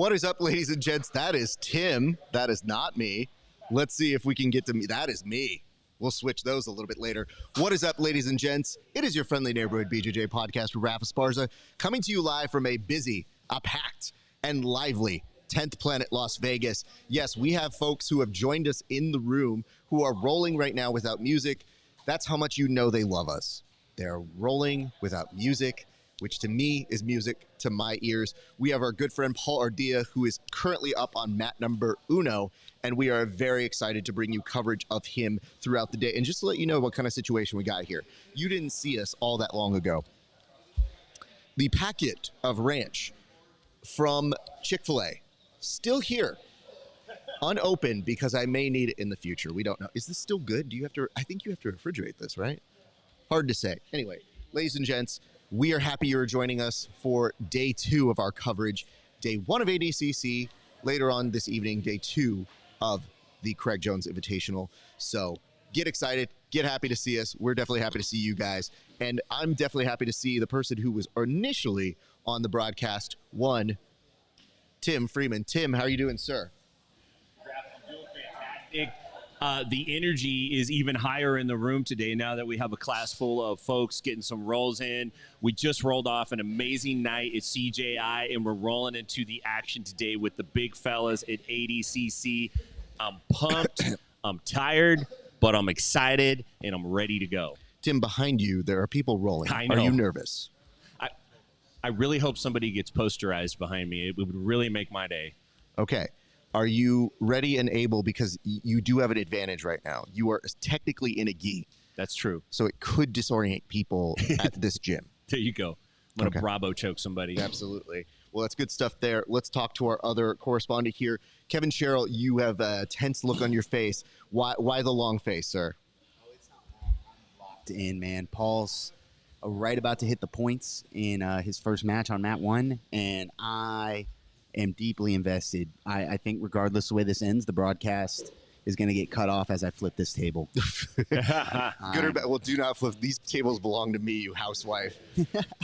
What is up, ladies and gents? That is Tim. That is not me. Let's see if we can get to me. That is me. We'll switch those a little bit later. What is up, ladies and gents? It is your friendly neighborhood BJJ podcast with RAF ESPARZA, coming to you live from a busy, packed, and lively 10th Planet Las Vegas. Yes, we have folks who have joined us in the room who are rolling right now without music. That's how much you know they love us. They're rolling without music, which to me is music to my ears. We have our good friend Paul Ardea, who is currently up on mat number uno, and we are very excited to bring you coverage of him throughout the day. And just to let you know what kind of situation we got here, you didn't see us all that long ago. The packet of ranch from Chick-fil-A, still here, unopened, because I may need it in the future. We don't know. Is this still good? Do you have to? I think you have to refrigerate this, right? Hard to say. Anyway, ladies and gents, we are happy you're joining us for day 2 of our coverage. Day 1 of ADCC, later on this evening, day 2 of the CRAIG Jones Invitational. So get excited, get happy to see us. We're definitely happy to see you guys. And I'm definitely happy to see the person who was initially on the broadcast, Tim Freeman. Tim, how are you doing, sir? I'm doing fantastic. The energy is even higher in the room today now that we have a class full of folks getting some rolls in. We just rolled off an amazing night at CJI, and we're rolling into the action today with the big fellas at ADCC. I'm pumped, I'm tired, but I'm excited, and I'm ready to go. Tim, behind you, there are people rolling. I know. Are you nervous? I really hope somebody gets posterized behind me. It would really make my day. Okay. Are you ready and able? Because you do have an advantage right now. You are technically in a gi. That's true. So it could disorient people at this gym. There you go. I'm going to Bravo choke somebody. Absolutely. Well, that's good stuff there. Let's talk to our other correspondent here. KEVIN Sherrill, you have a tense look on your face. Why the long face, sir? Oh, it's not long. I'm locked in, man. Paul's right about to hit the points in his first match on mat 1, and I am deeply invested. I think regardless of the way this ends, the broadcast is going to get cut off as I flip this table. Good or bad? Well, do not flip. These tables belong to me, you housewife.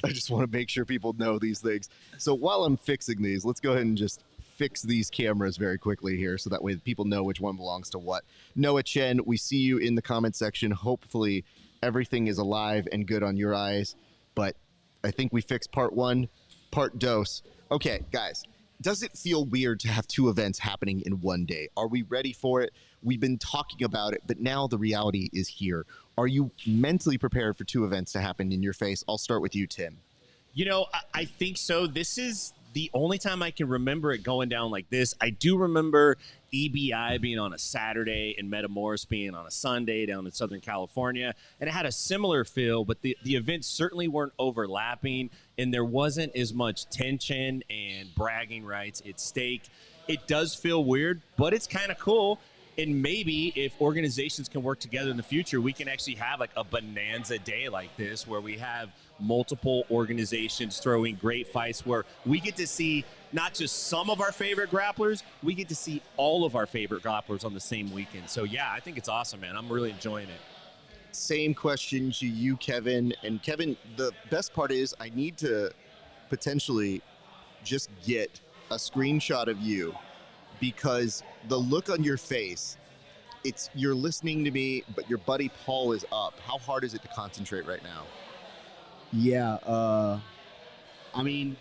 I just want to make sure people know these things. So while I'm fixing these, let's go ahead and just fix these cameras very quickly here so that way people know which one belongs to what. Noah Chen, we see you in the comment section. Hopefully everything is alive and good on your eyes. But I think we fixed part 1, part dose. Okay, guys. Does it feel weird to have 2 events happening in one day? Are we ready for it? We've been talking about it, but now the reality is here. Are you mentally prepared for 2 events to happen in your face? I'll start with you, Tim. You know, I think so. This is the only time I can remember it going down like this. I do remember EBI being on a Saturday and Metamoris being on a Sunday down in Southern California, and it had a similar feel, but the events certainly weren't overlapping, and there wasn't as much tension and bragging rights at stake. It does feel weird, but it's kind of cool. And maybe if organizations can work together in the future, we can actually have like a bonanza day like this where we have multiple organizations throwing great fights where we get to see not just some of our favorite grapplers, we get to see all of our favorite grapplers on the same weekend. So yeah, I think it's awesome, man. I'm really enjoying it. Same question to you, Kevin. And Kevin, the best part is I need to potentially just get a screenshot of you, because the look on your face, you're listening to me, but your buddy Paul is up. How hard is it to concentrate right now? Yeah, I mean,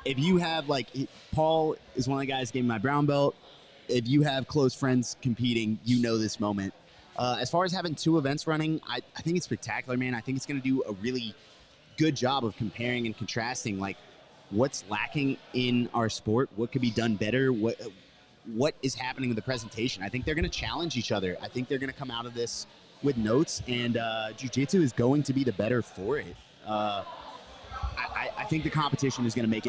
if you have, like, Paul is one of the guys who gave me my brown belt. If you have close friends competing, you know this moment. As far as having 2 events running, I think it's spectacular, man. I think it's going to do a really good job of comparing and contrasting, like, what's lacking in our sport, what could be done better, what is happening with the presentation. I think they're going to challenge each other. I think they're going to come out of this with notes, and jiu-jitsu is going to be the better for it. I think the competition is going to make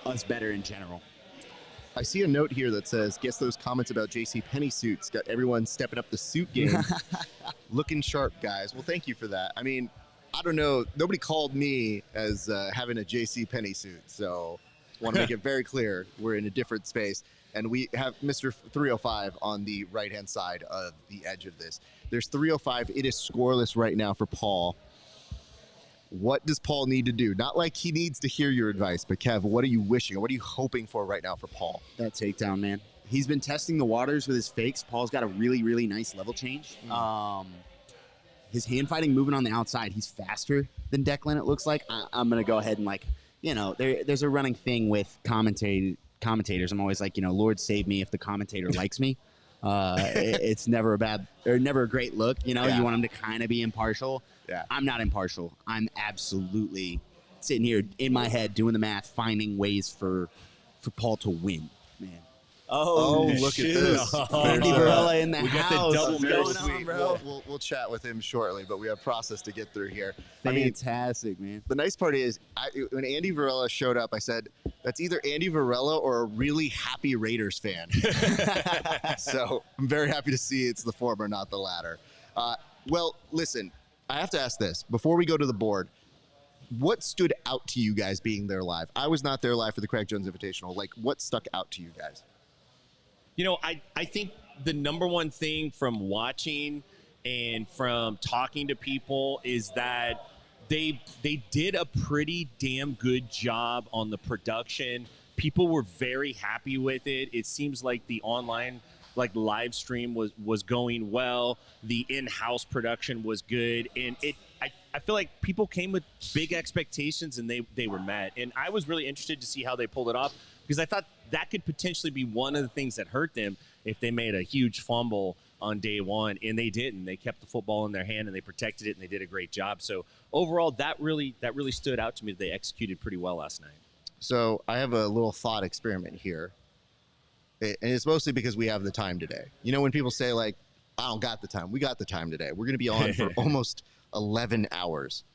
us better in general. I see a note here that says, guess those comments about J.C. Penney suits got everyone stepping up the suit game. Looking sharp, guys. Well, thank you for that. I mean, I don't know. Nobody called me as having a J.C. Penney suit, so I want to make it very clear we're in a different space. And we have Mr. 305 on the right-hand side of the edge of this. There's 305. It is scoreless right now for Paul. What does Paul need to do? Not like he needs to hear your advice, but Kev, what are you wishing? What are you hoping for right now for Paul? That takedown, man. He's been testing the waters with his fakes. Paul's got a really, really nice level change. His hand fighting moving on the outside, he's faster than Declan, it looks like. I'm going to go ahead and, like, you know, there's a running thing with commentators. I'm always like, you know, Lord save me if the commentator likes me. It's never a great look. You know, you want him to kind of be impartial. Yeah. I'm not impartial. I'm absolutely sitting here in my head doing the math, finding ways for Paul to win, man. Oh, look at this. Andy Varela in the We got the house. double What's marriage going on, suite. bro? We'll chat with him shortly, but we have process to get through here. Fantastic, man. The nice part is, when Andy Varela showed up, I said, that's either Andy Varela or a really happy Raiders fan. So I'm very happy to see it's the former, not the latter. Well, listen, I have to ask this. Before we go to the board, what stood out to you guys being there live? I was not there live for the CRAIG Jones Invitational. Like, what stuck out to you guys? You know, I think the number one thing from watching and from talking to people is that they did a pretty damn good job on the production. People were very happy with it. It seems like the online live stream was going well. The in-house production was good, and I feel like people came with big expectations and they were met. And I was really interested to see how they pulled it off, because I thought that could potentially be one of the things that hurt them if they made a huge fumble on day one, and they didn't. They kept the football in their hand and they protected it, and they did a great job. So overall, that really stood out to me. They executed pretty well last night. So I have a little thought experiment here. And it's mostly because we have the time today. You know, when people say, like, I don't got the time. We got the time today. We're going to be on for almost 11 hours.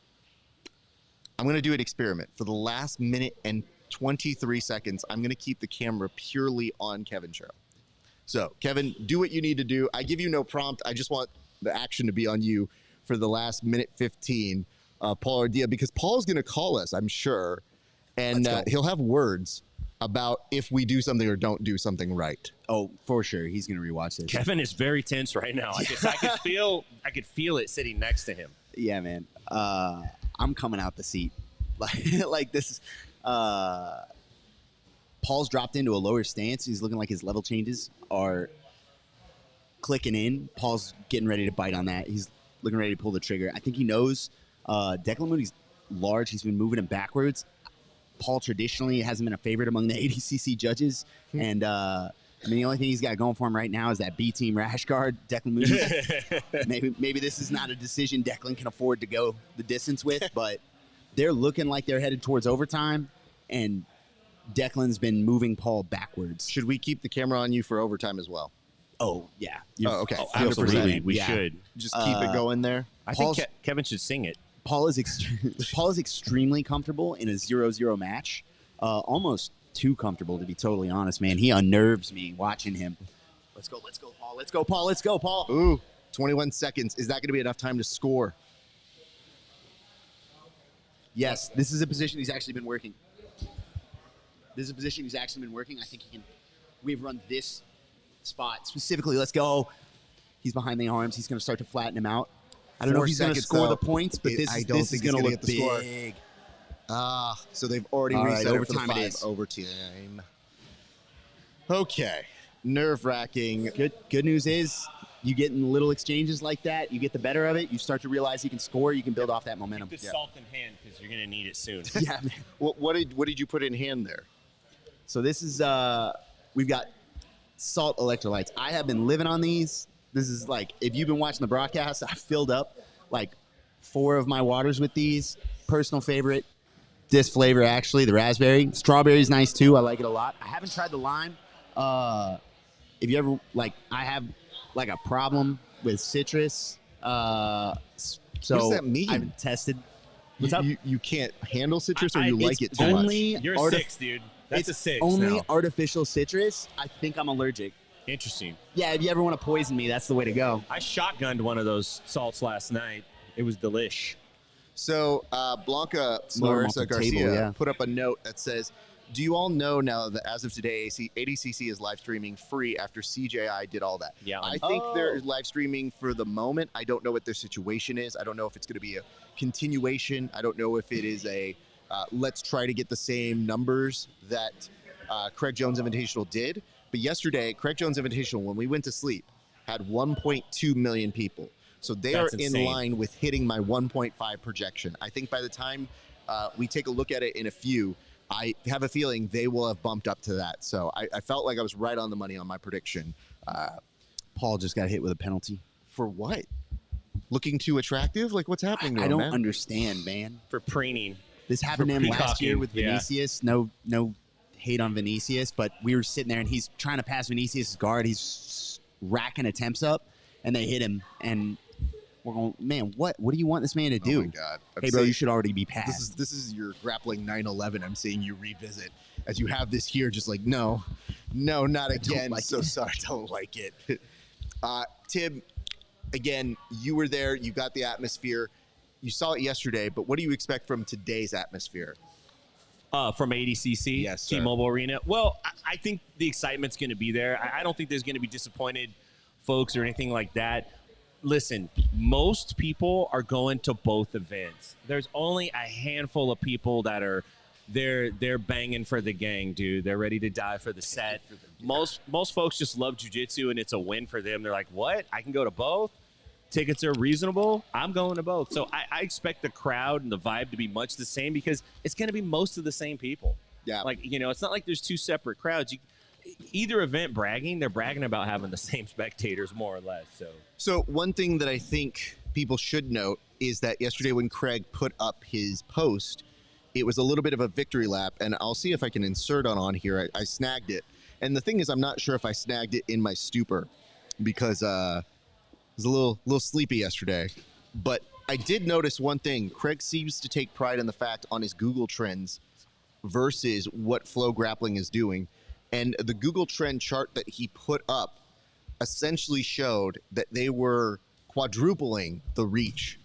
I'm going to do an experiment. For the last minute and 23 seconds, I'm going to keep the camera purely on Kevin Sherrill. So, Kevin, do what you need to do. I give you no prompt. I just want the action to be on you for the last minute 15, Paul Ardea, because Paul's going to call us, I'm sure, and he'll have words about if we do something or don't do something right. Oh, for sure. He's going to rewatch this. Kevin is very tense right now. I could feel it sitting next to him. Yeah, man. I'm coming out the seat. Like this is Paul's dropped into a lower stance. He's looking like his level changes are clicking in. Paul's getting ready to bite on that. He's looking ready to pull the trigger. I think he knows Declan Moody's large. He's been moving him backwards. Paul traditionally hasn't been a favorite among the ADCC judges. And I mean, the only thing he's got going for him right now is that B team rash guard, Declan Moody. maybe this is not a decision Declan can afford to go the distance with, but they're looking like they're headed towards overtime, and Declan's been moving Paul backwards. Should we keep the camera on you for overtime as well? Oh, yeah. Oh, okay. Oh, absolutely. We should. Just keep it going there. I think Kevin should sing it. Paul is extremely comfortable in a 0-0 match. Almost too comfortable, to be totally honest, man. He unnerves me watching him. Let's go, Paul. Let's go, Paul. Let's go, Paul. Ooh, 21 seconds. Is that going to be enough time to score? Yes, this is a position he's actually been working. I think he can. We've run this spot specifically. Let's go. He's behind the arms. He's going to start to flatten him out. I don't know if he's going to score the points, but this is going to look big. So they've already reset overtime. It is overtime. Okay, nerve-wracking. Good news is you get in little exchanges like that. You get the better of it. You start to realize you can score. You can build off that momentum. Keep the salt in hand, because you're going to need it soon. Yeah, man. What did you put in hand there? So this is we've got salt electrolytes. I have been living on these. This is like, if you've been watching the broadcast, I filled up like 4 of my waters with these. Personal favorite, this flavor actually, the raspberry. Strawberry's nice too. I like it a lot. I haven't tried the lime. If you ever I have like a problem with citrus. So what does that mean? I've tested. What's up? You can't handle citrus, or you like it too only much? You're 6, dude. That's a 6 only now. artificial citrus. I think I'm allergic. Interesting. Yeah, if you ever want to poison me, that's the way to go. I shotgunned one of those salts last night. It was delish. So Blanca Slow 'em Marissa off the Garcia table, yeah. put up a note that says, do you all know now that as of today, ADCC is live streaming free after CJI did all that? Yeah. I think they're live streaming for the moment. I don't know what their situation is. I don't know if it's going to be a continuation. I don't know if it is a let's try to get the same numbers that CRAIG Jones Invitational did. But yesterday, CRAIG Jones Invitational, when we went to sleep, had 1.2 million people. So they That's are insane. in line with hitting my 1.5 projection. I think by the time we take a look at it in a few, I have a feeling they will have bumped up to that. So I felt like I was right on the money on my prediction. Paul just got hit with a penalty. For what? Looking too attractive? Like, what's happening to I him, don't man? understand, man. For preening. This happened to him last year peacocking, with yeah. Vinicius. No hate on Vinicius, but we were sitting there and he's trying to pass Vinicius' guard. He's racking attempts up, and they hit him. And we're going, man, what do you want this man to do? Oh my God. Hey, bro, you should already be passed. This is your grappling 9/11. I'm seeing you revisit as you have this here. Just like, no, not again. like So it. sorry, don't like it. Tim, again, you were there. You got the atmosphere. You saw it yesterday, but what do you expect from today's atmosphere? From ADCC, Yes, sir. T-Mobile Arena. Well, I think the excitement's going to be there. I don't think there's going to be disappointed folks or anything like that. Listen, most people are going to both events. There's only a handful of people that are they're banging for the gang, dude. They're ready to die for the set. Most folks just love jiu-jitsu, and it's a win for them. They're like, what? I can go to both? Tickets are reasonable. I'm going to both. So I expect the crowd and the vibe to be much the same because it's going to be most of the same people. Yeah. Like, it's not like there's two separate crowds. Either event they're bragging about having the same spectators more or less. So one thing that I think people should note is that yesterday when Craig put up his post, it was a little bit of a victory lap, and I'll see if I can insert on here. I snagged it. And the thing is, I'm not sure if I snagged it in my stupor because I was a little sleepy yesterday. But I did notice one thing. Craig seems to take pride in the fact on his Google Trends versus what Flow Grappling is doing. And the Google Trend chart that he put up essentially showed that they were quadrupling the reach,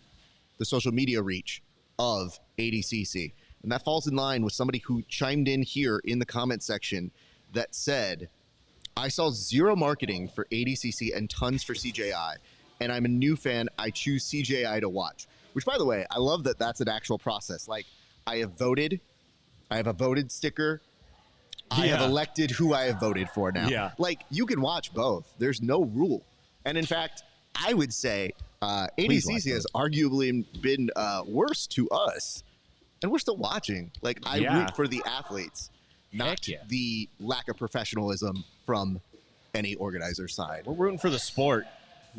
the social media reach of ADCC. And that falls in line with somebody who chimed in here in the comment section that said, I saw zero marketing for ADCC and tons for CJI. And I'm a new fan. I choose CJI to watch. Which, by the way, I love that that's an actual process. Like, I have voted. I have a voted sticker. I have elected who I have voted for now. Yeah. Like, you can watch both. There's no rule. And in fact, I would say ADCC has arguably been worse to us. And we're still watching. Like, I root for the athletes, not the lack of professionalism from any organizer's side. We're rooting for the sport.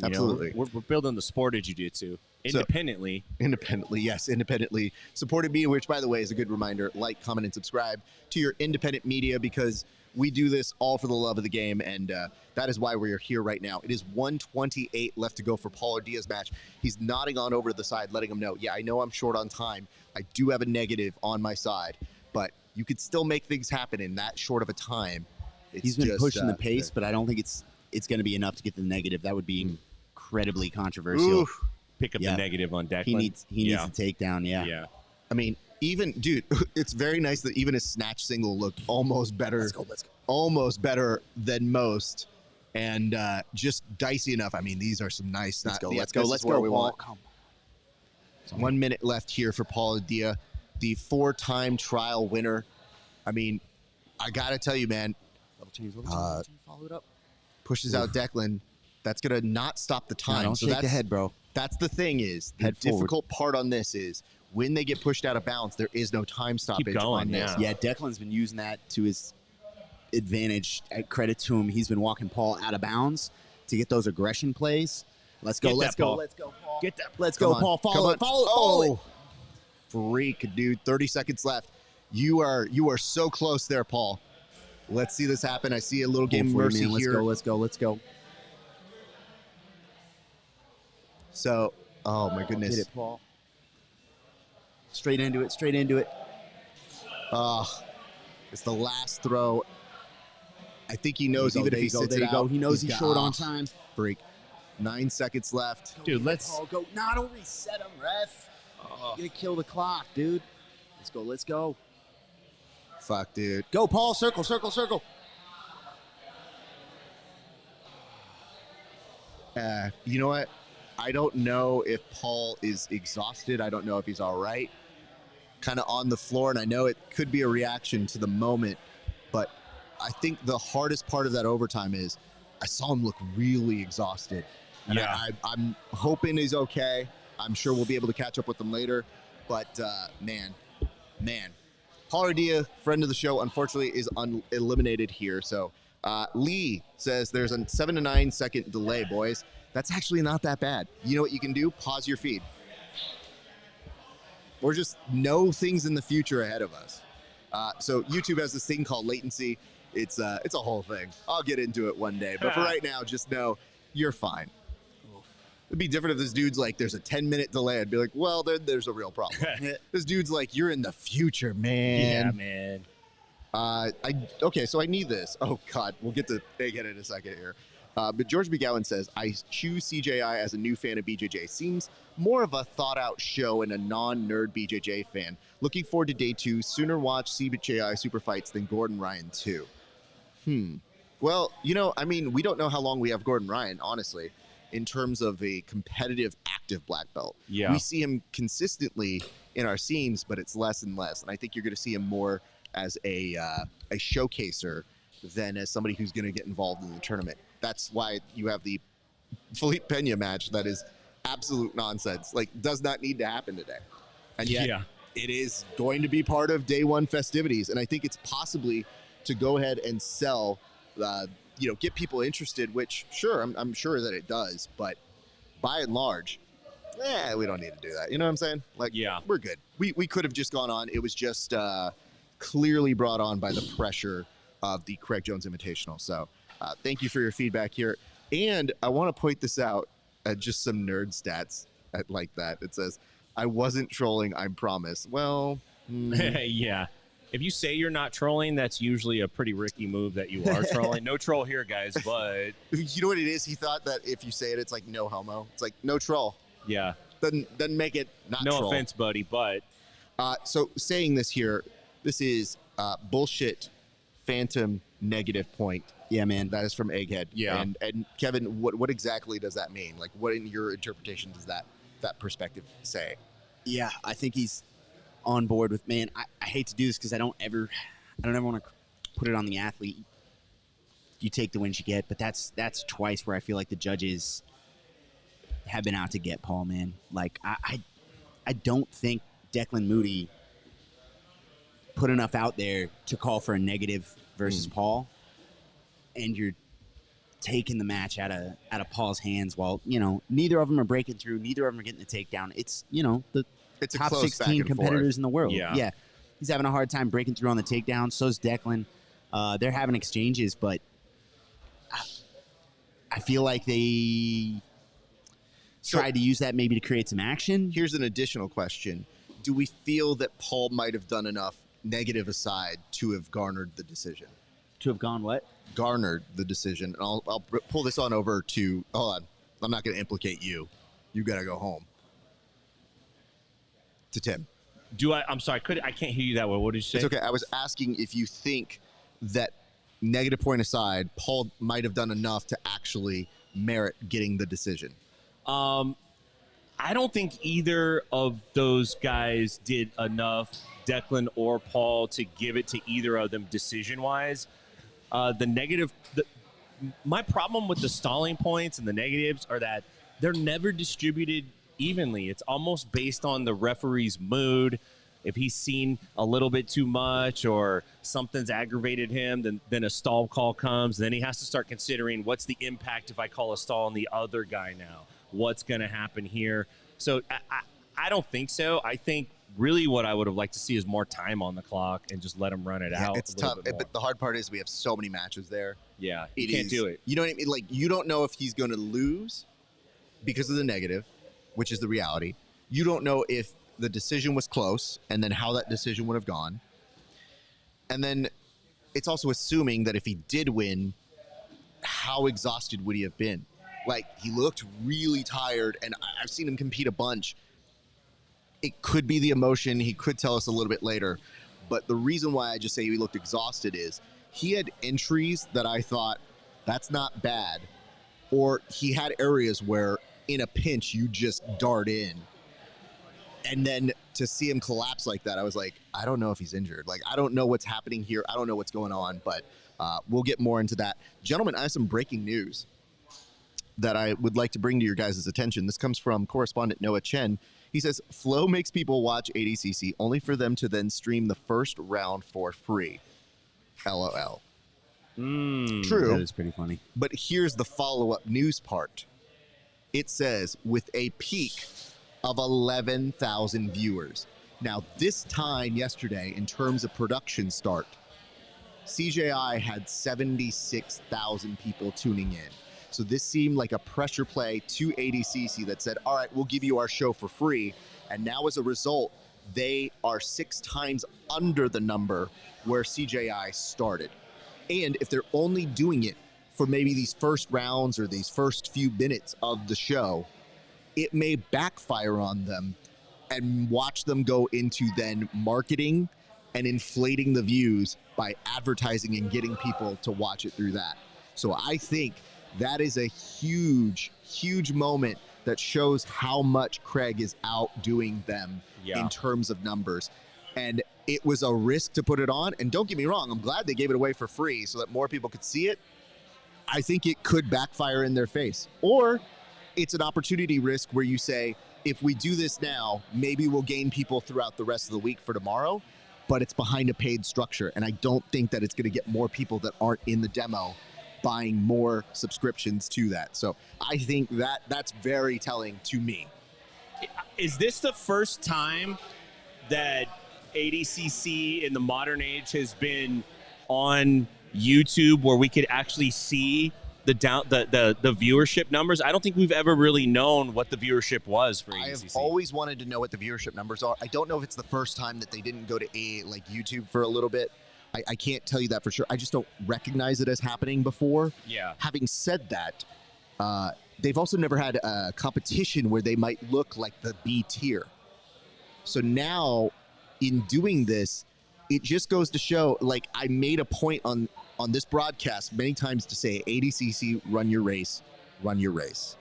Absolutely. We're building the sport of jiu-jitsu independently. Independently supported media, which, by the way, is a good reminder. Like, comment, and subscribe to your independent media because we do this all for the love of the game, and that is why we're here right now. It is 1:28 left to go for Paulo Diaz's match. He's nodding on over to the side, letting him know, yeah, I know I'm short on time. I do have a negative on my side, but you could still make things happen in that short of a time. He's been pushing the pace, but I don't think it's going to be enough to get the negative. That would be incredibly controversial. Oof. Pick up the negative on Declan. He needs a takedown. Yeah. I mean, even, dude, it's very nice that even his snatch single looked almost better. Let's go. Almost better than most. And just dicey enough. I mean, these are some nice. Let's go, Paul. Come. 1 minute left here for Paulo Diaz, the 4-time trial winner. I mean, I got to tell you, man. Double change, follow it up. Pushes out Declan. That's going to not stop the time. No, don't shake the head, bro. That's the thing is, the Head difficult part on this is when they get pushed out of bounds, there is no time stoppage on this. Yeah, Declan's been using that to his advantage. Credit to him. He's been walking Paul out of bounds to get those aggression plays. Let's go, Paul. Get that. Let's go, Paul. Follow it. Freak, dude. 30 seconds left. You are so close there, Paul. Let's see this happen. I see a little game of mercy here. Let's go. So, oh my goodness. Hit it, Paul. Straight into it. It's the last throw. I think he knows even if he sits it out. He knows he's short on time. Freak. 9 seconds left. Dude, let's go. No, don't reset him, ref. You're gonna kill the clock, dude. Let's go. Fuck, dude. Go, Paul. Circle, circle, circle. You know what? I don't know if Paul is exhausted. I don't know if he's all right. Kind of on the floor, and I know it could be a reaction to the moment, but I think the hardest part of that overtime is I saw him look really exhausted. And Yeah. I'm hoping he's okay. I'm sure we'll be able to catch up with him later. But, man. Paul Ardea, friend of the show, unfortunately is eliminated here. So Lee says there's a 7 to 9 second delay, boys. That's actually not that bad. You know what you can do? Pause your feed. Or just know things in the future ahead of us. So YouTube has this thing called latency. It's a whole thing. I'll get into it one day. But for right now, just know you're fine. It'd be different if this dude's like, there's a 10-minute delay. I'd be like, well, there's a real problem. This dude's like, you're in the future, man. Yeah, man. Okay, so I need this. Oh, God. We'll get to Egghead in a second here. But George McGowan says, I choose CJI as a new fan of BJJ. Seems more of a thought-out show and a non-nerd BJJ fan. Looking forward to day 2. Sooner watch CJI Super Fights than Gordon Ryan 2. Well, you know, I mean, we don't know how long we have Gordon Ryan, honestly, in terms of a competitive, active black belt. Yeah. We see him consistently in our scenes, but it's less and less. And I think you're going to see him more as a showcaser than as somebody who's going to get involved in the tournament. That's why you have the Felipe Pena match that is absolute nonsense. Like, does not need to happen today. And yet, it is going to be part of day 1 festivities. And I think it's possibly to go ahead and sell, get people interested, which, sure, I'm sure that it does. But by and large, we don't need to do that. You know what I'm saying? Like, we're good. We could have just gone on. It was just clearly brought on by the pressure of the Craig Jones Invitational. So thank you for your feedback here. And I want to point this out at just some nerd stats like that. It says, I wasn't trolling, I promise. Well, yeah. If you say you're not trolling, that's usually a pretty Ricky move that you are trolling. No troll here, guys, but... You know what it is? He thought that if you say it, it's like no homo. It's like no troll. Yeah. Doesn't make it not troll. No offense, buddy, but... So saying this here, this is bullshit phantom negative point. Yeah, man. That is from Egghead. Yeah. And Kevin, what exactly does that mean? Like, what in your interpretation does that perspective say? Yeah, I think he's on board with, man, I hate to do this because I don't ever want to put it on the athlete. You take the wins you get, but that's twice where I feel like the judges have been out to get Paul, man. Like, I don't think Declan Moody put enough out there to call for a negative versus Paul, and you're taking the match out of Paul's hands while, neither of them are breaking through, neither of them are getting the takedown. It's, It's a top close 16 competitors in the world. Yeah. He's having a hard time breaking through on the takedown. So's Declan. They're having exchanges, but I feel like they tried to use that maybe to create some action. Here's an additional question. Do we feel that Paul might have done enough, negative aside, to have garnered the decision? To have gone what? Garnered the decision. And I'll pull this on over to, hold on, I'm not going to implicate you. You got to go home. To Tim. I'm sorry, I can't hear you that well. What did you say? It's okay. I was asking if you think that, negative point aside, Paul might have done enough to actually merit getting the decision. I don't think either of those guys did enough, Declan or Paul, to give it to either of them decision-wise. My problem with the stalling points and the negatives are that they're never distributed evenly. It's almost based on the referee's mood. If he's seen a little bit too much or something's aggravated him, then a stall call comes. Then he has to start considering, what's the impact if I call a stall on the other guy now? What's going to happen here? So I don't think so. I think really what I would have liked to see is more time on the clock and just let him run it out. It's tough, but the hard part is we have so many matches there. Yeah, you can't do it. You know what I mean? Like, you don't know if he's going to lose because of the negative, which is the reality. You don't know if the decision was close and then how that decision would have gone. And then it's also assuming that if he did win, how exhausted would he have been? Like, he looked really tired, and I've seen him compete a bunch. It could be the emotion. He could tell us a little bit later. But the reason why I just say he looked exhausted is he had entries that I thought, that's not bad. Or he had areas where in a pinch, you just dart in. And then to see him collapse like that, I was like, I don't know if he's injured. Like, I don't know what's happening here. I don't know what's going on, but we'll get more into that. Gentlemen, I have some breaking news that I would like to bring to your guys' attention. This comes from correspondent Noah Chen. He says, Flow makes people watch ADCC only for them to then stream the first round for free. LOL. True. That is pretty funny. But here's the follow-up news part. It says, with a peak of 11,000 viewers. Now, this time yesterday, in terms of production start, CJI had 76,000 people tuning in. So this seemed like a pressure play to ADCC that said, all right, we'll give you our show for free. And now as a result, they are 6 times under the number where CJI started. And if they're only doing it for maybe these first rounds or these first few minutes of the show, it may backfire on them and watch them go into then marketing and inflating the views by advertising and getting people to watch it through that. So I think that is a huge, huge moment that shows how much Craig is outdoing them in terms of numbers. And it was a risk to put it on. And don't get me wrong, I'm glad they gave it away for free so that more people could see it. I think it could backfire in their face. Or it's an opportunity risk where you say, if we do this now, maybe we'll gain people throughout the rest of the week for tomorrow, but it's behind a paid structure. And I don't think that it's going to get more people that aren't in the demo buying more subscriptions to that. So I think that that's very telling to me. Is this the first time that ADCC in the modern age has been on YouTube where we could actually see the viewership numbers? I don't think we've ever really known what the viewership was for ADCC. I have always wanted to know what the viewership numbers are. I don't know if it's the first time that they didn't go to YouTube for a little bit. I can't tell you that for sure. I just don't recognize it as happening before. Yeah. Having said that, they've also never had a competition where they might look like the B tier. So now, in doing this, it just goes to show, like, I made a point on this broadcast many times to say, ADCC, run your race, run your race.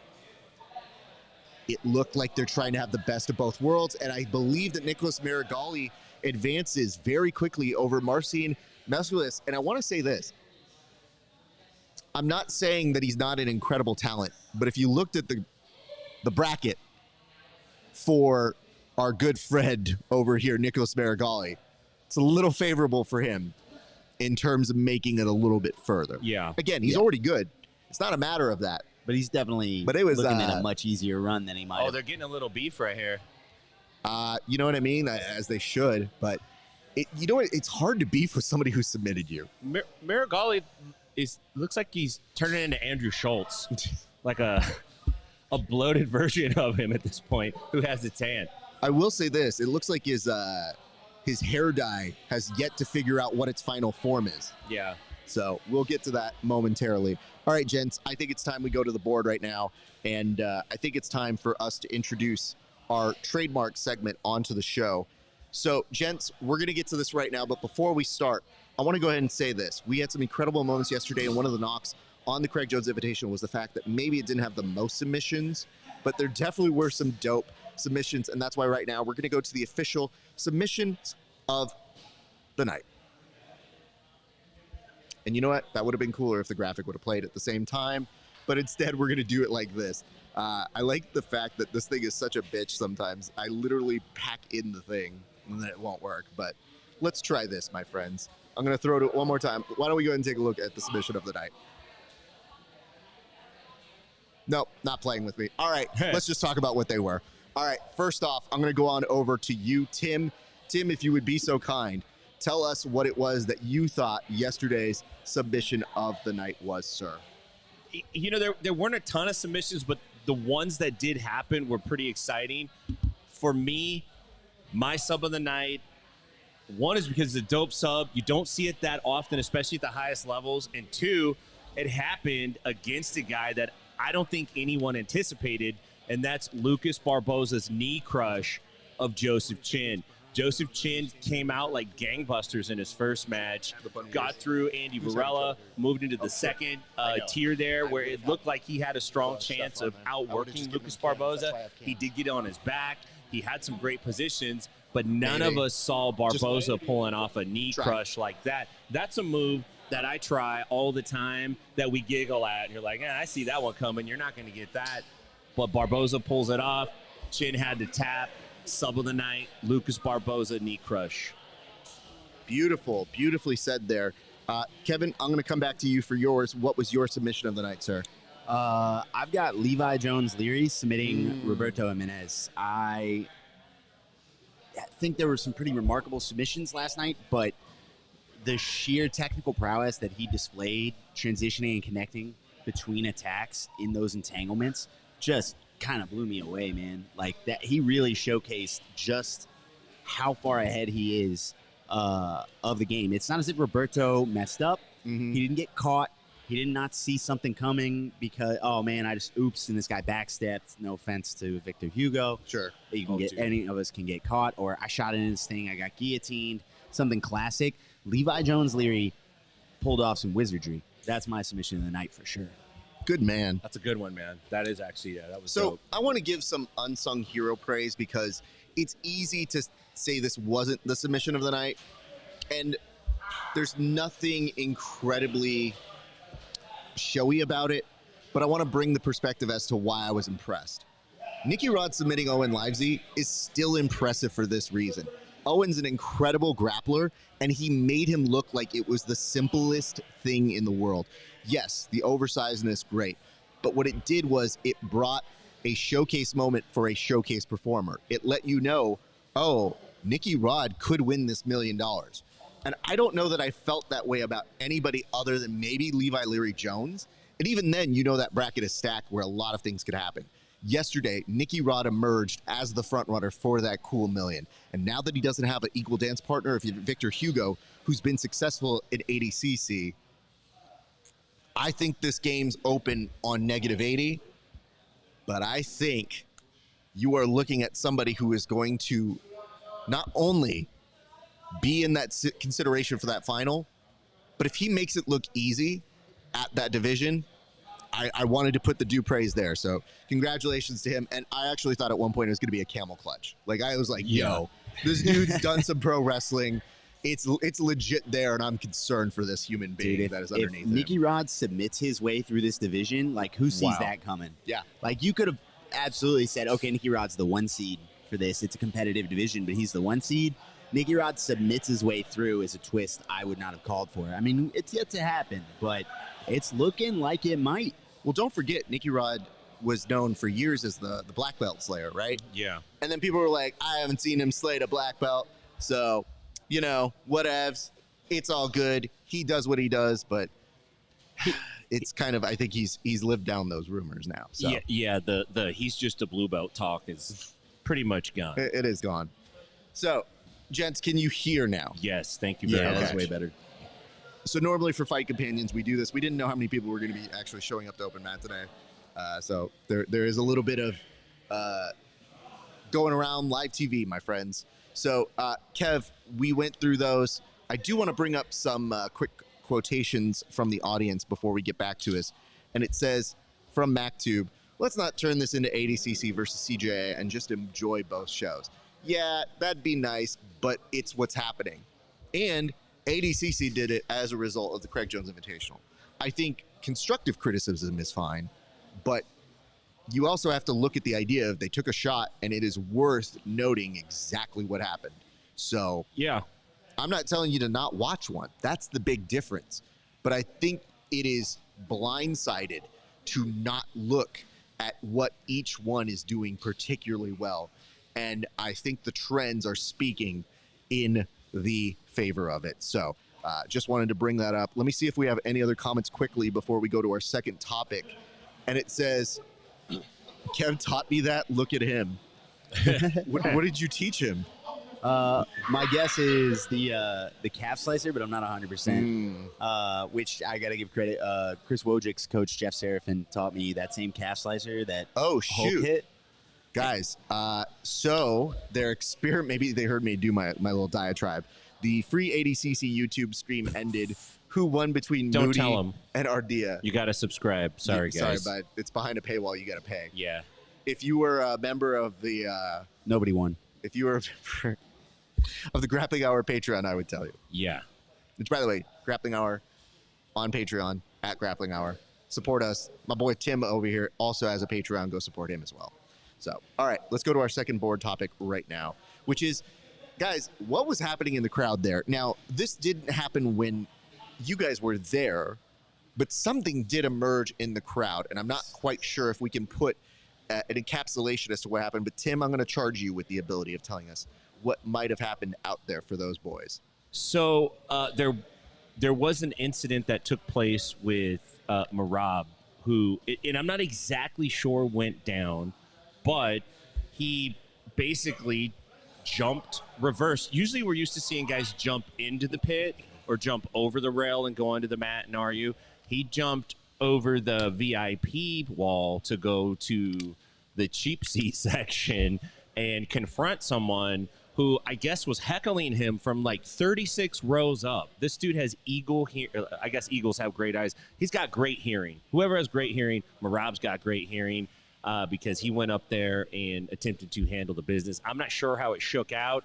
It looked like they're trying to have the best of both worlds, and I believe that Nicholas Marigali advances very quickly over Marcin Mesculis. And I want to say this. I'm not saying that he's not an incredible talent, but if you looked at the bracket for our good friend over here, Nicholas Marigali, it's a little favorable for him in terms of making it a little bit further. Yeah. Again, he's already good. It's not a matter of that. But he's definitely But it was, looking at a much easier run than he might have. They're getting a little beef right here. You know what I mean? As they should, but you know what? It's hard to beef with somebody who submitted you. Marigali looks like he's turning into Andrew Schultz, like a bloated version of him at this point, who has a tan. I will say this: it looks like his hair dye has yet to figure out what its final form is. Yeah. So we'll get to that momentarily. All right, gents, I think it's time we go to the board right now, and I think it's time for us to introduce our trademark segment onto the show. So, gents, we're going to get to this right now, but before we start, I want to go ahead and say this. We had some incredible moments yesterday, and one of the knocks on the Craig Jones Invitational was the fact that maybe it didn't have the most submissions, but there definitely were some dope submissions, and that's why right now we're going to go to the official submissions of the night. And you know what? That would have been cooler if the graphic would have played at the same time, but instead we're going to do it like this. I like the fact that this thing is such a bitch sometimes. I literally pack in the thing and then it won't work, but let's try this, my friends. I'm going to throw it one more time. Why don't we go ahead and take a look at the submission of the night? Nope, not playing with me. All right, let's just talk about what they were. All right, first off, I'm going to go on over to you, Tim. Tim, if you would be so kind, tell us what it was that you thought yesterday's submission of the night was, sir. You know, there weren't a ton of submissions, but the ones that did happen were pretty exciting. For me, my sub of the night, one is because it's a dope sub. You don't see it that often, especially at the highest levels. And two, it happened against a guy that I don't think anyone anticipated, and that's Lucas Barboza's knee crush of Joseph Chin. Joseph Chin came out like gangbusters in his first match, got through Andy Varela, moved into the second tier there where it looked like he had a strong chance of outworking Lucas Barboza. He did get on his back. He had some great positions, but none of us saw Barboza pulling off a knee crush like that. That's a move that I try all the time that we giggle at. And you're like, I see that one coming. You're not going to get that. But Barboza pulls it off. Chin had to tap. Sub of the night, Lucas Barboza knee crush. Beautiful. Beautifully said there. Kevin, I'm going to come back to you for yours. What was your submission of the night, sir? I've got Levi Jones Leary submitting Roberto Jimenez. I think there were some pretty remarkable submissions last night, but the sheer technical prowess that he displayed transitioning and connecting between attacks in those entanglements just kind of blew me away, man. Like that, he really showcased just how far ahead he is of the game. It's not as if Roberto messed up. He didn't get caught. He did not see something coming because, oh man, I just oops, and this guy backstepped. No offense to Victor Hugo. Sure. You can any of us can get caught, or I shot in this thing, I got guillotined. Something classic. Levi Jones Leary pulled off some wizardry. That's my submission of the night for sure. Good man. That's a good one, man. That is actually, that was so dope. I want to give some unsung hero praise because it's easy to say this wasn't the submission of the night, and there's nothing incredibly showy about it, but I want to bring the perspective as to why I was impressed. Nicky Rod submitting Owen Livesey is still impressive for this reason. Owen's an incredible grappler, and he made him look like it was the simplest thing in the world. Yes, the oversizedness, great, but what it did was it brought a showcase moment for a showcase performer. It let you know, oh, Nicky Rod could win this $1 million. And I don't know that I felt that way about anybody other than maybe Levi Leary Jones. And even then, you know that bracket is stacked where a lot of things could happen. Yesterday, Nicky Rod emerged as the front runner for that cool $1 million. And now that he doesn't have an equal dance partner, if you Victor Hugo, who's been successful in ADCC, I think this game's open on -80. But I think you are looking at somebody who is going to not only be in that consideration for that final, but if he makes it look easy at that division, I wanted to put the due praise there. So congratulations to him. And I actually thought at one point it was going to be a camel clutch. Like I was like, yo, this dude's done some pro wrestling. It's legit there, and I'm concerned for this human being that is underneath him. If Nicky Rod submits his way through this division, like who sees that coming? Yeah. Like you could have absolutely said, okay, Nicky Rod's the 1 seed for this. It's a competitive division, but he's the 1 seed. Nicky Rod submits his way through is a twist I would not have called for. I mean, it's yet to happen, but it's looking like it might. Well, don't forget, Nicky Rod was known for years as the black belt slayer, right? Yeah. And then people were like, I haven't seen him slay a black belt, so, you know, whatevs. It's all good. He does what he does, but it's kind of, I think he's lived down those rumors now. So. Yeah, the he's just a blue belt talk is pretty much gone. It is gone. So, gents, can you hear now? Yes, thank you very much. That's way better. So normally for Fight Companions, we do this. We didn't know how many people were going to be actually showing up to open mat today. So there is a little bit of going around live TV, my friends. So Kev, we went through those. I do want to bring up some quick quotations from the audience before we get back to us. And it says from MacTube, let's not turn this into ADCC versus CJA and just enjoy both shows. Yeah, that'd be nice, but it's what's happening. And ADCC did it as a result of the Craig Jones Invitational. I think constructive criticism is fine, but you also have to look at the idea of they took a shot and it is worth noting exactly what happened. So yeah, I'm not telling you to not watch one. That's the big difference. But I think it is blindsided to not look at what each one is doing particularly well. And I think the trends are speaking in the favor of it. So just wanted to bring that up. Let me see if we have any other comments quickly before we go to our second topic. And it says, Kev taught me that. Look at him. What did you teach him? My guess is the calf slicer, but I'm not 100%. Which I got to give credit. Chris Wojcik's coach, Jeff Serafin, taught me that same calf slicer that Hulk hit. Guys, so their experiment, maybe they heard me do my little diatribe. The free ADCC YouTube stream ended. Who won between Don't Moody tell 'em. and Ardea? You got to subscribe. Sorry, guys. Sorry, but it's behind a paywall. You got to pay. Yeah. If you were a member of the, Nobody won. if you were a member of the Grappling Hour Patreon, I would tell you. Yeah. Which, by the way, Grappling Hour on Patreon at Grappling Hour. Support us. My boy Tim over here also has a Patreon. Go support him as well. So, all right, let's go to our second board topic right now, which is, guys, what was happening in the crowd there? Now, this didn't happen when you guys were there, but something did emerge in the crowd, and I'm not quite sure if we can put an encapsulation as to what happened. But Tim, I'm going to charge you with the ability of telling us what might have happened out there for those boys. So there was an incident that took place with Marab, who, and I'm not exactly sure went down, but he basically jumped reverse. Usually we're used to seeing guys jump into the pit or jump over the rail and go onto the mat and argue. He jumped over the VIP wall to go to the cheap seat section and confront someone who I guess was heckling him from like 36 rows up. This dude has I guess eagles have great eyes. He's got great hearing. Whoever has great hearing, Marab's got great hearing because he went up there and attempted to handle the business. I'm not sure how it shook out.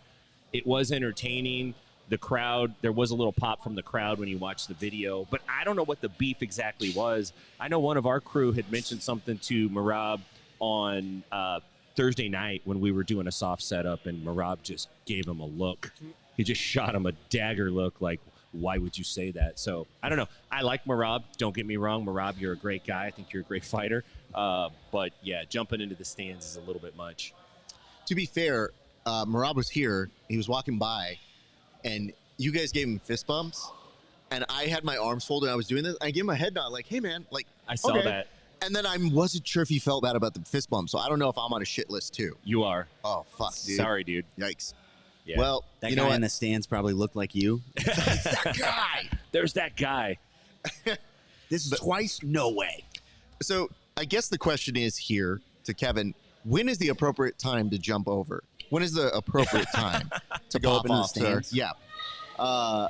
It was entertaining. The crowd, there was a little pop from the crowd when you watched the video, but I don't know what the beef exactly was. I know one of our crew had mentioned something to Marab on Thursday night when we were doing a soft setup, and Marab just gave him a look. He just shot him a dagger look like, why would you say that? So I don't know. I like Marab. Don't get me wrong. Marab, you're a great guy. I think you're a great fighter. But yeah, jumping into the stands is a little bit much. To be fair, Marab was here. He was walking by, and you guys gave him fist bumps, and I had my arms folded. I was doing this. I gave him a head nod, like, "Hey, man!" Like, I saw okay. that. And then I wasn't sure if he felt bad about the fist bump, so I don't know if I'm on a shit list too. You are. Oh fuck, dude! Sorry, dude. Yikes. Yeah. Well, That you know guy what? in the stands probably looked like you. That guy. There's that guy. This is twice? No way. So I guess the question is here to Kevin: when is the appropriate time to jump over? When is the appropriate time to go pop up into the off, sir? stands? Yeah.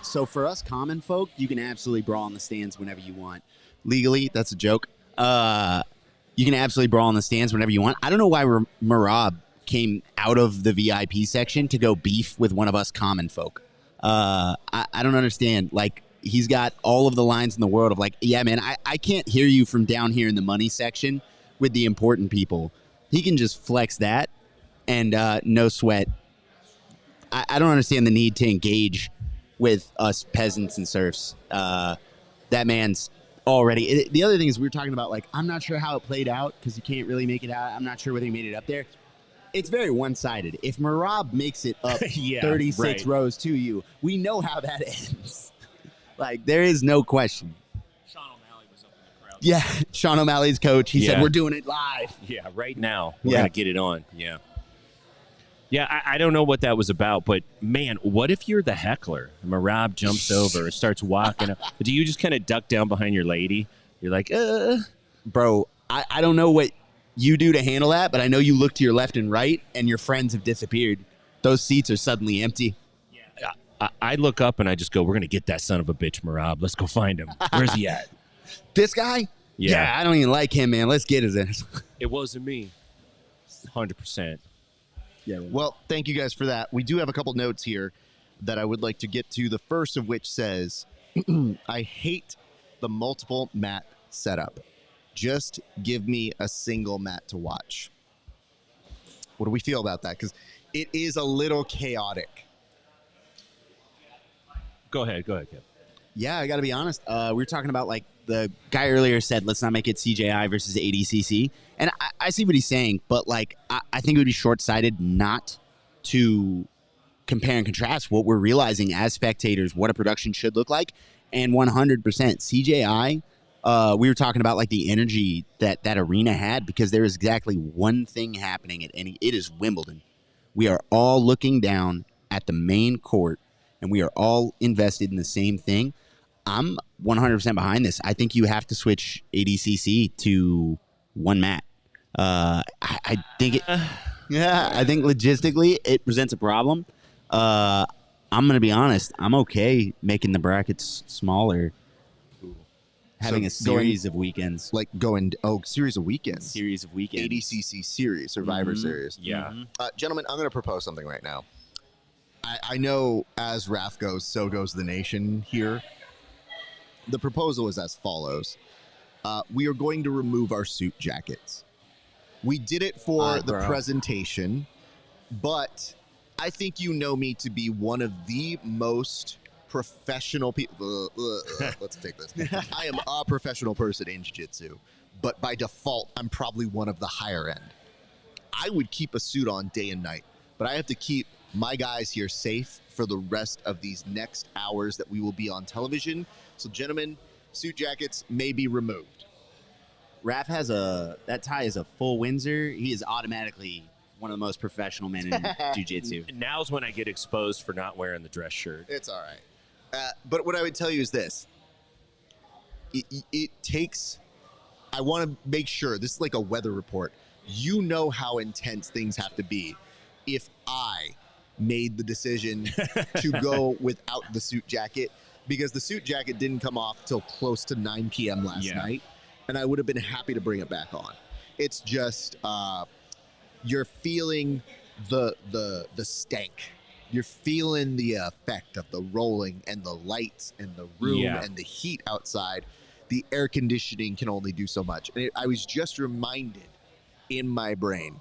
So for us common folk, you can absolutely brawl in the stands whenever you want. Legally, that's a joke. You can absolutely brawl in the stands whenever you want. I don't know why Marab came out of the VIP section to go beef with one of us common folk. I don't understand. Like, he's got all of the lines in the world of like, yeah, man, I can't hear you from down here in the money section with the important people. He can just flex that and no sweat. I don't understand the need to engage with us peasants and serfs. That man's already. The other thing is we were talking about, like, I'm not sure how it played out because you can't really make it out. I'm not sure whether he made it up there. It's very one-sided. If Marab makes it up 36 right. rows to you, we know how that ends. Like, there is no question. Sean O'Malley was up in the crowd. Yeah, Sean O'Malley's coach. He said, Yeah. we're doing it live. Yeah, right now. We're Yeah. going to get it on. Yeah. Yeah, I don't know what that was about, but, man, what if you're the heckler? Marab jumps over and starts walking up. Do you just kind of duck down behind your lady? You're like, Bro, I don't know what you do to handle that, but I know you look to your left and right, and your friends have disappeared. Those seats are suddenly empty. I look up and I just go, we're going to get that son of a bitch, Marab. Let's go find him. Where's he at? This guy? Yeah. I don't even like him, man. Let's get his ass. It wasn't me. 100%. Yeah. Well, thank you guys for that. We do have a couple notes here that I would like to get to. The first of which says, I hate the multiple mat setup. Just give me a single mat to watch. What do we feel about that? Because it is a little chaotic. Go ahead, Kev. Yeah, I got to be honest. We were talking about, like, the guy earlier said, let's not make it CJI versus ADCC. And I see what he's saying, but, like, I think it would be short-sighted not to compare and contrast what we're realizing as spectators, what a production should look like. And 100% CJI, we were talking about, like, the energy that arena had, because there is exactly one thing happening it is Wimbledon. We are all looking down at the main court, and we are all invested in the same thing. I'm 100% behind this. I think you have to switch ADCC to one mat. I I think it. Yeah, I think logistically it presents a problem. I'm gonna be honest. I'm okay making the brackets smaller, having a series of weekends. Like series of weekends. Series of weekends. ADCC series, Survivor Series. Yeah. Gentlemen, I'm going to propose something right now. I know as RAF goes, so goes the nation here. The proposal is as follows. We are going to remove our suit jackets. We did it for the presentation, but I think you know me to be one of the most professional people. Let's take this. I am a professional person in jiu-jitsu, but by default, I'm probably one of the higher end. I would keep a suit on day and night, but I have to keep my guys here safe for the rest of these next hours that we will be on television. So, gentlemen, suit jackets may be removed. Raph has that tie is a full Windsor. He is automatically one of the most professional men in jiu-jitsu. Now's when I get exposed for not wearing the dress shirt. It's all right. But what I would tell you is this. It takes... I want to make sure, this is like a weather report. You know how intense things have to be if I made the decision to go without the suit jacket, because the suit jacket didn't come off till close to 9 p.m. last night, and I would have been happy to bring it back on. It's just you're feeling the stank. You're feeling the effect of the rolling and the lights and the room and the heat outside. The air conditioning can only do so much. And I was just reminded in my brain,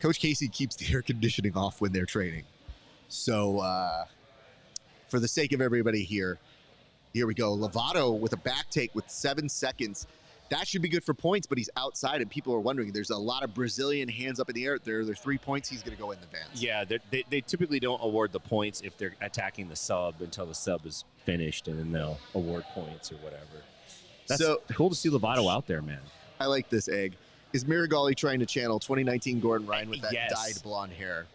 Coach Casey keeps the air conditioning off when they're training. So for the sake of everybody here we go. Lovato with a back take with 7 seconds. That should be good for points, but he's outside, and people are wondering. There's a lot of Brazilian hands up in the air. There's 3 points. He's going to go in the vans. Yeah, they typically don't award the points if they're attacking the sub until the sub is finished, and then they'll award points or whatever. That's cool to see Lovato out there, man. I like this, Egg. Is Miragali trying to channel 2019 Gordon Ryan with that dyed blonde hair?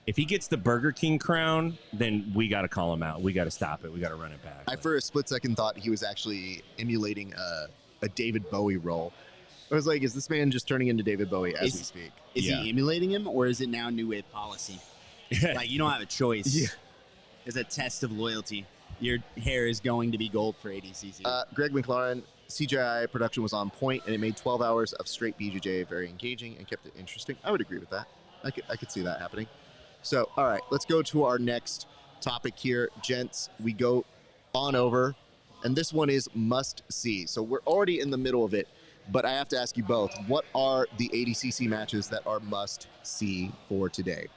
If he gets the Burger King crown, then we got to call him out. We got to stop it. We got to run it back. I, for a split second, thought he was actually emulating a David Bowie role. I was like, is this man just turning into David Bowie as we speak? Is he emulating him, or is it now new wave policy? Like, you don't have a choice. Yeah. It's a test of loyalty. Your hair is going to be gold for ADCC. Greg McLaurin, CGI production was on point, and it made 12 hours of straight BJJ very engaging and kept it interesting. I would agree with that. I could see that happening. So, all right, let's go to our next topic here. Gents, we go on over, and this one is must see. So we're already in the middle of it, but I have to ask you both, what are the ADCC matches that are must see for today?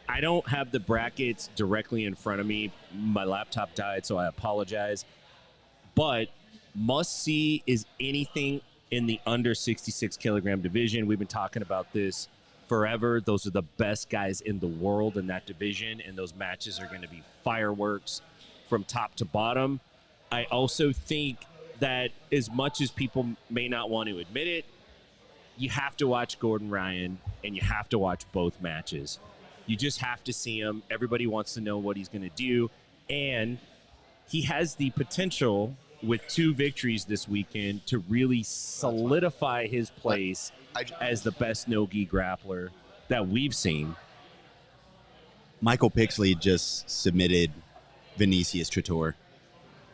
I don't have the brackets directly in front of me. My laptop died, so I apologize. But must see is anything in the under 66 kilogram division. We've been talking about this forever. Those are the best guys in the world in that division, and those matches are going to be fireworks from top to bottom. I also think that as much as people may not want to admit it, you have to watch Gordon Ryan, and you have to watch both matches. You just have to see him. Everybody wants to know what he's going to do, and he has the potential with 2 victories this weekend to really solidify his place as the best no-gi grappler that we've seen. Michael Pixley just submitted Vinicius Tritor.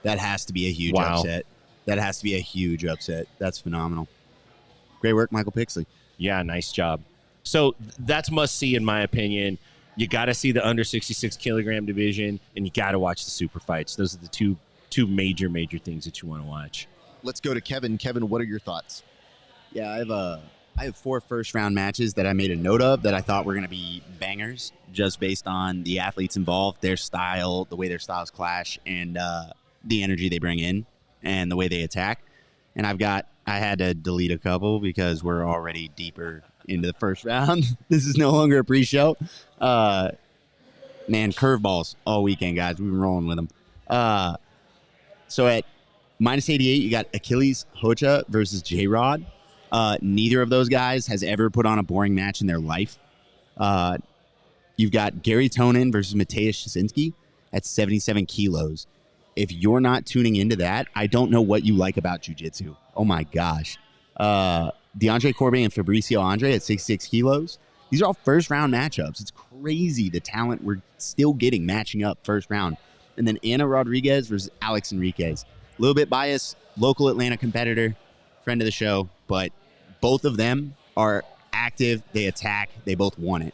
That has to be a huge upset. That has to be a huge upset. That's phenomenal. Great work, Michael Pixley. Yeah, nice job. So that's must-see in my opinion. You got to see the under 66 kilogram division, and you got to watch the super fights. Those are the two major things that you want to watch. Let's go to Kevin. Kevin, what are your thoughts? Yeah, I have 4 first-round matches that I made a note of that I thought were going to be bangers, just based on the athletes involved, their style, the way their styles clash, and the energy they bring in, and the way they attack. And I had to delete a couple because we're already deeper into the first round. This is no longer a pre-show. Man, curveballs all weekend, guys. We've been rolling with them. So at -88, you got Achilles Hocha versus J-Rod. Neither of those guys has ever put on a boring match in their life. You've got Gary Tonin versus Mateusz Szczynski at 77 kilos. If you're not tuning into that, I don't know what you like about jiu-jitsu. Oh, my gosh. DeAndre Corbin and Fabricio Andre at 66 kilos. These are all first-round matchups. It's crazy the talent we're still getting matching up first round. And then Ana Rodriguez versus Alex Enriquez. A little bit biased, local Atlanta competitor, friend of the show, but both of them are active. They attack. They both want it.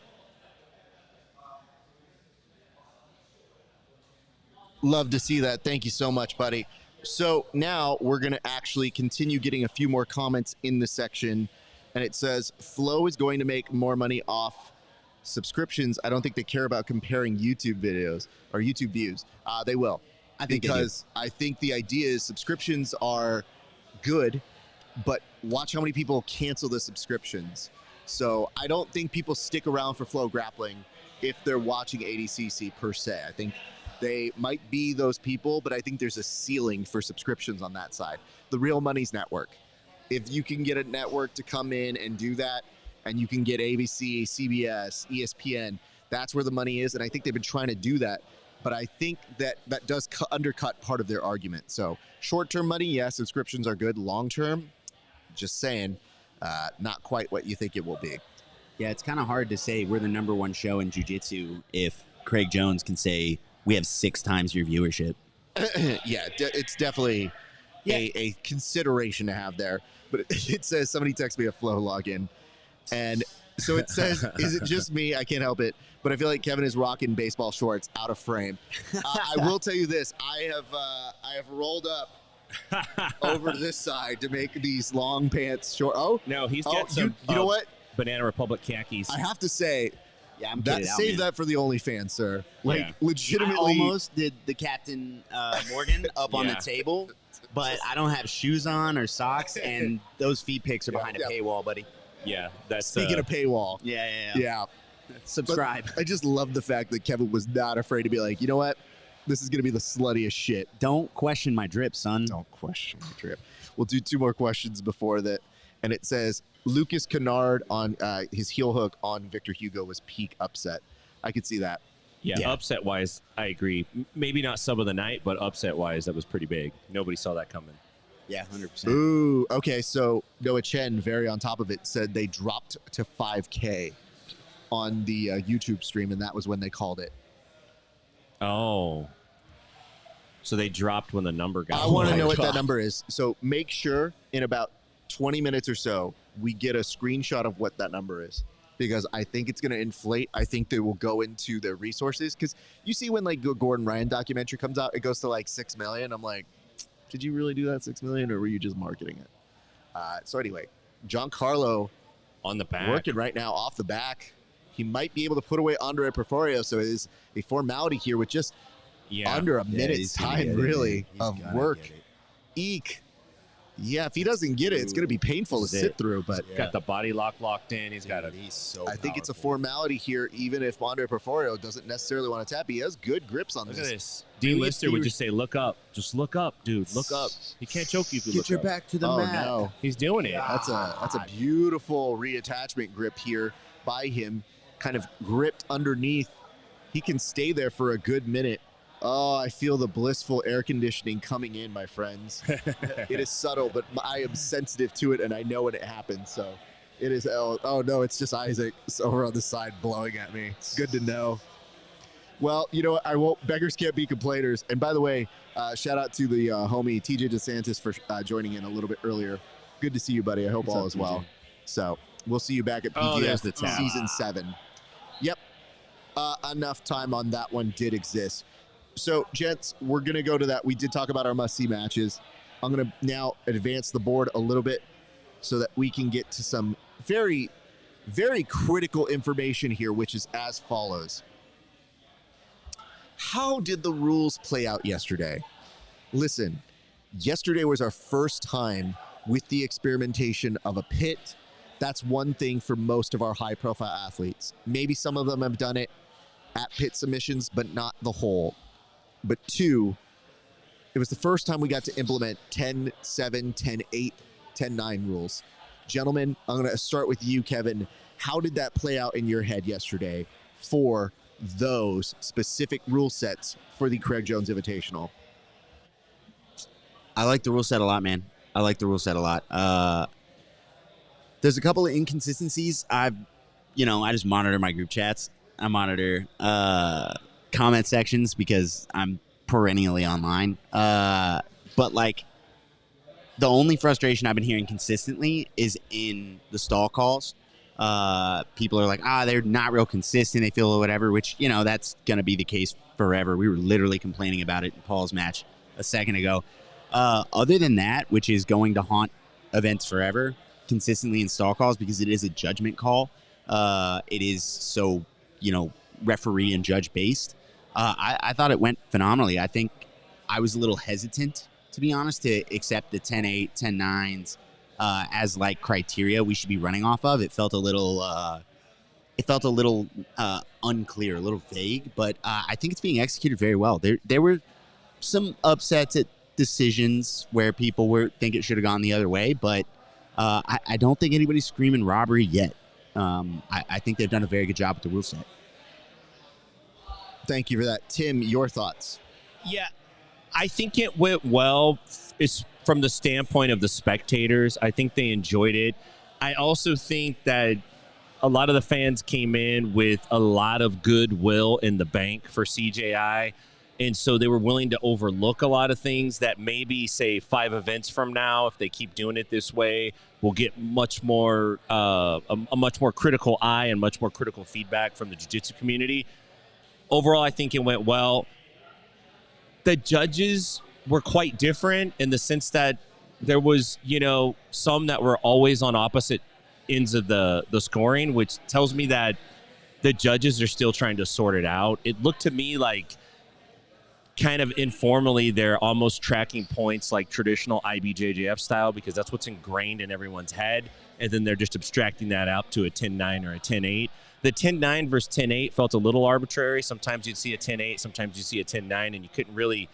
Love to see that. Thank you so much, buddy. So now we're going to actually continue getting a few more comments in the section. And it says, Flow is going to make more money off subscriptions. I don't think they care about comparing YouTube videos or YouTube views. They will. I think because I think the idea is subscriptions are good, but watch how many people cancel the subscriptions. So I don't think people stick around for Flow Grappling if they're watching ADCC per se. I think they might be those people, but I think there's a ceiling for subscriptions on that side. The real money's network. If you can get a network to come in and do that, and you can get ABC, CBS, ESPN, that's where the money is. And I think they've been trying to do that. But I think that does undercut part of their argument. So short-term money, yes, subscriptions are good. Long-term, just saying, not quite what you think it will be. Yeah, it's kind of hard to say we're the #1 show in jiu-jitsu if Craig Jones can say we have 6 times your viewership. Yeah, it's definitely a consideration to have there. But it says, somebody text me a Flow login. And so it says, is it just me? I can't help it. But I feel like Kevin is rocking baseball shorts out of frame. I will tell you this. I have rolled up over to this side to make these long pants short. Oh, No, he's got some. You know what? Banana Republic khakis. I have to say, Yeah, I'm that kidding. save that for the OnlyFans, sir. Like, Yeah. legitimately. I almost did the Captain Morgan up on the Yeah. table, but I don't have shoes on or socks, and those feet pics are behind a paywall, buddy. Yeah, that's Speaking of paywall. Yeah. Yeah. Subscribe. But I just love the fact that Kevin was not afraid to be like, you know what? This is going to be the sluttiest shit. Don't question my drip, son. Don't question my drip. We'll do 2 more questions before that. And it says, Lucas Kennard on his heel hook on Victor Hugo was peak upset. I could see that. Yeah, upset wise, I agree. Maybe not sub of the night, but upset wise, that was pretty big. Nobody saw that coming. Yeah, 100%. Ooh, okay. So Noah Chen, very on top of it, said they dropped to 5K on the YouTube stream, and that was when they called it. Oh. So they dropped when the number got. I want to know what that number is. So make sure in about 20 minutes or so, we get a screenshot of what that number is. Because I think it's going to inflate. I think they will go into their resources. Because you see when like Gordon Ryan documentary comes out, it goes to like 6 million. I'm like, did you really do that 6 million, or were you just marketing it? So anyway, Giancarlo on the back. working right now off the back. He might be able to put away Andre Porforio. So it is a formality here with just under a minute's time, really, of work. Eek. Yeah, if he doesn't get it, it's going to be painful to sit through. But Got the body locked in. He's got a. He's so I think it's a formality here, even if Andre Porforio doesn't necessarily want to tap. He has good grips on Look at this. this. Dean Lister would just say, "Look up, just look up, dude. Look up. He can't choke you if you look Get your up." back to the Oh mat. no, He's doing it. that's a beautiful reattachment grip here by him, kind of gripped underneath. He can stay there for a good minute. Oh, I feel the blissful air conditioning coming in, my friends. It is subtle, but I am sensitive to it, and I know when it happens. So it is. Oh no, it's just Isaac over on the side blowing at me. Good to know. Well, you know what? I won't. Beggars can't be complainers. And by the way, shout out to the homie TJ DeSantis for joining in a little bit earlier. Good to see you, buddy. I hope all is well. So we'll see you back at there's PGF the tap. season 7. Yep. Enough time on that one did exist. So, gents, we're going to go to that. We did talk about our must-see matches. I'm going to now advance the board a little bit so that we can get to some very, very critical information here, which is as follows. How did the rules play out yesterday? Listen, yesterday was our first time with the experimentation of a pit. That's one thing for most of our high-profile athletes. Maybe some of them have done it at pit submissions, but not the whole. But 2, it was the first time we got to implement 10-7, 10-8, 10-9 rules. Gentlemen, I'm going to start with you, Kevin. How did that play out in your head yesterday for those specific rule sets for the Craig Jones Invitational? I like the rule set a lot, man. I like the rule set a lot. There's a couple of inconsistencies. I just monitor my group chats. I monitor comment sections because I'm perennially online. But like, the only frustration I've been hearing consistently is in the stall calls. People are like, they're not real consistent. They feel whatever, which, that's going to be the case forever. We were literally complaining about it in Paul's match a second ago. Other than that, which is going to haunt events forever, consistently in stall calls, because it is a judgment call. It is so, referee and judge based. I thought it went phenomenally. I think I was a little hesitant, to be honest, to accept the 10-8, 10-9s as like criteria we should be running off of. It felt a little unclear, a little vague, but I think it's being executed very well. There were some upsets at decisions where people think it should have gone the other way, but I don't think anybody's screaming robbery yet. I think they've done a very good job with the rule set. Thank you for that. Tim, your thoughts? Yeah, I think it went well. It's from the standpoint of the spectators. I think they enjoyed it. I also think that a lot of the fans came in with a lot of goodwill in the bank for CJI. And so they were willing to overlook a lot of things that maybe, say, 5 events from now, if they keep doing it this way, will get much more a much more critical eye and much more critical feedback from the jiu-jitsu community. Overall, I think it went well. The judges were quite different in the sense that there was, some that were always on opposite ends of the scoring, which tells me that the judges are still trying to sort it out. It looked to me like kind of informally they're almost tracking points like traditional IBJJF style, because that's what's ingrained in everyone's head, and then they're just abstracting that out to a 10-9 or a 10-8. The 10-9 versus 10-8 felt a little arbitrary. Sometimes you'd see a 10-8, sometimes you see a 10-9, and you couldn't really,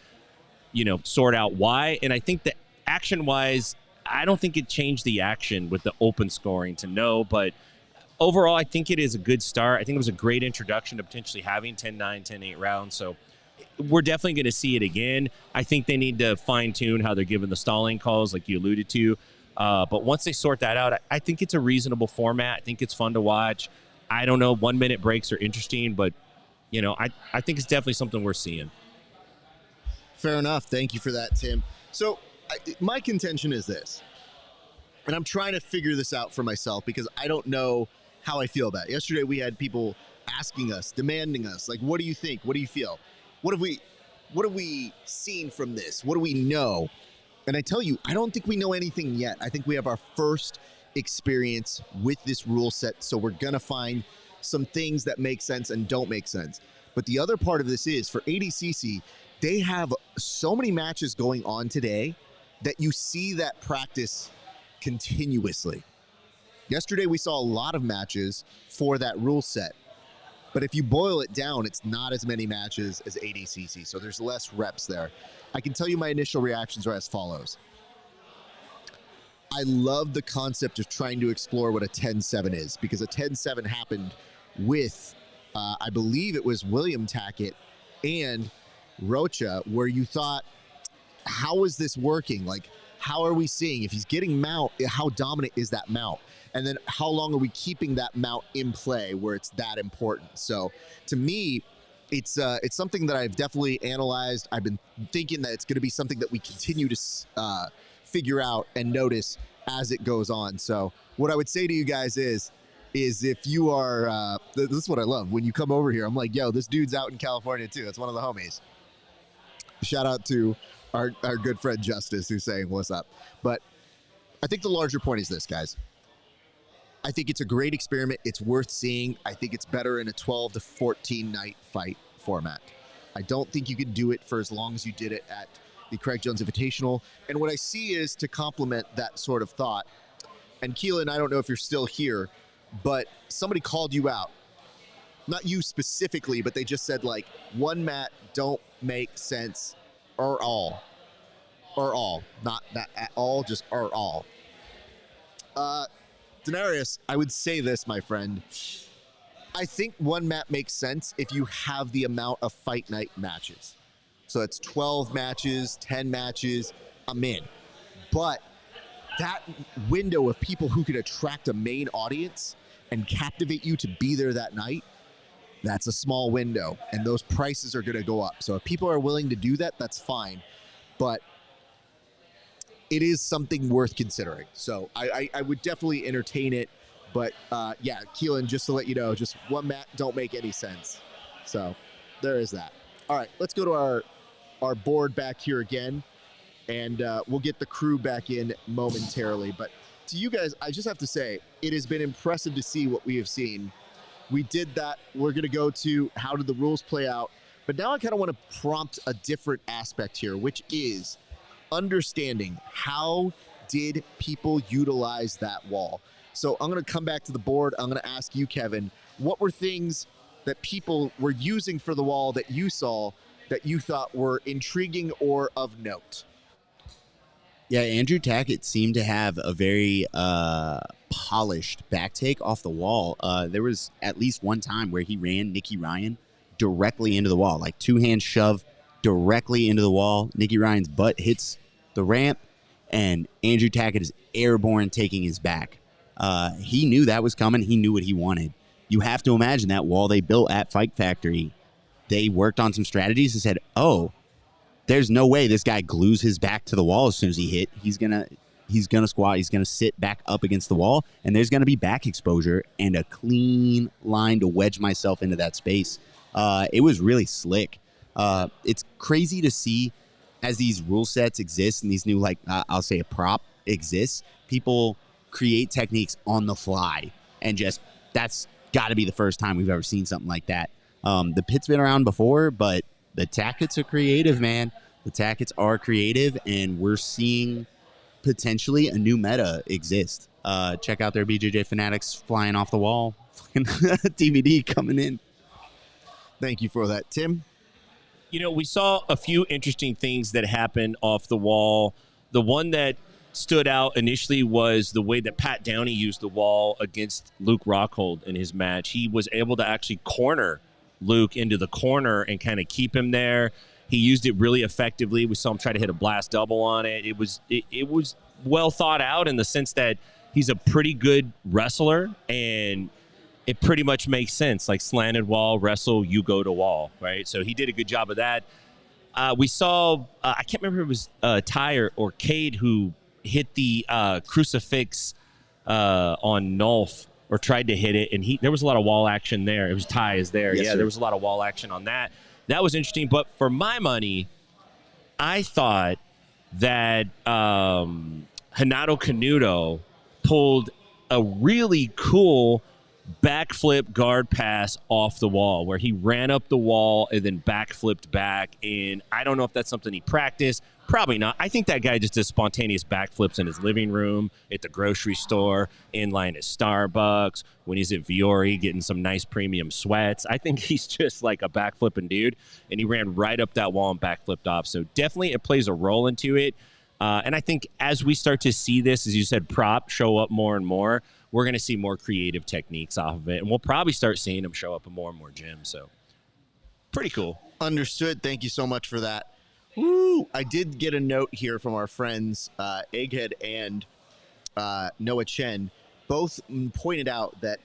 sort out why. And I think that action-wise, I don't think it changed the action with the open scoring to know, but overall, I think it is a good start. I think it was a great introduction to potentially having 10-9, 10-8 rounds, so we're definitely going to see it again. I think they need to fine-tune how they're giving the stalling calls, like you alluded to. But once they sort that out, I think it's a reasonable format. I think it's fun to watch. I don't know, 1-minute breaks are interesting, but, I think it's definitely something we're seeing. Fair enough. Thank you for that, Tim. So my contention is this, and I'm trying to figure this out for myself because I don't know how I feel about it. Yesterday, we had people asking us, demanding us, like, what do you think? What do you feel? What have we seen from this? What do we know? And I tell you, I don't think we know anything yet. I think we have our first experience with this rule set, so we're gonna find some things that make sense and don't make sense. But the other part of this is, for ADCC, they have so many matches going on today that you see that practice continuously. Yesterday, we saw a lot of matches for that rule set. But if you boil it down, it's not as many matches as ADCC, so there's less reps there. I can tell you my initial reactions are as follows. I love the concept of trying to explore what a 10-7 is, because a 10-7 happened with, I believe it was William Tackett and Rocha, where you thought, how is this working? Like, how are we seeing? If he's getting mount, how dominant is that mount? And then how long are we keeping that mount in play where it's that important? So to me, it's something that I've definitely analyzed. I've been thinking that it's going to be something that we continue to figure out and notice as it goes on. So what I would say to you guys is if you are, this is what I love. When you come over here, I'm like, yo, this dude's out in California too. It's one of the homies. Shout out to our good friend Justice, who's saying what's up. But I think the larger point is this, guys. I think it's a great experiment. It's worth seeing. I think it's better in a 12 to 14 night fight format. I don't think you could do it for as long as you did it at the Craig Jones Invitational. And what I see is, to complement that sort of thought, and Keelan, I don't know if you're still here, but somebody called you out. Not you specifically, but they just said, like, one mat don't make sense, or all. Or all. Not that at all, just or all. Denarius, I would say this, my friend. I think one mat makes sense if you have the amount of fight night matches. So it's 12 matches, 10 matches, I'm in. But that window of people who can attract a main audience and captivate you to be there that night, that's a small window, and those prices are going to go up. So if people are willing to do that, that's fine. But it is something worth considering. So I would definitely entertain it. But yeah, Keelan, just to let you know, just one mat don't make any sense. So there is that. All right, let's go to our board back here again, and we'll get the crew back in momentarily. But to you guys, I just have to say, it has been impressive to see what we have seen. We did that. We're going to go to how did the rules play out. But now I kind of want to prompt a different aspect here, which is understanding how did people utilize that wall. So I'm going to come back to the board. I'm going to ask you, Kevin, what were things that people were using for the wall that you saw that you thought were intriguing or of note? Yeah, Andrew Tackett seemed to have a very polished back take off the wall. There was at least one time where he ran Nicky Ryan directly into the wall, like two-hand shove directly into the wall. Nicky Ryan's butt hits the ramp, and Andrew Tackett is airborne taking his back. He knew that was coming. He knew what he wanted. You have to imagine that wall they built at Fight Factory, they worked on some strategies and said, oh, there's no way this guy glues his back to the wall as soon as he hit. He's gonna squat. He's gonna sit back up against the wall, and there's gonna be back exposure and a clean line to wedge myself into that space. It was really slick. It's crazy to see as these rule sets exist and these new, like I'll say a prop exists. People create techniques on the fly, and just that's got to be the first time we've ever seen something like that. The pit's been around before, but the Tackets are creative, man. The Tackets are creative, and we're seeing potentially a new meta exist. Check out their BJJ Fanatics flying off the wall. DVD coming in. Thank you for that, Tim. You know, we saw a few interesting things that happened off the wall. The one that stood out initially was the way that Pat Downey used the wall against Luke Rockhold in his match. He was able to actually corner Luke into the corner and kind of keep him there. He used it really effectively. We saw him try to hit a blast double on it. It was well thought out in the sense that he's a pretty good wrestler, and it pretty much makes sense. Like slanted wall, wrestle, you go to wall, right? So he did a good job of that. We saw, I can't remember if it was Ty or Cade who hit the crucifix on Nolf, or tried to hit it, and there was a lot of wall action there. It was Ty is there. Yes, yeah, sir. There was a lot of wall action on that. That was interesting. But for my money, I thought that Hanato Canuto pulled a really cool backflip guard pass off the wall where he ran up the wall and then backflipped back. And I don't know if that's something he practiced. Probably not. I think that guy just does spontaneous backflips in his living room, at the grocery store, in line at Starbucks, when he's at Viore getting some nice premium sweats. I think he's just like a backflipping dude, and he ran right up that wall and backflipped off. So definitely it plays a role into it. And I think as we start to see this, as you said, prop show up more and more, we're going to see more creative techniques off of it. And we'll probably start seeing them show up in more and more gyms. So pretty cool. Understood. Thank you so much for that. Woo! I did get a note here from our friends Egghead and Noah Chen. Both pointed out that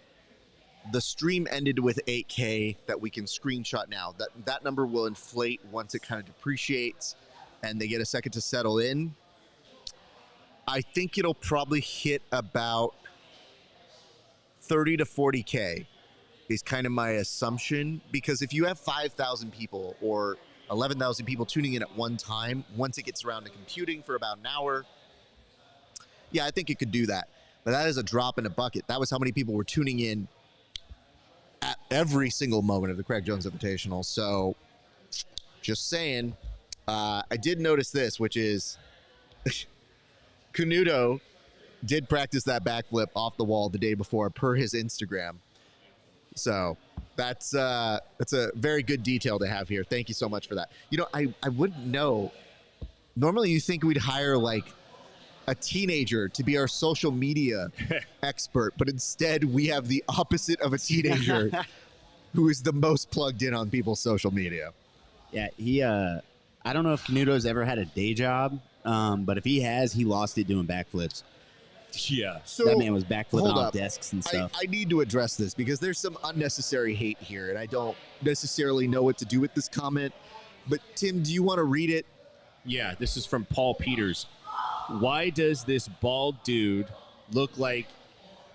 the stream ended with 8K that we can screenshot now. That number will inflate once it kind of depreciates and they get a second to settle in. I think it'll probably hit about 30 to 40K is kind of my assumption, because if you have 5,000 people or 11,000 people tuning in at one time, once it gets around to computing for about an hour, yeah, I think it could do that. But that is a drop in a bucket. That was how many people were tuning in at every single moment of the Craig Jones Invitational. So just saying, I did notice this, which is Canuto did practice that backflip off the wall the day before per his Instagram. So that's a very good detail to have here. Thank you so much for that. You know, I wouldn't know. Normally you think we'd hire like a teenager to be our social media expert, but instead we have the opposite of a teenager who is the most plugged in on people's social media. Yeah, he I don't know if Canuto's ever had a day job, but if he has, he lost it doing backflips. Yeah. So That man was backflipping hold off up. desks and stuff. I need to address this because there's some unnecessary hate here, and I don't necessarily know what to do with this comment. But Tim, do you want to read it? Yeah, this is from Paul Peters. Why does this bald dude look like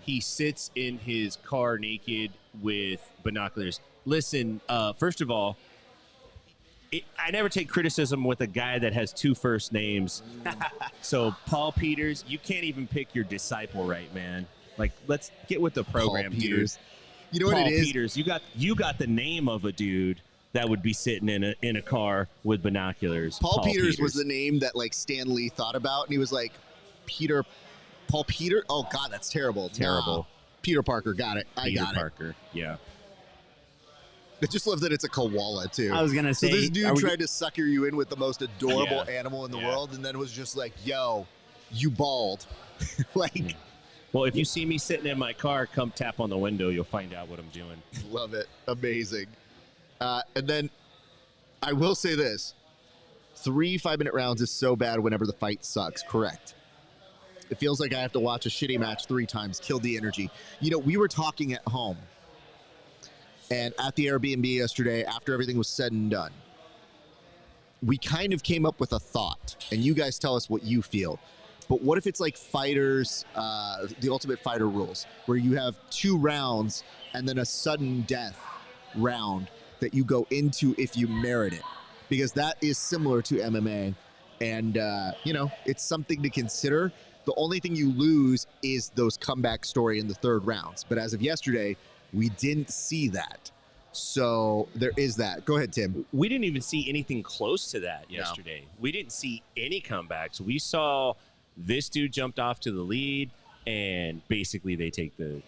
he sits in his car naked with binoculars? Listen, first of all, I never take criticism with a guy that has two first names. So, Paul Peters, you can't even pick your disciple right, man. Like, let's get with the program, Paul Peters. dude. You know Paul what it is? Peters, you got the name of a dude that would be sitting in a car with binoculars. Paul Peters was the name that like Stan Lee thought about, and he was like, Paul Peter. Oh God, that's terrible. Terrible. Nah. Peter Parker. Got it. I Peter got Parker. Yeah. it. I just love that it's a koala too. I was gonna So say, this dude tried to sucker you in with the most adorable Yeah. animal in the Yeah. world, and then was just like, "Yo, you bald." Like, Well, if you see me sitting in my car, come tap on the window. You'll find out what I'm doing. love it. Amazing. And then I will say this: 3 5-minute rounds is so bad whenever the fight sucks. Correct. It feels like I have to watch a shitty match 3 times, kill the energy. You know, we were talking at home and at the Airbnb yesterday after everything was said and done. We kind of came up with a thought, and you guys tell us what you feel. But what if it's like fighters, the Ultimate Fighter rules, where you have 2 rounds and then a sudden death round that you go into if you merit it? Because that is similar to MMA. And, you know, it's something to consider. The only thing you lose is those comeback story in the 3rd rounds. But as of yesterday, we didn't see that. So there is that. Go ahead, Tim. We didn't even see anything close to that yesterday. We didn't see any comebacks. We saw this dude jumped off to the lead, and basically they take the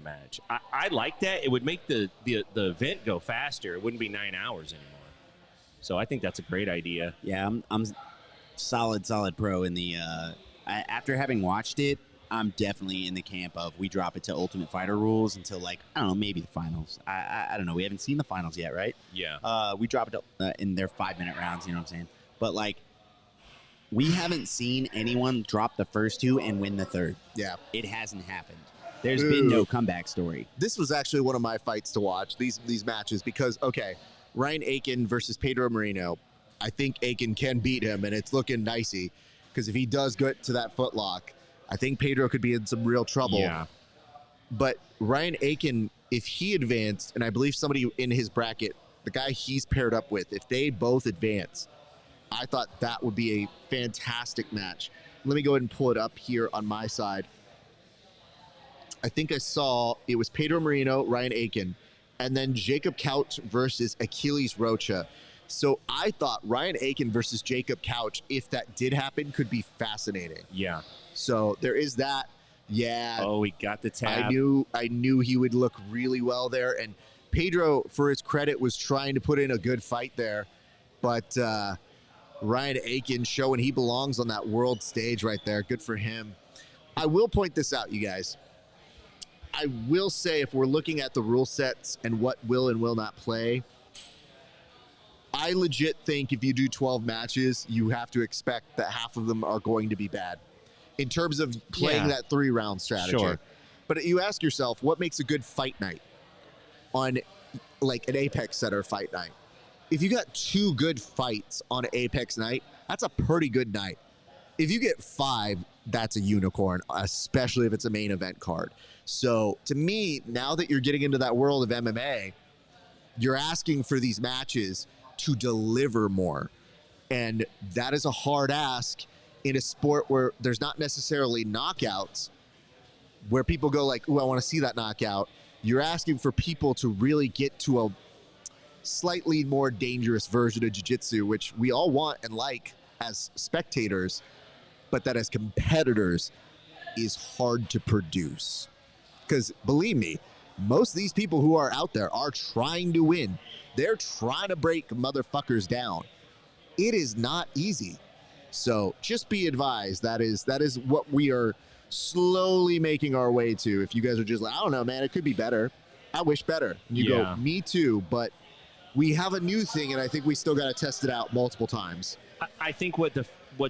match. I like that. It would make the event go faster. It wouldn't be 9 hours anymore. So I think that's a great idea. Yeah, I'm solid pro in the. After having watched it, I'm definitely in the camp of we drop it to Ultimate Fighter rules until like I don't know, maybe the finals. I don't know. We haven't seen the finals yet, right? Yeah. We drop it in their 5-minute rounds. You know what I'm saying? But like, we haven't seen anyone drop the first 2 and win the 3rd. Yeah. It hasn't happened. There's been no comeback story. This was actually one of my fights to watch, these matches, because, okay, Ryan Aiken versus Pedro Moreno. I think Aiken can beat him, and it's looking nicey, because if he does get to that footlock, I think Pedro could be in some real trouble. Yeah. But Ryan Aiken, if he advanced, and I believe somebody in his bracket, the guy he's paired up with, if they both advance, I thought that would be a fantastic match. Let me go ahead and pull it up here on my side. I think I saw it was Pedro Moreno, Ryan Aiken, and then Jacob Couch versus Achilles Rocha. So I thought Ryan Aiken versus Jacob Couch, if that did happen, could be fascinating. Yeah. So there is that. Yeah. Oh, we got the tab. I knew he would look really well there. And Pedro, for his credit, was trying to put in a good fight there. But Ryan Aiken showing he belongs on that world stage right there. Good for him. I will point this out, you guys. I will say, if we're looking at the rule sets and what will and will not play, I legit think if you do 12 matches, you have to expect that half of them are going to be bad in terms of playing that 3-round strategy. Sure. But you ask yourself, what makes a good fight night on like an Apex Center fight night? If you got 2 good fights on an Apex night, that's a pretty good night. If you get 5, that's a unicorn, especially if it's a main event card. So to me, now that you're getting into that world of MMA, you're asking for these matches to deliver more. And that is a hard ask in a sport where there's not necessarily knockouts, where people go like, ooh, I want to see that knockout. You're asking for people to really get to a slightly more dangerous version of jiu-jitsu, which we all want and like as spectators, but that as competitors is hard to produce. Because believe me, most of these people who are out there are trying to win. They're trying to break motherfuckers down. It is not easy. So just be advised, that is what we are slowly making our way to. If you guys are just like, I don't know, man, it could be better. I wish better. You go, me too, but we have a new thing, and I think we still got to test it out multiple times. I think what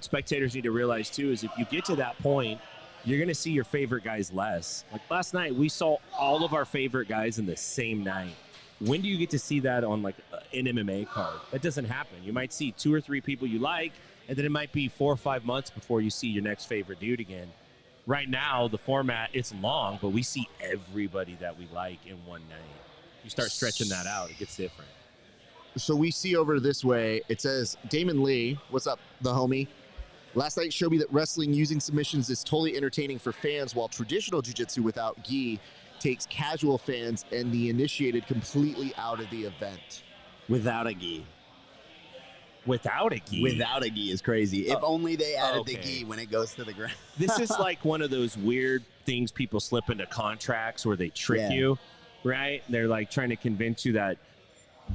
spectators need to realize too is if you get to that point you're going to see your favorite guys less. Like last night, we saw all of our favorite guys in the same night. When do you get to see that on like an MMA card? That doesn't happen. You might see 2 or 3 people you like, and then it might be 4 or 5 months before you see your next favorite dude again. Right now, the format, it's long, but we see everybody that we like in one night. You start stretching that out, it gets different. So we see over this way, it says, Damon Lee, what's up, the homie? Last night showed me that wrestling using submissions is totally entertaining for fans, while traditional jiu-jitsu without gi takes casual fans and the initiated completely out of the event. Without a gi. Without a gi? Without a gi is crazy. If only they added the okay. gi when it goes to the ground. This is like one of those weird things people slip into contracts where they trick you, right? They're like trying to convince you that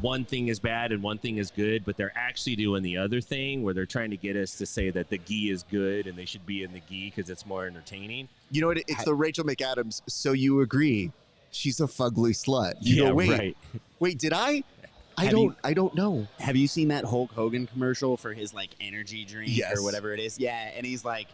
one thing is bad and one thing is good, but they're actually doing the other thing where they're trying to get us to say that the gi is good and they should be in the gi because it's more entertaining. You know what? It's the Rachel McAdams, so you agree. She's a fugly slut. You go, wait, did I? I don't know. Have you seen that Hulk Hogan commercial for his like energy drink Yes. or whatever it is? Yeah, and he's like,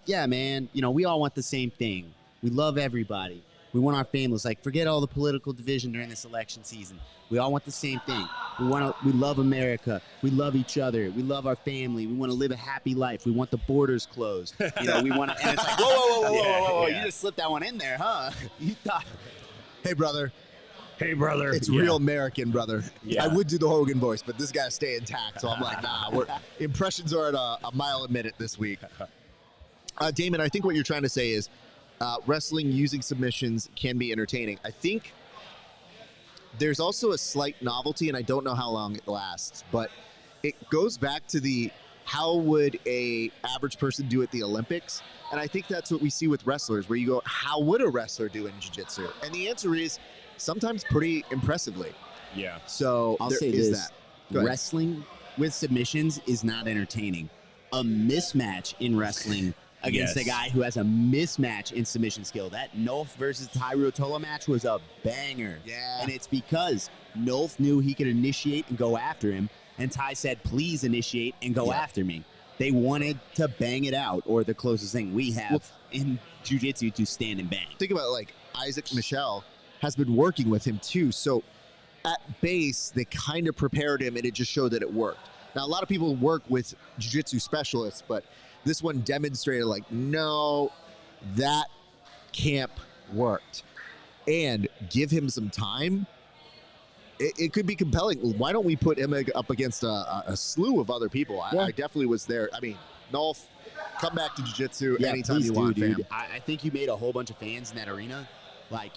yeah, man, you know, we all want the same thing. We love everybody. We want our families. Like, forget all the political division during this election season. We all want the same thing. We love America. We love each other. We love our family. We want to live a happy life. We want the borders closed. You know, we want to. And it's like, whoa! Yeah. You just slipped that one in there, huh? You thought. Hey, brother. Hey, brother. It's real American, brother. Yeah. I would do the Hogan voice, but this guy's stay intact. So I'm like, nah, impressions are at a mile a minute this week. Damon, I think what you're trying to say is wrestling using submissions can be entertaining. I think there's also a slight novelty, and I don't know how long it lasts, but it goes back to how would a average person do at the Olympics? And I think that's what we see with wrestlers, where you go, how would a wrestler do in jiu-jitsu? And the answer is sometimes pretty impressively. Yeah. So I'll there say is this. that. Go ahead. Wrestling with submissions is not entertaining. A mismatch in wrestling against a guy who has a mismatch in submission skill. That Nolf versus Tyro Tola match was a banger. Yeah. And it's because Nolf knew he could initiate and go after him, and Ty said, please initiate and go after me. They wanted to bang it out, or the closest thing we have in jiu-jitsu to stand and bang. Think about it, like Isaac Michel has been working with him too. So at base, they kind of prepared him, and it just showed that it worked. Now, a lot of people work with jiu-jitsu specialists, but this one demonstrated like, no, that camp worked. And give him some time. It could be compelling. Why don't we put him up against a slew of other people? I definitely was there. I mean, Nolf, come back to jiu-jitsu anytime you want, dude. fam. I think you made a whole bunch of fans in that arena. Like,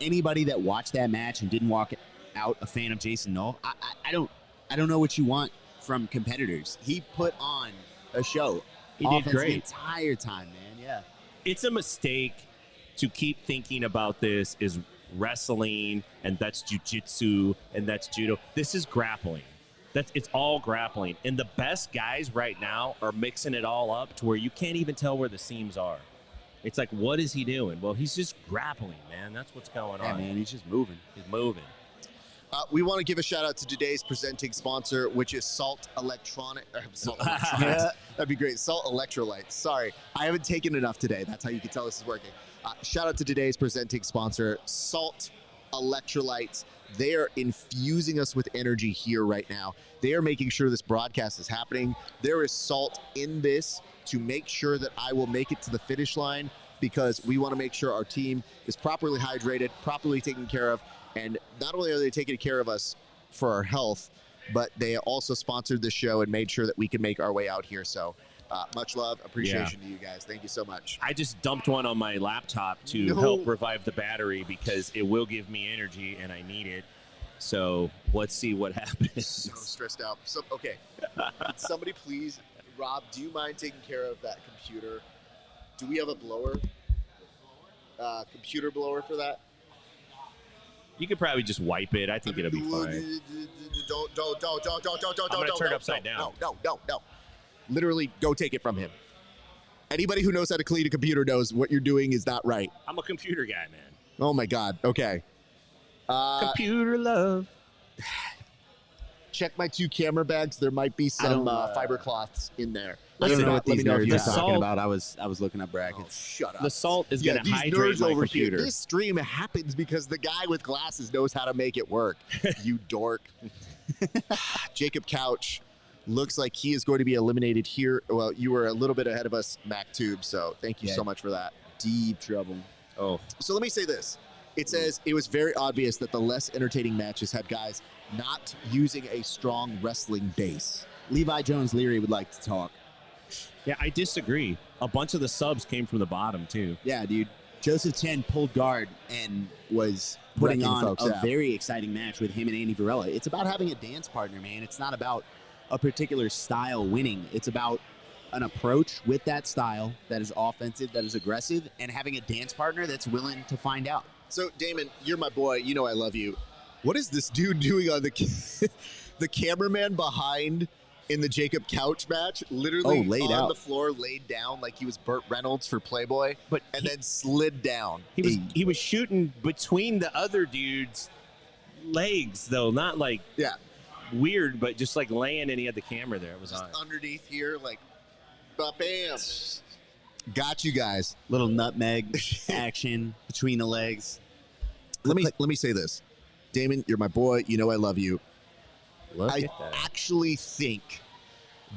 anybody that watched that match and didn't walk out a fan of Jason Nolf, I don't know what you want from competitors. He put on a show. He did great the entire time, man. Yeah. It's a mistake to keep thinking about this is wrestling and that's jiu-jitsu and that's judo. This is grappling. It's all grappling. And the best guys right now are mixing it all up to where you can't even tell where the seams are. It's like, what is he doing? Well, he's just grappling, man. That's what's going on. Yeah, man, he's just moving. He's moving. We want to give a shout out to today's presenting sponsor, which is Salt Electronics. That'd be great. Salt Electrolytes. Sorry, I haven't taken enough today. That's how you can tell this is working. Shout out to today's presenting sponsor, Salt Electrolytes. They are infusing us with energy here right now. They are making sure this broadcast is happening. There is salt in this to make sure that I will make it to the finish line, because we want to make sure our team is properly hydrated, properly taken care of. And not only are they taking care of us for our health, but they also sponsored the show and made sure that we can make our way out here. So much love, appreciation to you guys. Thank you so much. I just dumped one on my laptop to help revive the battery because it will give me energy and I need it. So let's see what happens. So stressed out. So, okay. Somebody please, Rob, do you mind taking care of that computer? Do we have a blower? Computer blower for that? You could probably just wipe it. I think it'll be fine. Don't. I'm going to turn it upside down. No. Literally, go take it from him. Anybody who knows how to clean a computer knows what you're doing is not right. I'm a computer guy, man. Oh, my God. Okay. Computer love. check my 2 camera bags. There might be some fiber cloths in there. I don't know what Let these me know if you nerds are have. talking about. I was looking up brackets. Oh, shut up. The salt is Yeah, going to these hydrate nerds my over computer. here. This stream happens because the guy with glasses knows how to make it work. You dork. Jacob Couch looks like he is going to be eliminated here. Well, you were a little bit ahead of us, Mac Tube, so thank you so much for that. Deep trouble. Oh, So let me say this. It says it was very obvious that the less entertaining matches had guys not using a strong wrestling base. Levi Jones Leary would like to talk. yeah, I disagree. A bunch of the subs came from the bottom, too. Yeah, dude. Joseph Chen pulled guard and was putting Wrecking on folks, a yeah. very exciting match with him and Andy Varela. It's about having a dance partner, man. It's not about a particular style winning. It's about an approach with that style that is offensive, that is aggressive, and having a dance partner that's willing to find out. So, Damon, you're my boy. You know I love you. What is this dude doing on the cameraman behind in the Jacob Couch match? Literally laid on out. the floor, laid down like he was Burt Reynolds for Playboy, But and then slid down. he was shooting between the other dude's legs, though. Not like Yeah. weird, but just like laying and he had the camera there. It was Just on. underneath here, like, bam. Got you guys. Little nutmeg action between the legs. Let me say this. Damon, you're my boy. You know I love you. Look I at that. actually think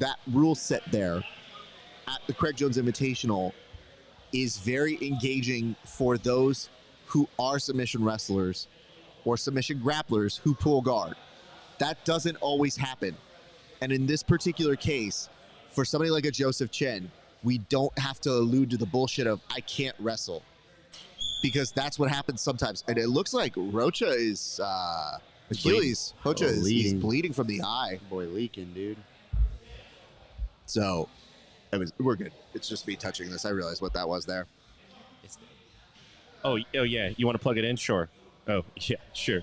that rule set there at the Craig Jones Invitational is very engaging for those who are submission wrestlers or submission grapplers who pull guard. That doesn't always happen. And in this particular case, for somebody like a Joseph Chen, we don't have to allude to the bullshit of I can't wrestle, because that's what happens sometimes. And it looks like Rocha is Achilles. Rocha is he's bleeding from the eye. Boy, leaking, dude. So we're good. It's just me touching this. I realized what that was there. Oh, yeah. You want to plug it in? Sure. Oh, yeah, sure.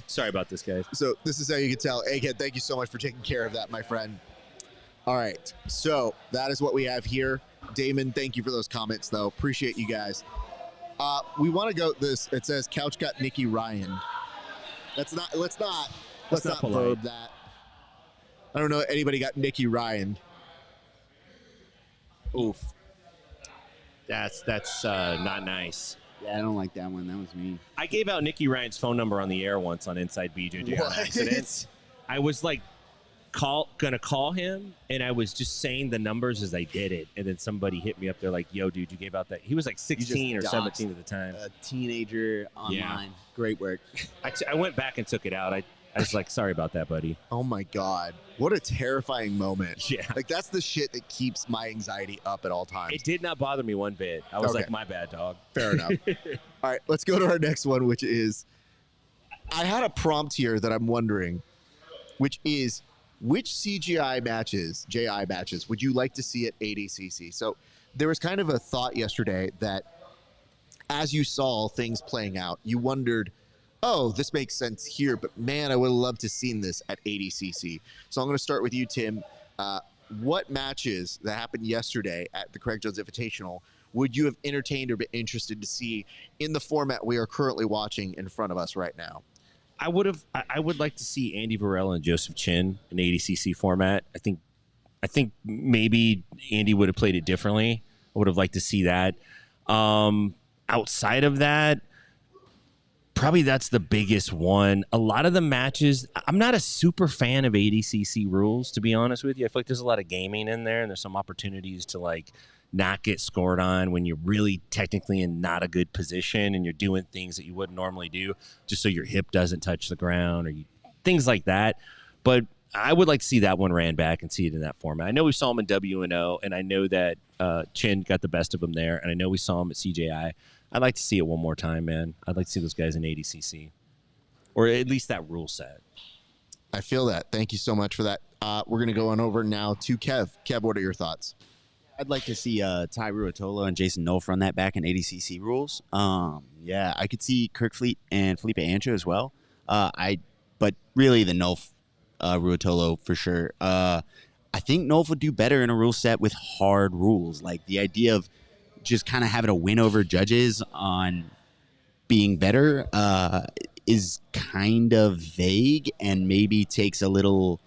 Sorry about this, guys. So this is how you can tell. Egghead, thank you so much for taking care of that, my friend. All right. So that is what we have here. Damon, thank you for those comments, though. Appreciate you guys. We want to go this. It says Couch got Nikki Ryan. Let's not polite. verb that. I don't know anybody got Nikki Ryan. Oof. That's not nice. Yeah, I don't like that one. That was mean. I gave out Nikki Ryan's phone number on the air once on Inside BJJ on What? accident. I was like gonna call him, and I was just saying the numbers as I did it, and then somebody hit me up. They're like, "Yo, dude, you gave out that." He was like 16 or doxed 17 at the time. A teenager online. Yeah. Great work. I went back and took it out. I was like, "Sorry about that, buddy." Oh my God. What a terrifying moment. Yeah. Like that's the shit that keeps my anxiety up at all times. It did not bother me one bit. I was Okay. like, "My bad, dog." Fair enough. All right, let's go to our next one, which is I had a prompt here that I'm wondering, which is which CGI matches, JI matches, would you like to see at ADCC? So there was kind of a thought yesterday that as you saw things playing out, you wondered, oh, this makes sense here, but man, I would have loved to have seen this at ADCC. So I'm going to start with you, Tim. What matches that happened yesterday at the Craig Jones Invitational would you have entertained or been interested to see in the format we are currently watching in front of us right now? I would like to see Andy Varela and Joseph Chin in ADCC format. I think maybe Andy would have played it differently. I would have liked to see that. Outside of that, probably that's the biggest one. A lot of the matches, I'm not a super fan of ADCC rules, to be honest with you. I feel like there's a lot of gaming in there, and there's some opportunities to like not get scored on when you're really technically in not a good position and you're doing things that you wouldn't normally do just so your hip doesn't touch the ground or things like that. But I would like to see that one ran back and see it in that format. I know we saw him in WNO, and I know that Chin got the best of him there, and I know we saw him at CJI. I'd like to see it one more time, man. I'd like to see those guys in ADCC, or at least that rule set. I feel that. Thank you so much for that. We're going to go on over now to Kev. Kev, what are your thoughts? I'd like to see Ty Ruotolo and Jason Nolf run that back in ADCC rules. Yeah, I could see Kirk Fleet and Felipe Ancho as well. But really the Nolf Ruotolo for sure. I think Nolf would do better in a rule set with hard rules. Like the idea of just kind of having a win over judges on being better is kind of vague and maybe takes a little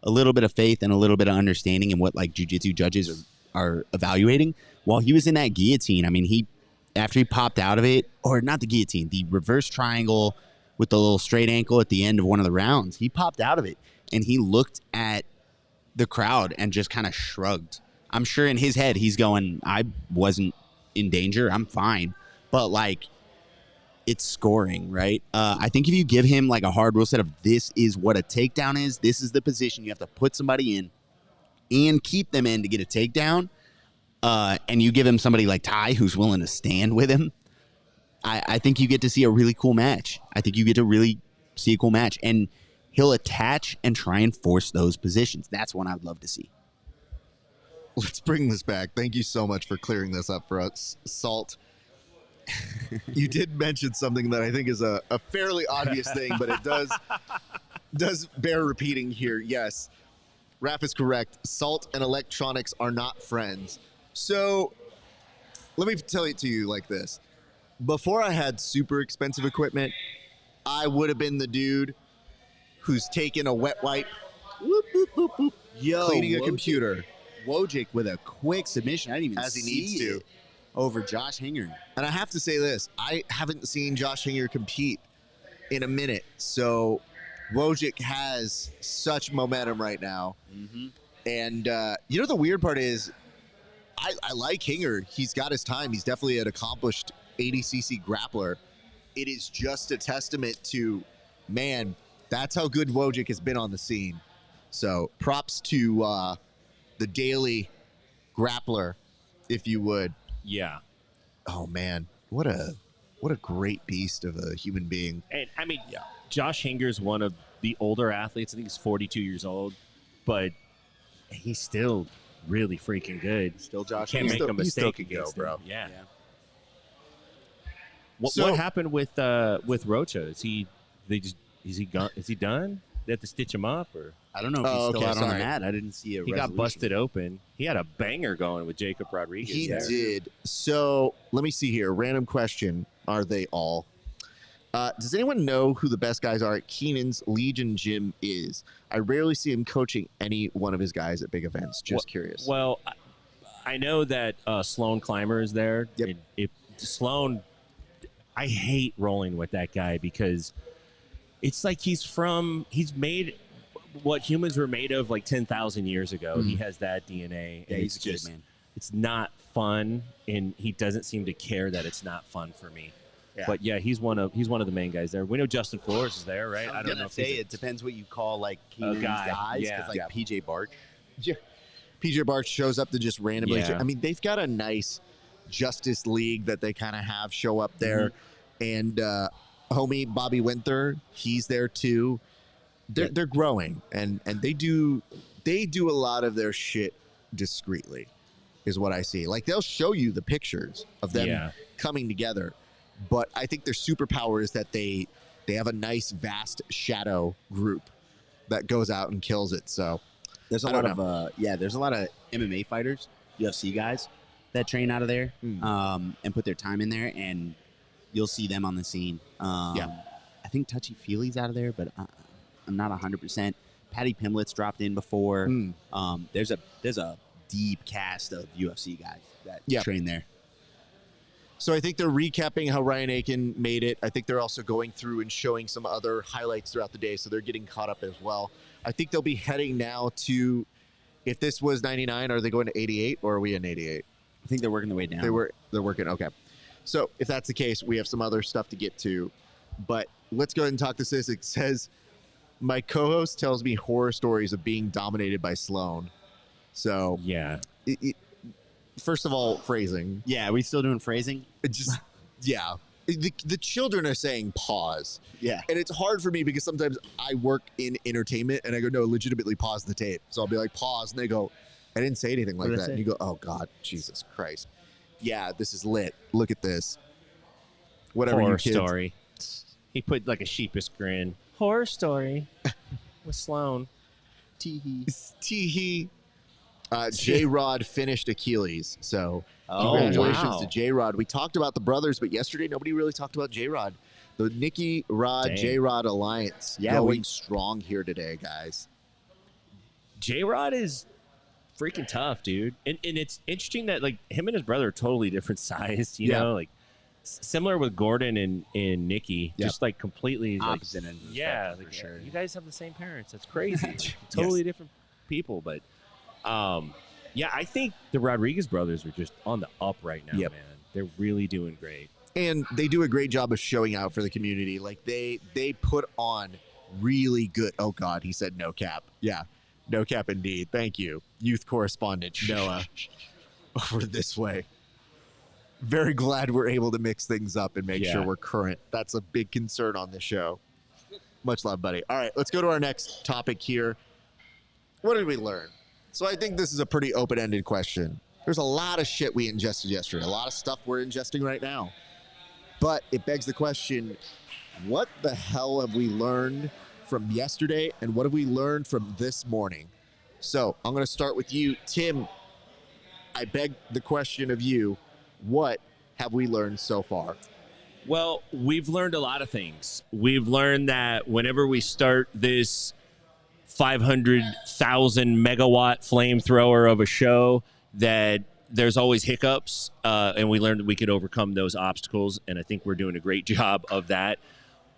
a little bit of faith and a little bit of understanding in what like jiu-jitsu judges are evaluating. While he was in that guillotine, I mean, after he popped out of it, or not the guillotine, the reverse triangle with the little straight ankle at the end of one of the rounds, he popped out of it and he looked at the crowd and just kind of shrugged. I'm sure in his head he's going, I wasn't in danger, I'm fine. But like, it's scoring, right? I think if you give him like a hard rule set of this is what a takedown is, this is the position you have to put somebody in and keep them in to get a takedown, and you give him somebody like Ty who's willing to stand with him, I think you get to see a really cool match. I think you get to really see a cool match, and he'll attach and try and force those positions. That's one I would love to see. Let's bring this back. Thank you so much for clearing this up for us, Salt. You did mention something that I think is a fairly obvious thing, but it does bear repeating here. Yes, Raph is correct. Salt and electronics are not friends. So let me tell it to you like this. Before I had super expensive equipment, I would have been the dude who's taking a wet wipe, whoop, whoop, whoop, whoop, cleaning a computer. Wojcik with a quick submission. I didn't even As he see needs to. it over Josh Hinger. And I have to say this, I haven't seen Josh Hinger compete in a minute. So Wojcik has such momentum right now. Mm-hmm. And you know, the weird part is I like Hinger. He's got his time. He's definitely an accomplished ADCC grappler. It is just a testament to, man, that's how good Wojcik has been on the scene. So props to the daily grappler, if you would. Yeah. Oh man, what a great beast of a human being. And I mean, Josh Hinger's one of the older athletes. I think he's 42 years old, but he's still really freaking good. Still Josh Can't Hinger. make a He still mistake can go, against bro. him. Yeah. Yeah. What happened with Rocha? Is he done? They have to stitch him up, or I don't know if he's still out on the mat. I didn't see it. he got busted open. He had a banger going with Jacob Rodriguez. He there. did. So let me see here. Random question. Are they all? Does anyone know who the best guys are at Keenan's Legion Gym is? I rarely see him coaching any one of his guys at big events. Just curious. Well, I know that Sloan Clymer is there. Yep. And if Sloan, I hate rolling with that guy because it's like he's made what humans were made of like 10,000 years ago. Mm-hmm. He has that DNA. Yeah, And he's it's good, just, man. it's not fun, and he doesn't seem to care that it's not fun for me. Yeah. But yeah, he's one of the main guys there. We know Justin Flores is there, right? I don't know if it depends what you call like Keenan's guy. guys, Yeah. because like PJ Barch. PJ Barch shows up to just randomly. Yeah. I mean, they've got a nice Justice League that they kind of have show up there. And homie Bobby Winter, he's there too. They're growing, and they do a lot of their shit discreetly, is what I see. Like, they'll show you the pictures of them coming together, but I think their superpower is that they have a nice vast shadow group that goes out and kills it. So There's a lot of there's a lot of MMA fighters, UFC guys that train out of there and put their time in there, and you'll see them on the scene. I think Touchy Feely's out of there, but I'm not 100%. Patty Pimlet's dropped in before. There's a deep cast of UFC guys that train there. So I think they're recapping how Ryan Aiken made it. I think they're also going through and showing some other highlights throughout the day, so they're getting caught up as well. I think they'll be heading now to, if this was 99, are they going to 88, or are we in 88? I think they're working their way down. They're working, okay. So if that's the case, we have some other stuff to get to. But let's go ahead and talk to this. It says, my co-host tells me horror stories of being dominated by Sloan. So Yeah. First of all, phrasing. Yeah, are we still doing phrasing? It just, yeah. The children are saying pause. Yeah. And it's hard for me because sometimes I work in entertainment and I go, no, legitimately pause the tape. So I'll be like, pause. And they go, I didn't say anything like that. And you go, oh, God, Jesus Christ. Yeah, this is lit. Look at this. Whatever Horror you kids. story. He put like a sheepish grin. Horror story with Sloan. Tee-hee. J-Rod finished Achilles. So Oh, congratulations wow. to J-Rod. We talked about the brothers, but yesterday nobody really talked about J-Rod. The Nicky Rod Dang. J-Rod alliance Yeah, going strong here today, guys. J-Rod is freaking tough, dude. And it's interesting that like him and his brother are totally different sized, you know, like similar with Gordon and Nikki, just like completely opposite like, ends of the yeah, spectrum, like, for sure. you guys have the same parents. That's crazy. Totally different people, but yeah, I think the Rodriguez brothers are just on the up right now, man. They're really doing great. And they do a great job of showing out for the community. Like they put on really good. Oh God, he said no cap. Yeah, no cap indeed. Thank you, youth correspondent Noah. Over this way. Very glad we're able to mix things up and make sure we're current. That's a big concern on this show. Much love, buddy. All right, let's go to our next topic here. What did we learn? So I think this is a pretty open-ended question. There's a lot of shit we ingested yesterday, a lot of stuff we're ingesting right now. But it begs the question, what the hell have we learned from yesterday, and what have we learned from this morning? So I'm going to start with you, Tim. I beg the question of you, what have we learned so far? Well, we've learned a lot of things. We've learned that whenever we start this 500,000 megawatt flamethrower of a show, that there's always hiccups, and we learned that we could overcome those obstacles, and I think we're doing a great job of that.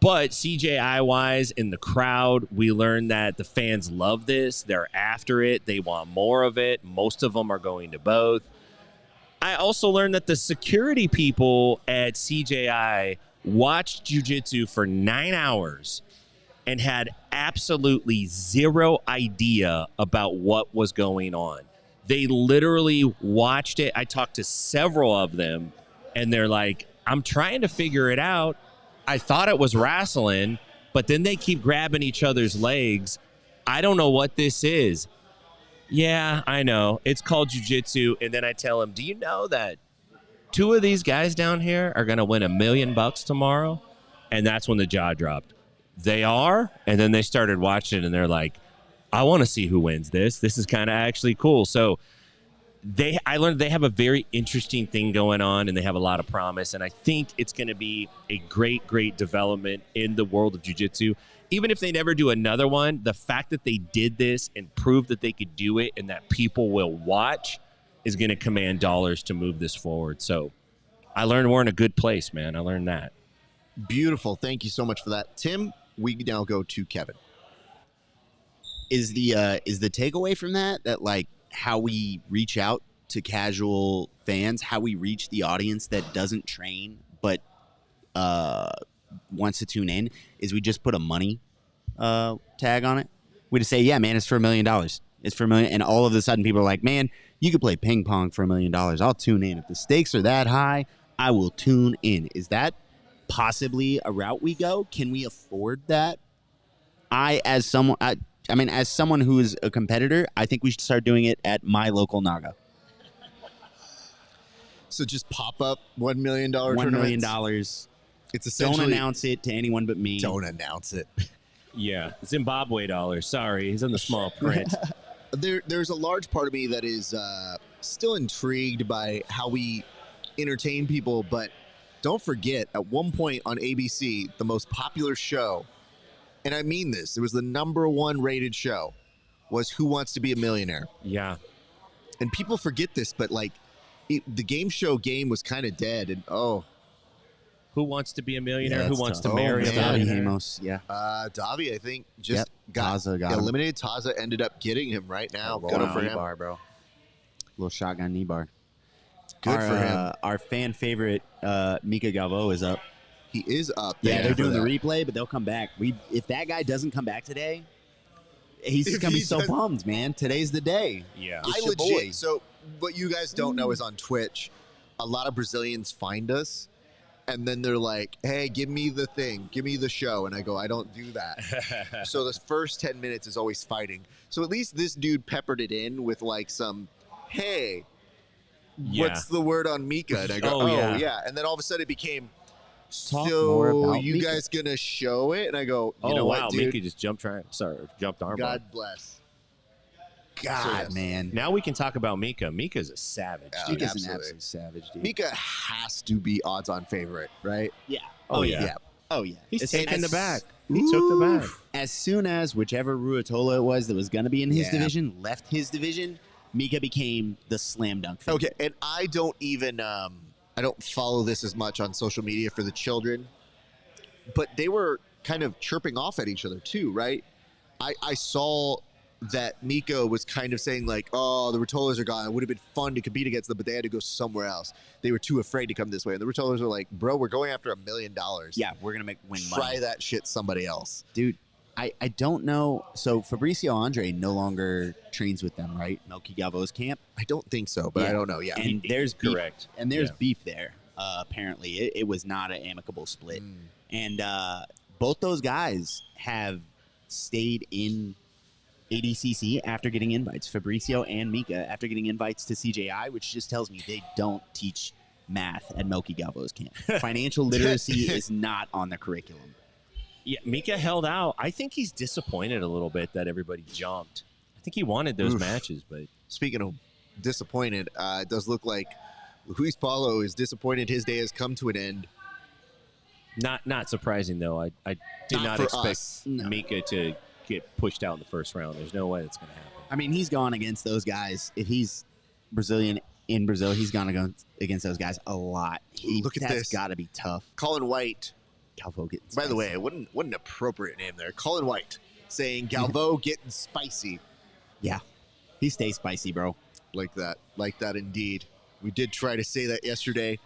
But CJI-wise, in the crowd, we learned that the fans love this. They're after it. They want more of it. Most of them are going to both. I also learned that the security people at CJI watched jiu-jitsu for 9 hours and had absolutely zero idea about what was going on. They literally watched it. I talked to several of them, and they're like, I'm trying to figure it out. I thought it was wrestling, but then they keep grabbing each other's legs. I don't know what this is. Yeah, I know. It's called jiu-jitsu. And then I tell him, do you know that 2 of these guys down here are going to win $1 million tomorrow? And that's when the jaw dropped. They are? And then they started watching, and they're like, I want to see who wins this. This is kind of actually cool. So I learned they have a very interesting thing going on, and they have a lot of promise. And I think it's going to be a great, great development in the world of jiu-jitsu. Even if they never do another one, the fact that they did this and proved that they could do it and that people will watch is going to command dollars to move this forward. So I learned we're in a good place, man. I learned that. Beautiful. Thank you so much for that. Tim, we now go to Kevin. Is the takeaway from that like how we reach out to casual fans, how we reach the audience that doesn't train but wants to tune in, is we just put a money tag on it. We just say, yeah, man, it's for $1 million. It's for $1 million. And all of a sudden people are like, man, you could play ping pong for $1 million. I'll tune in. If the stakes are that high, I will tune in. Is that possibly a route we go? Can we afford that? As someone who is a competitor, I think we should start doing it at my local Naga. So just pop up $1 million $1 million. It's essentially, don't announce it to anyone but me. Don't announce it. Yeah, Zimbabwe dollars. Sorry, he's in the small print. There's a large part of me that is still intrigued by how we entertain people, but don't forget, at one point on ABC, the most popular show, and I mean this, it was the #1 rated show, was Who Wants to Be a Millionaire? Yeah. And people forget this, but like the game show game was kind of dead, and Who wants to be a millionaire? Yeah, Who wants tough. to marry a Davi millionaire? Hamos, yeah. Davi, I think, just got Taza got him. eliminated. Taza ended up getting him right now. Good for him. Bar, bro. Little shotgun knee bar. Good for him. Our fan favorite, Mika Galvo, is up. He is up. Yeah, Thank they're you for doing the that. replay, but they'll come back. If that guy doesn't come back today, he's If going to be he so doesn't- bummed, man. Today's the day. Yeah. I It's your boy. legit. So what you guys don't know is on Twitch, a lot of Brazilians find us, and then they're like, "Hey, give me the thing, give me the show," and I go, "I don't do that." So the first 10 minutes is always fighting. So at least this dude peppered it in with like some, "Hey, Yeah. what's the word on Mika?" And I go, Oh, "Oh yeah. yeah," and then all of a sudden it became, Talk more "So about you Mika." guys gonna show it?" And I go, "You Oh, know wow. what, dude? Mickey just jumped armbar. God bless." God, So, yes. man. Now we can talk about Mika. Mika's a savage. Yeah. dude. Mika's an absolutely. absolute savage, dude. Mika has to be odds-on favorite, right? Yeah. Oh, yeah. Oh, yeah. He's It's- taking as- the back. He took the bag. As soon as whichever Ruotola it was that was going to be in his Yeah. division left his division, Mika became the slam dunk favorite. Okay, and I don't even I don't follow this as much on social media for the children, but they were kind of chirping off at each other too, right? I saw that Mika was kind of saying like, "Oh, the Ruotolas are gone. It would have been fun to compete against them, but they had to go somewhere else. They were too afraid to come this way." And the Ruotolas were like, "Bro, we're going after $1 million. Yeah, we're going to win Try money. that shit somebody else." Dude, I don't know. So Fabricio Andre no longer trains with them, right? Melky Galvo's camp. I don't think so, but Yeah. I don't know. Yeah. And there's beef. Correct. And there's Yeah. beef there. Apparently, it was not an amicable split. Mm. And both those guys have stayed in ADCC after getting invites. Fabricio and Mika after getting invites to CJI, which just tells me they don't teach math at Melky Galvo's camp. Financial literacy is not on the curriculum. Yeah, Mika held out. I think he's disappointed a little bit that everybody jumped. I think he wanted those Oof. matches, but Speaking of disappointed, it does look like Luis Paulo is disappointed his day has come to an end. not surprising though. I did Not not for expect us. No. Mika to get pushed out in the first round. There's no way that's going to happen. I mean, he's gone against those guys. If he's Brazilian in Brazil, he's gone to go against those guys a lot. Look at that's this. got to be tough. Colin White, Galvo getting by the spicy. way, what an appropriate name there. Colin White saying Galvo getting spicy. Yeah, he stays spicy, bro. Like that indeed. We did try to say that yesterday.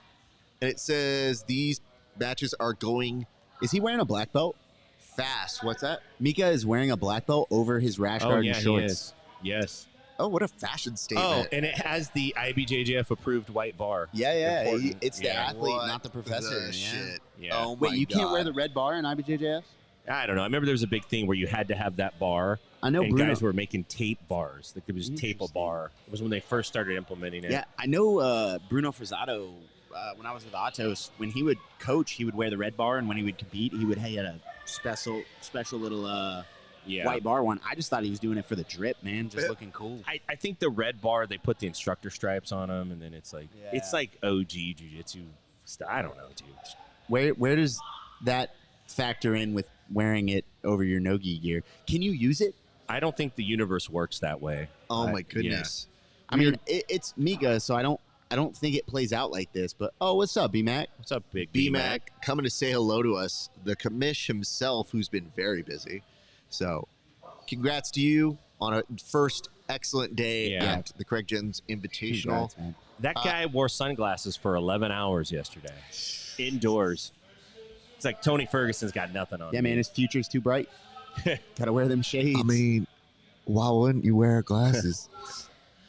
And it says these matches are going Is he wearing a black belt? fast. What's that? Mika is wearing a black belt over his rash guard and he shorts. is. Yes. Oh, what a fashion statement. Oh, and it has the IBJJF approved white bar. Yeah, Important. it's the Yeah. athlete, What not the professor. the yeah. shit. Yeah. Oh Wait, my you can't wear God. the red bar in IBJJF? I don't know. I remember there was a big thing where you had to have that bar, I know and Bruno. guys were making tape bars. Like, there was tape a bar. It was when they first started implementing it. Yeah, I know Bruno Frazado, when I was with Atos, when he would coach, he would wear the red bar, and when he would compete, he had a special little Yeah. white bar one. I just thought he was doing it for the drip, man, just looking cool. I think the red bar, they put the instructor stripes on them, and then it's like OG jiu-jitsu stuff. I don't know, dude. Where does that factor in with wearing it over your no-gi gear? Can you use it? I don't think the universe works that way. Oh I- my goodness. I mean, it's Mika, so I don't think it plays out like this. But what's up, B-Mac? What's up, Big B-Mac coming to say hello to us, the commish himself, who's been very busy. So, congrats to you on a first excellent day Yeah. at the Craig Jones Invitational. Congrats, man. That guy wore sunglasses for 11 hours yesterday, indoors. It's like Tony Ferguson's got nothing on. Yeah, man, his future's too bright. Gotta wear them shades. I mean, why wouldn't you wear glasses?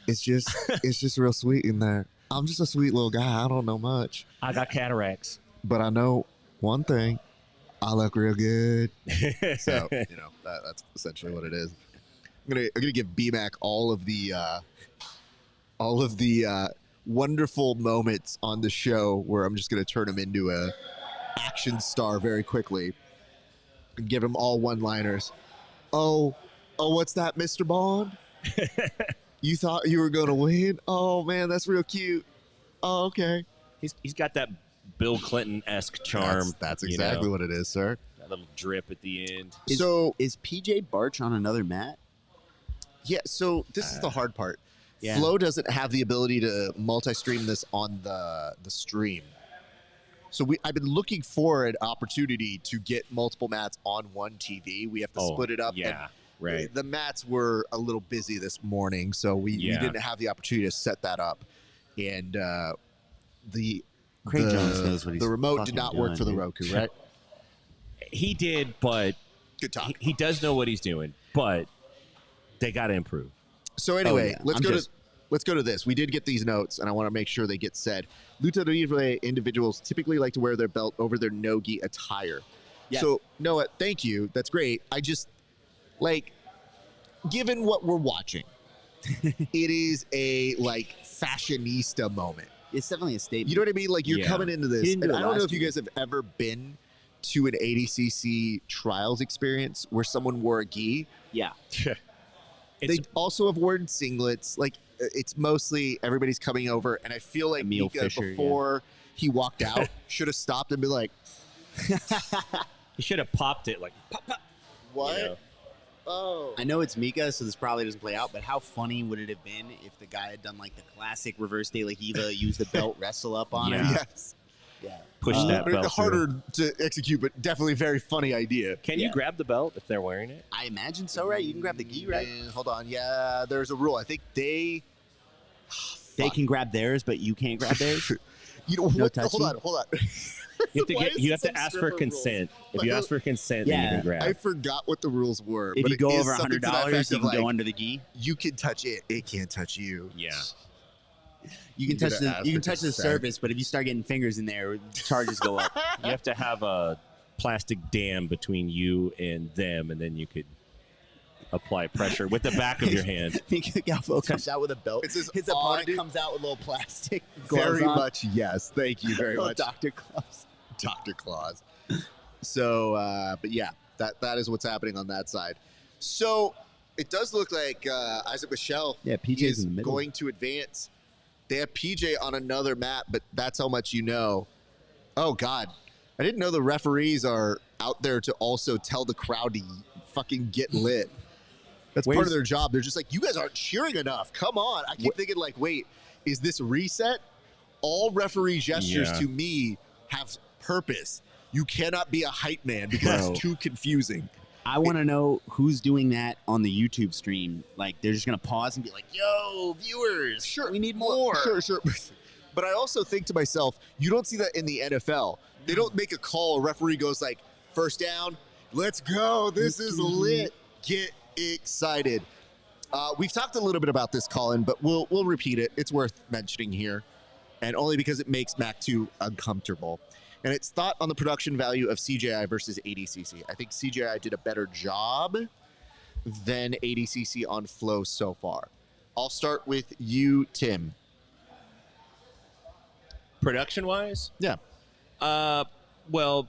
it's just real sweet in there. I'm just a sweet little guy. I don't know much, I got cataracts. but I know one thing: I look real good. So that's essentially what it is. I'm gonna give BMAC all of the wonderful moments on the show where I'm just gonna turn him into a action star very quickly and give him all one-liners. Oh, what's that, Mr. Bond? You thought you were gonna win? Oh man, that's real cute. Oh, okay. He's got that Bill Clinton-esque charm. That's you exactly know, what it is, sir. that little drip at the end. Is PJ Barch on another mat? Yeah, so this is the hard part. Yeah. Flow doesn't have the ability to multi-stream this on the stream. So I've been looking for an opportunity to get multiple mats on one TV. We have to split it up. Yeah, and right. The mats were a little busy this morning, so we didn't have the opportunity to set that up. And Craig Jones knows what he's the remote fucking did not doing, work for the dude. Roku, right? He did, but Good talk. he does know what he's doing, but they got to improve. So anyway, yeah. let's go to this. We did get these notes, and I want to make sure they get said. Luta Libre individuals typically like to wear their belt over their no-gi attire. Yeah. So Noah, thank you. That's great. I just given what we're watching, it is a fashionista moment. It's definitely a statement. You know what I mean? Like you're Yeah. coming into He this, didn't do and it I don't know last if you year. guys have ever been to an ADCC trials experience where someone wore a gi. Yeah. They also have worn singlets. Like it's mostly everybody's coming over, and I feel like Emil Mika Fisher, before he walked out should have stopped and been like, He should have popped it like pop, pop. What? You know? Oh. I know it's Mika, so this probably doesn't play out, but how funny would it have been if the guy had done like the classic reverse De La Hiva, use the belt, wrestle up on him? Yes. Yeah. Push that belt harder to execute, but definitely very funny idea. Can you grab the belt if they're wearing it? I imagine so, right? You can grab the gi, right? Hold on. Yeah, there's a rule. I think they They can grab theirs, but you can't grab theirs. You know, No what? touching? Hold on. You have to Why get. is You it have to some ask for stripper consent. rules? If you ask for consent, then you Yeah. can grab. I forgot what the rules were. If but you go it is over something to that $100, effect you of, can go like, under the gi. You can touch it. It can't touch you. Yeah. You can touch gotta the ask you can for touch the consent. surface, but if you start getting fingers in there, charges go up. You have to have a plastic dam between you and them, and then you could apply pressure with the back of your hand. Mika Galvo comes out with a belt. It's his His odd- opponent comes out with little plastic gloves Very on. much, yes. Thank you very Little much, Dr. Claus. Dr. Claus. So, but yeah, that is what's happening on that side. So it does look like Isaac Michelle Yeah, PJ's is in the middle. going to advance. They have PJ on another map, but that's how much you know. Oh, God. I didn't know the referees are out there to also tell the crowd to fucking get lit. That's part of their job. They're just like, you guys aren't cheering enough. Come on. I keep thinking, like, wait, is this reset? All referee gestures to me have purpose. You cannot be a hype man because Bro. it's too confusing. I want to know who's doing that on the YouTube stream. Like, they're just going to pause and be like, yo, viewers, Sure, we need more. Sure. But I also think to myself, you don't see that in the NFL. They don't make a call. A referee goes like, first down, let's go. This is lit. Get excited. We've talked a little bit about this, Colin, but we'll repeat it. It's worth mentioning here, and only because it makes Mac 2 uncomfortable. And it's thought on the production value of CJI versus ADCC. I think CJI did a better job than ADCC on flow so far. I'll start with you, Tim. Production-wise, Yeah. well,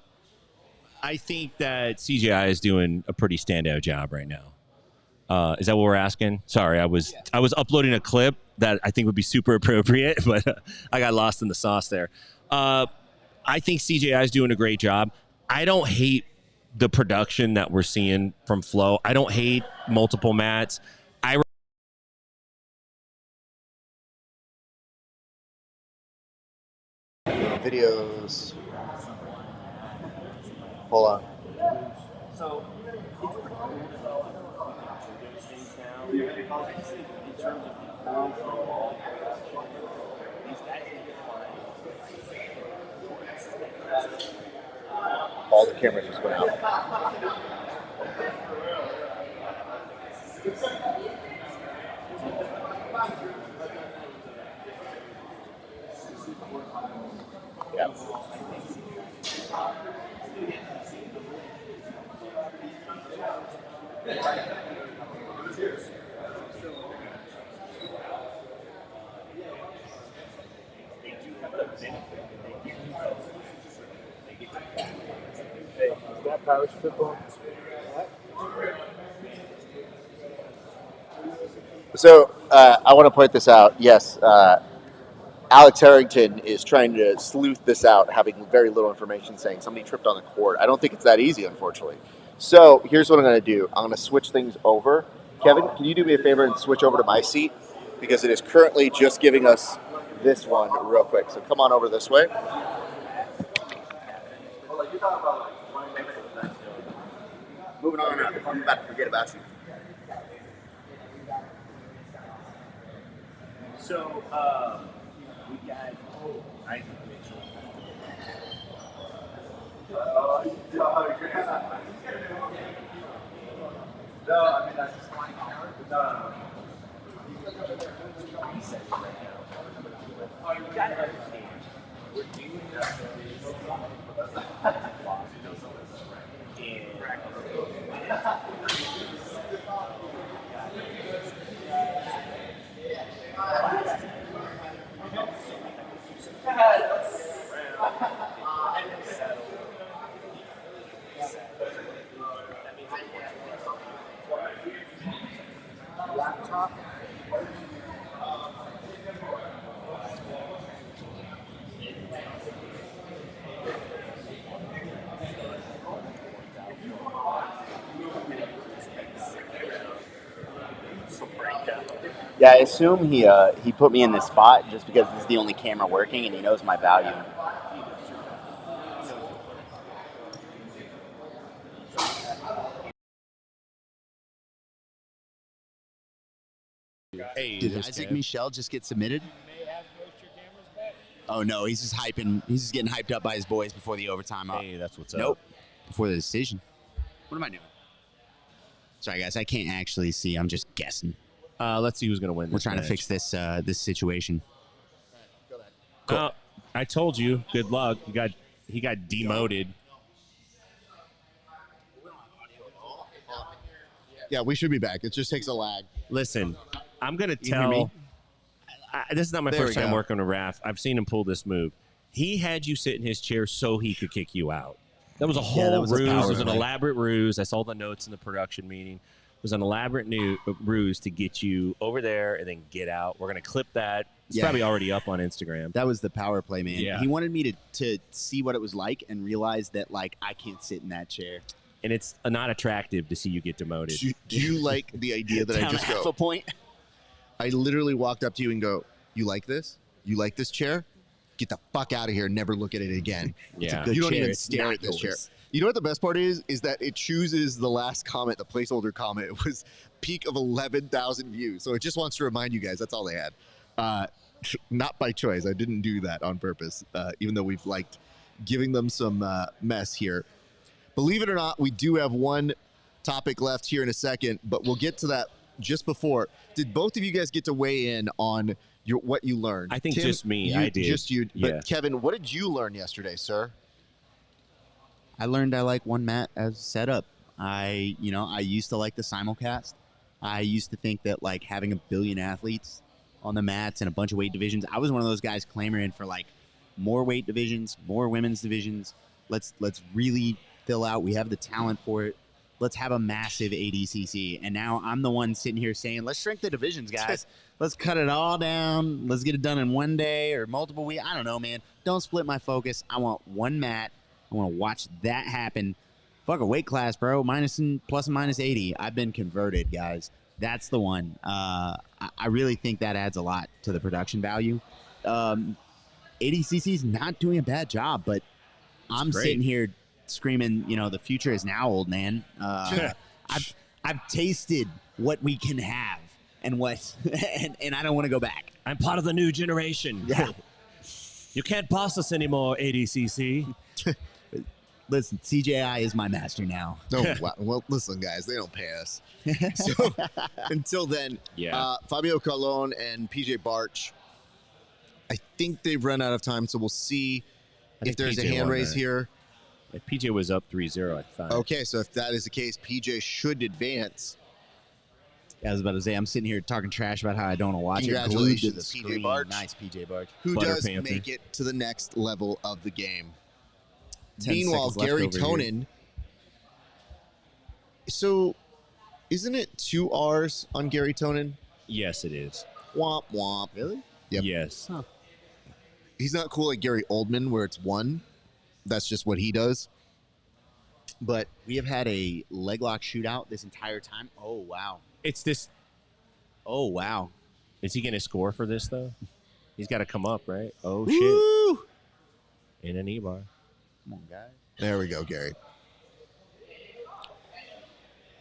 I think that CGI is doing a pretty standout job right now. Is that what we're asking? Sorry, I was uploading a clip that I think would be super appropriate, but I got lost in the sauce there. I think CGI is doing a great job. I don't hate the production that we're seeing from Flow. I don't hate multiple mats. Videos. Hold on. So All the cameras just went out. Yeah. So I want to point this out. Yes, Alex Harrington is trying to sleuth this out, having very little information, saying somebody tripped on the cord. I don't think it's that easy, unfortunately. So here's what I'm going to do. I'm going to switch things over. Kevin, can you do me a favor and switch over to my seat? Because it is currently just giving us this one real quick. So come on over this way. Moving on up. I'm about to forget about you. So, we got Isaac Mitchell. No, I mean, that's just flying power. No. Oh, you got to understand. We're doing that. Laptop. Yeah, I assume he put me in this spot just because this is the only camera working and he knows my value. Hey, Did this Isaac Kev. Michel just get submitted? Oh no, he's just hyping. He's just getting hyped up by his boys before the overtime. Hey, that's what's Nope. up. Before the decision. What am I doing? Sorry guys, I can't actually see. I'm just guessing. Let's see who's gonna win. We're This trying to match. fix this situation. Cool. I told you. Good luck. He got demoted. Yeah, we should be back. It just takes a lag. Listen, I'm gonna You hear me? tell. This is not my There first we time go. working with Raph. I've seen him pull this move. He had you sit in his chair so he could kick you out. That was a whole that was a ruse. It power was an play. elaborate ruse. I saw the notes in the production meeting. It was an elaborate ruse to get you over there and then get out. We're gonna clip that. It's Yeah. probably already up on Instagram. That was the power play, man. Yeah. He wanted me to see what it was like and realize that like I can't sit in that chair. And it's not attractive to see you get demoted. Do you like the idea that I Down just half go? a point. I literally walked up to you and go, "You like this? You like this chair? Get the fuck out of here! And never look at it again." Yeah. good You don't chair. even It's stare not at this chair. yours. You know what the best part is? Is that it chooses the last comment, the placeholder comment. It was peak of 11,000 views. So it just wants to remind you guys that's all they had. Not by choice. I didn't do that on purpose, even though we've liked giving them some mess here. Believe it or not, we do have one topic left here in a second, but we'll get to that just before. Did both of you guys get to weigh in on what you learned? I think Tim, just me. you- I did. Just you. But Yeah. Kevin, what did you learn yesterday, sir? I learned I like one mat as setup. I used to like the simulcast. I used to think that like having a billion athletes on the mats and a bunch of weight divisions. I was one of those guys clamoring for like more weight divisions, more women's divisions. Let's really fill out. We have the talent for it. Let's have a massive ADCC. And now I'm the one sitting here saying, let's shrink the divisions, guys. Let's cut it all down. Let's get it done in one day or multiple weeks. I don't know, man. Don't split my focus. I want one mat. I want to watch that happen. Fuck a weight class, bro. Plus and minus 80. I've been converted, guys. That's the one. I really think that adds a lot to the production value. ADCC's not doing a bad job, but I'm great. sitting here screaming, the future is now, old man. I've tasted what we can have and what, and I don't want to go back. I'm part of the new generation. Yeah. You can't boss us anymore, ADCC. Listen, CJI is my master now. No, well, listen, guys, they don't pay us. So until then, Yeah. Fabio Colon and PJ Barch, I think they've run out of time, so we'll see I if think there's a PJ hand won raise that. here. PJ was up 3-0, I thought. Okay, so if that is the case, PJ should advance. I was about to say, I'm sitting here talking trash about how I don't want to watch it. Glued to Congratulations, the PJ screen. Barch. Nice, PJ Barch. Who Butter does Panther. make it to the next level of the game? 10 Meanwhile, seconds left Gary over here. Tonin. So, isn't it 2 R's on Gary Tonin? Yes, it is. Womp womp. Really? Yep. Yes. He's not cool like Gary Oldman, where it's 1. That's just what he does. But We have had a leg lock shootout this entire time. Oh, wow. It's this. Oh, wow. Is he going to score for this, though? He's got to come up, right? Oh, shit. woo! In an E-bar. Come on, guys. There we go, Gary.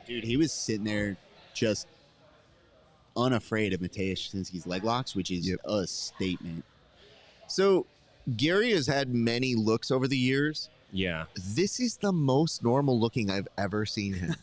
Dude, he was sitting there just unafraid of Mateusz Szczynski's leg locks, which is Yep. a statement. So, Gary has had many looks over the years. Yeah. This is the most normal looking I've ever seen him.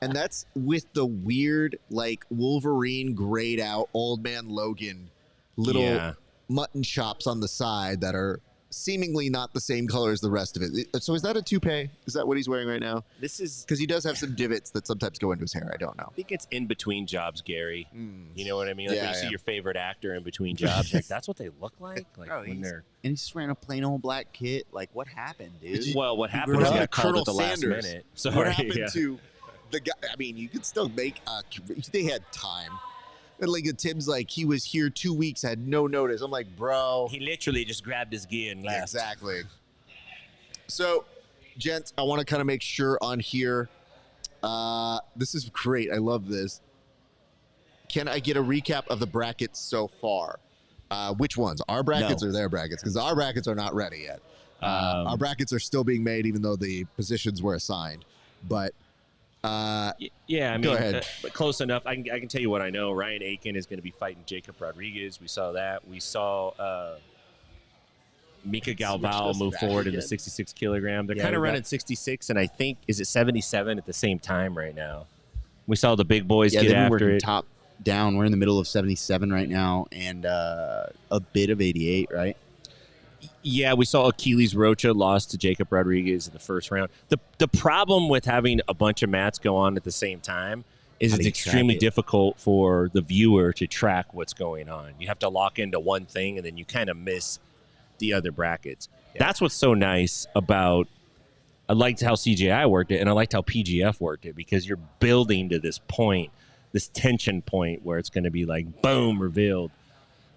And that's with the weird, like, Wolverine grayed out old man Logan little Yeah. mutton chops on the side that are seemingly not the same color as the rest of it. So is that a toupee? Is that what he's wearing right now? This is. Because he does have some divots that sometimes go into his hair. I don't know. I think it's in between jobs, Gary. You know what I mean? Like Yeah, when you see yeah. your favorite actor in between jobs, like that's what they look like. Like Bro, when he's- they're. And he's just wearing a plain old black kit. Like, what happened, dude? Well, what happened What was he happened got to called Colonel at the last Sanders? minute. So What happened yeah. to the guy? I mean, you could still make. They had time. And like Tim's like he was here 2 weeks, had no notice. I'm like, bro. He literally just grabbed his gear and left. Exactly. So, gents, I want to kind of make sure on here. This is great. I love this. can I get a recap of the brackets so far? Which ones? Our brackets or their brackets? Because our brackets are not ready yet. Our brackets are still being made, even though the positions were assigned. But yeah, I mean, go ahead. But close enough. I can tell you what I know. Ryan Aiken is going to be fighting Jacob Rodriguez. We saw that. We saw Mika Galval move forward in the 66 kilogram. They're kind of running 66, and I think is it 77 at the same time right now. We saw the big boys get after it. Top down. We're in the middle of 77 right now, and a bit of 88, right? Yeah, we saw Achilles Rocha lost to Jacob Rodriguez in the first round. The problem with having a bunch of mats go on at the same time is it's extremely difficult for the viewer to track what's going on. You have to lock into one thing, and then you kind of miss the other brackets. Yeah. That's what's so nice about. I liked how CGI worked it, and I liked how PGF worked it, because you're building to this point, this tension point where it's going to be like boom, revealed.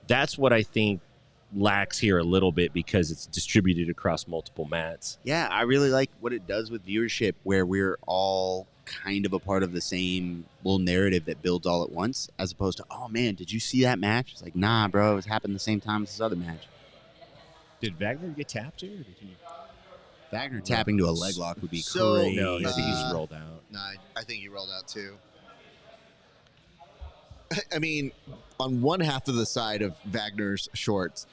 That's what I think lacks here a little bit, because it's distributed across multiple mats. Yeah, I really like what it does with viewership, where we're all kind of a part of the same little narrative that builds all at once, as opposed to, oh man, did you see that match? It's like, nah, bro, it was happening the same time as this other match. Did Wagner get tapped here? Or did he? Wagner tapping to a leg lock would be crazy. No, I think he's rolled out. No, I think he rolled out too. I mean, on one half of the side of Wagner's shorts,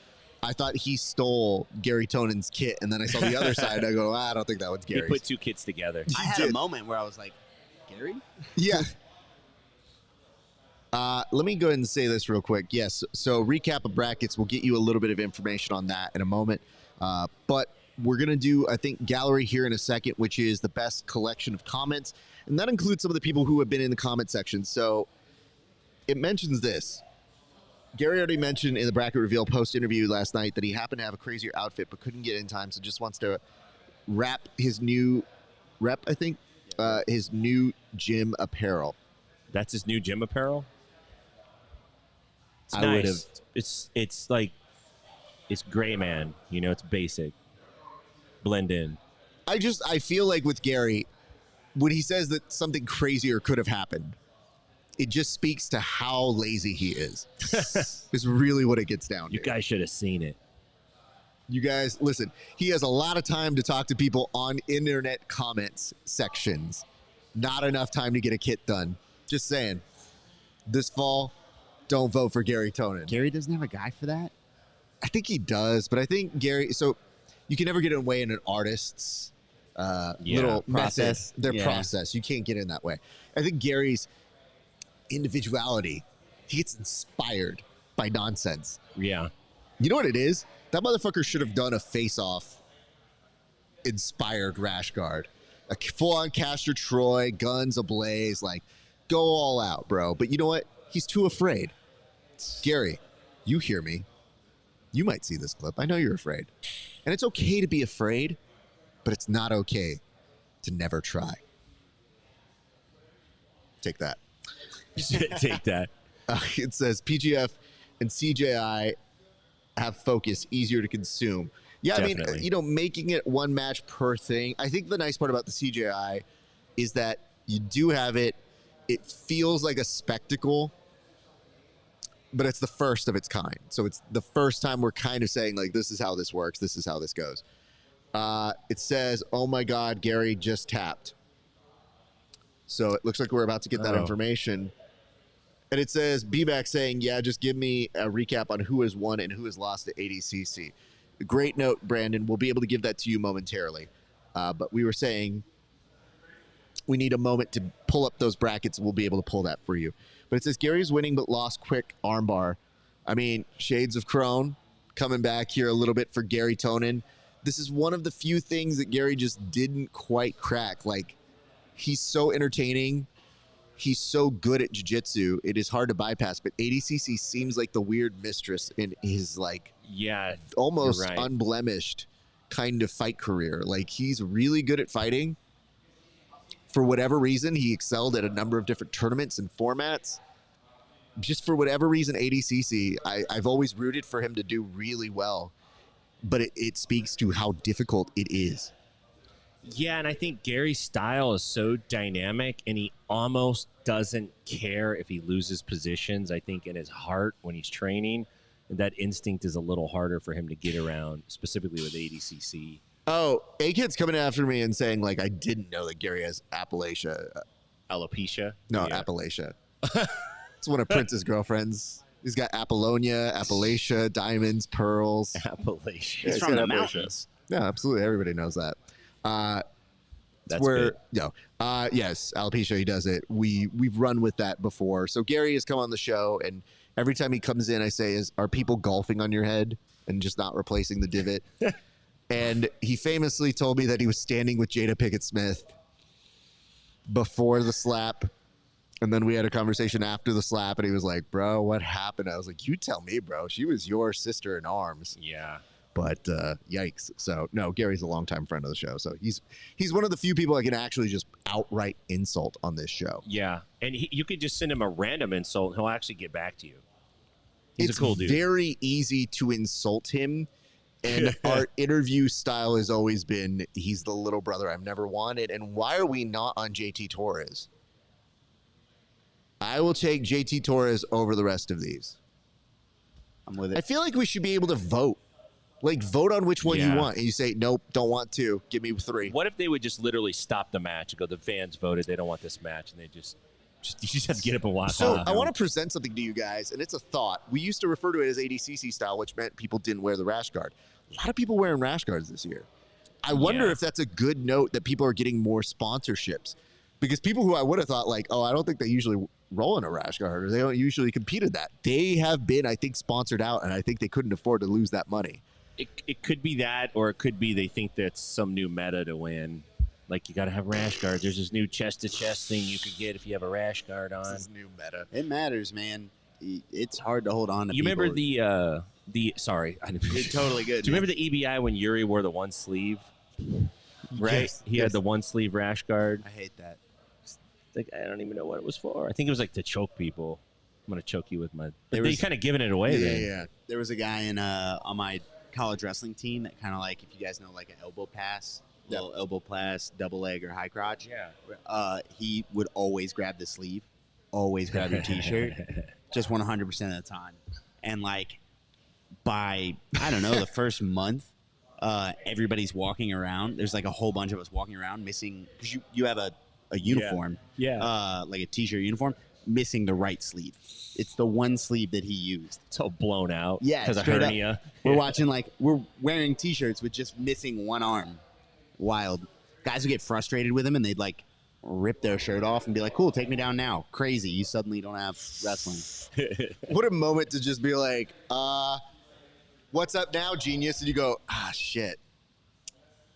I thought he stole Gary Tonon's kit, and then I saw the other side, and I go, I don't think that was Gary's. He put two kits together. I had a moment where I was like, Gary? Yeah. Let me go ahead and say this real quick. Yes, so recap of brackets. We'll get you a little bit of information on that in a moment. But we're going to do, I think, gallery here in a second, which is the best collection of comments. And that includes some of the people who have been in the comment section. So it mentions this. Gary already mentioned in the bracket reveal post-interview last night that he happened to have a crazier outfit but couldn't get in time, so just wants to wrap his new his new gym apparel. That's his new gym apparel? It's I nice. would have. It's like, it's gray, man. You know, it's basic. Blend in. I feel like with Gary, when he says that something crazier could have happened, it just speaks to how lazy he is. Is really what it gets down to. You guys should have seen it. You guys, listen, he has a lot of time to talk to people on internet comments sections. Not enough time to get a kit done. Just saying. This fall, don't vote for Gary Tonon. Gary doesn't have a guy for that? I think he does, but I think Gary, so you can never get away in an artist's little process. Their process. You can't get in that way. I think Gary's individuality, he gets inspired by nonsense. Yeah. You know what it is? That motherfucker should have done a face-off inspired rash guard. A full-on Castor Troy, guns ablaze, like, go all out, bro. But you know what? He's too afraid. Gary, you hear me. You might see this clip. I know you're afraid. And it's okay to be afraid, but it's not okay to never try. Take that. Take that. It says PGF and CJI have focus, easier to consume. Yeah, Definitely. I mean, you know, making it one match per thing. I think the nice part about the CJI is that you do have it. It feels like a spectacle, but it's the first of its kind. So it's the first time we're kind of saying, like, this is how this works. This is how this goes. It says, oh, my God, Gary just tapped. So it looks like we're about to get that information. And it says, B-Back saying, yeah, just give me a recap on who has won and who has lost at ADCC. Great note, Brandon. We'll be able to give that to you momentarily. But we were saying we need a moment to pull up those brackets. We'll be able to pull that for you. But it says Gary's winning but lost quick armbar. I mean, shades of Crone coming back here a little bit for Gary Tonon. This is one of the few things that Gary just didn't quite crack. Like, he's so entertaining. He's so good at jiu-jitsu. It is hard to bypass, but ADCC seems like the weird mistress in his, like, almost unblemished kind of fight career. Like, he's really good at fighting. For whatever reason, he excelled at a number of different tournaments and formats. Just for whatever reason, ADCC, I've always rooted for him to do really well. But it speaks to how difficult it is. Yeah, and I think Gary's style is so dynamic, and he almost doesn't care if he loses positions. I think in his heart when he's training, that instinct is a little harder for him to get around, specifically with ADCC. Oh, A-Kid's coming after me and saying, like, I didn't know that Gary has Appalachia. Alopecia? No, Yeah. Appalachia. It's one of Prince's girlfriends. He's got Apollonia, Appalachia, diamonds, pearls. Appalachia. He's he's from got the Appalachia. mountains. Yeah, absolutely. Everybody knows that. That's where good. yes, alopecia, he does it. We've run with that before. So Gary has come on the show, and every time he comes in, I say, are people golfing on your head and just not replacing the divot? And he famously told me that he was standing with Jada Pinkett Smith before the slap. And then we had a conversation after the slap, and he was like, bro, what happened? I was like, you tell me, bro. She was your sister in arms. Yeah. But yikes. So, no, Gary's a longtime friend of the show. So he's one of the few people I can actually just outright insult on this show. Yeah. And you could just send him a random insult, and he'll actually get back to you. He's It's a cool dude. very easy to insult him. And our interview style has always been, he's the little brother I've never wanted. And why are we not on JT Torres? I will take JT Torres over the rest of these. I'm with I it. feel like we should be able to vote. Like, vote on which one you Yeah. want. And you say, nope, don't want to. Give me 3. What if they would just literally stop the match and go, the fans voted, they don't want this match, and they just you just have to get up and walk So out. I want to present something to you guys, and it's a thought. We used to refer to it as ADCC style, which meant people didn't wear the rash guard. A lot of people wearing rash guards this year. I wonder Yeah. if that's a good note that people are getting more sponsorships. Because people who I would have thought, like, oh, I don't think they usually roll in a rash guard, or they don't usually compete in that. They have been, I think, sponsored out, and I think they couldn't afford to lose that money. It could be that, or it could be they think that's some new meta to win. Like, you got to have rash guards. There's this new chest-to-chest thing you could get if you have a rash guard on. This is new meta. It matters, man. It's hard to hold on to You people. remember sorry. You're totally good. Do you remember the EBI when Yuri wore the one sleeve? Right? Yes, He yes. had the one sleeve rash guard. I hate that. Like, I don't even know what it was for. I think it was like to choke people. I'm going to choke you with my... There They was- kind of giving it away then. Yeah. There was a guy in on my college wrestling team that kind of like, if you guys know, like an elbow pass, Yep. little elbow pass, double leg or high crotch. Yeah. He would always grab the sleeve, always grab your t-shirt, just 100% of the time. And like by I don't know the first month, everybody's walking around. There's like a whole bunch of us walking around missing because you have a uniform, Yeah. like a t-shirt uniform, missing the right sleeve. It's the one sleeve that he used. It's all blown out. Yeah, Because of straight up. hernia. We're watching like we're wearing t-shirts with just missing one arm. Wild. Guys would get frustrated with him and they'd like rip their shirt off and be like, cool, take me down now. Crazy. You suddenly don't have wrestling. What a moment to just be like, what's up now, genius? And you go, shit.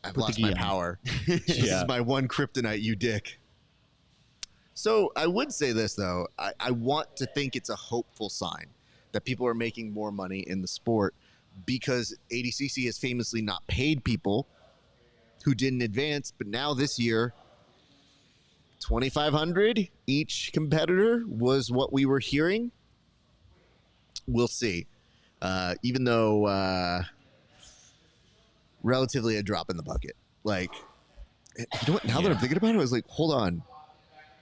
I've Put the lost my gi on. power. This Yeah. is my one kryptonite, you dick. So I would say this, though. I want to think it's a hopeful sign that people are making more money in the sport because ADCC has famously not paid people who didn't advance. But now this year, $2,500 each competitor was what we were hearing. We'll see. Even though relatively a drop in the bucket. Like, you know what? Now that I'm thinking about it, I was like, hold on.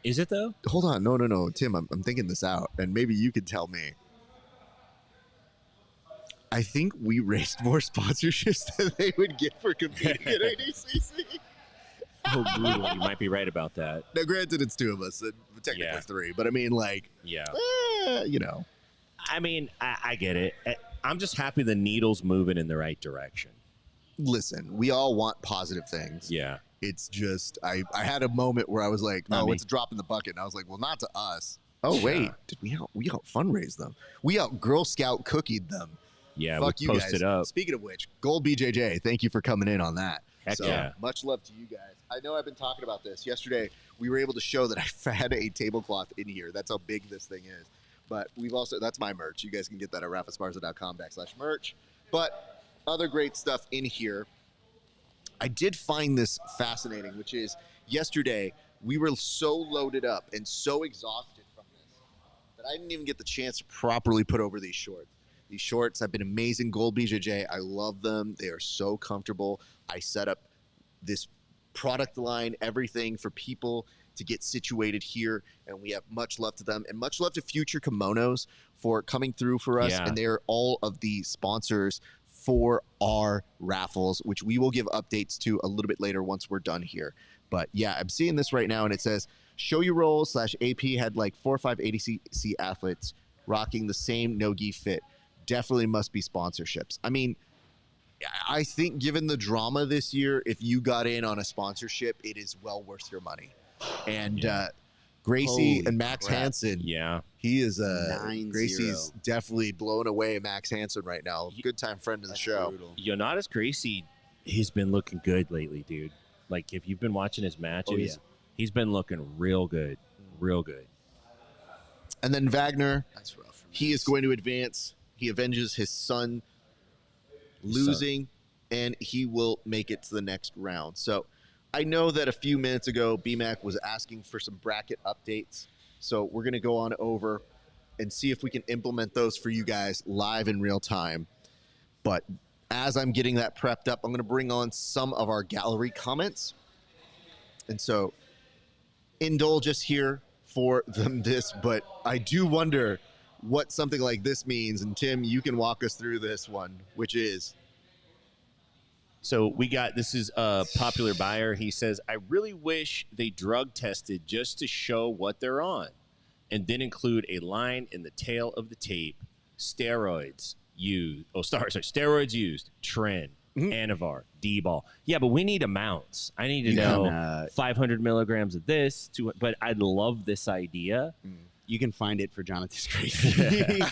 Is it, though? Hold on. No. Tim, I'm thinking this out, and maybe you could tell me. I think we raised more sponsorships than they would get for competing at ADCC. Oh, brutal. You might be right about that. Now, granted, it's 2 of us, and technically Yeah. 3, but I mean, like, Yeah. you know. I mean, I get it. I'm just happy the needle's moving in the right direction. Listen, we all want positive things. Yeah. It's just, I had a moment where I was like, Not oh, me. it's a drop in the bucket. And I was like, well, not to us. Oh, wait. Yeah. Did we out fundraise them? We out Girl Scout cookied them. Yeah, Fuck we you posted guys. up. Speaking of which, Gold BJJ, thank you for coming in on that. Heck yeah. Much love to you guys. I know I've been talking about this. Yesterday, we were able to show that I had a tablecloth in here. That's how big this thing is. But we've also, that's my merch. You guys can get that at rafesparza.com/merch. But other great stuff in here. I did find this fascinating, which is yesterday we were so loaded up and so exhausted from this that I didn't even get the chance to properly put over these shorts. These shorts have been amazing. Gold BJJ, I love them. They are so comfortable. I set up this product line, everything for people to get situated here. And we have much love to them and much love to Future Kimonos for coming through for us. Yeah. And they're all of the sponsors for our raffles, which we will give updates to a little bit later once we're done here. But yeah, I'm seeing this right now, and it says Show Your Roll /AP had like 4 or 5 ADCC athletes rocking the same no-gi fit. Definitely must be sponsorships. I mean, I think given the drama this year, if you got in on a sponsorship, it is well worth your money. And Gracie Holy and Max crap. Hansen, Yeah. he is 9-0. Gracie's definitely blowing away Max Hansen right now. Good time friend of the show. Yonadas Gracie, he's been looking good lately, dude. Like, if you've been watching his matches, he's been looking real good. Real good. And then Wagner, That's rough. he is going to advance. He avenges his son losing, and he will make it to the next round. So I know that a few minutes ago, BMAC was asking for some bracket updates. So we're going to go on over and see if we can implement those for you guys live in real time. But as I'm getting that prepped up, I'm going to bring on some of our gallery comments. And so indulge us here for this, but I do wonder what something like this means. And Tim, you can walk us through this one, which is... So we got, this is a popular buyer. He says, I really wish they drug tested just to show what they're on, and then include a line in the tail of the tape. Steroids used. Steroids used. Tren, Anavar, D-ball. Yeah, but we need amounts. I need to know 500 milligrams of this. But I love this idea. You can find it for Jonathan Gracie.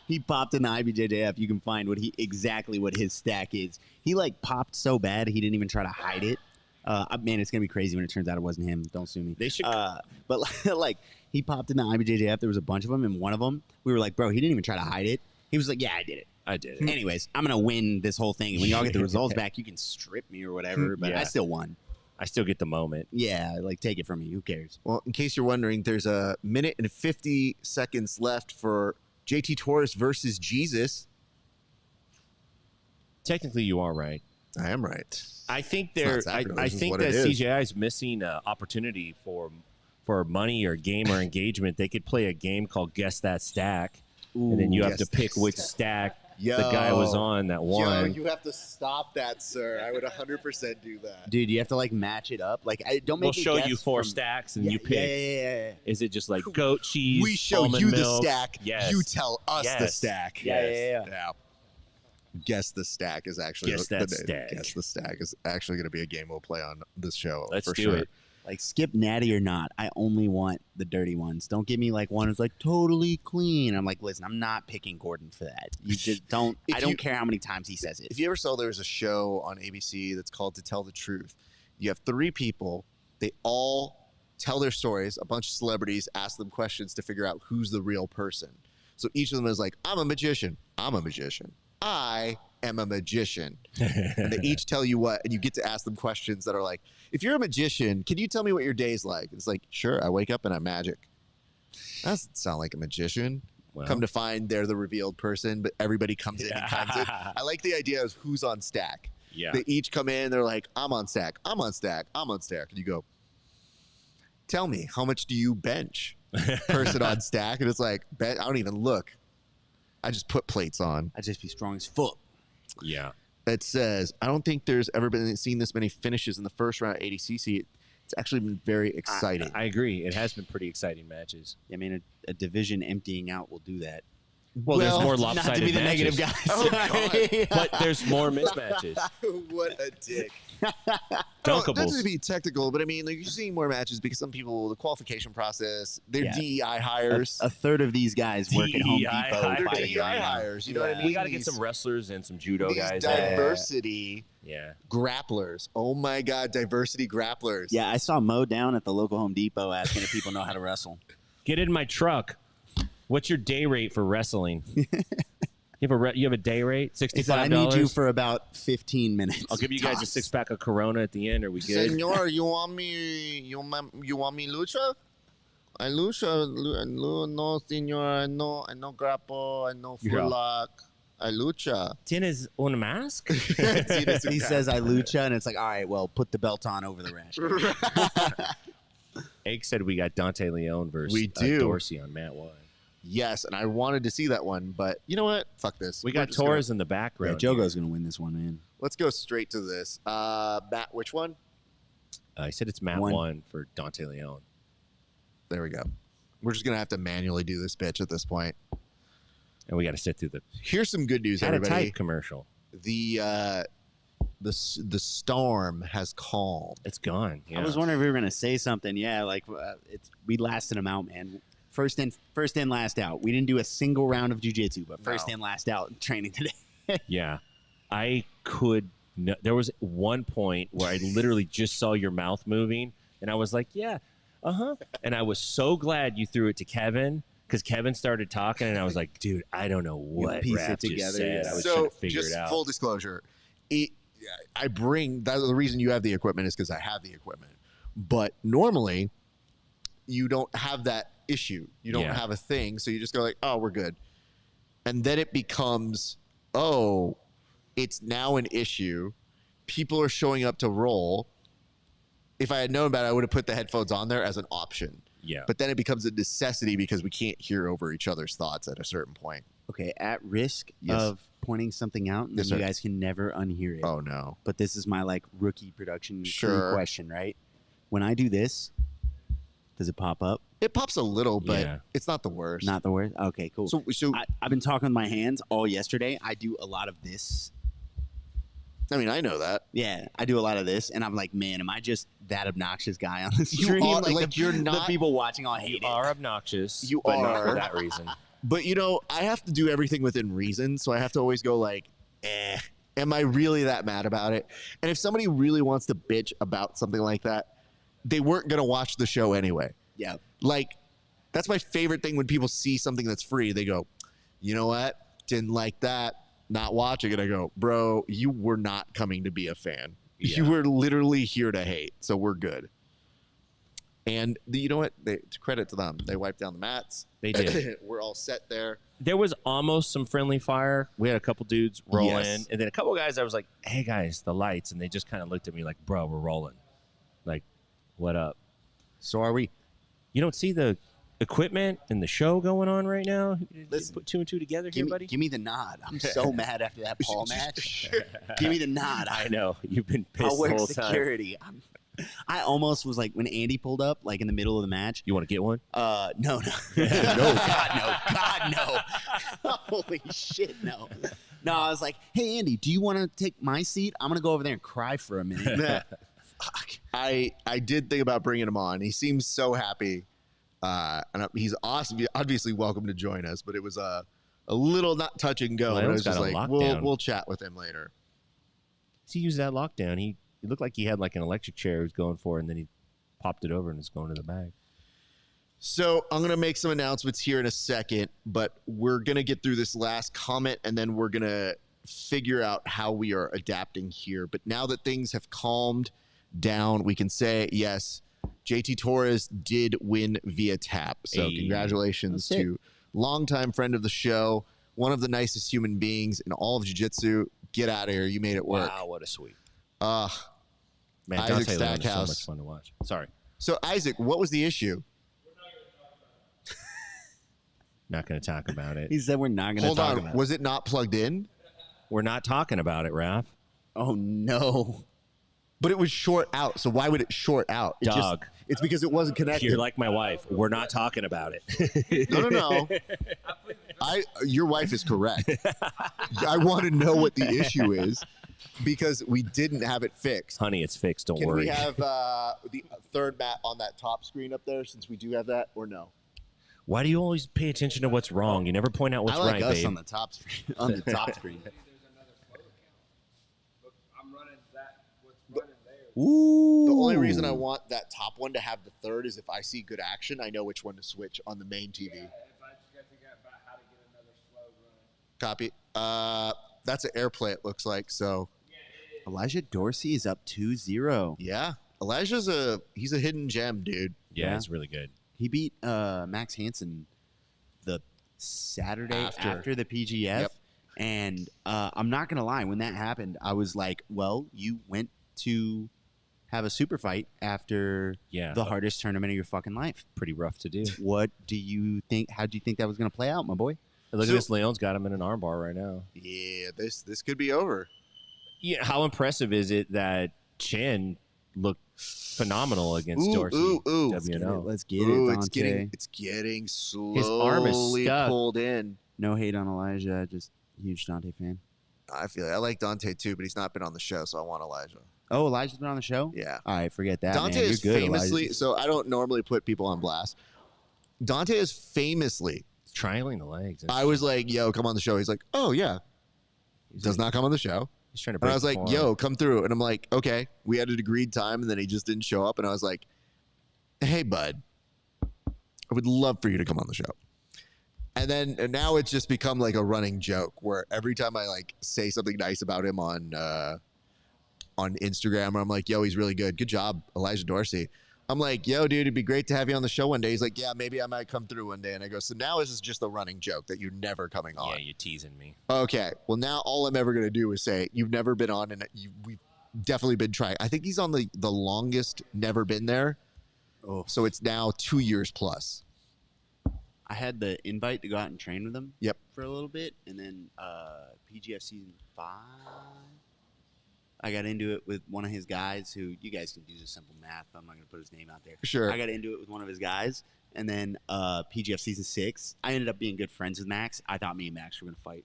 He popped in the IBJJF. You can find exactly what his stack is. He like popped so bad he didn't even try to hide it. Man, it's gonna be crazy when it turns out it wasn't him. Don't sue me. They should. But like he popped in the IBJJF. There was a bunch of them, and one of them we were like, bro, he didn't even try to hide it. He was like, yeah, I did it. I did it. Anyways, I'm gonna win this whole thing, and when y'all get the results back, you can strip me or whatever. But Yeah. I still won. I still get the moment. Yeah, like take it from me. Who cares? Well, in case you're wondering, there's a minute and 50 seconds left for JT Torres versus Jesus. Technically, you are right. I am right. I think It's not they're. sacrilege, I it's think what that it is. CGI is missing an opportunity for money or game or engagement. They could play a game called Guess That Stack, and then you have to Guess That pick which Stack. stack the guy was Yo. on that Yo, won. you have to stop that, sir. I would 100% do that. Dude, you have to like match it up. Like, I don't make. We'll me show guess you 4 from- stacks, and Yeah, you pick. Yeah. Is it just like goat cheese? We show almond you the milk? stack. Yes. You tell us the Yes. stack. Yeah. Guess the stack is actually Guess the that name. stack. Guess the stack is actually going to be a game we'll play on this show. Let's for do sure. it. Like, skip natty or not, I only want the dirty ones. Don't give me like one that's like totally clean. I'm like, listen, I'm not picking Gordon for that. You just don't. If I don't you- care how many times he says it. If you ever saw there was a show on ABC that's called To Tell the Truth, you have 3 people. They all tell their stories. A bunch of celebrities ask them questions to figure out who's the real person. So each of them is like, I'm a magician. I'm a magician. I am a magician. And they each tell you what, and you get to ask them questions that are like, if you're a magician, can you tell me what your day's like? It's like, sure, I wake up and I'm magic. That doesn't sound like a magician. Well, Come to find they're the revealed person, but everybody comes in and comes in. I like the idea of who's on stack. yeah. They each come in, they're like, I'm on stack, I'm on stack, I'm on stack. And you go, tell me, how much do you bench? Person on stack. And it's like, I don't even look. I just put plates on. I'd just be strong as fuck. Yeah. It says, I don't think there's ever been seen this many finishes in the first round of ADCC. It's actually been very exciting. I agree. It has been pretty exciting matches. I mean, a division emptying out will do that. Well, there's more not lopsided to be the matches. negative guy. Oh, God. But there's more mismatches. What a dick. Dunkables. Not to be technical, but I mean, like, you're seeing more matches because some people, the qualification process, they're Yeah. DEI hires. A third of these guys work at Home DEI Depot. hires. They're fighting DEI right now. hires. You know what I Yeah. mean? We got to get These- some wrestlers and some judo these guys. diversity Yeah. grapplers. Oh my God, diversity grapplers. Yeah, I saw Mo down at the local Home Depot asking if people know how to wrestle. Get in my truck. What's your day rate for wrestling? You have a day rate? He $65. said, I need you for about 15 minutes. I'll give you guys a 6-pack of Corona at the end. Are we good? Senor, you want me? You want me lucha? I lucha, no, senor. I know grapple. I know You're full all- lock. I lucha. Tienes un mask? He says I lucha, and it's like, all right, well, put the belt on over the rash. Egg said we got Dante Leon versus We do. Dorsey on Matt One. Yes, and I wanted to see that one, but you know what? Fuck this. We We're got just gonna- Torres in the Yeah, background. Jogo's going to win this one, man. Let's go straight to this. Matt, which one? I said it's Matt One. One for Dante Leon. There we go. We're just going to have to manually do this bitch at this point. And we got to sit through the Here's some good news, Had a everybody. type commercial. The storm has calmed. It's gone. Yeah. I was wondering if we were going to say something. Yeah, like we lasted them out, man. First in, last out. We didn't do a single round of jiu-jitsu, but first in, last out in training today. Yeah. I could no, there was one point where I literally just saw your mouth moving and I was like, yeah, and I was so glad you threw it to Kevin because Kevin started talking and I was like, dude, I don't know what piece Raph it together, just said. yeah. I was trying So to figure just it out. full disclosure, I bring that the reason you have the equipment is because I have the equipment. But normally you don't have that issue. You don't Yeah. have a thing. So you just go like, oh, we're good. And then it becomes, oh, it's now an issue. People are showing up to roll. If I had known about it, I would have put the headphones on there as an option. Yeah. But then it becomes a necessity because we can't hear over each other's thoughts at a certain point. Okay, at risk Yes. of pointing something out, and Yes, then you sir. guys can never unhear it. Oh, no. But this is my like rookie production crew Sure. question, right? When I do this, does it pop up? It pops a little, but Yeah. it's not the worst. Not the word. Okay, cool. So I've been talking with my hands all yesterday. I do a lot of this. I mean, I know that. Yeah, I do a lot of this, and I'm like, man, am I just that obnoxious guy on the You stream? are- like like, you're the not- people watching all hate You it. are obnoxious. You but not are. for that reason. But, you know, I have to do everything within reason. So I have to always go like, am I really that mad about it? And if somebody really wants to bitch about something like that, they weren't going to watch the show anyway. Yeah, Like, that's my favorite thing when people see something that's free. They go, you know what? Didn't like that. Not watching it. I go, bro, you were not coming to be a fan. You Yeah. were literally here to hate. So we're good. And you know what? To credit to them, they wiped down the mats. They did. We're all set there. There was almost some friendly fire. We had a couple dudes rolling, Yes. and then a couple guys. I was like, "Hey guys, the lights," and they just kind of looked at me like, "Bro, we're rolling." Like, what up? So are we? You don't see the equipment and the show going on right now? You Listen, put two and two together here, buddy. give me the nod. I'm so mad after that Paul match. Give me the nod. I know you've been pissed I'll the work whole time. security. I almost was like when Andy pulled up, like in the middle of the match. You want to get one? No, no, God, no. Holy shit, no. No, I was like, hey, Andy, do you want to take my seat? I'm gonna go over there and cry for a minute. Fuck. I did think about bringing him on. He seems so happy. And he's awesome. Obviously welcome to join us, but it was a little not touch and go. Well, And I Leon's was just got a like, lockdown. we'll chat with him later. He used that lockdown. He looked like he had like an electric chair he was going for, and then he popped it over and it's going to the bag. So I'm going to make some announcements here in a second, but we're going to get through this last comment and then we're going to figure out how we are adapting here. But now that things have calmed down, we can say, yes, JT Torres did win via tap. So Hey. congratulations That's it. to longtime friend of the show, one of the nicest human beings in all of jiu-jitsu. Get out of here. You made it work. Wow, what a sweet Man, man! Isaac Dante Leon is so Stackhouse. much fun to watch. Sorry, so Isaac, what was the issue? not going to talk about it. He said we're not gonna Hold talk on. about Was it not plugged in? We're not talking about it, Raph. it. Oh no. But it was short out. So why would it short out? It Dog. It's because it wasn't connected. You're like my wife. We're not talking about it. No. Your wife is correct. I want to know what the issue is because we didn't have it fixed. Honey, it's fixed. Don't Can worry. we have the third mat on that top screen up there since we do have that, or no? Why do you always pay attention to what's wrong? You never point out what's I like right, us babe. on the top screen. On the top screen. There's another photo cam. Look, I'm running that. What's running there? Ooh. The only reason I want that top one to have the third is if I see good action, I know which one to switch on the main TV. If I just got to figure out about how to get another slow running. Copy. That's an airplay, it looks like. So, Elijah Dorsey is up 2-0. yeah. Elijah's he's a hidden gem, dude. yeah, Yeah. it's really good. He beat Max Hansen the Saturday After. after the PGF, Yep. And I'm not gonna lie, when that happened, I was like, well, you went to have a super fight after the hardest tournament of your fucking life. Pretty rough to do. What do you think? How do you think that was gonna play out, my boy? Look at this. Leon's got him in an armbar right now. Yeah, this could be over. Yeah, how impressive is it that Chen looked phenomenal against Dorsey? WNO. Let's get it, Dante. It's getting slowly His arm is stuck. pulled in. No hate on Elijah, just huge Dante fan. I feel I like Dante too, but he's not been on the show, so I want Elijah. Oh, Elijah's been on the show? Yeah. All right, forget that. Dante man. is You're good, famously, Elijah. so I don't normally put people on blast. Dante is famously, Triangling the legs. I was like, yo, come on the show. He's like, oh, yeah. Does not come on the show. He's trying to And break I was like, the yo, come through. And I'm like, okay. We had an agreed time, and then he just didn't show up. And I was like, hey, bud, I would love for you to come on the show. And now it's just become like a running joke where every time I like say something nice about him on Instagram, or I'm like, yo, he's really good. Good job, Elijah Dorsey. I'm like, yo, dude, it'd be great to have you on the show one day. He's like, yeah, maybe I might come through one day. And I go, so now this is just a running joke that you're never coming on. Yeah, you're teasing me. Okay. Well, now all I'm ever going to do is say, you've never been on, and we've definitely been trying. I think he's on the longest never been there. Oh. So it's now 2 years plus. I had the invite to go out and train with him. Yep. For a little bit, and then PGF season 5. I got into it with one of his guys who, you guys can do the simple math. I'm not going to put his name out there. Sure. I got into it with one of his guys, and then PGF season 6. I ended up being good friends with Max. I thought me and Max were going to fight.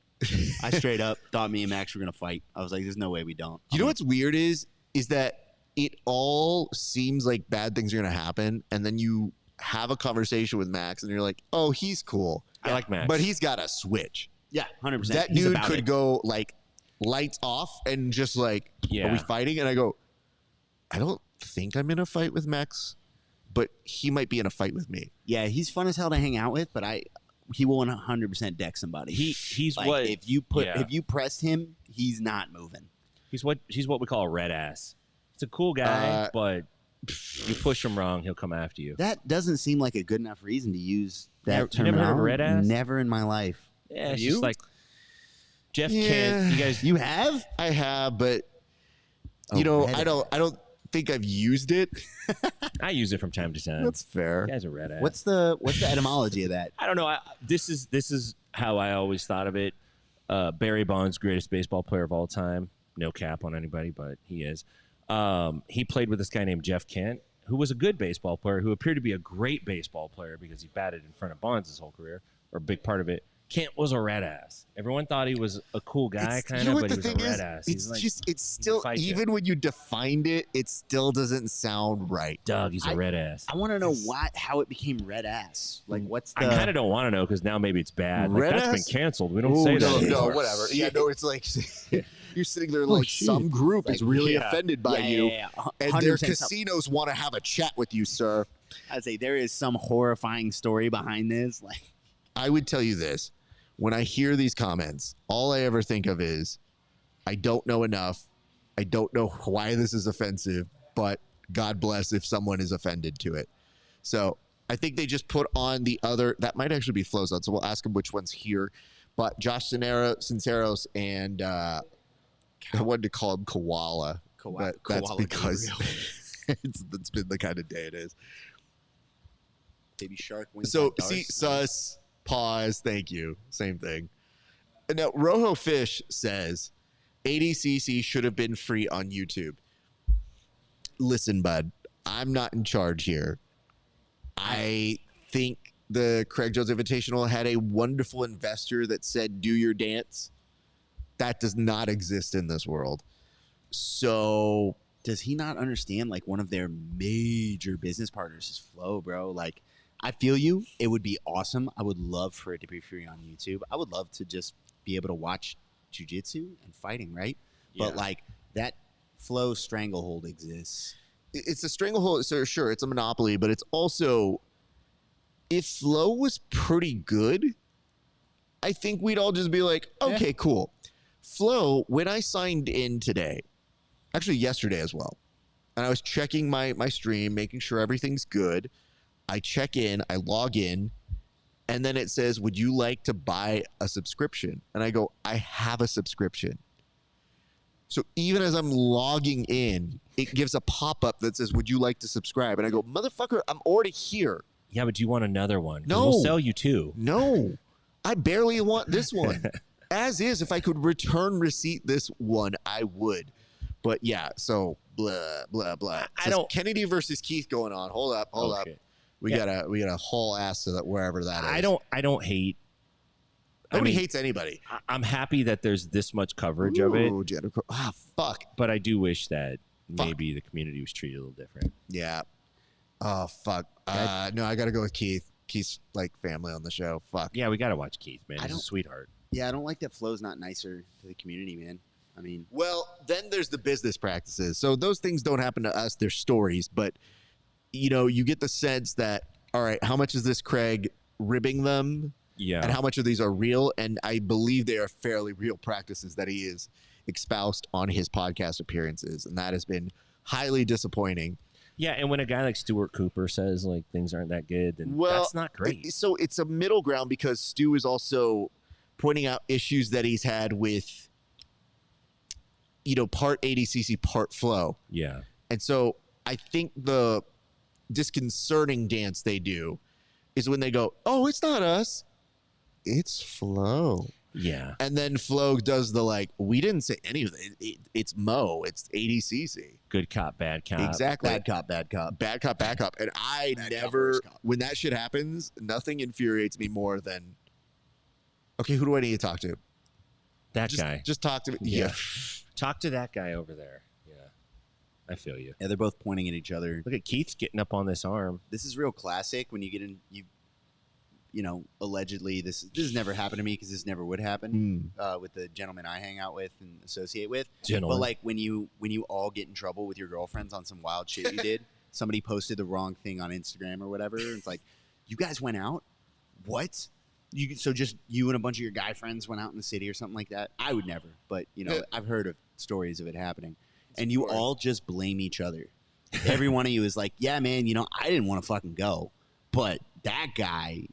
I straight up thought me and Max were going to fight. I was like, there's no way we don't. You know what's weird is that it all seems like bad things are going to happen, and then you have a conversation with Max, and you're like, oh, he's cool. I like Max. But he's got a switch. Yeah, 100%. That He's dude about could it. go like lights off and just like, are we fighting? And I go, I don't think I'm in a fight with Max, but he might be in a fight with me. Yeah, he's fun as hell to hang out with, but he will 100% deck somebody. He's like, what if you press him, he's not moving. he's what we call a red ass. He's a cool guy, but you push him wrong, he'll come after you. That doesn't seem like a good enough reason to use that You never heard of a red ass? Never in my life. Yeah, it's You? just like Jeff Yeah. Kent. You guys, You have? I have, but Oh, you know, red I don't think I've used it. I use it from time to time. That's fair. You guys are red ass. What's the etymology of that? I don't know. This is how I always thought of it. Barry Bonds, greatest baseball player of all time. No cap on anybody, but he is. He played with this guy named Jeff Kent, who was a good baseball player, who appeared to be a great baseball player because he batted in front of Bonds his whole career, or a big part of it. Kent was a red ass. Everyone thought he was a cool guy, kind of, but he was a red ass. It's He's just, it's still, fight you. even when you defined it, it still doesn't sound right. Doug, he's a red ass. I want to know how it became red ass. Like, what's the? I kind of don't want to know because now maybe it's bad. Like, Red that's ass? been canceled. We don't Ooh, say that no, anymore. whatever. Yeah, no, it's like you're sitting there like some group is really offended by you, and their 100% casinos want to have a chat with you, sir. I'd say there is some horrifying story behind this. Like, I would tell you this. When I hear these comments, all I ever think of is, I don't know enough. I don't know why this is offensive, but God bless if someone is offended to it. So I think they just put on the other, that might actually be Flowzone, so we'll ask him which one's here. But Josh Sinceros and I wanted to call him Koala, but that's Koala because Gabriel. it's been the kind of day it is. Baby shark wings. So see, sus, pause, thank you. Same thing. And now Rojo Fish says ADCC should have been free on YouTube. Listen, bud, I'm not in charge here. I think the Craig Jones Invitational had a wonderful investor that said, do your dance. That does not exist in this world. So does he not understand, like, one of their major business partners is Flow, bro? Like, I feel you. It would be awesome. I would love for it to be free on YouTube. I would love to just be able to watch jiu-jitsu and fighting, right? Yeah. But, like, that Flow stranglehold exists. it's a stranglehold. So sure, it's a monopoly, but it's also, if Flow was pretty good, I think we'd all just be like, okay, cool. Flow, when I signed in today, actually yesterday as well, and I was checking my stream, making sure everything's good. I check in, I log in, And then it says, would you like to buy a subscription? And I go, I have a subscription. So even as I'm logging in, it gives a pop-up that says, would you like to subscribe? And I go, motherfucker, I'm already here. Yeah, but do you want another one? 'Cause No. We'll sell you 2. No, I barely want this one. As is, if I could return receipt this one, I would. But yeah, so blah, blah, blah. I So don't- Kennedy versus Keith going on. Hold up. Okay. We Yeah. gotta haul ass to that wherever that is. I don't hate. Nobody I mean, hates anybody. I'm happy that there's this much coverage of it, Ooh, Jennifer. Fuck. but I do wish that Fuck. maybe the community was treated a little different. Yeah. Oh fuck. No, I gotta go with Keith. Keith's like family on the show. Fuck. Yeah, we gotta watch Keith, man. I He's a don't- sweetheart. Yeah, I don't like that Flo's not nicer to the community, man. I mean, Well, then there's the business practices. So those things don't happen to us. They're stories, but you get the sense that, all right, how much is this Craig ribbing them? Yeah. And how much of these are real? And I believe they are fairly real practices that he is espoused on his podcast appearances. And that has been highly disappointing. Yeah, and when a guy like Stuart Cooper says like things aren't that good, then that's not great. So it's a middle ground because Stu is also pointing out issues that he's had with, part ADCC, part flow. Yeah. And so I think the disconcerting dance they do is when they go, oh, it's not us, it's Flo. Yeah. And then Flo does the we didn't say any of it. It's Mo. It's ADCC. Good cop, bad cop. Exactly. bad cop, bad cop. Bad cop, bad cop. And I Bad cop, never, worst cop. when that shit happens, nothing infuriates me more than, okay, who do I need to talk to? That guy. Just talk to me. Yeah. Yeah. Talk to that guy over there. Yeah. I feel you. Yeah, they're both pointing at each other. Look at Keith's getting up on this arm. This is real classic when you get in. Allegedly, this has never happened to me because this never would happen with the gentlemen I hang out with and associate with. Gentlemen. But like when you all get in trouble with your girlfriends on some wild shit you did, somebody posted the wrong thing on Instagram or whatever. And it's like, you guys went out? What? So just you and a bunch of your guy friends went out in the city or something like that? I would never, but I've heard of stories of it happening, and you all just blame each other. Every one of you is like, yeah, man, I didn't want to fucking go, but that guy,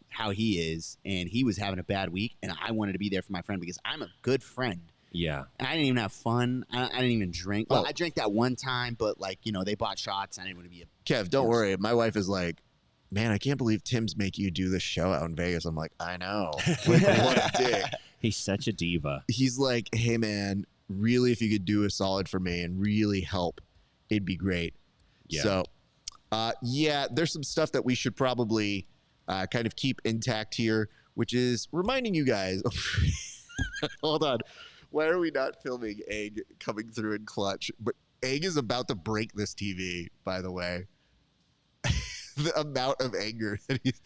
how he is, and he was having a bad week, and I wanted to be there for my friend because I'm a good friend. Yeah. And I didn't even have fun. I didn't even drink. Well, Oh. I drank that one time, but they bought shots. And I didn't want to be Kev, don't worry. My wife is like, man, I can't believe Tim's making you do this show out in Vegas. I'm like, I know. What a dick. He's such a diva. He's like, hey, man, really, if you could do a solid for me and really help, it'd be great. Yeah. So, there's some stuff that we should probably kind of keep intact here, which is reminding you guys. Hold on. Why are we not filming Egg coming through in clutch? But Egg is about to break this TV, by the way. The amount of anger that he's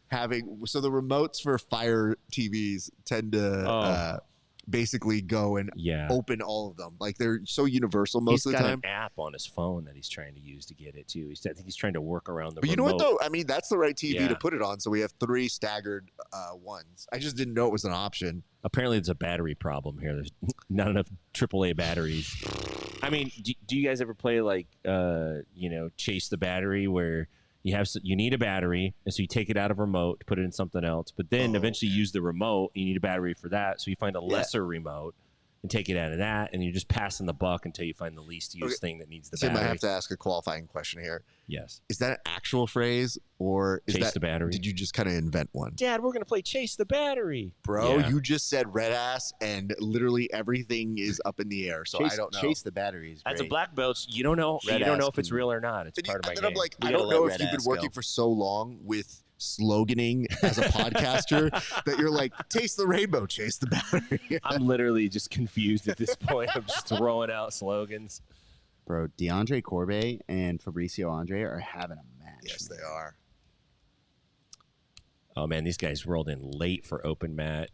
having. So the remotes for Fire TVs tend to basically go and Yeah. open all of them. Like they're so universal most of the He's got time. an app on his phone that he's trying to use to get it too. I think he's trying to work around the But you know remote. what though? I mean, that's the right TV Yeah. to put it on. So we have 3 staggered ones. I just didn't know it was an option. Apparently, there's a battery problem here. There's not enough AAA batteries. I mean, do you guys ever play Chase the Battery, where you need a battery, and so you take it out of remote to put it in something else, but then eventually use the remote. You need a battery for that, so you find a lesser remote and take it out of that, and you're just passing the buck until you find the least used thing that needs the Tim, battery. I have to ask a qualifying question here. Yes. Is that an actual phrase, or is Chase that the battery. Did you just kind of invent one? Dad, we're gonna play Chase the Battery, Bro, Yeah. you just said red ass, and literally everything is up in the air. So I don't know. Chase the batteries. As a black belt, you don't know. Red You don't know ass if it's can- real or not. It's And part of my then game. I'm like, We I gotta don't know let if red you've been ass working go. for so long with sloganing as a podcaster that you're like, taste the rainbow, chase the battery. I'm literally just confused at this point. I'm just throwing out slogans. Bro, DeAndre Corbet and Fabricio Andre are having a match. Yes, man. they are. Oh man, these guys rolled in late for open mat.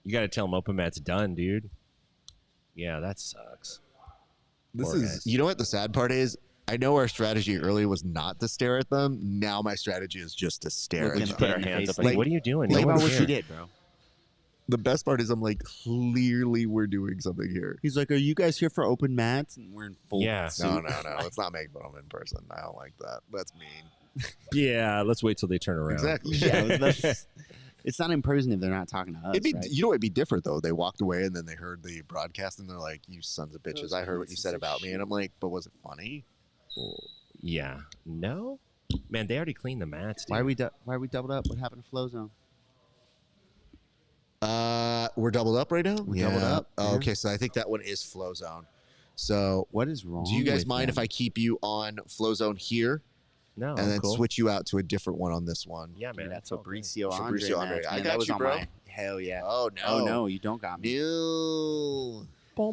You got to tell them open mat's done, dude. Yeah, that sucks. This Poor is, guys. you know what the sad part is? I know our strategy earlier was not to stare at them. Now my strategy is just to stare Look at in We the them. just put our in the hands face. up. Like, Like- what are you doing? Think No about one's what you here. did, bro. The best part is I'm like, clearly we're doing something here. He's like, "Are you guys here for open mats?" And we're in full. Yeah. suit. No. Let's not make fun of them in person. I don't like that. That's mean. Yeah, let's wait till they turn around. Exactly. Yeah, it's not in person if they're not talking to us. It'd be, right? you know, it'd be different though. They walked away and then they heard the broadcast and they're like, "You sons of bitches! I heard what you said about me." And I'm like, "But was it funny?" Yeah. No? Man, they already cleaned the mats, dude. Why are we doubled up? What happened to Flow Zone? We're doubled up right now. We're doubled up, Oh, yeah. okay, so I think that one is Flow Zone. So, What is wrong? do you guys with mind if them? I keep you on Flow Zone here No, and then cool. switch you out to a different one on this one? Yeah, Dude, man. that's all good. Fabricio Andre. Fabricio Andre. match, I man. got That was you, on bro. my hell yeah. Oh no! Oh no, you don't got me. No.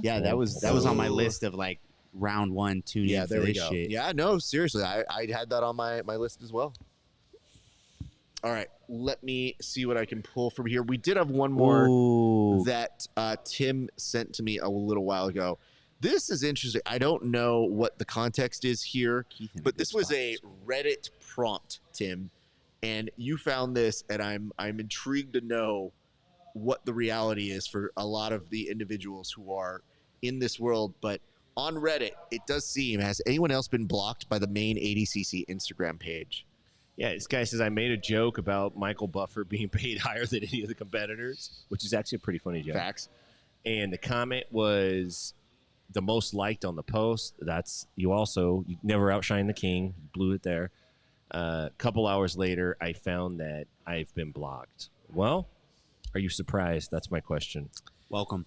Yeah, that was on my list of like round one tune Yeah, in for there we this go. shit. Yeah, no, seriously, I had that on my list as well. All right, let me see what I can pull from here. We did have one more Ooh. that Tim sent to me a little while ago. This is interesting. I don't know what the context is here, Keith in a but good this was spot. a Reddit prompt, Tim, and you found this, and I'm intrigued to know what the reality is for a lot of the individuals who are in this world. But on Reddit, it does seem, has anyone else been blocked by the main ADCC Instagram page? Yeah, this guy says I made a joke about Michael Buffer being paid higher than any of the competitors, which is actually a pretty funny joke. Facts. And the comment was the most liked on the post. That's you never outshine the king. You blew it there. A couple hours later, I found that I've been blocked. Well, are you surprised? That's my question. Welcome.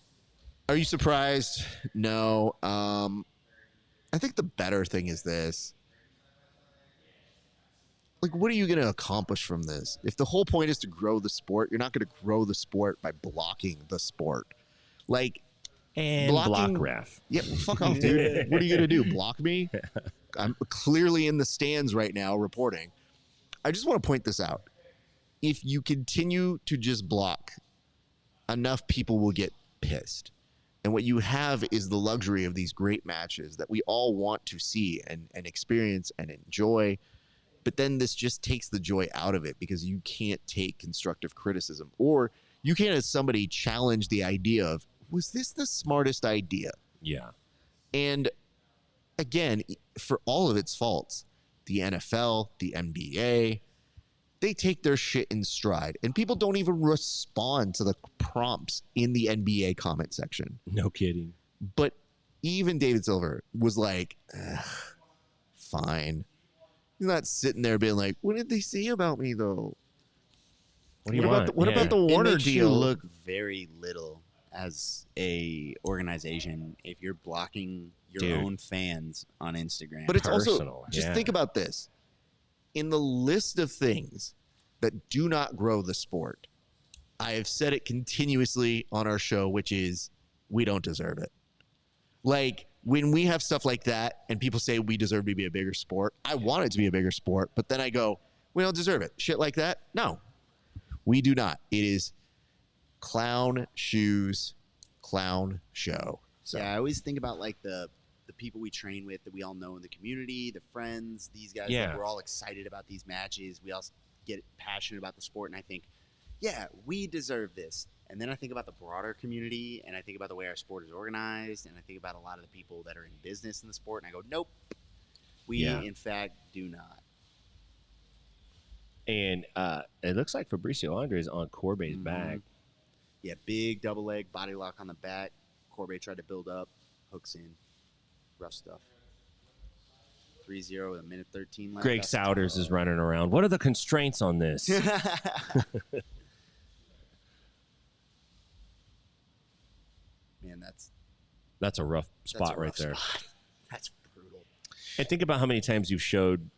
Are you surprised? No. I think the better thing is this. Like, what are you going to accomplish from this? If the whole point is to grow the sport, you're not going to grow the sport by blocking the sport. Like, And blocking- block ref. yeah, well, fuck off, dude. What are you going to do? Block me? I'm clearly in the stands right now reporting. I just want to point this out. If you continue to just block, enough people will get pissed. And what you have is the luxury of these great matches that we all want to see and experience and enjoy. But then this just takes the joy out of it because you can't take constructive criticism, or you can't, as somebody, challenge the idea of, was this the smartest idea? Yeah. And again, for all of its faults, the NFL, the NBA, they take their shit in stride, and people don't even respond to the prompts in the NBA comment section. No kidding. But even David Silver was like, fine. He's not sitting there being like, what did they say about me, though? What do you What want? about what Yeah. about the It Warner makes you deal? look very little as a organization if you're blocking your Dude. own fans on Instagram. But it's also, Personal, just yeah. think about this. In the list of things that do not grow the sport, I have said it continuously on our show, which is we don't deserve it. Like, when we have stuff like that and people say we deserve to be a bigger sport, I want it to be a bigger sport, but then I go, we don't deserve it. Shit like that? No, we do not. It is clown shoes, clown show. So yeah, I always think about like the people we train with that we all know in the community, the friends, these guys Yeah. that we're all excited about these matches. We all get passionate about the sport, and I think, yeah, we deserve this. And then I think about the broader community, and I think about the way our sport is organized, and I think about a lot of the people that are in business in the sport, and I go, nope, we Yeah. in fact do not. And it looks like Fabricio Andre is on Corbet's back. Yeah, big double leg, body lock on the back. Corbett tried to build up, hooks in. Rough stuff. 3-0 with a minute 13 left. Greg That's Souders is tough. running around. What are the constraints on this? Man, That's a rough that's spot a right rough there. spot. That's brutal. And think about how many times you've showed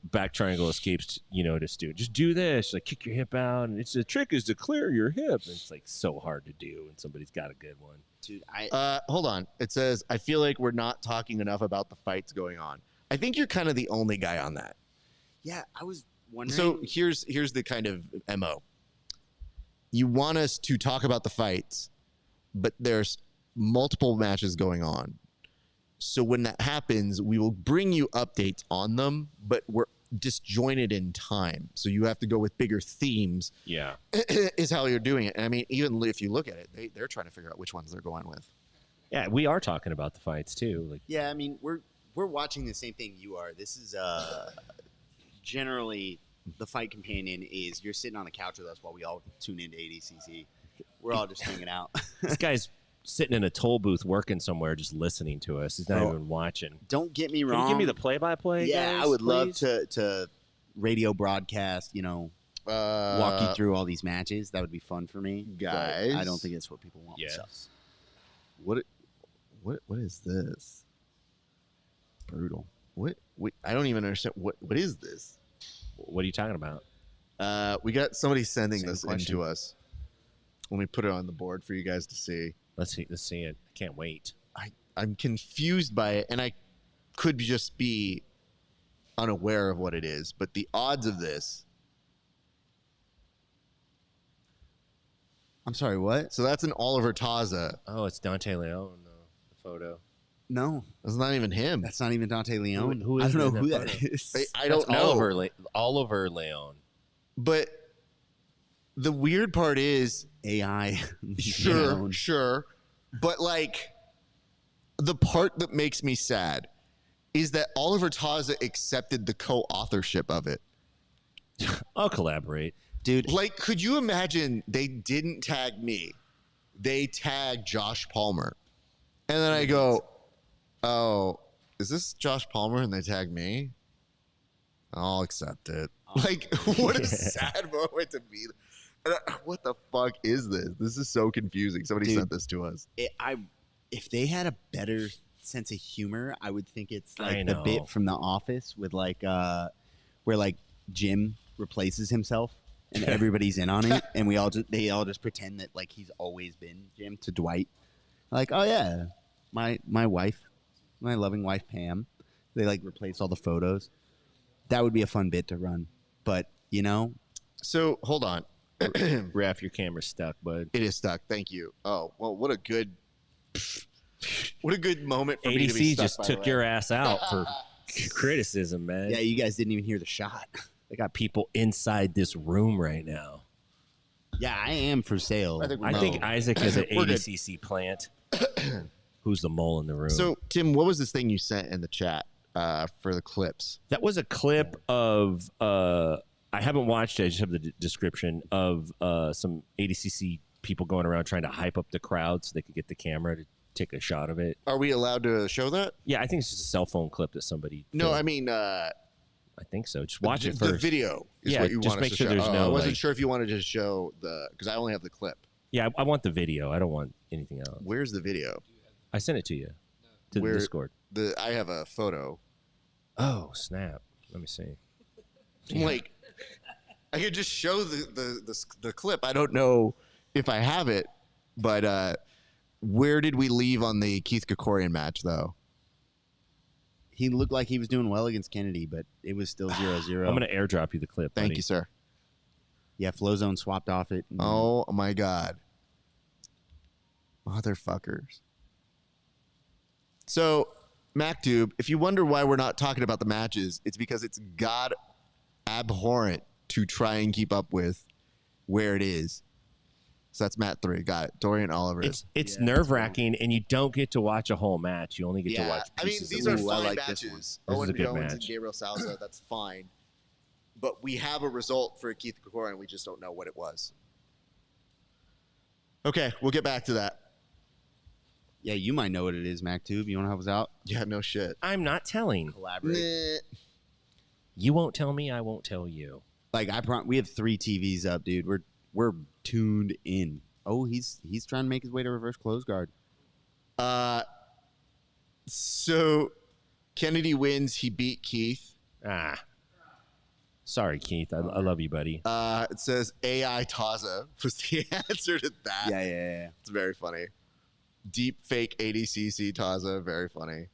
back triangle escapes, to Stu. Just do this, like kick your hip out. And the trick is to clear your hip. And it's like so hard to do. And somebody's got a good one. Dude, hold on. It says, I feel like we're not talking enough about the fights going on. I think you're kind of the only guy on that. yeah, I was wondering. So here's the kind of MO. You want us to talk about the fights, but there's multiple matches going on. So when that happens, we will bring you updates on them, but we're disjointed in time. So you have to go with bigger themes Yeah. is how you're doing it. And I mean, even if you look at it, they're trying to figure out which ones they're going with. Yeah, we are talking about the fights too. Like, yeah, I mean, we're watching the same thing you are. This is generally the fight companion is you're sitting on the couch with us while we all tune into ADCC. We're all just hanging out. This guy's sitting in a toll booth working somewhere, just listening to us. He's not Bro, even watching. Don't get me Can wrong. you give me the play-by-play? Yeah, guys, I would love please? to radio broadcast. Walk you through all these matches. That would be fun for me, but Guys. I don't think it's what people want. Yes. So. What is this? Brutal. What? I don't even understand. What is this? What are you talking about? We got somebody sending Same this question. into us. Let me put it on the board for you guys to see. Let's see it. I can't wait. I'm confused by it, and I could just be unaware of what it is, but the odds of this. I'm sorry. What? So that's an Oliver Taza. Oh, it's Dante Leone, the photo. No, That's not even him. that's not even Dante Leone. Who is I don't know in who that that photo? is. I don't That's know. Oliver Leone. But the weird part is, AI. sure, Leone. sure, but like the part that makes me sad is that Oliver Taza accepted the co-authorship of it. I'll collaborate. Dude. Like, could you imagine they didn't tag me? They tagged Josh Palmer. And then I go, oh, is this Josh Palmer? And they tag me? I'll accept it. Like, what a sad moment to be. What the fuck is this? This is so confusing. Somebody Dude. sent this to us. If they had a better sense of humor, I would think it's I like the know. bit from The Office with like where like Jim replaces himself and everybody's in on it, and they all just pretend that like he's always been Jim to Dwight. Like, oh yeah, my wife, my loving wife Pam. They like replace all the photos. That would be a fun bit to run, but So, hold on. Raf, your camera's stuck, bud. It is stuck. Thank you. Oh, well, what a good moment for me to be ADC stuck, just by the took way. your ass out for criticism, man. yeah, you guys didn't even hear the shot. They got people inside this room right now. Yeah, I am for sale. I think Isaac is an We're good. ADCC plant. Who's the mole in the room? So, Tim, what was this thing you sent in the chat for the clips? that was a clip of I haven't watched it. I just have the description of some ADCC people going around trying to hype up the crowd so they could get the camera to take a shot of it. Are we allowed to show that? Yeah, I think it's just a cell phone clip that somebody. No, filmed. I mean, I think so. Just watch it the first. video is Yeah, what you just want us make to sure show. there's Oh, no, I wasn't like- sure if you wanted to show because I only have the clip. Yeah, I want the video. I don't want anything else. Where's the video? I sent it to you to the Where- Discord. I have a photo. Oh snap! Let me see. I'm like, I could just show the clip. I don't know if I have it, but where did we leave on the Keith Krikorian match, though? He looked like he was doing well against Kennedy, but it was still 0-0. I'm gonna airdrop you the clip. Thank buddy. you, sir. Yeah, Flowzone swapped off it. Oh my God, motherfuckers! So, MacTube, if you wonder why we're not talking about the matches, it's because it's god abhorrent to try and keep up with where it is. So that's Matt 3. Got it. Dorian Oliver. It's nerve wracking, and you don't get to watch a whole match. You only get to watch. I mean, pieces these of are it. Ooh, I fine like this matches. one. This is Owen a good Jones and match. Gabriel Salza, that's fine. But we have a result for Keith Krikorian. We just don't know what it was. Okay, we'll get back to that. Yeah, you might know what it is, MacTube. You want to help us out? Yeah, no shit. I'm not telling. Collaborate. Nah. You won't tell me. I won't tell you. Like we have 3 TVs up, dude. We're tuned in. Oh, he's trying to make his way to reverse close guard. So Kennedy wins. He beat Keith. Sorry, Keith. I love you, buddy. It says AI Taza was the answer to that. Yeah. It's very funny. Deep fake ADCC Taza, very funny.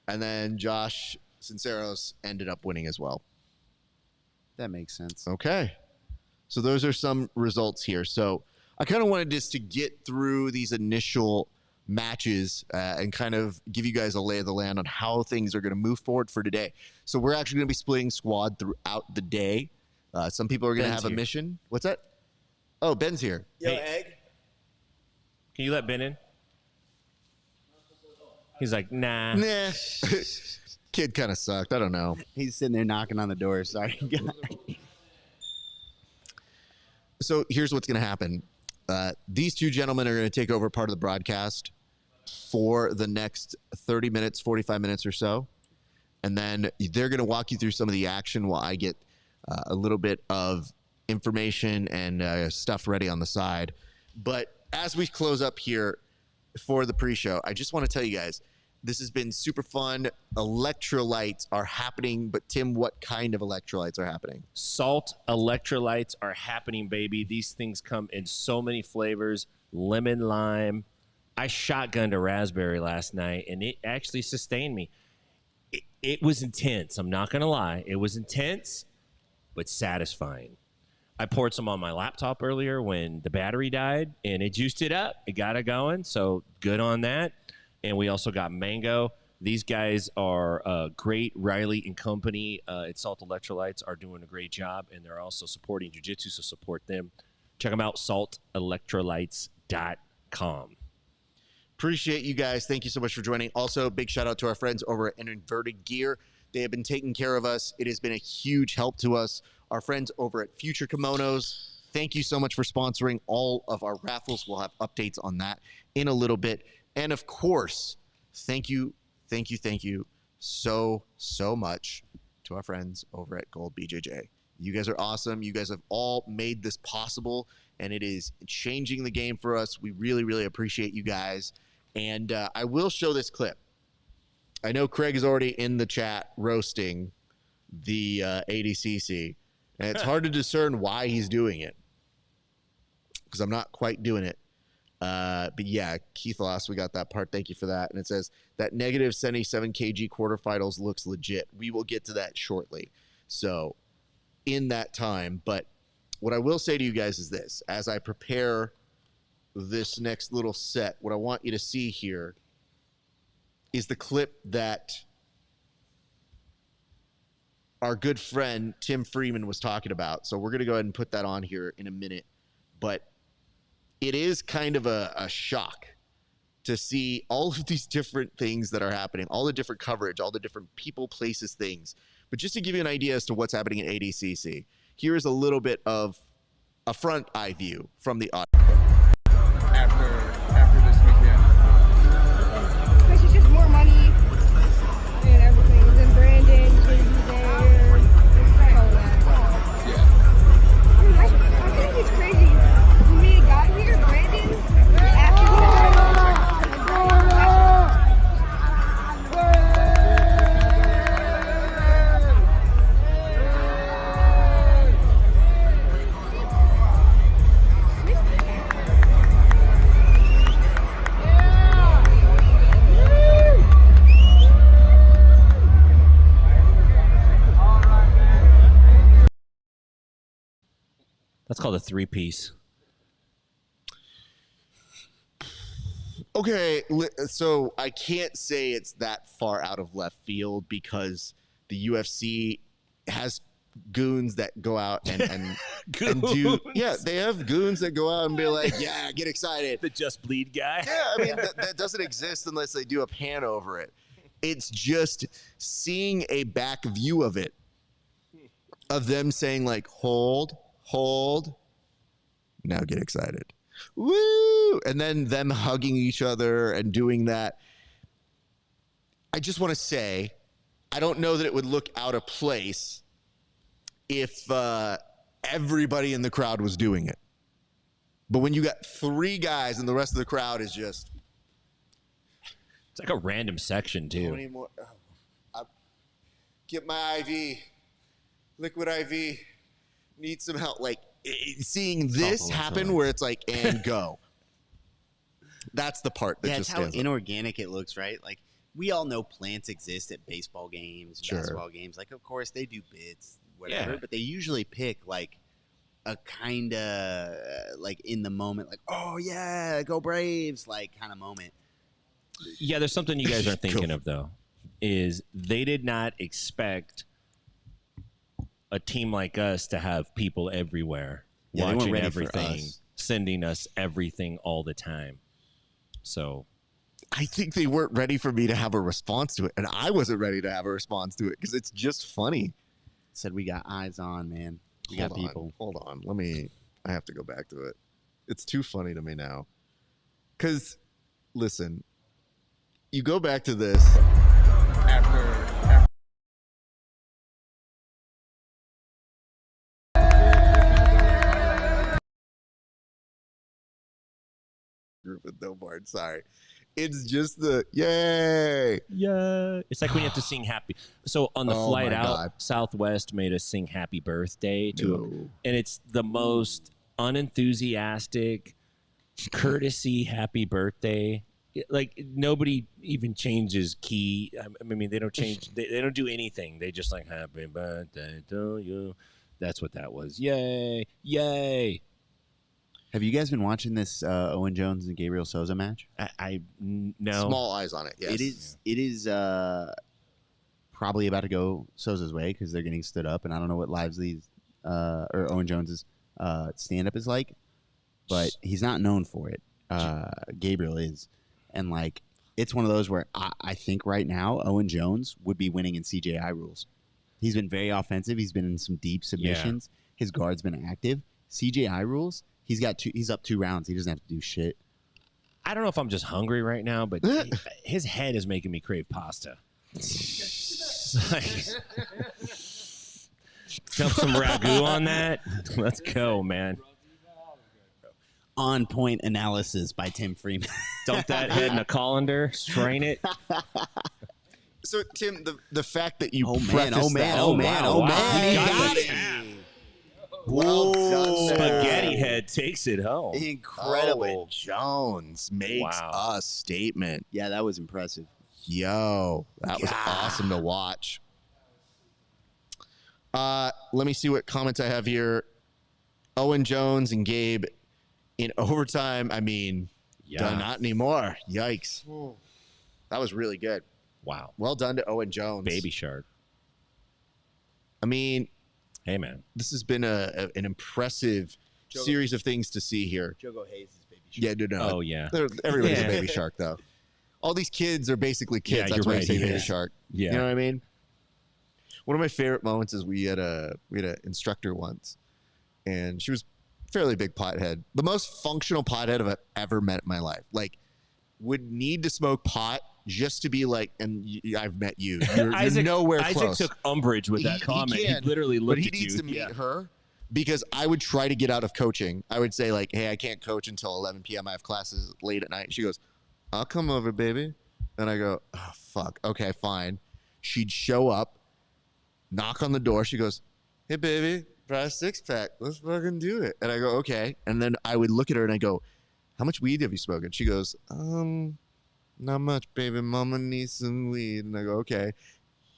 And then Josh Sinceros ended up winning as well. That makes sense. Okay. So those are some results here. So I kind of wanted just to get through these initial matches and kind of give you guys a lay of the land on how things are going to move forward for today. So we're actually going to be splitting squad throughout the day. Some people are going to Ben's have a here. mission. What's that? Oh, Ben's here. Yo, Hey. Egg. Can you let Ben in? He's like, nah. Nah. Kid kind of sucked. I don't know. He's sitting there knocking on the door. Sorry. So here's what's going to happen. These two gentlemen are going to take over part of the broadcast for the next 30 minutes, 45 minutes or so. And then they're going to walk you through some of the action while I get a little bit of information and stuff ready on the side. But as we close up here for the pre-show, I just want to tell you guys, this has been super fun. Electrolytes are happening, but Tim, what kind of electrolytes are happening? Salt electrolytes are happening, baby. These things come in so many flavors. Lemon, lime. I shotgunned a raspberry last night, and it actually sustained me. It was intense. I'm not going to lie. It was intense, but satisfying. I poured some on my laptop earlier when the battery died, and it juiced it up. It got it going, so good on that. And we also got mango. These guys are great. Riley and company at Salt Electrolytes are doing a great job, and they're also supporting jiu-jitsu, so support them. Check them out, saltelectrolytes.com. Appreciate you guys. Thank you so much for joining. Also, big shout out to our friends over at Inverted Gear. They have been taking care of us. It has been a huge help to us. Our friends over at Future Kimonos, thank you so much for sponsoring all of our raffles. We'll have updates on that in a little bit. And of course, thank you so much to our friends over at Gold BJJ. You guys are awesome. You guys have all made this possible, and it is changing the game for us. We really, really appreciate you guys. And I will show this clip. I know Craig is already in the chat roasting the ADCC, and it's hard to discern why he's doing it because I'm not quite doing it. But yeah, Keith lost. We got that part. Thank you for that. And it says that negative 77 kg quarterfinals looks legit. We will get to that shortly. So in that time, but what I will say to you guys is this, as I prepare this next little set, what I want you to see here is the clip that our good friend Tim Freeman was talking about. So we're going to go ahead and put that on here in a minute, but it is kind of a shock to see all of these different things that are happening, all the different coverage, all the different people, places, things. But just to give you an idea as to what's happening at ADCC, here is a little bit of a front eye view from the audio. After this weekend. Because it's just more money and everything. Then Brandon, JD there, all that. Yeah. I think it's crazy. When we got here, Brandon, after he That's called a three-piece. Okay, so I can't say it's that far out of left field because the UFC has goons that go out and do. Yeah, they have goons that go out and be like, yeah, get excited. The Just Bleed guy. Yeah, I mean, that doesn't exist unless they do a pan over it. It's just seeing a back view of it, of them saying like, hold, now get excited. Woo! And then them hugging each other and doing that. I just want to say, I don't know that it would look out of place if everybody in the crowd was doing it. But when you got three guys and the rest of the crowd is just... It's like a random section, too. Get my IV. Liquid IV. Need some help. Like, seeing this happen where it's like, and go. That's the part that just it's how stands inorganic it looks, right? Like, we all know plants exist at baseball games, basketball games. Like, of course, they do bits, whatever, but they usually pick, like, a kind of, like, in the moment, like, oh, yeah, go Braves, like, kind of moment. Yeah, there's something you guys aren't thinking of, though, is they did not expect a team like us to have people everywhere watching everything, sending us everything all the time. So I think they weren't ready for me to have a response to it, and I wasn't ready to have a response to it because it's just funny. Said we got eyes on, man. We got people. Hold on. I have to go back to it. It's too funny to me now. Because, listen, you go back to this after group with no board. Sorry. It's just the yay. Yeah. It's like when you have to sing happy. So on the flight my out, God. Southwest made us sing happy birthday to him. And it's the most unenthusiastic, courtesy happy birthday. Like nobody even changes key. I mean, they don't change. They don't do anything. They just like happy birthday to you. That's what that was. Yay. Yay. Have you guys been watching this Owen Jones and Gabriel Souza match? No. Small eyes on it. Yes. It is probably about to go Souza's way because they're getting stood up, and I don't know what Livesley's or Owen Jones's stand-up is like, but he's not known for it. Gabriel is, and like it's one of those where I think right now Owen Jones would be winning in CJI rules. He's been very offensive. He's been in some deep submissions. Yeah. His guard's been active. CJI rules. He's up 2 rounds. He doesn't have to do shit. I don't know if I'm just hungry right now, but his head is making me crave pasta. Dump some ragu on that. Let's go, man. On point analysis by Tim Freeman. Dump that head in a colander, strain it. So Tim, the fact that you oh man, he got it. Well done, Spaghetti head takes it home. Incredible. Owen Jones makes a statement. Yeah, that was impressive. Yo, that was awesome to watch. Let me see what comments I have here. Owen Jones and Gabe in overtime. I mean, not anymore. Yikes. That was really good. Wow. Well done to Owen Jones. Baby shark. I mean, hey, man. This has been an impressive series of things to see here. Jogo Hayes is baby shark. Yeah, no. Oh, yeah. Everybody's a baby shark, though. All these kids are basically kids. Yeah, That's why you're I say right. baby shark. Yeah. You know what I mean? One of my favorite moments is we had an instructor once, and she was a fairly big pothead. The most functional pothead I've ever met in my life. Like, would need to smoke pot just to be like, and I've met you. You're nowhere close. Isaac took umbrage with that comment. He literally looked at you. But he needs to meet her because I would try to get out of coaching. I would say like, hey, I can't coach until 11 p.m. I have classes late at night. She goes, I'll come over, baby. And I go, oh, fuck. Okay, fine. She'd show up, knock on the door. She goes, hey, baby, try a 6-pack. Let's fucking do it. And I go, okay. And then I would look at her and I go, how much weed have you smoked? She goes, not much, baby. Mama needs some weed. And I go, okay.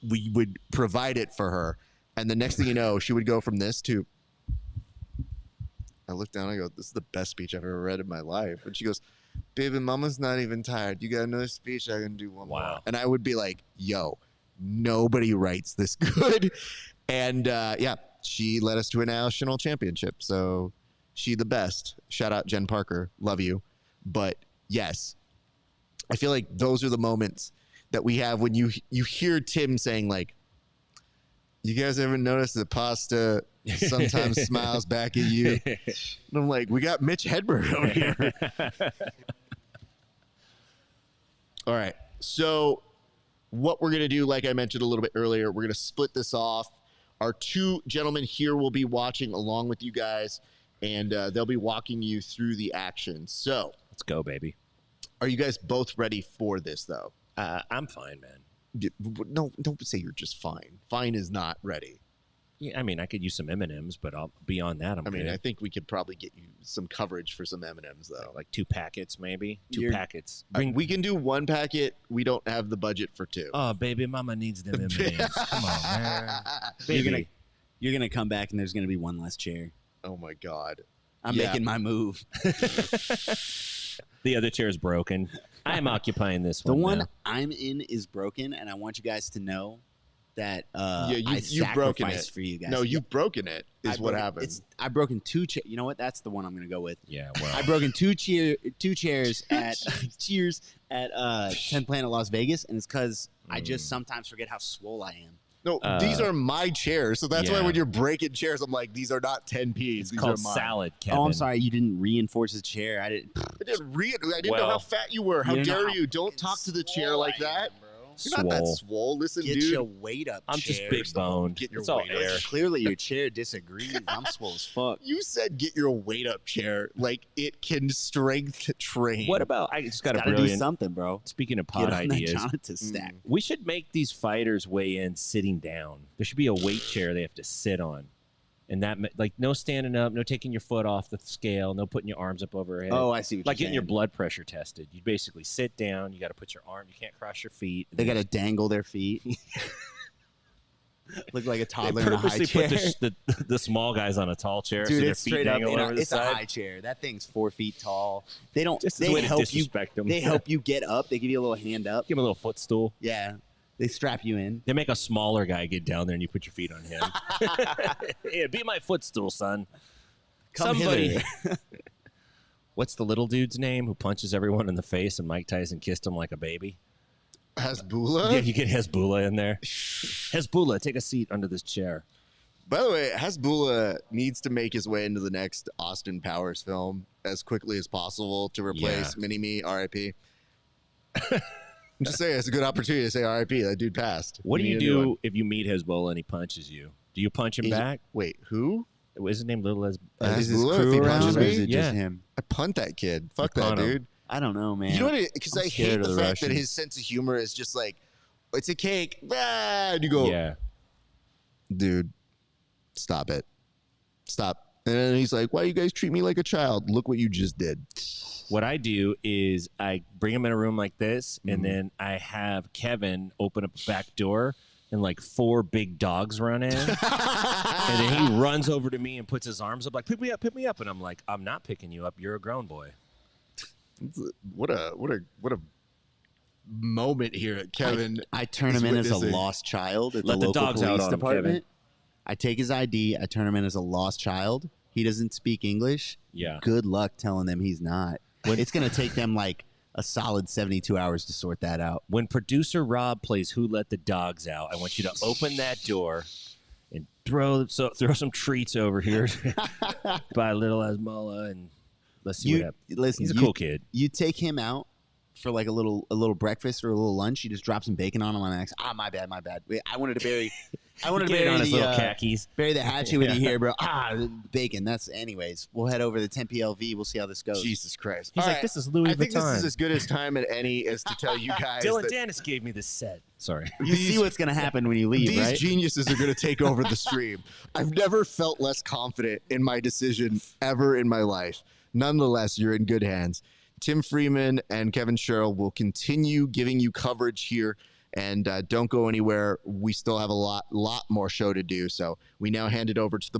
We would provide it for her. And the next thing you know, she would go from this to, I look down, I go, this is the best speech I've ever read in my life. And she goes, baby, mama's not even tired. You got another speech? I can do one more. And I would be like, yo, nobody writes this good. And yeah, she led us to a national championship. So she the best. Shout out Jen Parker. Love you. But yes, I feel like those are the moments that we have when you hear Tim saying like, you guys ever notice that pasta sometimes smiles back at you? And I'm like, we got Mitch Hedberg over here. All right. So what we're going to do, like I mentioned a little bit earlier, we're going to split this off. Our 2 gentlemen here will be watching along with you guys, and they'll be walking you through the action. So let's go, baby. Are you guys both ready for this, though? I'm fine, man. No, don't say you're just fine. Fine is not ready. Yeah, I mean, I could use some M&Ms, but beyond that, I'm good. I think we could probably get you some coverage for some M&Ms, though. Like 2 packets, maybe. 2 packets. We can do 1 packet. We don't have the budget for 2. Oh, baby, mama needs them M&Ms. Come on, man. Baby. You're gonna come back and there's gonna be 1 less chair. Oh my God. I'm making my move. The other chair is broken. I'm occupying this one. The one now. I'm in is broken, and I want you guys to know that you've broken it for you guys. No, you've broken it. What happened? I've broken 2 chairs. You know what? That's the one I'm going to go with. Yeah, well. I've broken 2 chairs at cheers at 10 Planet Las Vegas, and it's because I just sometimes forget how swole I am. No, these are my chairs, so that's why yeah. when you're breaking chairs, I'm like, these are not 10Ps. It's These called are mine. salad, Kevin. Oh, I'm sorry. You didn't reinforce the chair. I didn't. I didn't know Well, how fat you were. How you know dare how you? Don't talk to the chair swole like I that. am, bro. You're not that Swole. swole. Listen, Get dude. your weight up. I'm just chair. big boned. Get your It's all weight up. air. Clearly, your chair disagrees. I'm swole as fuck. You said get your weight up chair. Like it can strength train. What about? I just got a Gotta do brilliant. something, bro. Speaking of Get pod on that ideas, Jonathan stack. we should make these fighters weigh in sitting down. There should be a weight chair they have to sit on, and that like no standing up, no taking your foot off the scale, no putting your arms up over your head. Oh, I see what like you're getting your saying. blood pressure tested. You basically sit down. You got to put your arm. You can't cross your feet. They got to dangle their feet. Look like a They toddler in a high purposely chair. put the small guys on a tall chair, so Dude, their it's feet straight up. dangle over the It's a side. high chair. That thing's 4 feet tall. They don't. Just as a they way to help you. disrespect them. They help you get up. They give you a little hand up. Give him a little footstool. Yeah. They strap you in. They make a smaller guy get down there, and you put your feet on him. Yeah, be my footstool, son. Come Somebody. hither. What's the little dude's name who punches everyone in the face and Mike Tyson kissed him like a baby? Hasbulla? Yeah, you get Hezbollah in there. Hezbollah, take a seat under this chair. By the way, Hasbulla needs to make his way into the next Austin Powers film as quickly as possible to replace Mini-Me, R.I.P. I'm just saying, it's a good opportunity to say R.I.P. That dude passed. What do We you need a new one. do if you meet Hezbollah and he punches you? Do you punch him Is- back? Wait, who? Is his name Little as? Has Is his Hasbulla, if crew he around, punches or me? is it Yeah. just him? I punt that kid. Fuck You that punt him. dude. I don't know, man. You know what? Because I'm I hate scared the of the fact that Russians. his sense of humor is just like, it's a cake. Ah, and you go, Yeah. dude, stop it. Stop. And then he's like, why you guys treat me like a child? Look what you just did. What I do is I bring him in a room like this, Mm-hmm. and then I have Kevin open up the back door, and like 4 big dogs run in. And then he runs over to me and puts his arms up like, pick me up. And I'm like, I'm not picking you up. You're a grown boy. What a moment here at Kevin. I turn is him in as a witnessing. lost child at Let the the local dogs out police on him, department. Kevin. I take his ID. I turn him in as a lost child. He doesn't speak English. Yeah. Good luck telling them he's not. It's going to take them like a solid 72 hours to sort that out. When producer Rob plays Who Let the Dogs Out, I want you to open that door and throw some treats over here by little Asmola, and let's see what happens. Listen, He's a cool kid. You take him out for like a little breakfast or a little lunch. You just drop some bacon on him on the next. My bad. Wait, I wanted to bury. I wanted to Get it bury on his the, little khakis. bury the hatchet with you here, bro. Bacon. That's anyways. We'll head over to 10 PLV. We'll see how this goes. Jesus Christ. He's All like, right. this is Louis I think this Vuitton. is as good as time at any as to tell you guys Dylan that Dennis gave me this set. Sorry. You see what's gonna happen when you leave, these right? geniuses are going to take over the stream. I've never felt less confident in my decision ever in my life. Nonetheless, you're in good hands. Tim Freeman and Kevin Sherrill will continue giving you coverage here, and don't go anywhere. We still have a lot more show to do. So we now hand it over to the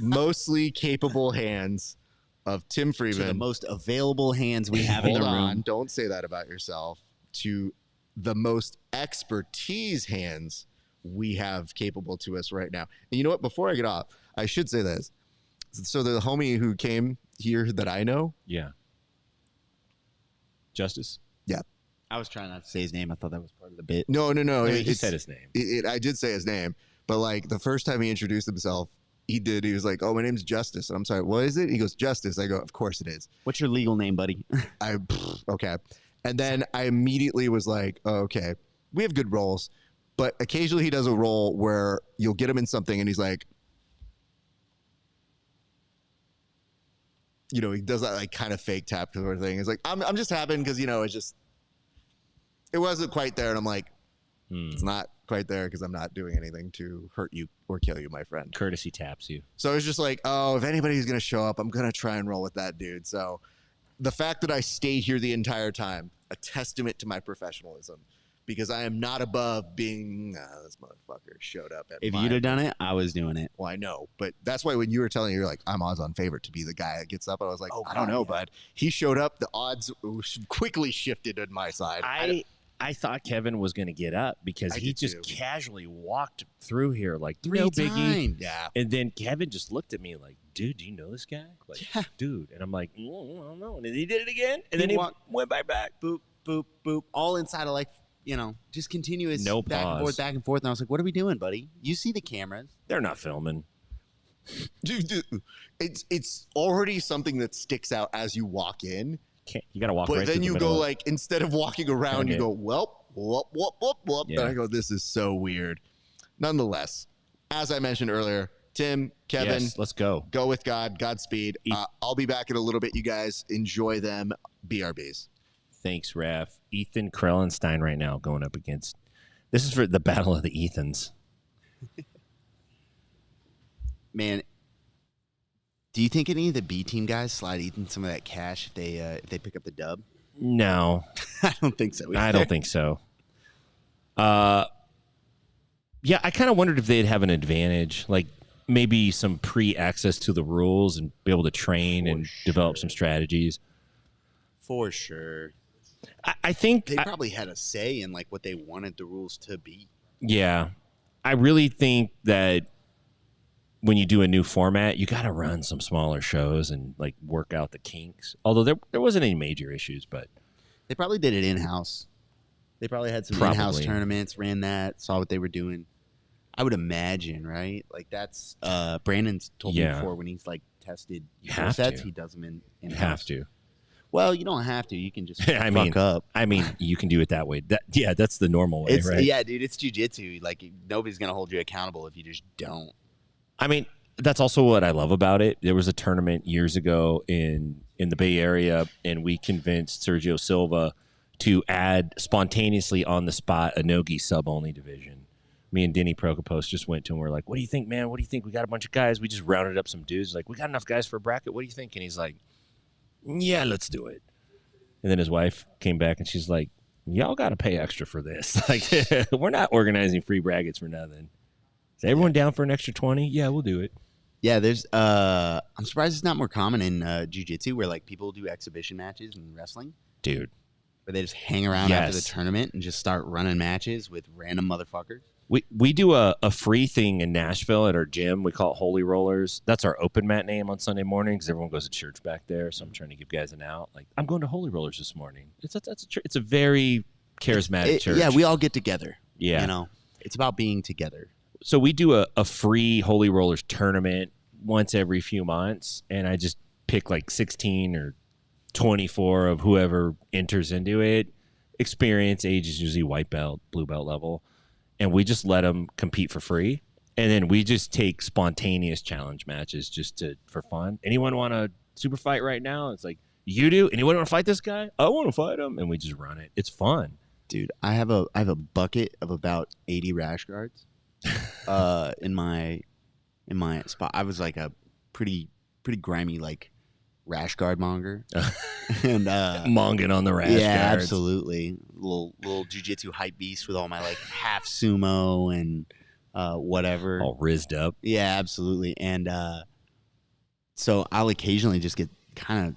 mostly capable hands of Tim To Freeman. the most available hands we have in Hold the on, room. don't say that about yourself. To the most expertise hands we have capable to us right now. And you know what? Before I get off, I should say this. So the homie who came here that I know, Yeah. Justice? I was trying not to say his name. I thought that was part of the bit. no. He it's- said his name. I did say his name, but like the first time he introduced himself, he was like, "Oh, my name's Justice." And I'm sorry, what is it? He goes, "Justice." I go, "Of course it is." What's your legal name, buddy? Okay. And then I immediately was like, oh, okay, we have good roles, but occasionally he does a role where you'll get him in something and he's like, he does that like kind of fake tap sort of thing. It's like, I'm just happy because, it wasn't quite there. And I'm like, it's not quite there because I'm not doing anything to hurt you or kill you, my friend. Courtesy taps you. So it's just like, oh, if anybody's going to show up, I'm going to try and roll with that dude. So the fact that I stayed here the entire time, a testament to my professionalism, because I am not above being, this motherfucker showed up at If my- you'd have done it, I was doing it. Well, I know, but that's why when you were telling, you're like, I'm odds on favorite to be the guy that gets up. I was like, Oh, I don't God, know, yeah. bud. He showed up. The odds quickly shifted on my side. I thought Kevin was going to get up because I he did just too. casually walked through here like, Three no biggie. times. Yeah. And then Kevin just looked at me like, dude, do you know this guy? Like, Yeah. dude. And I'm like, I don't know. And then he did it again. And then He he walked- went back. Boop, boop, boop. All inside of like, just continuous No back and pause. forth, back and forth. And I was like, what are we doing, buddy? You see the cameras. They're not filming. Dude, it's already something that sticks out as you walk in. You got to walk But right then through the you middle go of it. like, instead of walking around, you Okay. go, whoop. Yeah. And I go, this is so weird. Nonetheless, as I mentioned earlier, Tim, Kevin, Yes, let's go. go with God. Godspeed. I'll be back in a little bit. You guys enjoy them. BRBs. Thanks, Raf. Ethan Krellenstein right now going up against. This is for the Battle of the Ethans. Man, do you think any of the B team guys slide Ethan some of that cash if they pick up the dub? No, I don't think so. I don't think so. Yeah, I kind of wondered if they'd have an advantage, like maybe some pre-access to the rules and be able to train and develop some strategies. For sure. I think They probably had a say in like what they wanted the rules to be. Yeah. I really think that when you do a new format, you got to run some smaller shows and like work out the kinks. Although there wasn't any major issues, but They probably did it in-house. They probably had some Probably. in-house tournaments, ran that, saw what they were doing. I would imagine, right? Like that's Brandon's told me Yeah. before when he's like tested You have sets, to. he does them in you in-house. have to. Well, you don't have to. You can just I fuck mean, up. You can do it that way. That's the normal way, It's right? yeah, dude. It's jujitsu. Like nobody's gonna hold you accountable if you just don't. I mean, that's also what I love about it. There was a tournament years ago in the Bay Area, and we convinced Sergio Silva to add spontaneously on the spot a Nogi sub-only division. Me and Denny Prokopos just went to him. We're like, what do you think, man? What do you think? We got a bunch of guys. We just rounded up some dudes. Like, we got enough guys for a bracket. What do you think? And he's like, yeah, let's do it. And then his wife came back, and she's like, y'all got to pay extra for this. Like, we're not organizing free brackets for nothing. Is everyone down for an extra 20? Yeah, we'll do it. Yeah, there's. I'm surprised it's not more common in jujitsu where like people do exhibition matches in wrestling, Dude. where they just hang around after the Yes. tournament and just start running matches with random motherfuckers. We do a free thing in Nashville at our gym. We call it Holy Rollers. That's our open mat name on Sunday mornings. Everyone goes to church back there, so I'm trying to give guys an out. Like, I'm going to Holy Rollers this morning. It's a very charismatic church. Yeah, we all get together. Yeah. You know, it's about being together. So we do a free Holy Rollers tournament once every few months, and I just pick like 16 or 24 of whoever enters into it. Experience age is usually white belt, blue belt level. And we just let them compete for free. And then we just take spontaneous challenge matches just for fun. Anyone want a super fight right now? It's like, you do? Anyone want to fight this guy? I want to fight him. And we just run it. It's fun. Dude, I have a bucket of about 80 rash guards in my spot. I was like a pretty grimy like rash guard monger. And Monging on the rash yeah, guards. absolutely. Little jiu-jitsu hype beast with all my like half sumo and whatever. All rizzed up. Yeah, absolutely. And so I'll occasionally just get kind of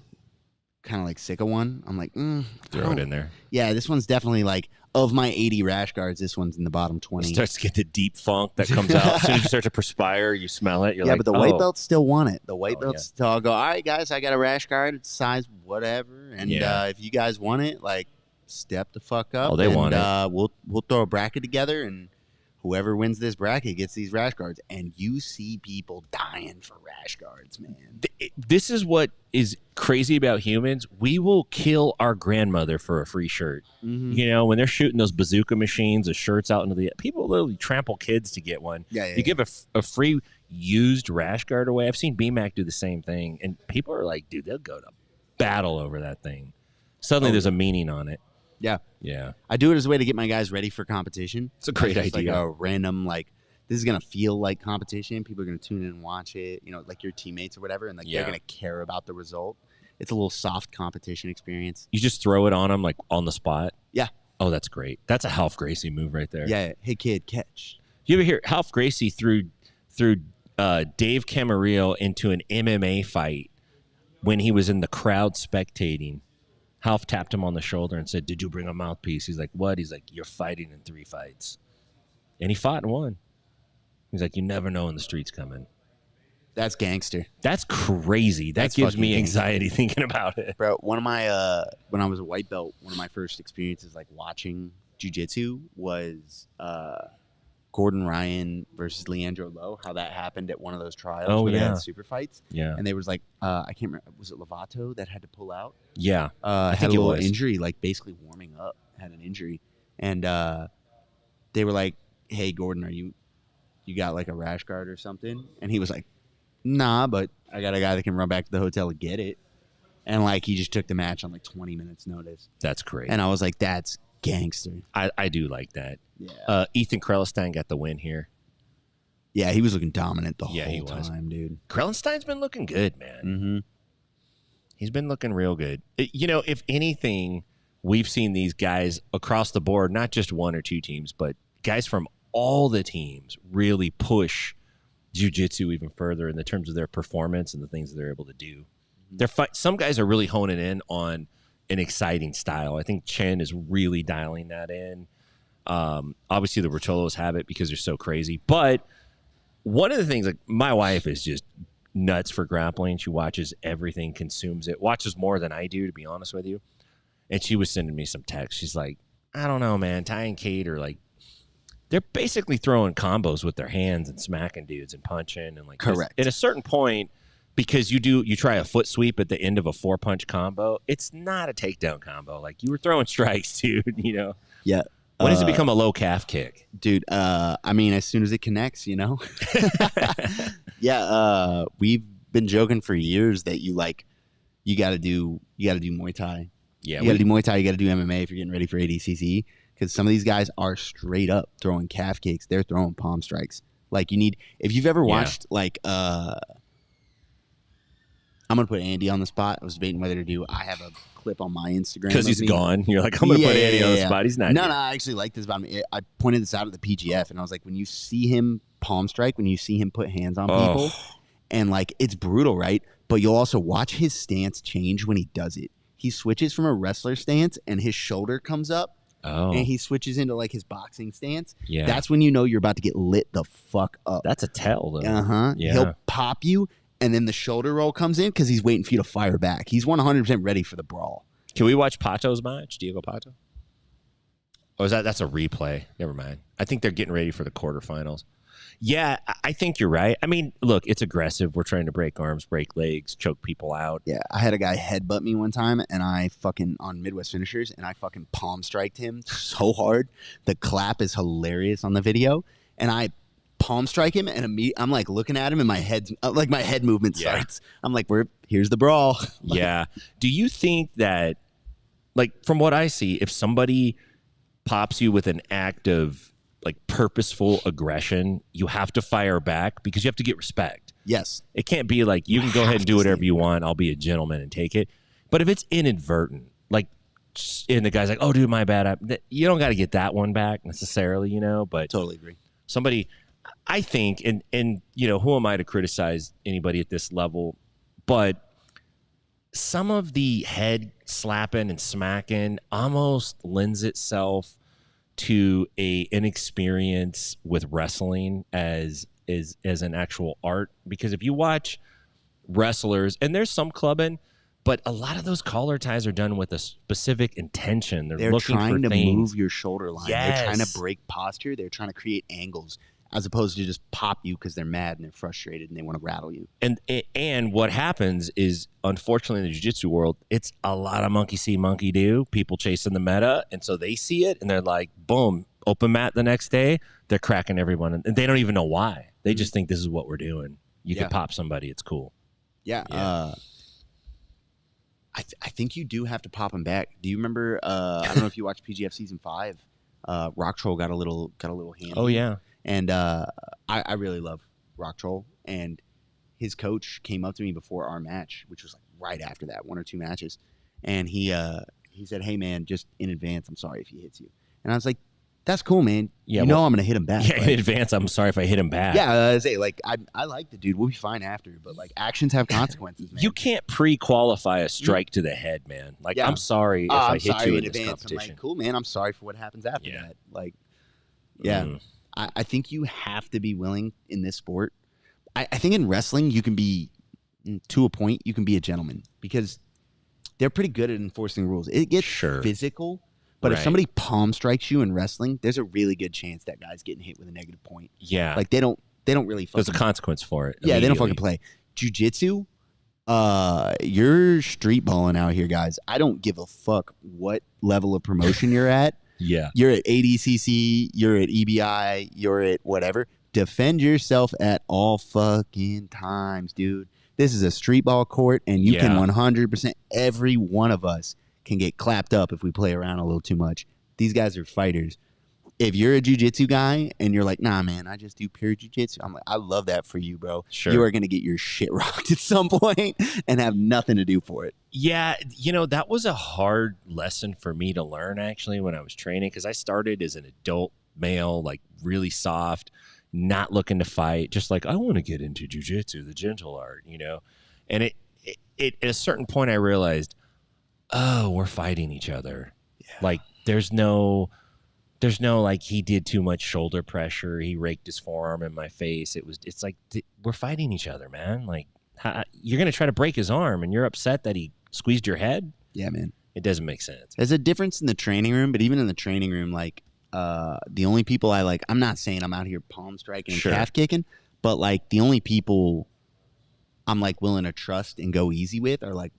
like sick of one. I'm like, Throw it in there. Yeah, this one's definitely like of my 80 rash guards, this one's in the bottom 20. It starts to get the deep funk that comes out. As soon as you start to perspire, you smell it. You're yeah, like, but the white oh. belts still want it. The white Oh, belts still I'll go, all right, guys, I got a rash guard. It's size whatever. And Yeah. if you guys want it, like, step the fuck up. Oh, they and, want it. We'll throw a bracket together, and whoever wins this bracket gets these rash guards. And you see people dying for rash guards, man. This is what is crazy about humans. We will kill our grandmother for a free shirt. Mm-hmm. You know, when they're shooting those bazooka machines of shirts out into the people literally trample kids to get one. Yeah, You give a free used rash guard away. I've seen BMAC do the same thing, and people are like, dude, they'll go to battle over that thing. Suddenly, there's a meaning on it. Yeah. Yeah, I do it as a way to get my guys ready for competition. it's a great Just idea. Like a random, like, this is going to feel like competition. People are going to tune in and watch it, you know, like your teammates or whatever, and like Yeah. they're going to care about the result. It's a little soft competition experience. You just throw it on them like on the spot. Yeah. Oh, that's great. That's a Half Gracie move right there. Yeah. Hey, kid, catch. You ever hear Half Gracie threw Dave Camarillo into an MMA fight when he was in the crowd spectating? Half tapped him on the shoulder and said, "Did you bring a mouthpiece?" He's like, "What?" He's like, "You're fighting in 3 fights." And he fought and won. He's like, "You never know when the street's coming." That's gangster. That's crazy. That That's gives fucking me gangster. anxiety thinking about it. Bro, one of my when I was a white belt, one of my first experiences like watching jiu-jitsu was Gordon Ryan versus Leandro Lowe, how that happened at one of those trials where they had super fights. Yeah. And there was like I can't remember, was it Lovato that had to pull out? Yeah. I Had think a it little was. injury, like basically warming up, had an injury. And they were like, "Hey Gordon, you got like a rash guard or something?" And he was like, "Nah, but I got a guy that can run back to the hotel and get it." And like he just took the match on like 20 minutes notice. That's great. And I was like, that's gangster. I do like that. Yeah. Ethan Krellenstein got the win here. Yeah, he was looking dominant the Yeah, he whole was. time, dude. Krellenstein's been looking good, man. Mm-hmm. He's been looking real good. You know, if anything, we've seen these guys across the board, not just one or two teams, but guys from all the teams really push jiu-jitsu even further in the terms of their performance and the things that they're able to do. Some guys are really honing in on an exciting style. I think Chen is really dialing that in. Obviously, the Rotolos have it because they're so crazy. But one of the things, like my wife is just nuts for grappling. She watches everything, consumes it, watches more than I do, to be honest with you. And she was sending me some text. She's like, I don't know, man. Ty and Kate are like, they're basically throwing combos with their hands and smacking dudes and punching. And like, correct. At a certain point, because you try a foot sweep at the end of a 4-punch combo, it's not a takedown combo. Like you were throwing strikes, dude, you know? Yeah. When does it become a low calf kick? Dude, I mean, as soon as it connects, you know? Yeah, we've been joking for years that you got to do Muay Thai. Yeah. You got to do Muay Thai, you got to do MMA if you're getting ready for ADCC. Because some of these guys are straight up throwing calf kicks. They're throwing palm strikes. Like if you've ever watched I'm going to put Andy on the spot. I was debating whether to do, I have a clip on my Instagram. Because he's gone. You're like, I'm going to put Andy on the spot. He's not. No, I actually like this about him. I pointed this out at the PGF, and I was like, when you see him palm strike, when you see him put hands on people, and like, it's brutal, right? But you'll also watch his stance change when he does it. He switches from a wrestler stance, and his shoulder comes up, and he switches into like his boxing stance. Yeah. That's when you know you're about to get lit the fuck up. That's a tell, though. Uh-huh. Yeah. He'll pop you, and then the shoulder roll comes in because he's waiting for you to fire back. He's 100% ready for the brawl. Can we watch Pato's match, Diego Pato? Or is that's a replay? Never mind. I think they're getting ready for the quarterfinals. Yeah, I think you're right. I mean, look, it's aggressive. We're trying to break arms, break legs, choke people out. Yeah, I had a guy headbutt me one time, and I on Midwest Finishers, and I fucking palm striked him so hard. The clap is hilarious on the video, and I palm strike him, and I'm like looking at him, and my head movement starts. I'm like, here's the brawl. Yeah. Do you think that, like, from what I see, if somebody pops you with an act of like purposeful aggression, you have to fire back because you have to get respect. Yes. It can't be like, you can go ahead and do whatever you want. I'll be a gentleman and take it. But if it's inadvertent, like, and the guy's like, oh, dude, my bad. You don't got to get that one back necessarily, you know, but Totally agree. somebody, I think, and you know, who am I to criticize anybody at this level? But some of the head slapping and smacking almost lends itself to an inexperience with wrestling as an actual art. Because if you watch wrestlers, and there's some clubbing, but a lot of those collar ties are done with a specific intention. They're looking trying for to things. move your shoulder line. Yes. They're trying to break posture. They're trying to create angles, as opposed to just pop you because they're mad and they're frustrated and they want to rattle you. And what happens is, unfortunately, in the jiu-jitsu world, it's a lot of monkey see, monkey do. People chasing the meta, and so they see it, and they're like, boom, open mat the next day. They're cracking everyone, and they don't even know why. They just think this is what we're doing. You can pop somebody. It's cool. Yeah. I think you do have to pop them back. Do you remember? I don't know if you watched PGF season 5. Rock Troll got a little hand. Oh yeah. And I really love Rock Troll. And his coach came up to me before our match, which was like right after that, 1 or 2 matches. And he said, hey, man, just in advance, I'm sorry if he hits you. And I was like, that's cool, man. Yeah, you know I'm going to hit him back. Yeah, in advance, I'm sorry if I hit him back. Yeah, I say, like, I like the dude. We'll be fine after. But, like, actions have consequences, man. You can't pre-qualify a strike to the head, man. Like, Yeah. I'm sorry if I hit you in this competition. I'm like, cool, man. I'm sorry for what happens after Yeah. that. Like, yeah. I think you have to be willing in this sport. I think in wrestling, you can be, to a point, you can be a gentleman because they're pretty good at enforcing rules. It gets physical, but if somebody palm strikes you in wrestling, there's a really good chance that guy's getting hit with a negative point. Yeah. Like they don't really fucking... There's a consequence for it. Yeah, they don't fucking play. Jiu-jitsu, you're street balling out here, guys. I don't give a fuck what level of promotion you're at. Yeah. You're at ADCC, you're at EBI, you're at whatever. Defend yourself at all fucking times, dude. This is a street ball court, and you can 100%, every one of us can get clapped up if we play around a little too much. These guys are fighters. If you're a jiu-jitsu guy and you're like, nah, man, I just do pure jiu-jitsu, I'm like, I love that for you, bro. Sure. You are going to get your shit rocked at some point and have nothing to do for it. Yeah, you know, that was a hard lesson for me to learn, actually, when I was training, because I started as an adult male, like really soft, not looking to fight, just like, I want to get into jiu-jitsu, the gentle art, you know? And it at a certain point, I realized, oh, we're fighting each other. Yeah. Like, there's no like he did too much shoulder pressure. He raked his forearm in my face. It's like we're fighting each other, man. Like you're going to try to break his arm and you're upset that he squeezed your head. Yeah, man. It doesn't make sense. There's a difference in the training room, but even in the training room, like the only people I like, I'm not saying I'm out here palm striking and calf kicking, but like the only people I'm like willing to trust and go easy with are like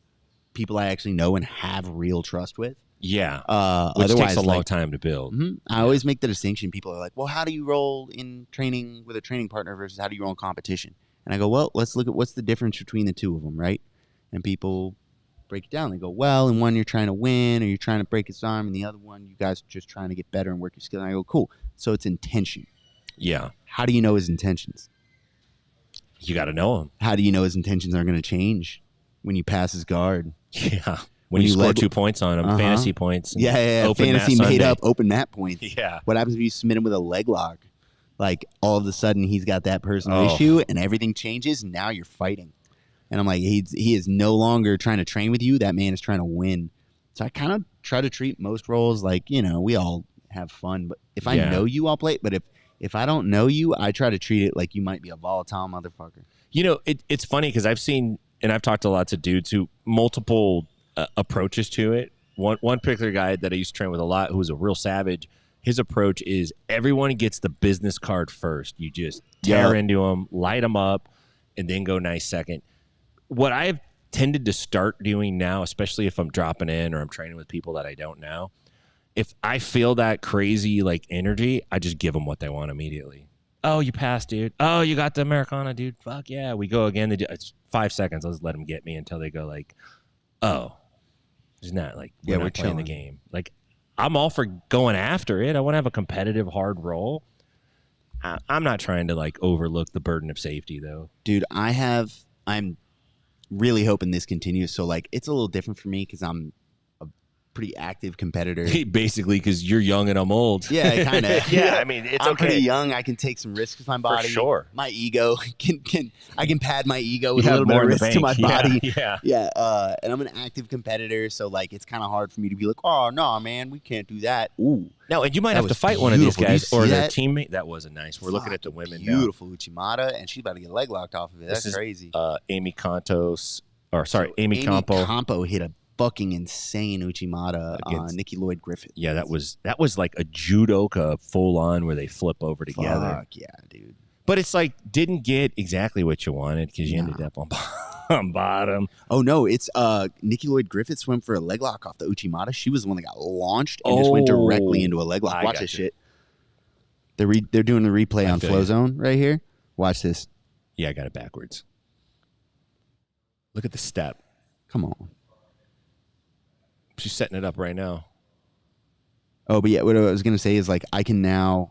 people I actually know and have real trust with. Yeah, which takes a long time to build. I always make the distinction. People are like, well, how do you roll in training with a training partner versus how do you roll in competition? And I go, well, let's look at what's the difference between the two of them, right? And people break it down. They go, well, in one you're trying to win or you're trying to break his arm, and the other one you guys are just trying to get better and work your skill. And I go, cool. So it's intention. Yeah. How do you know his intentions? You got to know him. How do you know his intentions aren't going to change when you pass his guard? Yeah. When you score 2 points on him, fantasy points. Yeah. Fantasy made up open mat points. Yeah. What happens if you submit him with a leg lock? Like, all of a sudden, he's got that personal issue, and everything changes, and now you're fighting. And I'm like, he is no longer trying to train with you. That man is trying to win. So I kind of try to treat most roles like, you know, we all have fun. But if I know you, I'll play it. But if I don't know you, I try to treat it like you might be a volatile motherfucker. You know, it's funny because I've seen, and I've talked to lots of dudes who multiple approaches to it. One particular guy that I used to train with a lot who was a real savage, his approach is everyone gets the business card first. You just tear into them, light them up, and then go nice second. What I've tended to start doing now, especially if I'm dropping in or I'm training with people that I don't know, if I feel that crazy like energy, I just give them what they want immediately. Oh, you passed, dude. Oh, you got the Americana, dude. Fuck yeah. We go again. It's 5 seconds. I'll just let them get me until they go like, oh. It's not like we're not playing the game. Like, I'm all for going after it. I want to have a competitive, hard role. I'm not trying to like overlook the burden of safety, though. Dude, I'm really hoping this continues. So like, it's a little different for me because I'm a pretty active competitor. Basically, because you're young and I'm old. Yeah, kind of. Yeah, I mean, it's I'm pretty young. I can take some risks with my body. For sure. My ego I can pad my ego with a little bit of risk to my body. Yeah. And I'm an active competitor, so like it's kind of hard for me to be like, oh no, man, we can't do that. Ooh. No, and you might have to fight one of these guys or their teammate. That wasn't nice. We're looking at the women now. Beautiful Uchimata, and she's about to get leg locked off of it. That's crazy. Amy Campo hit a fucking insane Uchimata on Nikki Lloyd Griffith. Yeah, that was like a judoka full on where they flip over together. Fuck yeah, dude. But it's like didn't get exactly what you wanted because you ended up on bottom. Oh no, it's Nikki Lloyd Griffith went for a leg lock off the Uchimata. She was the one that got launched and just went directly into a leg lock. Watch this shit. They're doing the replay on Flow Zone right here. Watch this. Yeah, I got it backwards. Look at the step. Come on. She's setting it up right now. Oh, but yeah, what I was going to say is like I can kind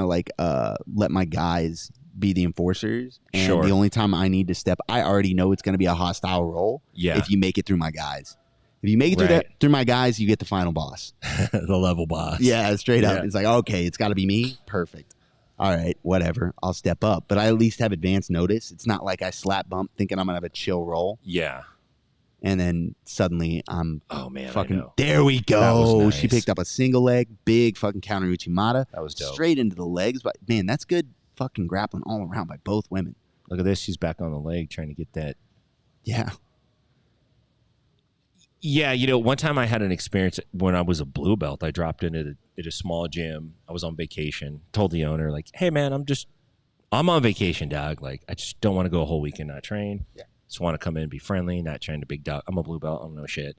of like let my guys be the enforcers. And the only time I need to step, I already know it's going to be a hostile roll. Yeah. If you make it through my guys. If you make it through my guys, you get the final boss. The level boss. Yeah, straight up. It's like, okay, it's got to be me. Perfect. All right, whatever. I'll step up. But I at least have advance notice. It's not like I slap bump thinking I'm going to have a chill roll. Yeah. And then suddenly I'm fucking. There we go. Nice. She picked up a single leg, big fucking counter Uchimata. That was dope. Straight into the legs. But man, that's good fucking grappling all around by both women. Look at this. She's back on the leg trying to get that. Yeah. Yeah, you know, one time I had an experience when I was a blue belt. I dropped in at a small gym. I was on vacation. Told the owner, like, hey, man, I'm on vacation, dog. Like, I just don't want to go a whole weekend not train. Yeah. Just want to come in and be friendly, not trying to big dog. I'm a blue belt. I don't know shit.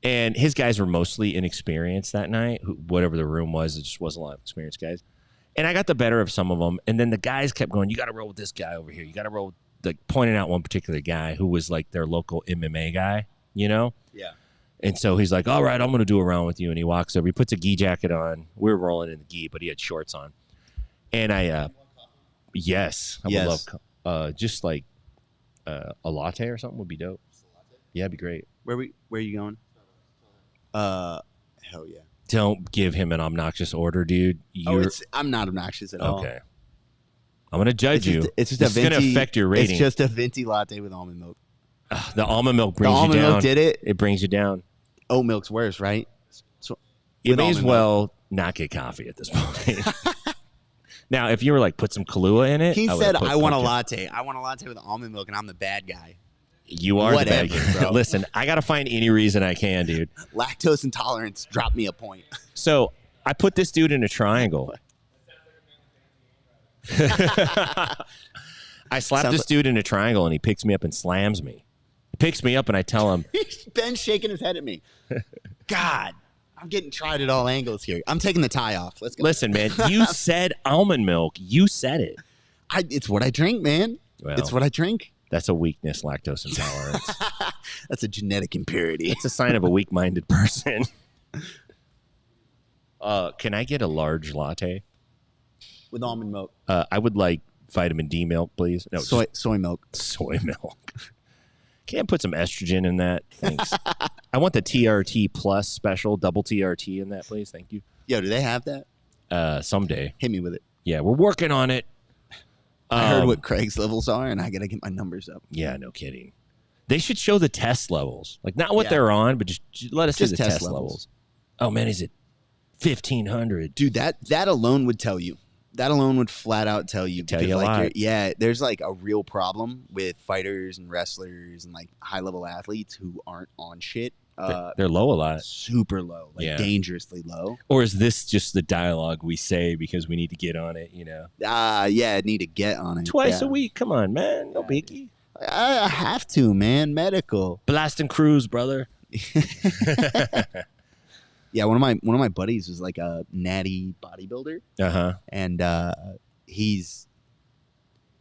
And his guys were mostly inexperienced that night. Whatever the room was, it just wasn't a lot of experienced guys. And I got the better of some of them. And then the guys kept going, you got to roll with this guy over here. You got to roll with, like, pointing out one particular guy who was like their local MMA guy, you know? Yeah. And so he's like, all right, I'm going to do a round with you. And he walks over. He puts a gi jacket on. We were rolling in the gi, but he had shorts on. And I would love just like a latte or something would be dope. Yeah, it'd be great. Where are you going? Hell yeah. Don't give him an obnoxious order, dude. I'm not obnoxious at all. Okay. I'm going to judge you. It's just this is going to affect your rating. It's just a venti latte with almond milk. The almond milk brings you down. The almond milk did it? It brings you down. Oat milk's worse, right? So you may as well not get coffee at this point. Now, if you were like, put some Kahlua in it. He said, I want a latte. I want a latte with almond milk, and I'm the bad guy. You are the bad guy, bro. Listen, I got to find any reason I can, dude. Lactose intolerance dropped me a point. So I put this dude in a triangle. I slapped this dude in a triangle, and he picks me up and slams me. He picks me up, and I tell him. Ben's shaking his head at me. God, I'm getting tried at all angles here. I'm taking the tie off. Let's go. Listen, man, you said almond milk. You said it. It's what I drink, man. Well, it's what I drink. That's a weakness, lactose intolerance. That's a genetic impurity. It's a sign of a weak-minded person. Can I get a large latte? With almond milk. I would like vitamin D milk, please. No, soy milk. Soy milk. Can't put some estrogen in that. Thanks. I want the TRT plus special, double TRT in that, please. Thank you. Yo, do they have that? Someday. Hit me with it. Yeah, we're working on it. I heard what Craig's levels are, and I got to get my numbers up. Yeah, no kidding. They should show the test levels. Like, not what they're on, but just let us see the test levels. Oh, man, is it 1,500? Dude, that alone would tell you. That alone would flat out tell you. Tell you a lot. Yeah, there's like a real problem with fighters and wrestlers and like high-level athletes who aren't on shit. They're low a lot. Super low. Like dangerously low. Or is this just the dialogue we say because we need to get on it, you know? Yeah, need to get on it. Twice a week. Come on, man. No biggie. I have to, man. Medical. Blast and cruise, brother. Yeah, one of my buddies was like a natty bodybuilder. Uh-huh. And he's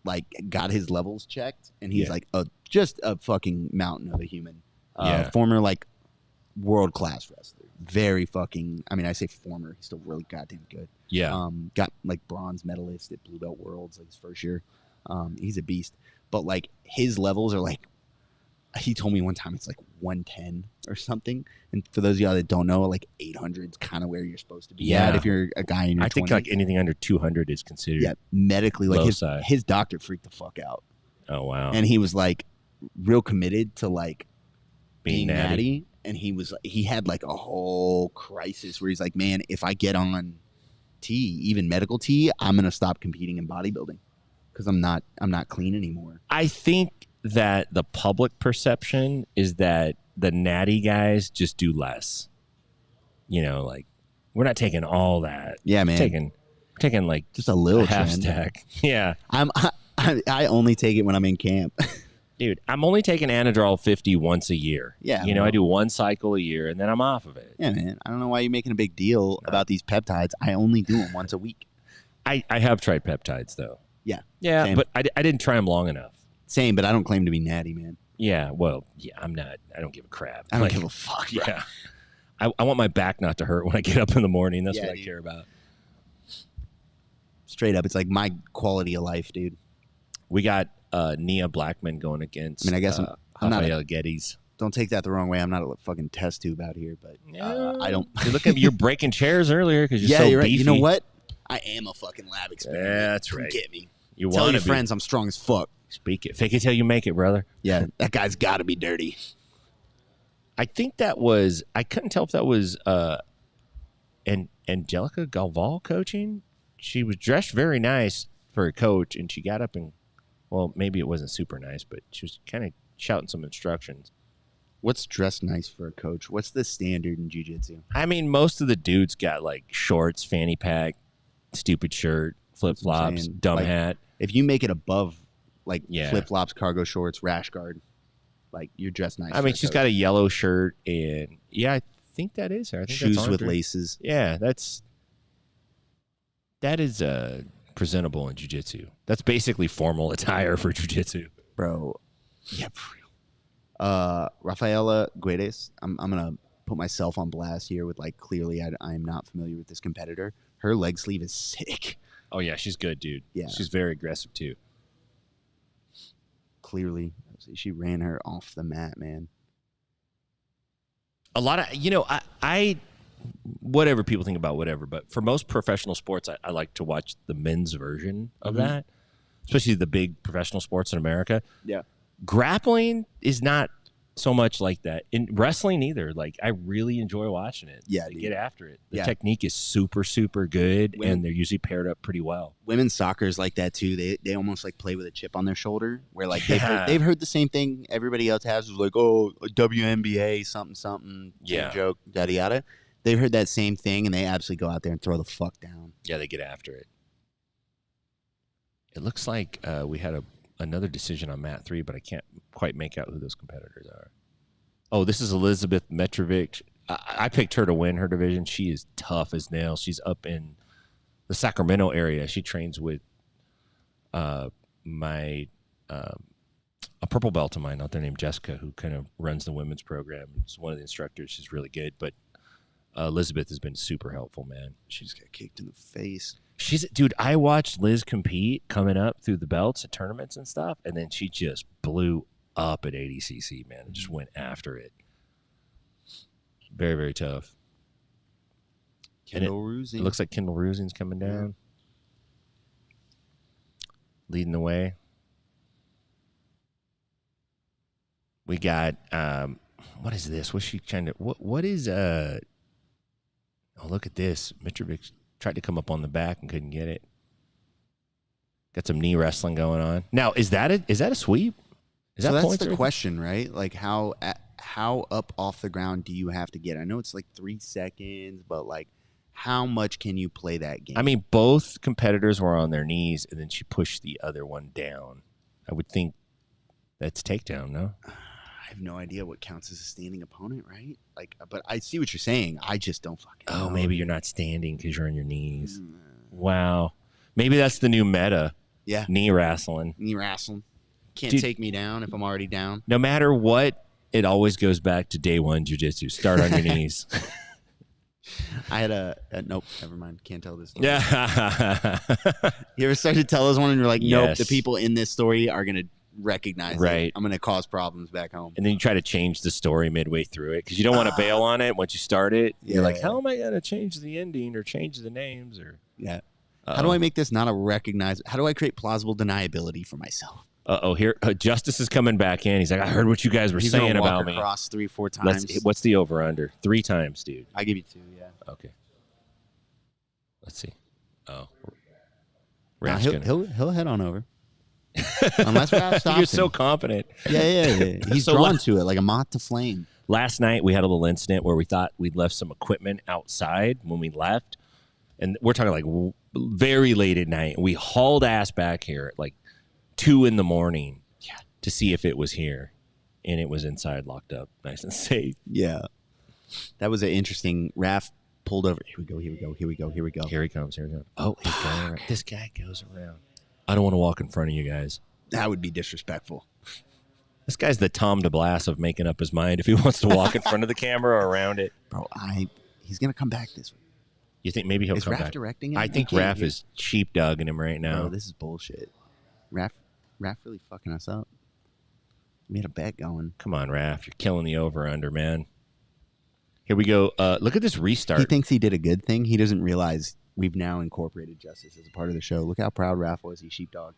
like got his levels checked, and he's like just a fucking mountain of a human. Former like world-class wrestler. Very fucking, I mean, I say former, he's still really goddamn good. Yeah. Got like bronze medalist at Blue Belt Worlds like his first year. He's a beast. But like his levels are like, he told me one time it's like 110 or something. And for those of y'all that don't know, like 800 is kind of where you're supposed to be at if you're a guy in your 20s. I think like anything under 200 is considered medically. Like side. his doctor freaked the fuck out. Oh, wow. And he was like real committed to like being natty. And he had like a whole crisis where he's like, man, if I get on even medical T, I'm going to stop competing in bodybuilding because I'm not clean anymore. I think that the public perception is that the natty guys just do less. You know, like we're not taking all that. Yeah, man. We're taking like just a little half stack. Yeah. I only take it when I'm in camp. Dude, I'm only taking Anadrol 50 once a year. Yeah. You know, I do one cycle a year and then I'm off of it. Yeah, man. I don't know why you're making a big deal about these peptides. I only do them once a week. I have tried peptides though. Yeah. Yeah, same. but I didn't try them long enough. Same, but I don't claim to be natty, man. Yeah, well, yeah, I'm not. I don't give a crap. I don't give a fuck. Bro. Yeah. I want my back not to hurt when I get up in the morning. That's what I care about. Straight up, it's like my quality of life, dude. We got Nia Blackman going against I guess I'm not Rafael Geddes. Don't take that the wrong way. I'm not a fucking test tube out here, but I don't. Look at you're breaking chairs earlier because you're so you're right. beefy. You know what? I am a fucking lab experiment. Yeah, that's right. Get me. You Tell want your to friends I'm strong as fuck. Speak it. Fake it till you make it, brother. Yeah, that guy's got to be dirty. I think that was. I couldn't tell if that was Angelica Galval coaching. She was dressed very nice. for a coach, and she got up and, well, maybe it wasn't super nice, but she was kind of shouting some instructions. What's dressed nice for a coach? What's the standard in jiu-jitsu? I mean, most of the dudes got like shorts, fanny pack, stupid shirt, flip-flops, dumb hat. If you make it above like Yeah. flip-flops, cargo shorts, rash guard, like you're dressed nice. I mean, she's got a yellow shirt, and yeah, I think that is her. I think shoes that's with Andre. laces. Yeah, that is presentable in jiu-jitsu. That's basically formal attire for jiu-jitsu. Bro. Yeah, for real. Rafaela Guedes, I'm gonna put myself on blast here with like clearly I'm not familiar with this competitor. Her leg sleeve is sick. Oh yeah, she's good, dude. Yeah. She's very aggressive too. Clearly, she ran her off the mat, man. A lot of, I whatever people think about whatever, but for most professional sports, I like to watch the men's version of that, especially the big professional sports in America. Yeah. Grappling is not so much like that. In wrestling either. Like, I really enjoy watching it. Yeah, They dude. get after it. The Yeah. technique is super, super good, Women- and they're usually paired up pretty well. Women's soccer is like that too. They almost like play with a chip on their shoulder, where like Yeah. they've heard the same thing everybody else has. Is like, oh, WNBA something, Yeah. joke, yada yada. They heard that same thing, and they absolutely go out there and throw the fuck down. Yeah, they get after it. It looks like we had another decision on Mat 3, but I can't quite make out who those competitors are. Oh, this is Elizabeth Mitrovic. I picked her to win her division. She is tough as nails. She's up in the Sacramento area. She trains with a purple belt of mine out there named Jessica, who kind of runs the women's program. She's one of the instructors. She's really good, but Elizabeth has been super helpful, man. She just got kicked in the face. Dude, I watched Liz compete coming up through the belts and tournaments and stuff, and then she just blew up at ADCC, man, and just went after it. Very, very tough. Kendall Rusing. It looks like Kendall Rusing's coming down. Leading the way. We got, what is this? What's she trying to, what is, oh, look at this. Mitrovic tried to come up on the back and couldn't get it. Got some knee wrestling going on. Now, is that a sweep? Is so that that's points the or- question, right? Like how up off the ground do you have to get? I know it's like 3 seconds, but like how much can you play that game? I mean, both competitors were on their knees, and then she pushed the other one down. I would think that's takedown, no? I have no idea what counts as a standing opponent, right? Like, but I see what you're saying. I just don't fucking know. Oh, maybe you're not standing because you're on your knees. Mm, Wow. Maybe that's the new meta, yeah, knee wrestling. knee wrestling. Can't Dude. take me down if I'm already down. No matter what, it always goes back to day one jiu-jitsu. Start on your knees. I had nope, never mind. Can't tell this story. Yeah. You ever started to tell us one and you're like, nope, Yes. the people in this story are going to recognize Right. it. I'm going to cause problems back home. And then you try to change the story midway through it because you don't want to bail on it once you start it. You're like, Yeah. how am I going to change the ending or change the names? Or Yeah. How do I make this not a recognized? How do I create plausible deniability for myself? Here Justice is coming back in. He's like, I heard what you guys were He's saying gonna walk about me. across 3-4 times. What's the over under? 3 times, dude. I give you 2. Yeah. Okay. Let's see. Oh, Nah, Raf's he'll, gonna- he'll head on over. Unless Raf stops You're so him. confident. Yeah. He's So drawn to it like a moth to flame. Last night we had a little incident where we thought we'd left some equipment outside when we left, and we're talking like very late at night. We hauled ass back here at like 2 a.m. to see if it was here, and it was inside, locked up, nice and safe. Yeah. That was an interesting. Raf pulled over. Here we go. Here he comes. Oh, he's going around. This guy goes around. I don't want to walk in front of you guys. That would be disrespectful. This guy's the Tom DeBlass of making up his mind if he wants to walk in front of the camera or around it. Bro, he's going to come back this way. You think maybe he'll Is come Raf back? directing him? I think He can't Raf hear- is sheepdogging him right now. Bro, this is bullshit. Raf really fucking us up. We had a bet going. Come on, Raf. You're killing the over-under, man. Here we go. Look at this restart. He thinks he did a good thing. He doesn't realize we've now incorporated Justice as a part of the show. Look how proud Raf was. He sheepdogged.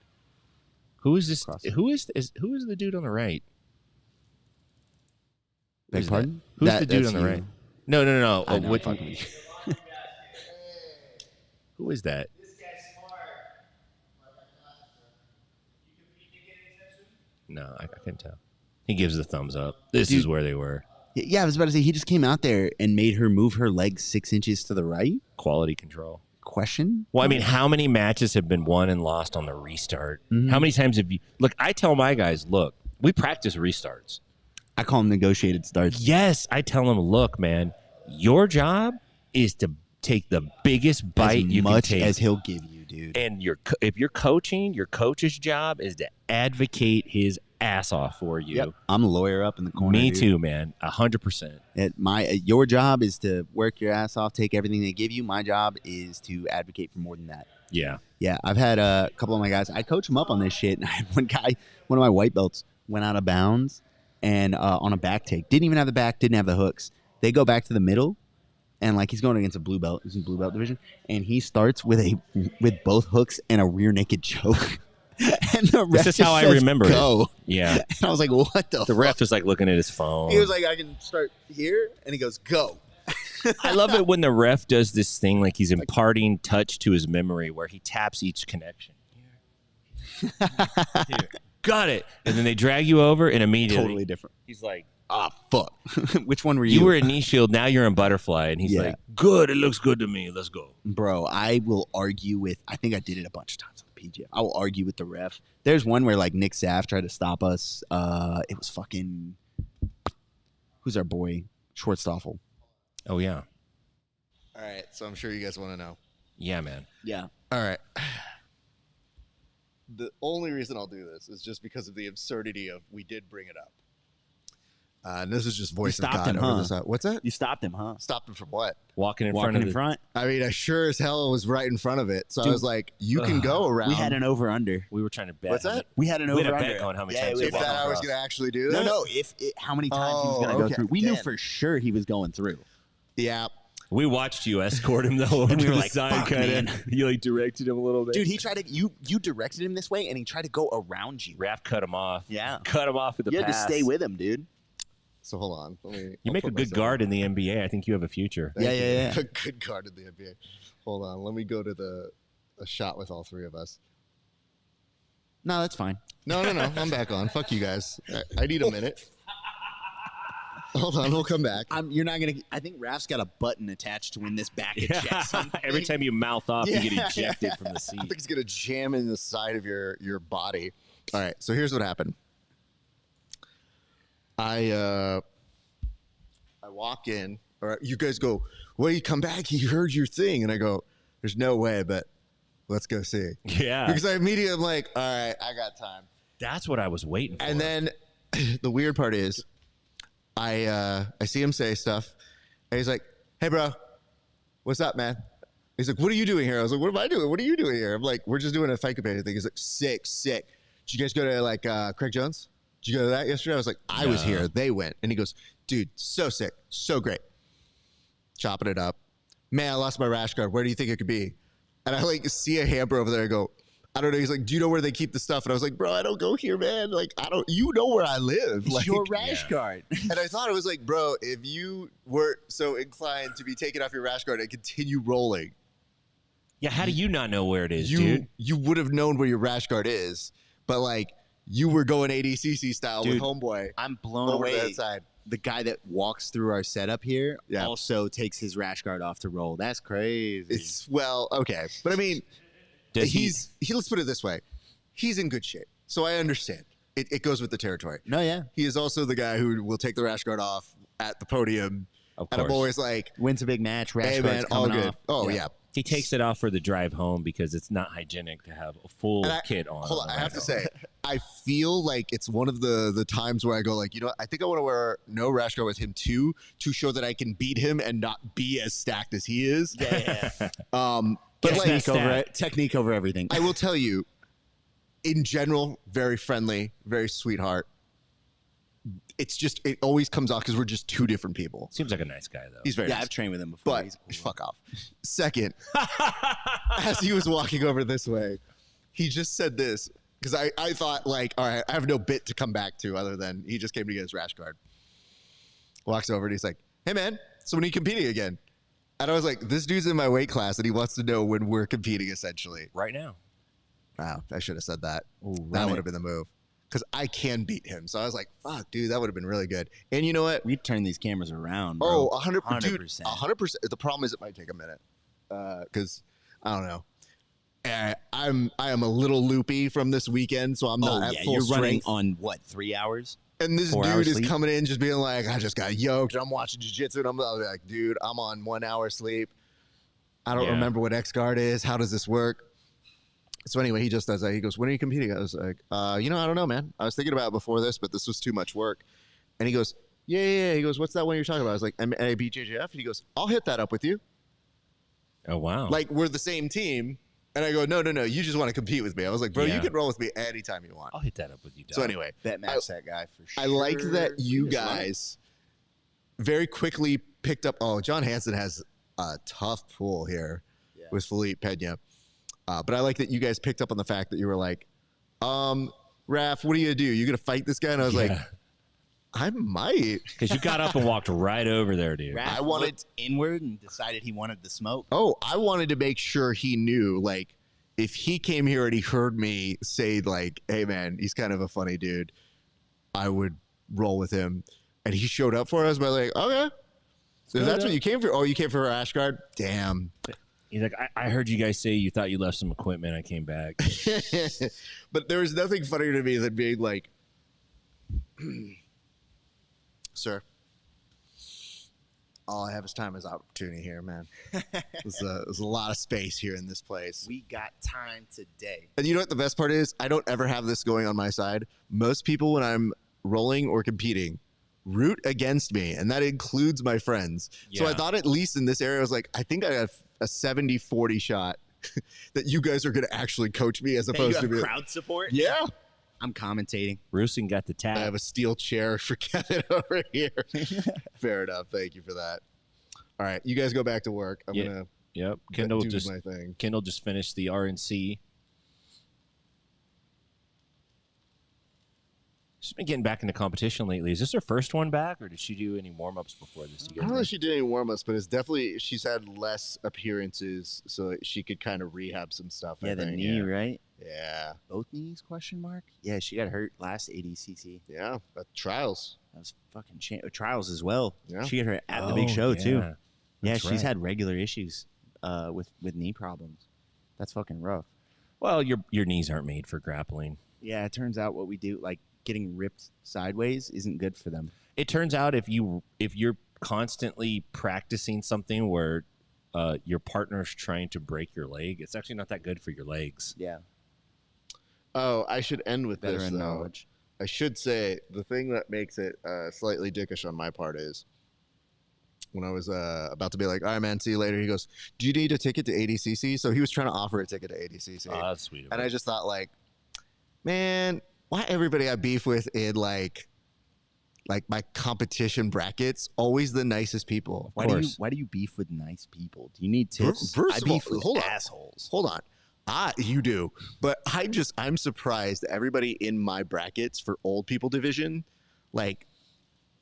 Who is this? Cross. Who is the dude on the right? Beg Who's pardon? that? Who's the dude that's on the you. right? No. I know, What- fuck me. who is that? No, I couldn't tell. He gives the thumbs up. This is where they were. Yeah, I was about to say, he just came out there and made her move her leg 6 inches to the right. Quality control. Question? Well, I mean, how many matches have been won and lost on the restart? How many times have you... Look, I tell my guys, look, we practice restarts. I call them negotiated starts. Yes, I tell them, look, man, your job is to take the biggest bite you can take. As much as he'll give you, dude. And if you're coaching, your coach's job is to advocate his ass off for you. Yep. I'm a lawyer up in the corner. Me dude. too, man. 100%. Your job is to work your ass off, take everything they give you. My job is to advocate for more than that. Yeah. Yeah, I've had a couple of my guys. I coach them up on this shit. And I had one guy, one of my white belts, went out of bounds and on a back take. Didn't even have the back, didn't have the hooks. They go back to the middle, and like he's going against a blue belt. He's in blue belt division, and he starts with both hooks and a rear naked choke. And the ref This is how I says, remember go. it. Yeah. And I was like, what the The ref is like looking at his phone. He was like, I can start here, and he goes, go. I love it when the ref does this thing like he's imparting touch to his memory where he taps each connection. Here. Got it. And then they drag you over and immediately. Totally different. He's like, Ah, fuck. Which one were you? you were in knee shield, now you're in butterfly. And he's Yeah. like, good. It looks good to me. Let's go. Bro, I will argue with, I think I did it a bunch of times on the PGA. I will argue with the ref. There's one where like Nick Saff tried to stop us. It was fucking, who's our boy? Schwartzstoffel. Oh, yeah. All right, so I'm sure you guys want to know. Yeah, man. Yeah. All right. The only reason I'll do this is just because of the absurdity of we did bring it up. And this is just voice of stopped God him, over huh? this. What's that? You stopped him, huh? Stopped him from what? Walking in Walking front of in the front. I mean, I sure as hell was right in front of it. So I Dude. was like, you can go around. We had an over-under. We were trying to bet. What's that? We had an We had a over-under. bet on how many Yeah, times it he If was- walked that I was across. going to actually do that? No. How many times he was going to go okay. through. We knew 10. for sure he was going through. Yeah. We watched you escort him though over And we to were the like, side, "Fuck, kind man." of. You like directed him a little bit. Dude, he tried to, you directed him this way, and he tried to go around you. Raph cut him off. Yeah. Cut him off with the You had to pass. stay with him, dude. So hold on. You I'll make a put good myself- guard in the NBA. I think you have a future. Thank Yeah, you. yeah, yeah. A good guard in the NBA. Hold on. Let me go to a shot with all three of us. No, that's fine. No. I'm back on. Fuck you guys. I need a minute. Hold on. We'll come back. You're not gonna. I think Raf's got a button attached to when this back Yeah. ejects. Every time you mouth off, you get Yeah. ejected from the seat. I think it's gonna jam in the side of your body. All right, so here's what happened. I walk in, or you guys go, well, you come back, he heard your thing, and I go, there's no way, but let's go see. Yeah. Because I immediately am like, all right, I got time. That's what I was waiting for. And then the weird part is, I see him say stuff, and he's like, hey, bro, what's up, man? He's like, what are you doing here? I was like, what am I doing? What are you doing here? I'm like, we're just doing a fight companion thing. He's like, sick. Did you guys go to like Craig Jones? Did you go to that yesterday? I was like, I was here. They went. And he goes, dude, so sick. So great. Chopping it up. Man, I lost my rash guard. Where do you think it could be? And I like see a hamper over there. I go, I don't know. He's like, do you know where they keep the stuff? And I was like, bro, I don't go here, man. Like, you know where I live. It's Like, your rash guard. and I thought it was like, bro, if you were so inclined to be taking off your rash guard and continue rolling, yeah, how do you not know where it is, dude? you would have known where your rash guard is, but like you were going ADCC style Dude, with homeboy. I'm blown over away. that side. The guy that walks through our setup here Yeah. also takes his rash guard off to roll. That's crazy. It's well, okay, but I mean, Does he- let's put it this way, he's in good shape, so I understand. It goes with the territory. No, yeah. He is also the guy who will take the rash guard off at the podium, Of and I'm course. always like, Wins a big match. Rash hey guard's man, all coming good. off. Oh yeah. He takes it off for the drive home because it's not hygienic to have a full And kit on. Hold on, the I ride have to home. say, I feel like it's one of the times where I go like, you know what? I think I want to wear no rash guard with him too, to show that I can beat him and not be as stacked as he is. Yeah. But Yes, like, that's Technique over everything. I will tell you, in general, very friendly, very sweetheart. It's just, it always comes off because we're just two different people. Seems like a nice guy though. He's very Yeah, nice. I've trained with him before. But He's a cool fuck off. Second, as he was walking over this way, he just said this because I thought like, all right, I have no bit to come back to other than he just came to get his rash guard. Walks over and he's like, hey man, so when are you competing again? And I was like, this dude's in my weight class and he wants to know when we're competing essentially. Right now. Wow, I should have said that. Ooh, That run would it. have been the move. because I can beat him. So I was like, fuck, dude, that would have been really good. And you know what? We turn these cameras around, bro. Oh, 100%. Dude, 100%. The problem is it might take a minute because I don't know. I am a little loopy from this weekend, so I'm not at full you're strength. running on what, 3 hours? And this 4 dude hours is sleep? coming in just being like, I just got yoked. I'm watching jiu-jitsu. And I'm like, dude, I'm on 1 hour sleep. I don't remember what X-Guard is. How does this work? So anyway, he just does that. He goes, when are you competing? I was like, I don't know, man. I was thinking about it before this, but this was too much work. And he goes, yeah. He goes, what's that one you're talking about? I was like, BJJF. And he goes, I'll hit that up with you. Oh, wow. Like, we're the same team. And I go, no. You just want to compete with me. I was like, bro, you can roll with me anytime you want. I'll hit that up with you, dog. So anyway. Bet match that guy for sure. I like that you guys very quickly picked up. Oh, John Hansen has a tough pull here with Felipe Pena. But I like that you guys picked up on the fact that you were like, Raph, what are you going to do? You going to fight this guy? And I was like, I might. Because you got up and walked right over there, dude. Raph I wanted looked inward and decided he wanted the smoke. Oh, I wanted to make sure he knew, like, if he came here and he heard me say, like, hey, man, he's kind of a funny dude, I would roll with him. And he showed up for us, but like, okay. So that's what you came for? Oh, you came for Ashgard? Damn. He's like, I heard you guys say you thought you left some equipment. I came back. But there was nothing funnier to me than being like, sir, all I have is time is opportunity here, man. There's a lot of space here in this place. We got time today. And you know what the best part is? I don't ever have this going on my side. Most people, when I'm rolling or competing, root against me, and that includes my friends. So I thought at least in this area, I was like, I think I got a 70-40 shot that you guys are going to actually coach me as opposed to crowd support. Yeah. I'm commentating. Roosing got the tap. I have a steel chair for Kevin over here. Fair enough. Thank you for that. All right, you guys go back to work. I'm gonna Kendall do just my thing. Kendall just finished the RNC. She's been getting back into competition lately. Is this her first one back, or did she do any warm-ups before this? I don't know if she did any warm-ups, but it's definitely she's had less appearances, so she could kind of rehab some stuff. Yeah, I the think. knee, right? Yeah. Both knees? Question mark. Yeah, she got hurt last ADCC. Yeah, trials. That was fucking trials as well. Yeah. She got her at the big show too. Yeah, That's she's right. had regular issues with knee problems. That's fucking rough. Well, your knees aren't made for grappling. Yeah, it turns out what we do, like getting ripped sideways, isn't good for them. It turns out if you're constantly practicing something where your partner's trying to break your leg, it's actually not that good for your legs. Yeah. Oh, I should end with this, Veteran though. knowledge. I should say the thing that makes it slightly dickish on my part is when I was about to be like, all right, man, see you later. He goes, do you need a ticket to ADCC? So he was trying to offer a ticket to ADCC. Oh, that's sweet. And I just thought, like, man, why everybody I beef with in, like my competition brackets, always the nicest people? Why do you beef with nice people? Do you need tips? First I of all, beef with hold on. assholes. Hold on. You do. But I'm surprised that everybody in my brackets for old people division, like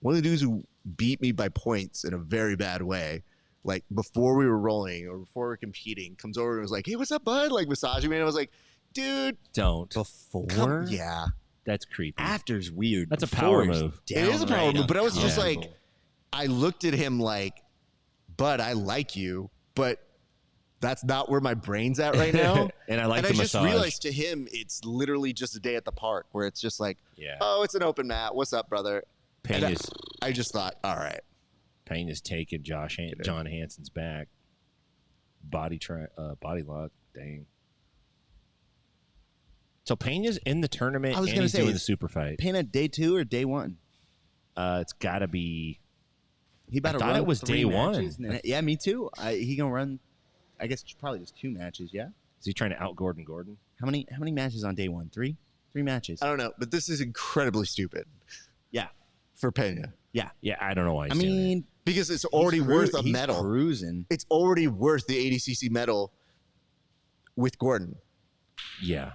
one of the dudes who beat me by points in a very bad way, like before we were rolling or before we were competing, comes over and was like, hey, what's up, bud? Like massaging me. And I was like, dude. Don't. Before? Yeah. That's creepy. After's weird. That's a Before power is move. It is a power downright move. But I was just like, uncomfortable. I looked at him like, bud, I like you, but that's not where my brain's at right now. And I like and the I just massage. realized to him, it's literally just a day at the park where it's just like, Yeah. oh, it's an open mat. What's up, brother? Pain And is I just thought, all right. Payne is taking John Hansen's back. Body lock. Dang. So Pena's in the tournament. I was and gonna he's say, doing the is super fight. Pena day 2 or day 1? It's got to be. He about I to thought run it was 3 day matches, one. and then- yeah, me too. He gonna run. I guess probably just 2 matches. Yeah. Is he trying to out Gordon Gordon? How many matches on day 1? 3 matches. I don't know, but this is incredibly stupid Yeah. for Pena Yeah, I don't know why. I He's doing it. mean, because it's already worth a he's medal. Cruising. It's already worth the ADCC medal with Gordon. Yeah.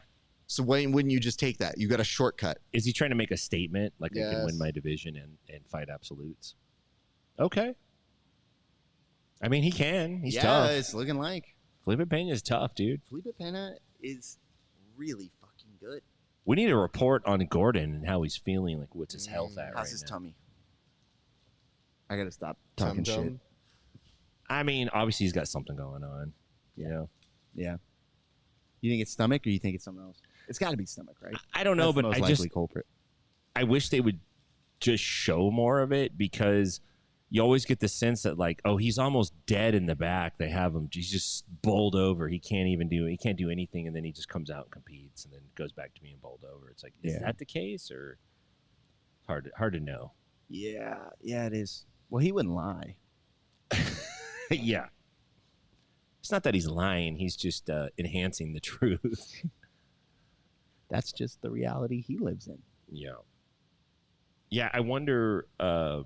So why wouldn't you just take that? You got a shortcut. Is he trying to make a statement like I can Yes. win my division and fight absolutes? Okay. I mean, he can. He's yeah, tough. it's looking like Felipe Pena is tough, dude. Felipe Pena is really fucking good. We need a report on Gordon and how he's feeling. Like, what's his health at How's right his now? tummy? I gotta stop talking shit. Tum-tum. I mean, obviously he's got something going on. You know? Yeah. You think it's stomach, or you think it's something else? It's got to be stomach, right? I don't know, That's the but most I likely just culprit. I wish they would just show more of it, because you always get the sense that, like, oh, he's almost dead in the back. They have him. He's just bowled over. He can't do anything, and then he just comes out and competes, and then goes back to being bowled over. It's like, is that the case, or hard to know? Yeah, it is. Well, he wouldn't lie. Yeah. It's not that he's lying. He's just enhancing the truth. That's just the reality he lives in. Yeah. Yeah, I wonder how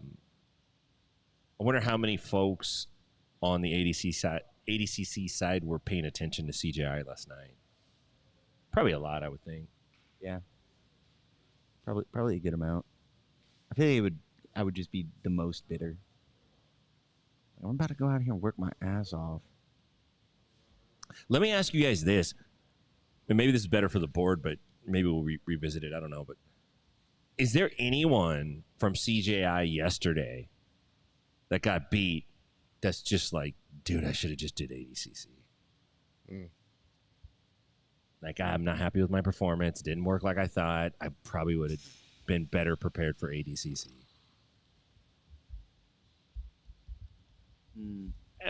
many folks on the ADCC side were paying attention to CJI last night. Probably a lot, I would think. Yeah. Probably a good amount. I feel like I would just be the most bitter. I'm about to go out here and work my ass off. Let me ask you guys this, and maybe this is better for the board, but maybe we'll revisit it. I don't know, but is there anyone from CJI yesterday that got beat that's just like, dude, I should have just did ADCC? Like, I'm not happy with my performance. It didn't work like I thought. I probably would have been better prepared for ADCC.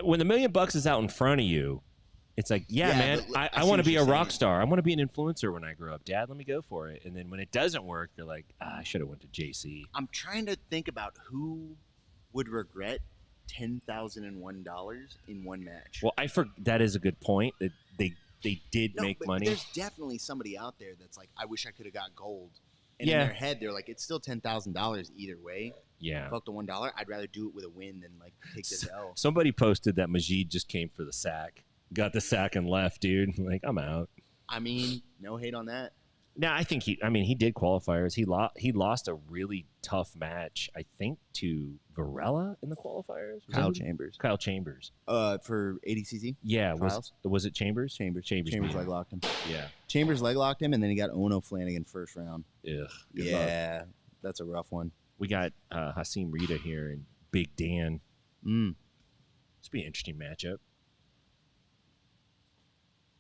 When the $1 million is out in front of you, it's like, man, I want to be a rock star. I want to be an influencer when I grow up. Dad, let me go for it. And then when it doesn't work, you're like, I should have went to JC. I'm trying to think about who would regret $10,001 in one match. Well, that is a good point. That they did make but money. There's definitely somebody out there that's like, I wish I could have got gold. And in their head, they're like, it's still $10,000 either way. Yeah. Fuck the $1. I'd rather do it with a win than like take this L. Somebody posted that Majid just came for the sack. Got the sack and left, dude. Like, I'm out. I mean, no hate on that. No, I think he did qualifiers. He lost a really tough match, I think, to Varela in the qualifiers. Kyle Chambers. For ADCC? Yeah. Was it Chambers? Chambers beat leg locked him. Yeah. Chambers leg locked him, and then he got Ono Flanagan first round. Ugh. Yeah. That's a rough one. We got Hasim Rita here and Big Dan. This be an interesting matchup.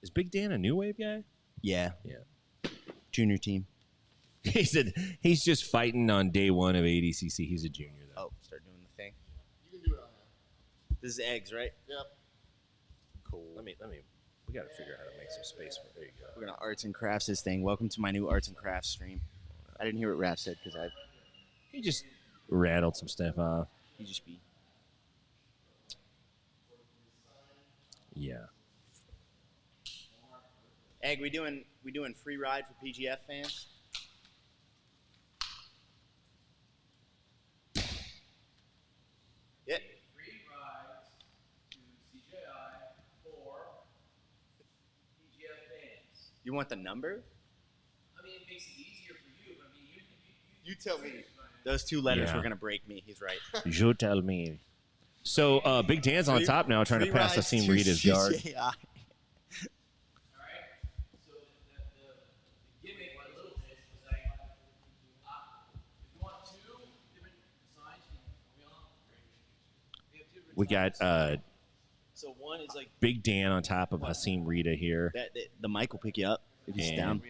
Is Big Dan a new wave guy? Yeah. Yeah. Junior team. He said he's just fighting on day one of ADCC. He's a junior, though. Oh, start doing the thing. You can do it on that. This is eggs, right? Yep. Cool. Let me. We got to figure out how to make some space for. There you go. We're gonna arts and crafts this thing. Welcome to my new arts and crafts stream. I didn't hear what Raph said because He just rattled some stuff off. he just be. Yeah. Egg, we doing free ride for PGF fans? Yeah. Free rides to CJI for PGF fans. You want the number? I mean, it makes it easier for you. But I mean, You tell me. Those two letters were gonna break me. He's right. You tell me. So Big Dan's on top now, trying to pass Hasim Rita's yard. We got So one is like Big Dan on top of Hasim Rita here. the mic will pick you up if he's And- down.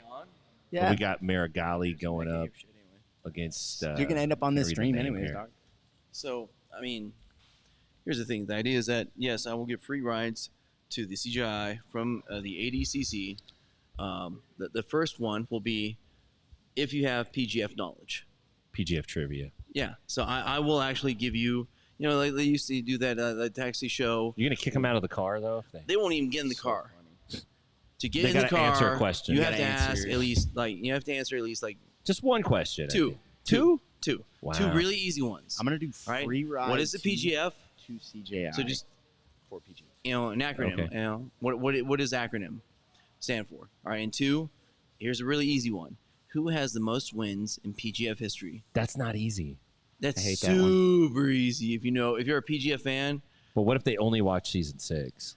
Yeah. We got Marigali going up against. You're gonna end up on this Rita stream Name anyways, here. dog. So, I mean, here's the thing. The idea is that, yes, I will give free rides to the CGI from the ADCC. The first one will be if you have PGF knowledge. PGF trivia. Yeah. So I will actually give you, like they used to do that the taxi show. You're going to kick them out of the car, though? They won't even get in the car. To get They in the gotta car, answer a question. you They have to gotta answer ask it. at least, you have to answer at least, Just one question. I two. think. Two. Wow. Two really easy ones. I'm gonna do All right? free ride. What is the PGF? to CJI? So just for PGF. an acronym. Okay. What does acronym stand for? All right, and two, here's a really easy one. Who has the most wins in PGF history? That's not easy. That's hate that one. super easy. If you're a PGF fan, But what if they only watch season 6?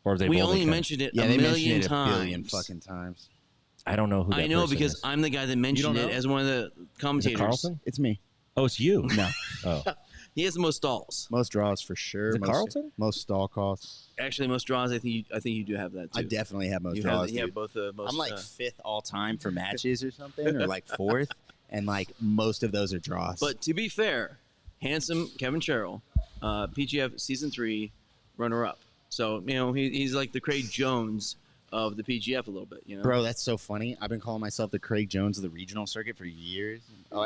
Or if they we only mentioned it Yeah, a they million mentioned it times. a billion fucking times. I don't know who that I know person because is. I'm the guy that mentioned know? it as one of the Is it commentators. Carlton? It's me. Oh, it's you. No. Oh. He has the most stalls. Most draws for sure. Is it most, Carlton? Most stall calls. Actually, most draws. I think you do have that too. I definitely have most You draws. have, yeah, dude. both the most. I'm like fifth all time for matches or something, or like fourth, and like most of those are draws. But to be fair, handsome Kevin Sherrill, PGF season 3 runner-up. So he's like the Craig Jones of the PGF a little bit. Bro, that's so funny. I've been calling myself the Craig Jones of the regional circuit for years.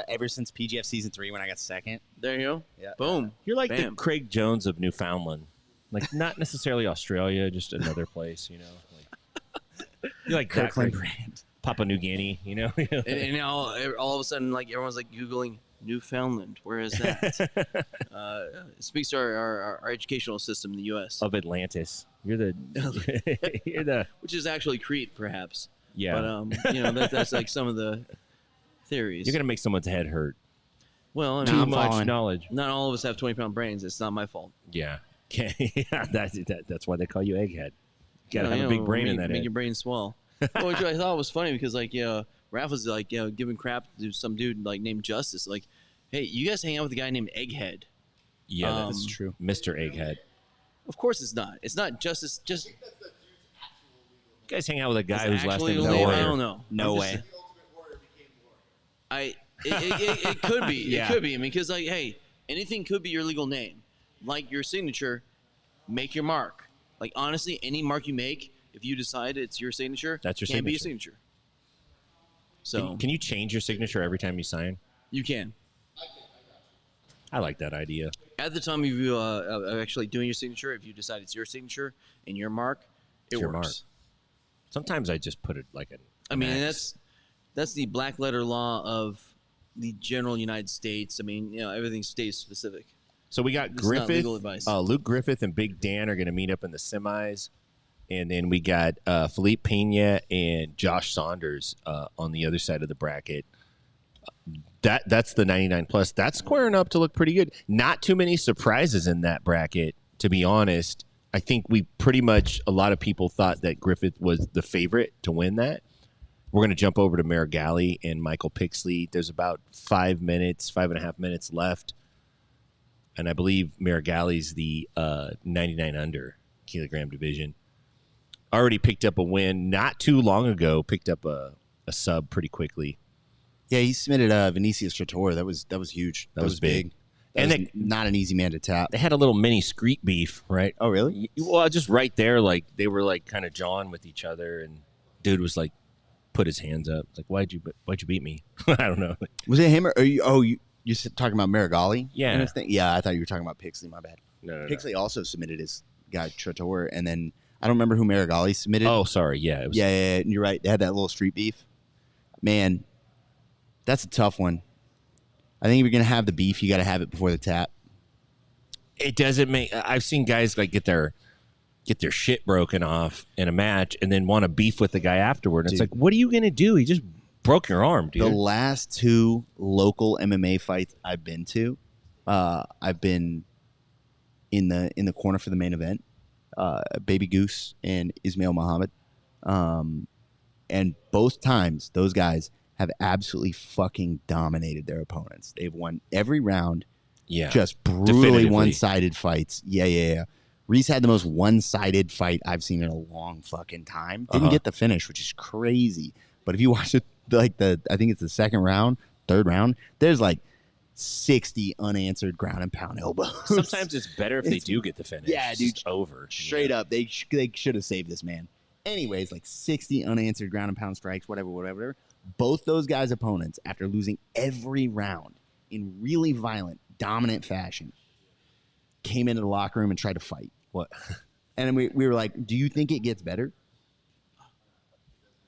Ever since PGF season 3 when I got second. There you go. Yeah. Boom. You're like the Bam. Craig Jones of Newfoundland. Like, not necessarily Australia, just another place, Like, you're like that Kirkland Craig- brand. Papua New Guinea, And now all of a sudden, like everyone's like Googling Newfoundland. Where is that? It speaks to our educational system in the U.S., Of Atlantis. You're the which is actually Crete, perhaps. yeah. But that's like some of the theories. You're gonna make someone's head hurt. Well, I Too mean, much knowledge. not all of us have 20-pound brains. It's not my fault. Yeah. Okay. That's why they call you egghead. You gotta have a big brain in that Make head. your brain swell. Well, which I thought was funny because Raph was like giving crap to some dude like named Justice. Like, hey, you guys hang out with a guy named Egghead. Yeah, That's true. Mr. Egghead. Of course, it's not. It's not Justice. Just You guys hang out with a guy his whose last actual name is name, Warrior. I don't know. No I'm way. It could be. Yeah. It could be. I mean, because hey, anything could be your legal name, like your signature. Make your mark. Like honestly, any mark you make, if you decide it's your signature, That's your can be a signature. signature. So Can you change your signature every time you sign? you can. I like that idea. At the time of you actually doing your signature, if you decide it's your signature and your mark, it It's your works. mark. Sometimes I just put it like an. I mean, X. that's the black letter law of the general United States. I mean, everything's state specific. So we got This is not Griffith, legal advice. Luke Griffith, and Big Dan are going to meet up in the semis, and then we got Felipe Pena and Josh Saunders on the other side of the bracket. That's the 99 plus. That's squaring up to look pretty good. Not too many surprises in that bracket, to be honest. I think a lot of people thought that Griffith was the favorite to win that. We're going to jump over to Marigali and Michael Pixley. There's about 5.5 minutes left. And I believe Marigali's the 99 under kilogram division. Already picked up a win not too long ago. Picked up a sub pretty quickly. Yeah, he submitted Vinicius Trattor. That was huge. That was big. And That was not an easy man to tap. They had a little mini screet beef, right? Oh, really? Well, just right there, like they were like kind of jawing with each other, and dude was like, put his hands up, like, why'd you beat me? I don't know. Was it him or you're talking about Marigali? Yeah. And his thing? Yeah, I thought you were talking about Pixley. My bad. No. Pixley also submitted his guy Trattor, and then I don't remember who Marigali submitted. Oh, sorry. Yeah. It was, yeah, you're right. They had that little street beef. Man, that's a tough one. I think if you're gonna have the beef, you got to have it before the tap. It doesn't make. I've seen guys like get their shit broken off in a match and then want to beef with the guy afterward. It's Dude. like, what are you gonna do? He just broke your arm, dude. The last 2 local MMA fights I've been to, I've been in the corner for the main event. Baby Goose and Ismail Muhammad, and both times those guys have absolutely fucking dominated their opponents. They've won every round. Yeah. Just brutally Definitively. one-sided fights. Yeah. Reese had the most one-sided fight I've seen in a long fucking time. Didn't get the finish, which is crazy. But if you watch it, like I think it's the second round, third round, there's like 60 unanswered ground and pound elbows. Sometimes it's better if they do get the finish. Yeah, It's dude. just over. Straight up, they should have saved this man. Anyways, like 60 unanswered ground and pound strikes, whatever. Both those guys' opponents, after losing every round in really violent, dominant fashion, came into the locker room and tried to fight. What? And then we were like, do you think it gets better?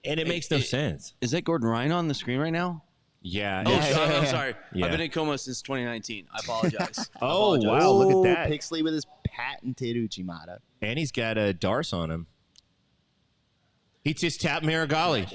And it makes no sense. Is that Gordon Ryan on the screen right now? Yeah. Oh, it's- I'm sorry. Yeah. I've been in coma since 2019. I apologize. I Oh, apologize. wow. Look at that. Pixley with his patented Uchimata. And he's got a Darce on him. He just tapped Marigali.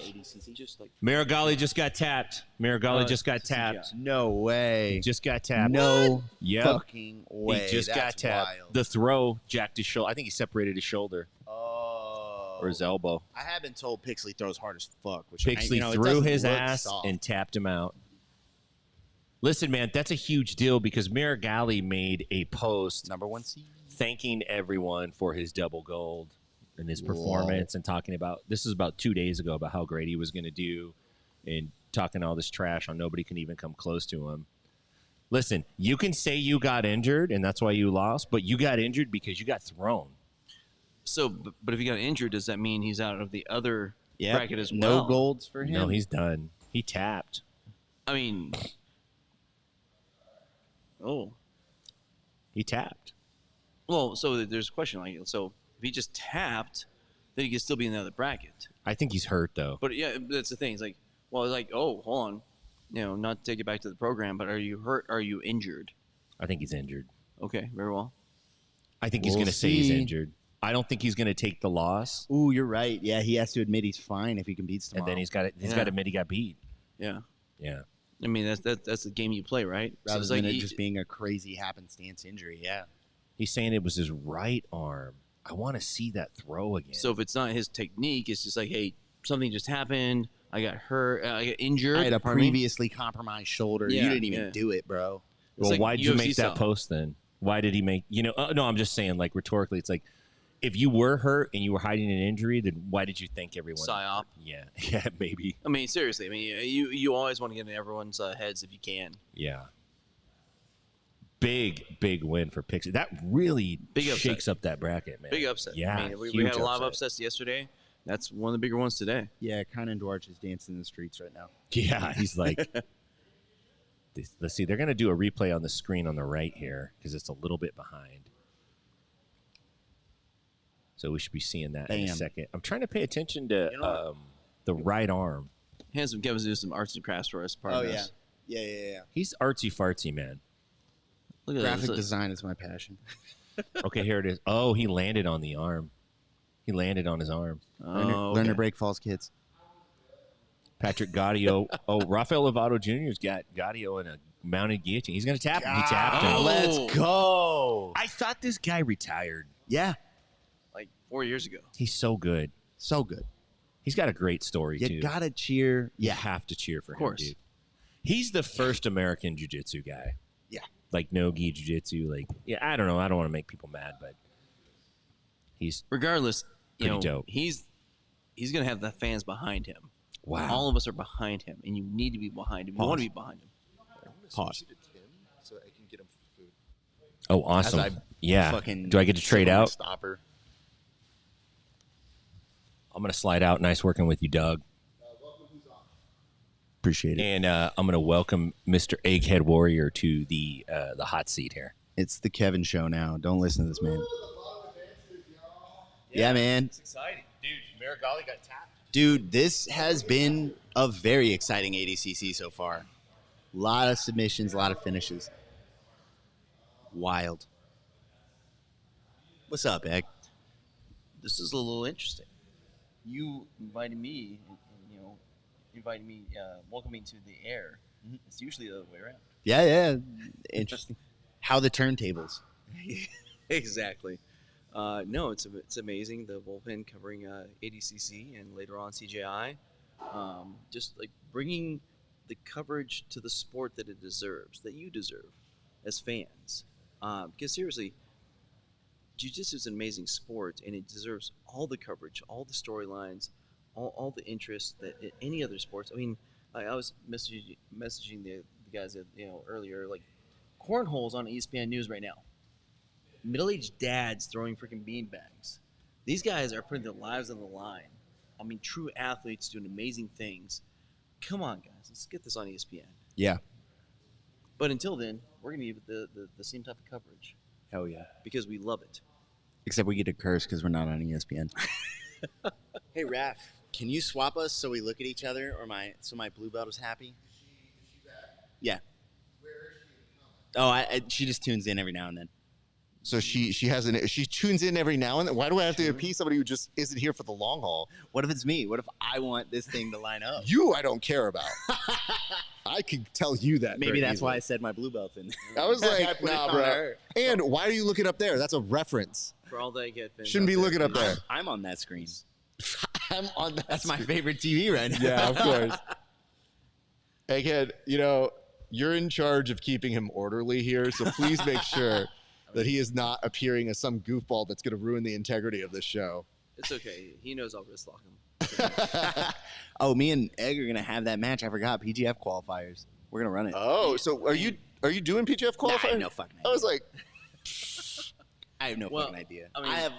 Marigali just got tapped. Marigali just got tapped. No way. He just got tapped. No Yep. fucking way. He just got That's tapped. wild. The throw jacked his shoulder. I think he separated his shoulder. Oh. or his elbow. I have been told Pixley throws hard as fuck. Which Pixley it threw doesn't his look ass soft. and tapped him out. Listen, man, that's a huge deal because Marigali made a post #1 seed. thanking everyone for his double gold and his performance and talking about, this is about 2 days ago, about how great he was going to do and talking all this trash on nobody can even come close to him. Listen, you can say you got injured and that's why you lost, but you got injured because you got thrown. So, but if he got injured, does that mean he's out of the other bracket as well? No golds for him. No, he's done. He tapped. I mean, He tapped. well, so there's a question like, so if he just tapped, then he could still be in the other bracket. I think he's hurt, though. But yeah, that's the thing. It's like, well, it's like, oh, hold on, not to take it back to the program, but are you hurt? Are you injured? I think he's injured. Okay, very well. I think he's We'll going to say he's see. injured. I don't think he's going to take the loss, Ooh, you're right. Yeah, he has to admit he's fine if he competes tomorrow. and then he's got to admit he got beat. Yeah. Yeah. I mean, that's the game you play, right? rather it's than like it just being a crazy happenstance injury. Yeah. He's saying it was his right arm. I want to see that throw again. So if it's not his technique, it's just like, hey, something just happened. I got hurt. I got injured. I had a pardon me? previously compromised shoulder. Yeah, you didn't even yeah. do it, bro. It's well, like why'd you UFC make style. that post then? Why did he make, no, I'm just saying, like, rhetorically, it's like, if you were hurt and you were hiding an injury, then why did you think everyone? Psyop. Yeah. Yeah, maybe. I mean, seriously. I mean, you always want to get in everyone's heads if you can. Yeah. Big win for Pixie. That really Big upset. shakes up that bracket, man. Big upset. Yeah. I mean, we huge had a lot of upset. upsets yesterday. That's one of the bigger ones today. Yeah, Conan Dwarch is dancing in the streets right now. Yeah, he's like, let's see. They're going to do a replay on the screen on the right here because it's a little bit behind. So we should be seeing that in a Bam. second. I'm trying to pay attention to You know the right arm. Handsome Kevin's doing some arts and crafts for us. Part of this. Yeah. He's artsy fartsy, man. Look at Graphic that. design is my passion. Okay, here it is. Oh, he landed on the arm. He landed on his arm. Learn to break false kids. Patrick Gaudio. Oh, Rafael Lovato Jr. has got Gaudio in a mounted guillotine. He's going to tap him. He tapped him. Oh. Let's go. I thought this guy retired. Yeah, Like 4 years ago. He's so good. so good. He's got a great story, too. You gotta cheer. You have to cheer for him, course. dude. He's the first American jiu-jitsu guy. Yeah. Like no-gi jiu-jitsu. Like, yeah, I don't know. I don't want to make people mad, but he's Regardless, Pretty dope. he's gonna have the fans behind him. wow. All of us are behind him, and you need to be behind him. You want to be behind him. Pause. So I can get him food. Oh, awesome. As I Yeah. fucking Do I get to trade sit on my out? Stopper. I'm going to slide out. Nice working with you, Doug. Appreciate it. And I'm going to welcome Mr. Egghead Warrior to the hot seat here. It's the Kevin show now. Don't listen to this man. Yeah, man. It's exciting. Dude, Marigali got tapped. Dude, this has been a very exciting ADCC so far. A lot of submissions, a lot of finishes. Wild. What's up, Egg? This is a little interesting. You invited me, welcoming to the air. It's usually the other way around. Yeah. Interesting. How the turntables. Exactly. No, it's amazing. The Bullpen covering ADCC and later on CJI, just like bringing the coverage to the sport that it deserves, that you deserve as fans. Because seriously, jiu-jitsu is an amazing sport, and it deserves all the coverage, all the storylines, all the interest that any other sports. I mean, I was messaging the guys that, earlier, like cornhole's on ESPN News right now. Middle-aged dads throwing freaking beanbags. These guys are putting their lives on the line. I mean, true athletes doing amazing things. Come on, guys, let's get this on ESPN. Yeah. But until then, we're gonna give it the same type of coverage Hell yeah. because we love it. Except we get to curse because we're not on ESPN. Hey, Raph, can you swap us so we look at each other, or my blue belt is happy? Yeah. Oh, she just tunes in every now and then. So she tunes in every now and then. Why do I have to appease somebody who just isn't here for the long haul? What if it's me? What if I want this thing to line up? You, I don't care about. I can tell you that. Maybe very that's why I easily. said my blue belt's in. I was I like, put it nah, on bro. her. And why are you looking up there? That's a reference. For all that get fans Shouldn't out be there, looking up there. I'm on that screen. I'm on that. That's my favorite TV right now. Yeah, of course. Again, you're in charge of keeping him orderly here, so please make sure that he is not appearing as some goofball that's going to ruin the integrity of this show. It's okay. He knows I'll wrist lock him. Oh, me and Egg are gonna have that match. I forgot PGF qualifiers. We're gonna run it. Oh, so are you doing PGF Nah, I qualifiers? have no fucking idea. I was like, I have no Well, fucking idea. I mean- I've.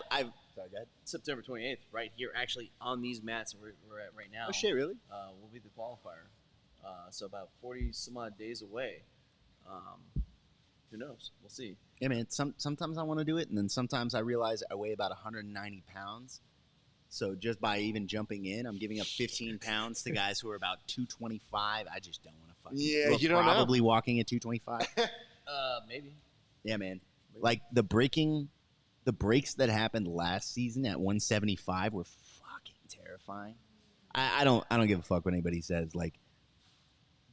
Sorry, go ahead. September 28th, right here, actually on these mats we're at right now. Oh shit, really? Will be the qualifier. So about 40 some odd days away. Who knows? We'll see. Yeah, man. Sometimes I want to do it, and then sometimes I realize I weigh about 190 pounds. So just by even jumping in, I'm giving up 15 pounds to guys who are about 225. I just don't want to fucking. Yeah, who are you don't know. probably walking at 225. Maybe. Yeah, man. Like the breaks that happened last season at 175 were fucking terrifying. I don't give a fuck what anybody says. Like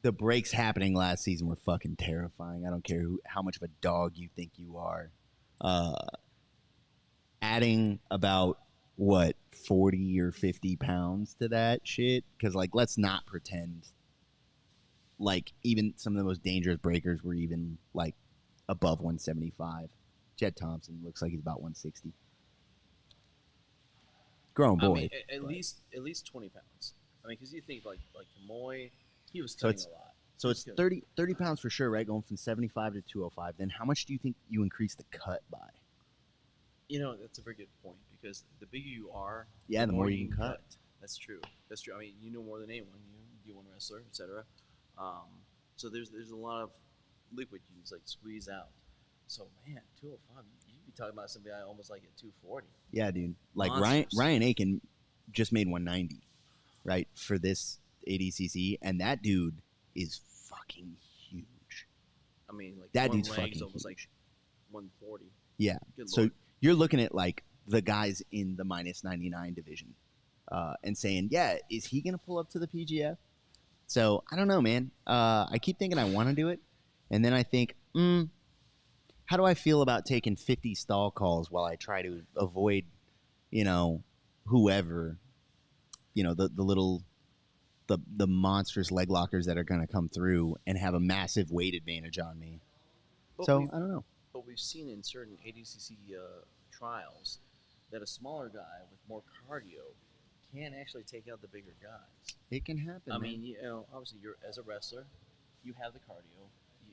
the breaks happening last season were fucking terrifying. I don't care how much of a dog you think you are. Adding about 40 or 50 pounds to that shit, because like let's not pretend like even some of the most dangerous breakers were even like above 175. Jed Thompson looks like he's about 160. Grown boy. I mean, at least 20 pounds. I mean, because you think like Kamoy, he was cutting a lot. So it's 30 pounds for sure, right? Going from 75 to 205. Then how much do you think you increase the cut by? That's a very good point, because the bigger you are, Yeah, the more you can cut. That's true. That's true. I mean, you know more than anyone. You D1 wrestler, etc. So there's a lot of liquid you can like squeeze out. So man, 205. You'd be talking about somebody almost like at 240. Yeah, dude. Like Monsters. Ryan Aiken just made 190, right, for this ADCC, and that dude is fucking huge. I mean, like That one dude's leg's fucking almost huge. like 140. Yeah. Good So Lord. you're looking at like the guys in the minus 99 division, and saying, yeah, is he gonna pull up to the PGF? So I don't know, man. I keep thinking I want to do it, and then I think, how do I feel about taking 50 stall calls while I try to avoid, whoever, the monstrous leg lockers that are going to come through and have a massive weight advantage on me. But So we've- I don't know. But we've seen in certain ADCC trials that a smaller guy with more cardio can actually take out the bigger guys. It can happen. I man. mean, obviously, you're as a wrestler, you have the cardio,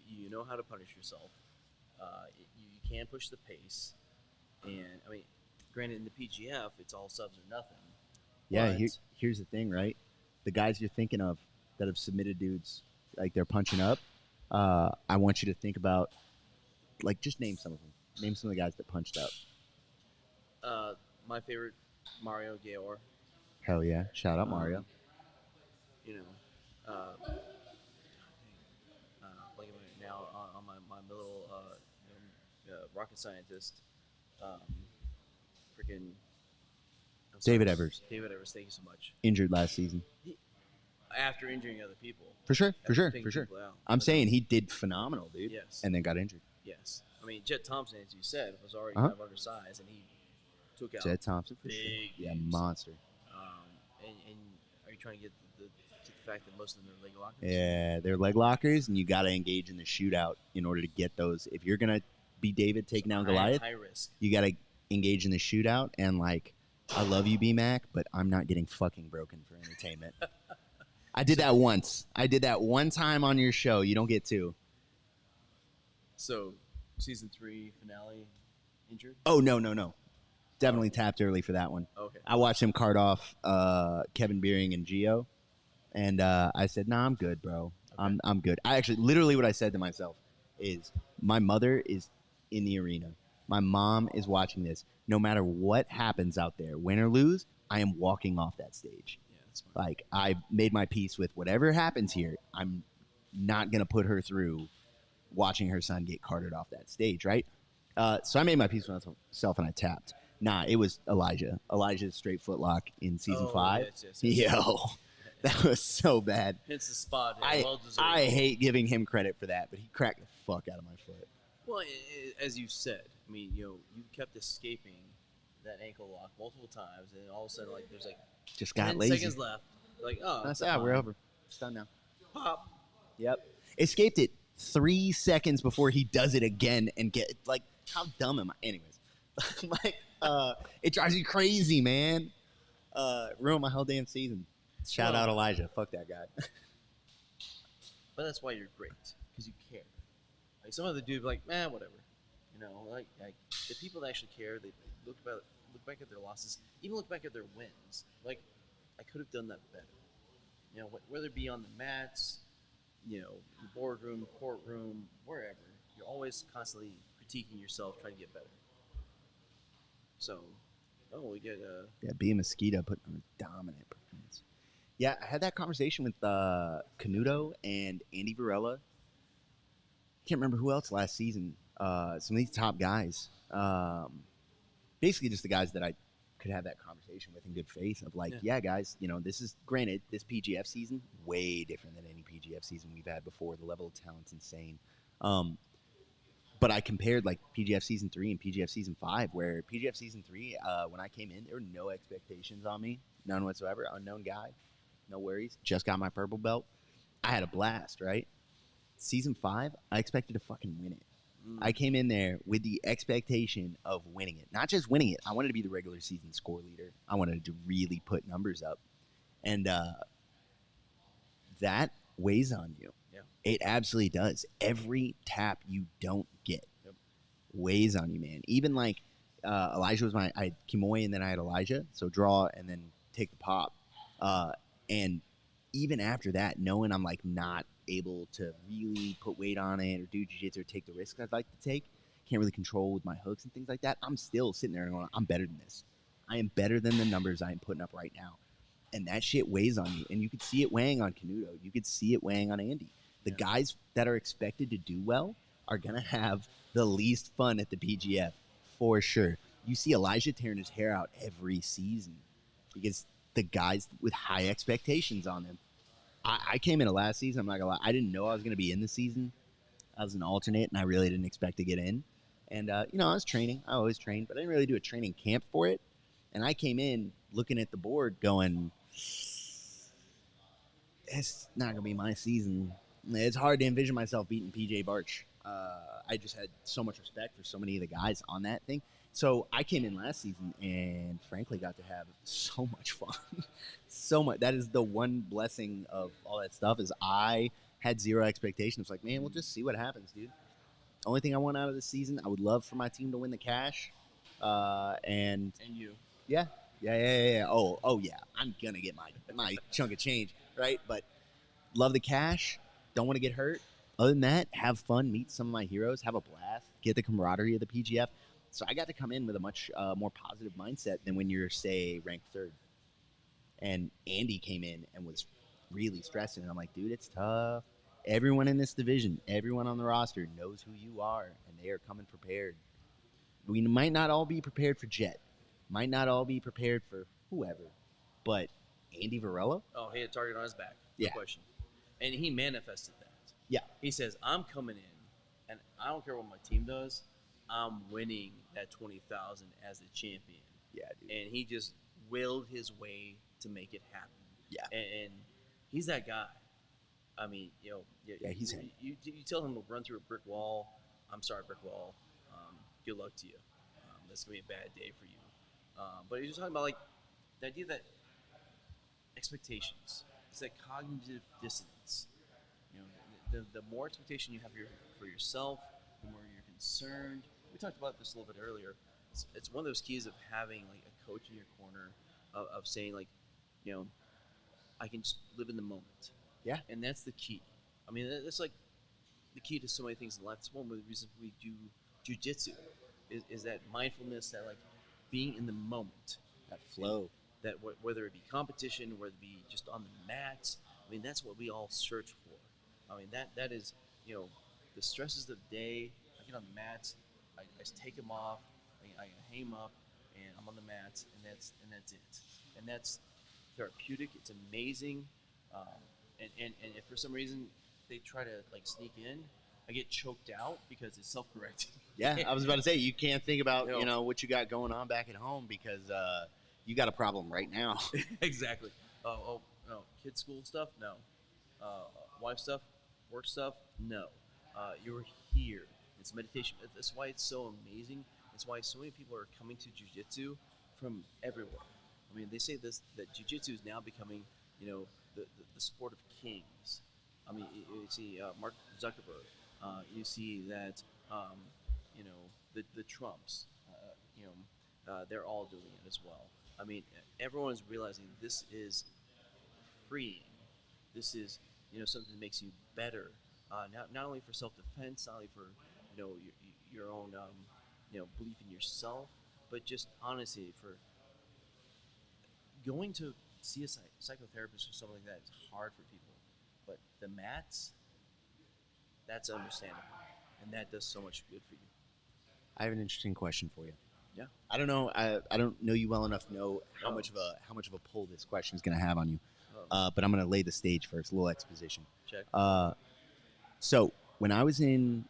you know how to punish yourself. You can push the pace, and I mean, granted, in the PGF, it's all subs or nothing. Yeah, but- here's the thing, right? The guys you're thinking of that have submitted dudes, like they're punching up, I want you to think about, like, just name some of them. Name some of the guys that punched up. My favorite, Mario Gayor. Hell yeah. Shout out Mario. Like now on my little rocket scientist, freaking David Evers. David Evers, thank you so much. Injured last season. After injuring other people. For sure. after taking people out. I'm saying he did phenomenal, dude. Yes. And then got injured. Yes. I mean, Jet Thompson, as you said, was already Uh-huh. kind of undersized, and he took out Jed Thompson, for sure. big Yeah, names. monster. And are you trying to get the fact that most of them are leg lockers? Yeah, they're leg lockers, and you got to engage in the shootout in order to get those. If you're going to be David taking down Goliath, High risk. you got to engage in the shootout. And, like, I love you, B-Mac, but I'm not getting fucking broken for entertainment. I did that once. I did that one time on your show. You don't get two. So, season 3 finale, injured? Oh, no. Definitely tapped early for that one. Okay. I watched him cart off Kevin Beering and Gio, and I said, "Nah, I'm good, bro. Okay. I'm good." I actually, literally, what I said to myself is, "My mother is in the arena. My mom is watching this. No matter what happens out there, win or lose, I am walking off that stage. Yeah, that's fine. Like I made my peace with whatever happens here. I'm not gonna put her through watching her son get carted off that stage, right? So I made my peace with myself and I tapped. Nah, it was Elijah. Elijah's straight footlock in season 5. Yes. Yo, that was so bad. Hence the spot. I Well deserved. I hate giving him credit for that, but he cracked the fuck out of my foot. Well, as you said, I mean, you kept escaping that ankle lock multiple times, and all of a sudden, like there's like Just got 10 lazy. seconds left. Like, oh, That's it's we're fine. over. It's done now. Pop. Yep. Escaped it 3 seconds before he does it again and get like, how dumb am I? Anyways, like, it drives you crazy, man. Ruined my whole damn season. Shout out Elijah. Fuck that guy. But that's why you're great, because you care. Like some other dude, like, man, whatever. You know, like the people that actually care, they look back at their losses, even look back at their wins. Like, I could have done that better. You know, whether it be on the mats, you know, boardroom, courtroom, wherever, you're always constantly critiquing yourself, trying to get better. So, we get Yeah, B Mosquito put on a dominant performance. Yeah, I had that conversation with Canuto and Andy Varela. Can't remember who else last season. Some of these top guys. Basically just the guys that I could have that conversation with in good faith of like, yeah, guys, you know, this is granted, this PGF season, way different than any PGF season we've had before. The level of talent's insane. But I compared like PGF season 3 and PGF season 5, where PGF season 3, when I came in, there were no expectations on me, none whatsoever. Unknown guy, no worries. Just got my purple belt. I had a blast, right? Season 5, I expected to fucking win it. I came in there with the expectation of winning it. Not just winning it. I wanted to be the regular season score leader. I wanted to really put numbers up. And that weighs on you. Yeah. It absolutely does. Every tap you don't get weighs on you, man. Even like Elijah was I had Kimoy and then I had Elijah. So draw and then take the pop. And even after that, knowing I'm like not able to really put weight on it or do jiu-jitsu or take the risks I'd like to take, can't really control with my hooks and things like that, I'm still sitting there and going, I'm better than this. I am better than the numbers I am putting up right now. And that shit weighs on you. And you could see it weighing on Canuto. You could see it weighing on Andy. The guys that are expected to do well are going to have the least fun at the PGF, for sure. You see Elijah tearing his hair out every season because the guys with high expectations on them. I came in last season, I'm not gonna lie, I didn't know I was gonna be in the season. I was an alternate, and I really didn't expect to get in. And you know, I was training. I always trained, but I didn't really do a training camp for it. And I came in looking at the board, going, "It's not gonna be my season." It's hard to envision myself beating PJ Barch. I just had so much respect for so many of the guys on that thing. So I came in last season and frankly got to have so much fun. So much. That is the one blessing of all that stuff is I had zero expectations. Like, man, we'll just see what happens, dude. Only thing I want out of this season, I would love for my team to win the cash. And you. Yeah. Oh yeah. I'm gonna get my chunk of change, right? But love the cash. Don't want to get hurt. Other than that, have fun, meet some of my heroes, have a blast, get the camaraderie of the PGF. So I got to come in with a much more positive mindset than when you're, say, ranked third. And Andy came in and was really stressing. And I'm like, dude, it's tough. Everyone in this division, everyone on the roster knows who you are, and they are coming prepared. We might not all be prepared for Jet. Might not all be prepared for whoever. But Andy Varela? Oh, he had a target on his back. Yeah. No question. And he manifested that. Yeah. He says, I'm coming in, and I don't care what my team does. I'm winning that 20,000 as the champion. Yeah, dude. And he just willed his way to make it happen. Yeah. And he's that guy. I mean, you know, he's you tell him to run through a brick wall. I'm sorry, brick wall. Good luck to you. That's gonna be a bad day for you. But he's just talking about like the idea that expectations. It's that cognitive dissonance. You know, the more expectation you have for yourself, the more you're concerned. We talked about this a little bit earlier. It's one of those keys of having like a coach in your corner of saying like, you know, I can just live in the moment. Yeah. And that's the key. I mean, that's like the key to so many things in life. It's one of the reasons we do jiu-jitsu is that mindfulness, that like being in the moment, that flow. That whether it be competition, whether it be just on the mats, I mean, that's what we all search for. I mean, that is, you know, the stresses of the day. I get on the mats, I just take them off, I hang them up, and I'm on the mats, and that's it. And that's therapeutic. It's amazing. And if for some reason they try to like sneak in, I get choked out because it's self-correcting. Yeah, I was about to say, you can't think about, No. you know, what you got going on back at home because you got a problem right now. Exactly. Oh, no. Kids' school stuff? No. Wife stuff? Work stuff? No. You're here. It's meditation. That's why it's so amazing. That's why so many people are coming to jiu-jitsu from everywhere. I mean, they say this that jiu-jitsu is now becoming, you know, the sport of kings. I mean, you see Mark Zuckerberg. You see that, you know, the Trumps. They're all doing it as well. I mean, everyone's realizing this is freeing. This is, you know, something that makes you better. Not only for self-defense, not only for, you know, your own, you know, belief in yourself, but just honestly for going to see a psychotherapist or something like that is hard for people. But the mats, that's understandable, and that does so much good for you. I have an interesting question for you. Yeah. I don't know. I don't know you well enough to know how much of a pull this question is going to have on you. But I'm going to lay the stage first. A little exposition. Check. So when I was in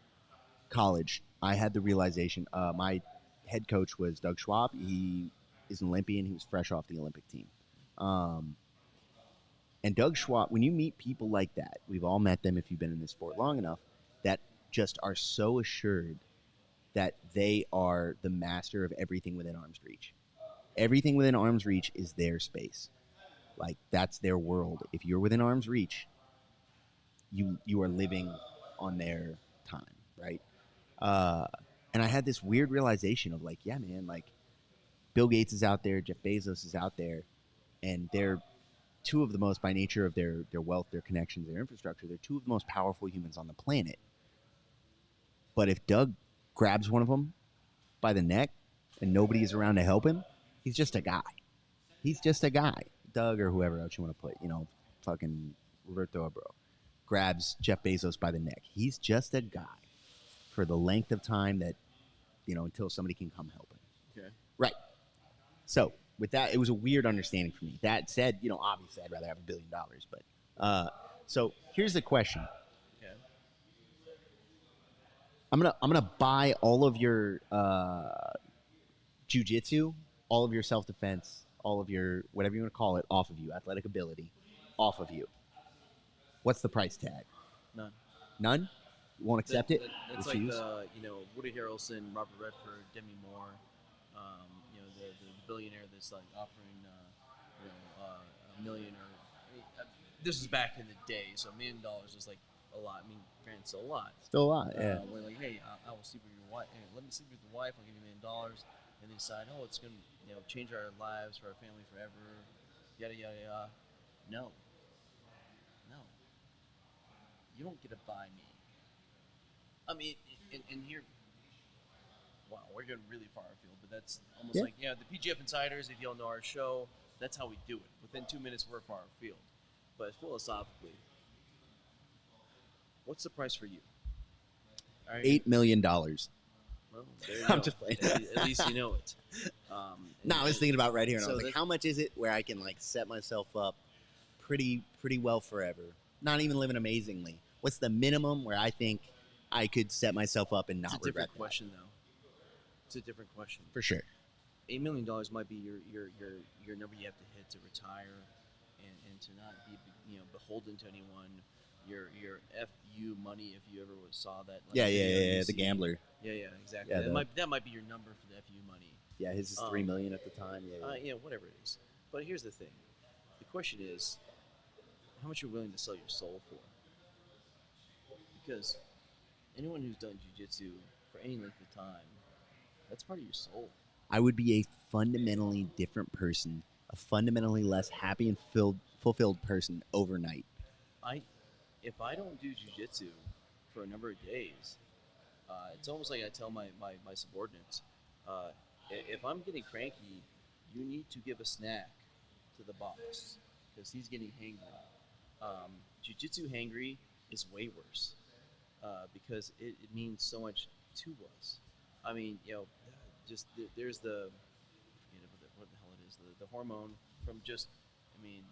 college, I had the realization. My head coach was Doug Schwab. He is an Olympian. He was fresh off the Olympic team. And Doug Schwab, when you meet people like that, we've all met them if you've been in this sport long enough, that just are so assured that they are the master of everything within arm's reach. Everything within arm's reach is their space. Like, that's their world. If you're within arm's reach, you are living on their time, right? And I had this weird realization of like, yeah, man, like Bill Gates is out there, Jeff Bezos is out there, and they're two of the most, by nature of their wealth, their connections, their infrastructure, they're two of the most powerful humans on the planet. But if Doug grabs one of them by the neck and nobody is around to help him, he's just a guy. He's just a guy. Doug or whoever else you want to put, you know, fucking Roberto Abro grabs Jeff Bezos by the neck. He's just a guy for the length of time that, you know, until somebody can come help him. Okay. Right. So with that, it was a weird understanding for me. That said, you know, obviously I'd rather have $1 billion, but so here's the question. Okay. I'm gonna buy all of your jiu-jitsu, all of your self-defense, all of your whatever you want to call it, off of you, athletic ability, off of you. What's the price tag? None. None? You won't accept it? That's like the, you know, Woody Harrelson, Robert Redford, Demi Moore, you know, the billionaire that's like offering, you know, $1 million or this is back in the day, so $1 million was like a lot. I mean, granted, still a lot. Still a lot, yeah. We're like, hey, I will sleep with your wife. Hey, let me sleep with your wife. I'll give you $1 million. And they decide, oh, it's gonna, you know, change our lives for our family forever. Yada yada yada. No. You don't get to buy me. I mean, and here, wow, we're getting really far afield, but that's almost like, yeah, the PGF Insiders, if you all know our show, that's how we do it. Within 2 minutes, we're far afield. But philosophically, what's the price for you? $8 million. Well, there you I'm go. just playing. At least you know it. No, I was thinking about right here, and so I was like, how much is it where I can like set myself up pretty well forever? Not even living amazingly. What's the minimum where I think I could set myself up and not it's a regret different question, though. It's a different question. For sure. $8 million might be your number you have to hit to retire, and to not be, you know, beholden to anyone. Your FU money, if you ever saw that. Like, Yeah, the gambler. Yeah, exactly. Yeah, that might be your number for the FU money. Yeah, his is $3 million at the time. Yeah, whatever it is. But here's the thing: the question is, how much you're willing to sell your soul for? Because anyone who's done jiu-jitsu for any length of time, that's part of your soul. I would be a fundamentally different person, a fundamentally less happy and fulfilled person overnight. If I don't do jiu-jitsu for a number of days, it's almost like I tell my subordinates, if I'm getting cranky, you need to give a snack to the boss because he's getting hangry. Jiu-jitsu hangry is way worse because it means so much to us. I mean, you know, just there's the, forget what the hell it is, the hormone from just, I mean,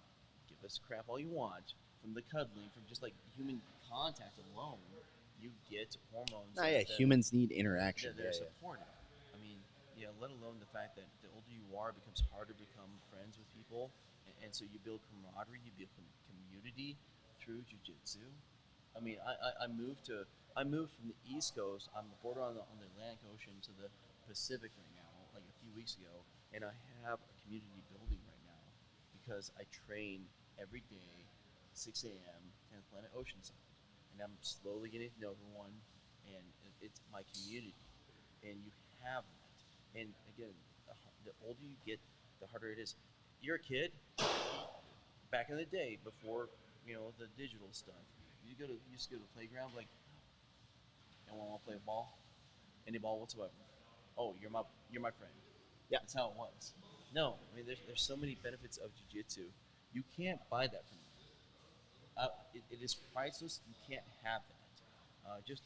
give us crap all you want, from the cuddling, from just like human contact alone, you get hormones. No, yeah, that- humans need interaction. They're Yeah, yeah. supportive. I mean, let alone the fact that the older you are, it becomes harder to become friends with people, and so you build camaraderie, you build community through jiu-jitsu. I mean, I moved from the East Coast. I'm the border on the Atlantic Ocean to the Pacific right now, like a few weeks ago, and I have a community building right now because I train every day, 6 a.m. in Planet Oceanside, and I'm slowly getting to know everyone, and it's my community, and you have that. And again, the older you get, the harder it is. You're a kid. Back in the day, before the digital stuff, you used to go to the playground like, anyone want to play a ball? Any ball whatsoever? Oh, you're my friend. Yeah. That's how it was. No, I mean there's so many benefits of jiu-jitsu. You can't buy that from me. It is priceless. You can't have that.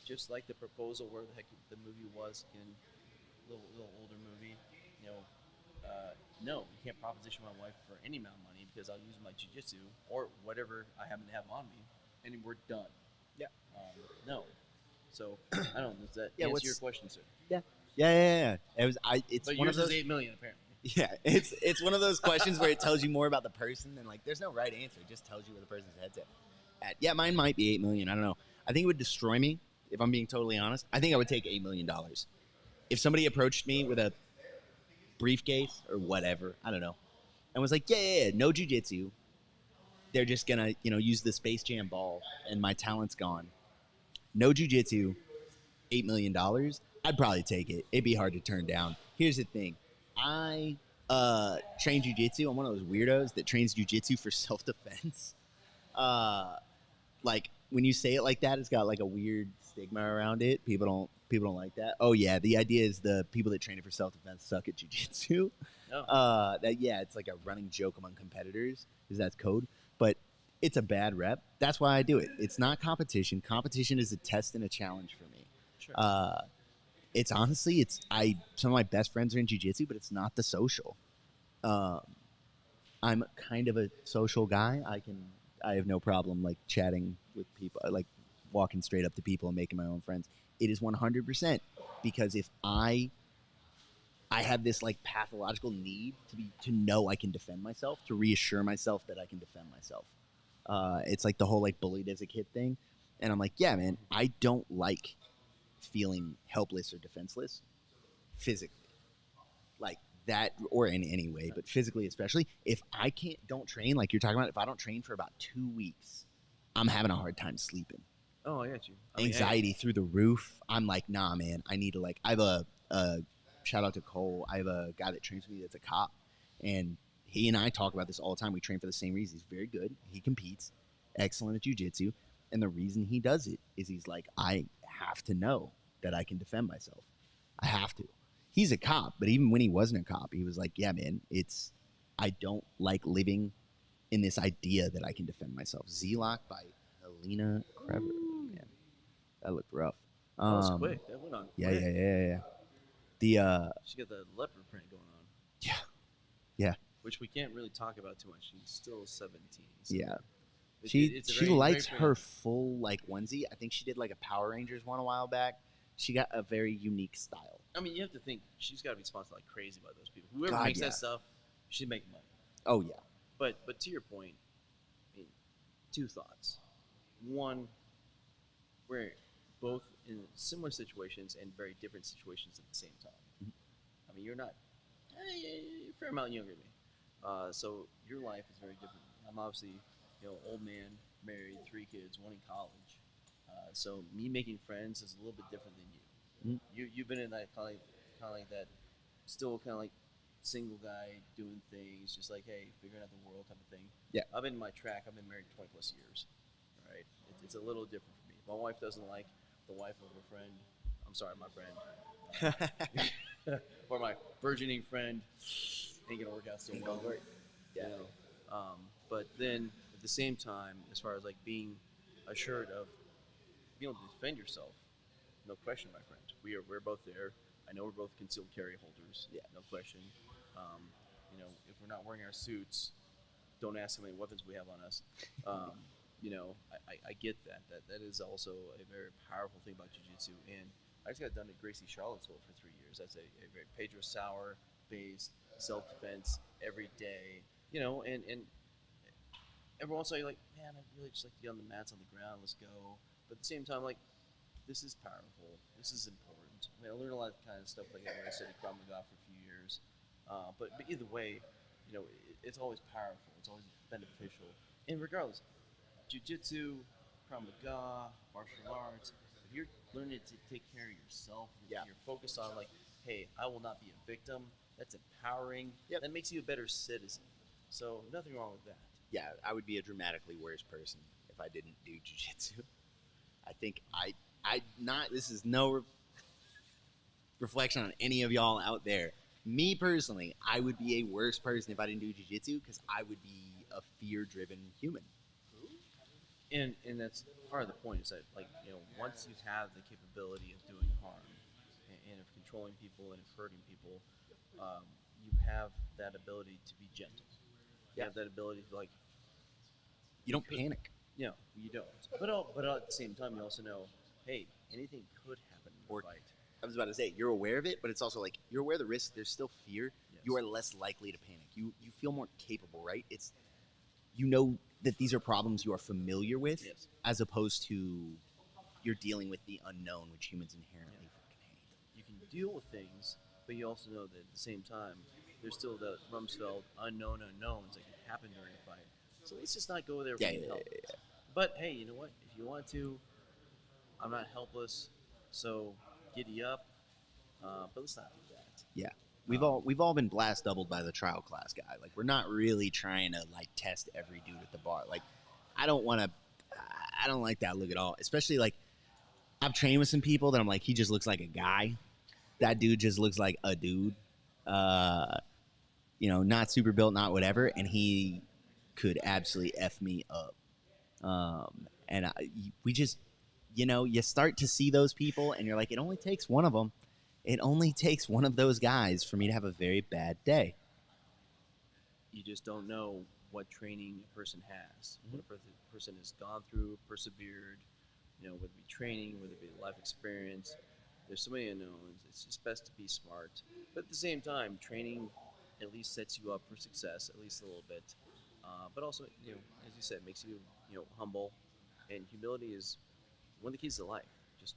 Just like the proposal, where the heck the movie was in little older movie. No, you can't proposition my wife for any amount of money because I'll use my jiu-jitsu or whatever I happen to have on me, and we're done. Yeah. No. So I don't know. Does that Yeah, answer what's- your question, sir? Yeah. It's But one yours of those. is $8 million apparently. Yeah, it's one of those questions where it tells you more about the person than like there's no right answer. It just tells you where the person's head's at. Yeah, mine might be $8 million. I don't know. I think it would destroy me if I'm being totally honest. I think I would take $8 million. If somebody approached me with a briefcase or whatever, I don't know, and was like, yeah, no jujitsu. They're just gonna use the Space Jam ball and my talent's gone. No jujitsu, $8 million. I'd probably take it. It'd be hard to turn down. Here's the thing. I train jiu-jitsu. I'm one of those weirdos that trains jiu-jitsu for self-defense. Like when you say it like that, it's got like a weird stigma around it. People don't like that. Oh yeah, the idea is the people that train it for self-defense suck at jiu-jitsu. No. It's like a running joke among competitors because that's code. But it's a bad rep. That's why I do it. It's not competition. Competition is a test and a challenge for me. Sure. It's honestly, some of my best friends are in jiu-jitsu, but it's not the social. I'm kind of a social guy. I have no problem like chatting with people, like walking straight up to people and making my own friends. It is 100% because if I have this like pathological need to know I can defend myself, to reassure myself that I can defend myself. It's like the whole like bullied as a kid thing. And I'm like, yeah, man, I don't like feeling helpless or defenseless physically. Like that, or in any way, but physically especially. If I don't train, like you're talking about, if I don't train for about 2 weeks, I'm having a hard time sleeping. Oh, I got you. I mean, Anxiety through the roof. I'm like, nah, man, I need to like, I have a shout out to Cole. I have a guy that trains with me that's a cop, and he and I talk about this all the time. We train for the same reason. He's very good. He competes, excellent at jiu-jitsu. And the reason he does it is he's like, I have to know that I can defend myself. I have to. He's a cop, but even when he wasn't a cop, he was like, yeah, man, I don't like living in this idea that I can defend myself. Z-Lock by Helena Krever. Man, that looked rough. That was quick. That went on quick. Yeah. She got the leopard print going on. Yeah. Which we can't really talk about too much. She's still 17. So Yeah. it's She a very, likes very her full like onesie. I think she did like a Power Rangers one a while back. She got a very unique style. I mean, you have to think she's got to be sponsored like crazy by those people. Whoever God, makes yeah. that stuff should make money. Oh yeah. But to your point, I mean, two thoughts. One, we're both in similar situations and very different situations at the same time. Mhm. I mean, you're not you're a fair amount younger than me, so your life is very different. I'm obviously, old man, married, 3 kids, 1 in college. So me making friends is a little bit different than you. Mhm. You've been in that kind of like that, still kind of like single guy doing things, just like hey, figuring out the world type of thing. Yeah. I've been in my track. I've been married 20 plus years. Right. It's a little different for me. My wife doesn't like the wife of a friend. I'm sorry, my friend. Or my burgeoning friend ain't gonna work out so well. Yeah. But then at the same time, as far as like being assured of being able to defend yourself, no question, my friend. We're both there. I know we're both concealed carry holders. Yeah. No question. If we're not wearing our suits, don't ask how many weapons we have on us. I get that is also a very powerful thing about jiu-jitsu. And I just got done at Gracie Charlottesville for 3 years. That's a very Pedro Sauer based self-defense every day, and every once in a while you're like, man, I'd really just like to get on the mats on the ground, let's go. But at the same time, like, this is powerful, this is important. I learned a lot of kind of stuff like that when I studied Krav Maga for a few years. But either way, it's always powerful, it's always beneficial. And regardless, jiu-jitsu, Krav Maga, martial arts, if you're learning to take care of yourself, you're focused on like, hey, I will not be a victim, that's empowering. That makes you a better citizen. So nothing wrong with that. Yeah, I would be a dramatically worse person if I didn't do jiu-jitsu. I think this is no reflection on any of y'all out there. Me personally, I would be a worse person if I didn't do jiu-jitsu because I would be a fear-driven human. And that's part of the point is that, like, once you have the capability of doing harm and of controlling people and of hurting people, you have that ability to be gentle. You have that ability to, like, you don't panic. No, you don't. But at the same time, you also know, hey, anything could happen in the fight. I was about to say, you're aware of it, but it's also like, you're aware of the risk. There's still fear. Yes. You are less likely to panic. You feel more capable, right? It's, that these are problems you are familiar with, as opposed to you're dealing with the unknown, which humans inherently fucking hate. You can deal with things, but you also know that at the same time, there's still the Rumsfeld unknown unknowns that can happen during a fight. So let's just not go there for help. But hey, you know what? If you want to, I'm not helpless. So giddy up. But let's not do that. Yeah. We've all been blast doubled by the trial class guy. Like, we're not really trying to like test every dude at the bar. Like, I don't like that look at all. Especially like, I've trained with some people that I'm like, he just looks like a guy. That dude just looks like a dude. Not super built, not whatever, and he could absolutely F me up. We just, you start to see those people, and you're like, it only takes one of them. It only takes one of those guys for me to have a very bad day. You just don't know what training a person has, what a person has gone through, persevered, whether it be training, whether it be life experience. There's so many unknowns. It's just best to be smart. But at the same time, training at least sets you up for success, at least a little bit. But also, as you said, makes you, humble. And humility is one of the keys to life. Just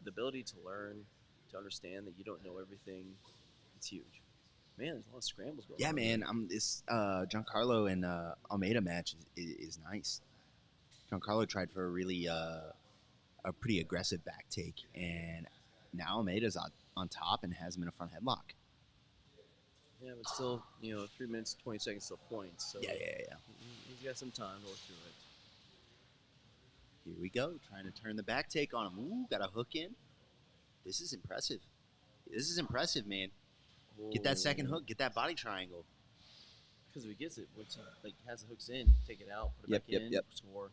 the ability to learn, to understand that you don't know everything. It's huge. Man, there's a lot of scrambles going on. Yeah, man. This Giancarlo and Almeida match is nice. Giancarlo tried for a really a pretty aggressive back take, and now Almeida's on top and has him in a front headlock. Yeah, but still, 3 minutes, 20 seconds till points. So yeah. He's got some time to work through it. Here we go, trying to turn the back take on him. Ooh, got a hook in. This is impressive. This is impressive, man. Get that second hook. Get that body triangle. Because if he gets it, once he has the hooks in, take it out, put it back in, score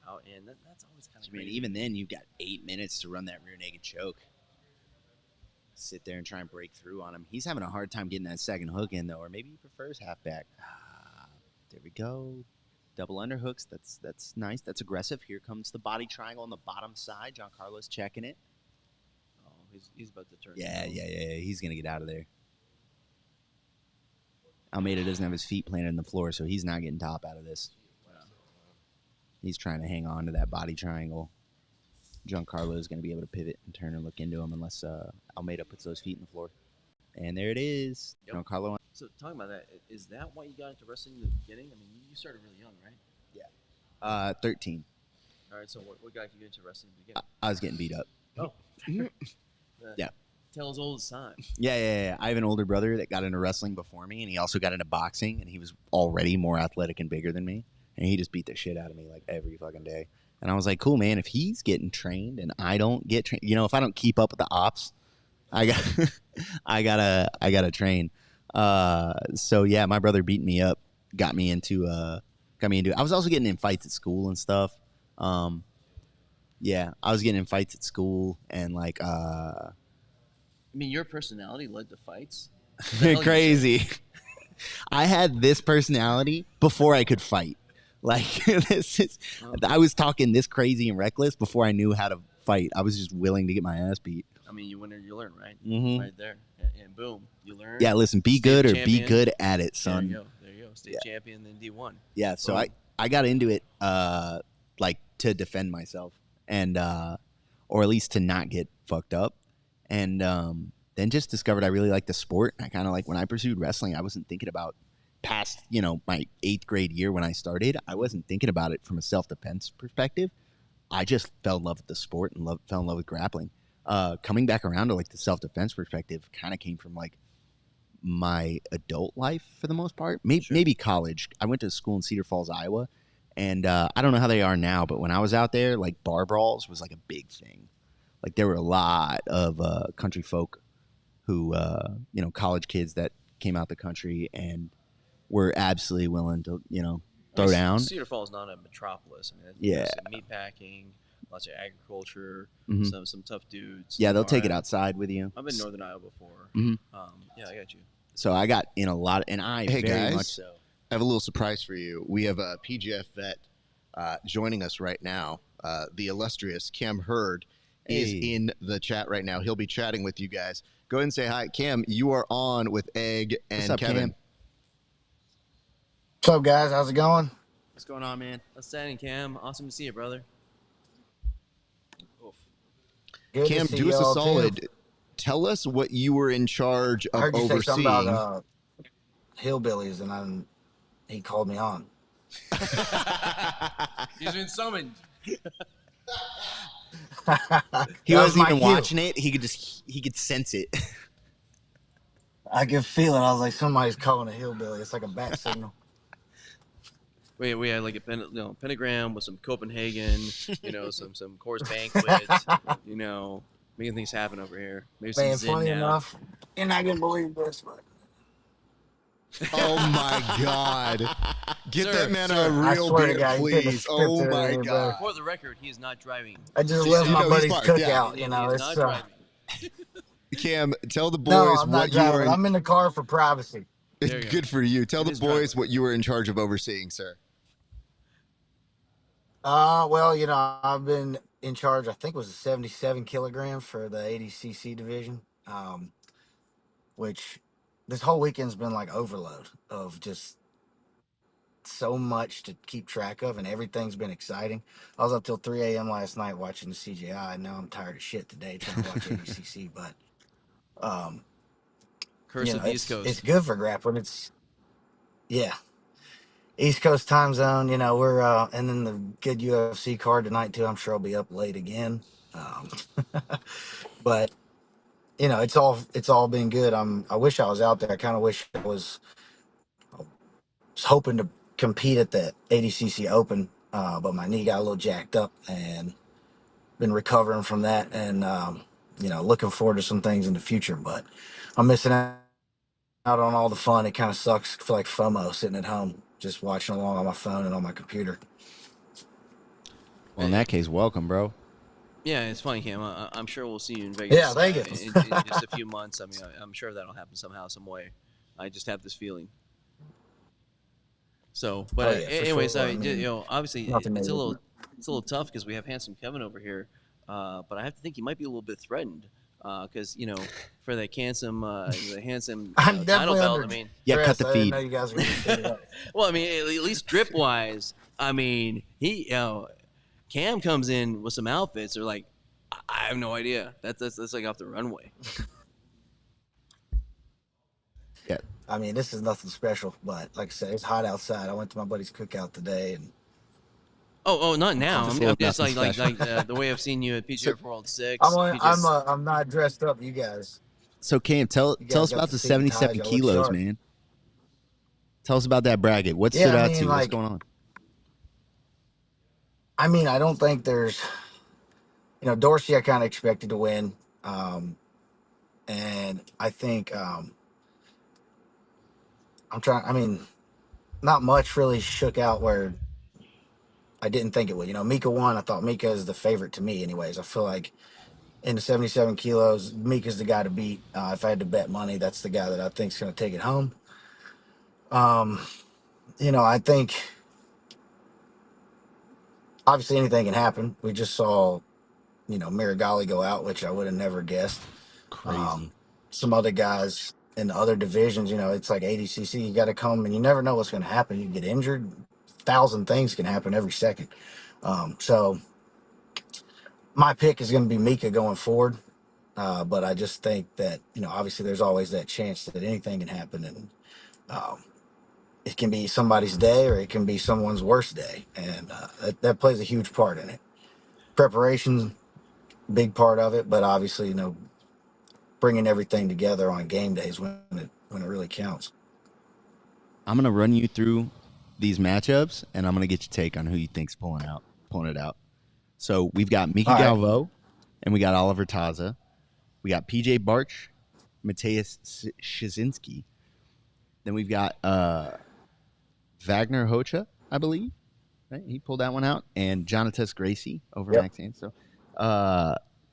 out, and that's always kind of great. Even then, you've got 8 minutes to run that rear naked choke. Sit there and try and break through on him. He's having a hard time getting that second hook in, though, or maybe he prefers half back. There we go. Double underhooks. That's nice. That's aggressive. Here comes the body triangle on the bottom side. Giancarlo's checking it. Oh, he's about to turn. Yeah. He's going to get out of there. Almeida doesn't have his feet planted in the floor, so he's not getting top out of this. Wow. He's trying to hang on to that body triangle. Giancarlo is going to be able to pivot and turn and look into him unless Almeida puts those feet in the floor. And there it is. Yep. Giancarlo. So talking about that, is that why you got into wrestling in the beginning? I mean, you started really young, right? Yeah. 13. All right, so what got you into wrestling in the beginning? I was getting beat up. Oh. Yeah. Tell as old as time. Yeah. I have an older brother that got into wrestling before me, and he also got into boxing, and he was already more athletic and bigger than me. And he just beat the shit out of me like every fucking day. And I was like, cool, man, if he's getting trained and I don't get trained, if I don't keep up with the ops, I gotta train. So yeah, my brother beat me up, got me into I was also getting in fights at school and stuff. Yeah, I was getting in fights at school and like I mean, your personality led to fights? Crazy. I had this personality before I could fight. Like this is. I was talking this crazy and reckless before I knew how to fight. I was just willing to get my ass beat. I mean, you win or you learn, right? Mhm. Right there, and boom, you learn. Yeah, listen, be State good or be champion. good at it, There son. you go. There you go. State champion, then D1. Yeah, so Boom. I got into it like to defend myself and or at least to not get fucked up. And then just discovered I really liked the sport. I kind of like when I pursued wrestling, I wasn't thinking about past, my 8th grade year when I started. I wasn't thinking about it from a self-defense perspective. I just fell in love with the sport and fell in love with grappling. Coming back around to like the self-defense perspective kind of came from like my adult life for the most part. Maybe college. I went to school in Cedar Falls, Iowa, and I don't know how they are now, but when I was out there, like bar brawls was like a big thing. Like there were a lot of country folk who, college kids that came out the country and were absolutely willing to, throw down. Cedar Falls is not a metropolis. I mean, Yeah. there's some meat packing, lots of agriculture, Mhm. some tough dudes. Yeah, they'll take it Alright. outside with you. I've been in Northern Iowa before. Mhm. Yeah, I got you. So I got in a lot, and I Hey, very guys. much so. I have a little surprise for you. We have a PGF vet joining us right now. The illustrious Cam Hurd is Hey. in the chat right now. He'll be chatting with you guys. Go ahead and say hi. Cam, you are on with Egg and What's up, Kevin. Cam? What's up, guys? How's it going? What's going on, man? What's that, Cam? Awesome to see you, brother. Oof. Good Cam, to see do us a y'all, too. solid. Tell us what you were in charge I of heard you say something overseeing. about hillbillies, and he called me on. He's been summoned. He That was wasn't my even cue. watching it. He could sense it. I could feel it. I was like, somebody's calling a hillbilly. It's like a bat signal. We had like a pentagram with some Copenhagen, some Coors Banquet, making things happen over here. Maybe some Man, Zin funny now. enough, you're not gonna believe this, but Oh my God! Get Sir, that man sir, a I real swear to beer, God, you couldn't have please. Oh scripted it my any better. God! For the record, he is not driving. I just Just left so my you know, he's buddy's smart, yeah. cookout. You know, He is it's not driving. Cam, tell the boys no, I'm not what you were. driving. I'm in the car for privacy. There you go. Good for you. Tell It the is boys driving. what you were in charge of overseeing, sir. Well, I've been in charge. I think it was 77 kilograms for the Adcc division, which this whole weekend's been like overload of just so much to keep track of, and everything's been exciting. I was up till 3 a.m. last night watching the CJI, and now I'm tired of shit today trying to watch ADCC. But Curse of the East Coast. it's good for grappling. Yeah, East Coast time zone. We're and then the good UFC card tonight too. I'm sure I'll be up late again. But it's all been good. I wish I was out there. I kind of wish I was hoping to compete at the ADCC Open, but my knee got a little jacked up and been recovering from that, and looking forward to some things in the future. But I'm missing out on all the fun. It kind of sucks. I feel like FOMO sitting at home, just watching along on my phone and on my computer. Well, in that case, welcome, bro. Yeah, it's funny, Cam. I'm sure we'll see you in Vegas. Yeah, Vegas. In just a few months. I mean, I'm sure that'll happen somehow, some way. I just have this feeling. So, but Oh, yeah, for anyways, sure. obviously nothing it's a negative. little tough because we have handsome Kevin over here. But I have to think he might be a little bit threatened because for that handsome, the handsome I'm title definitely belt. under I mean, Yeah, cut stress. the I didn't feed. know you guys were gonna say that. well, I mean, at least drip wise, I mean, he Cam comes in with some outfits. They're like, I have no idea. That's like off the runway. Yeah. I mean, this is nothing special, but like I said, it's hot outside. I went to my buddy's cookout today, and Oh, not now. Just I'm look just nothing like special. the way I've seen you at PGF World 6. I'm not dressed up. You guys, So, Cam, tell You guys us got about the the suit and tie, 77 y'all look kilos, sharp. man. Tell us about that bracket. What Yeah, stood I out mean, to you? What's like- going on? I mean, I don't think there's, Dorsey. I kind of expected to win, and I think I'm trying. I mean, not much really shook out where I didn't think it would. Mika won. I thought Mika is the favorite to me, anyways. I feel like in the 77 kilos, Mika's the guy to beat. If I had to bet money, that's the guy that I think is going to take it home. I think obviously anything can happen. We just saw, Marigali go out, which I would have never guessed. Crazy. Some other guys in the other divisions, it's like ADCC. You got to come, and you never know what's going to happen. You get injured, 1,000 things can happen every second. So my pick is going to be Mika going forward. But I just think that, obviously there's always that chance that anything can happen, and um, it can be somebody's day or it can be someone's worst day, and that plays a huge part in it. Preparation's a big part of it, but obviously, bringing everything together on game days when it really counts. I'm gonna run you through these matchups, and I'm gonna get your take on who you think's pulling it out. So we've got Mika All right. Galvo, and we got Oliver Taza. We got PJ Barch, Mateus Shizinski. Then we've got Wagner Hocha, I believe. Right? He pulled that one out. And Jonatas Gracie over Yep. Max Hand. So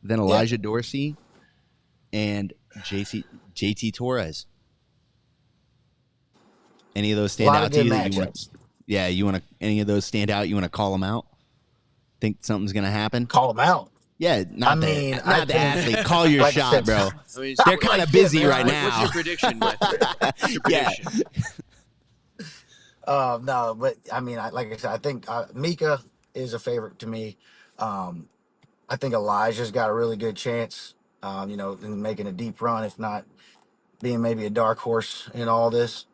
then Elijah Dorsey and JT Torres. Any of those stand A lot out of to good you? matchups. You want to any of those stand out? You want to call them out? Think something's gonna happen? Call them out. Yeah, not the athlete. Call your Like I shot, said, bro. I mean, They're kind of busy right What's now. your prediction, Matthew? What's your prediction? No, but I mean, like I said, I think Mika is a favorite to me. I think Elijah's got a really good chance, in making a deep run, if not being maybe a dark horse in all this.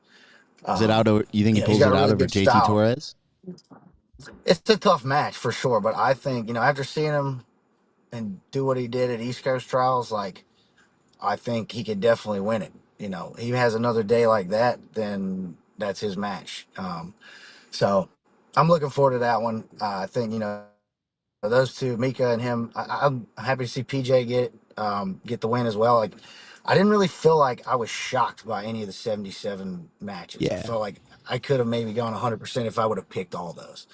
Is it out? You think he pulls he's it got a out really over good JT style. Torres? It's a tough match for sure, but I think, after seeing him and do what he did at East Coast Trials, like, I think he could definitely win it. He has another day like that, then that's his match. So I'm looking forward to that one. I think, those two, Mika and him, I'm happy to see PJ get the win as well. Like, I didn't really feel like I was shocked by any of the 77 matches. I Yeah. felt like I could have maybe gone 100% if I would have picked all those.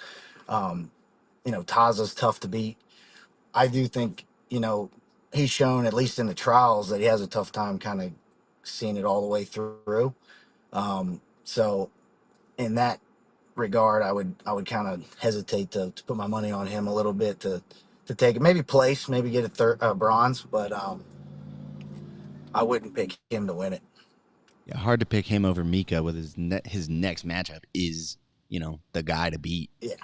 Taza's tough to beat. I do think, he's shown, at least in the trials, that he has a tough time kind of seeing it all the way through. So in that regard, I would kind of hesitate to put my money on him a little bit to take it. Maybe place, maybe get a third bronze, but I wouldn't pick him to win it. Yeah, hard to pick him over Mika with his next matchup is, the guy to beat. Yeah.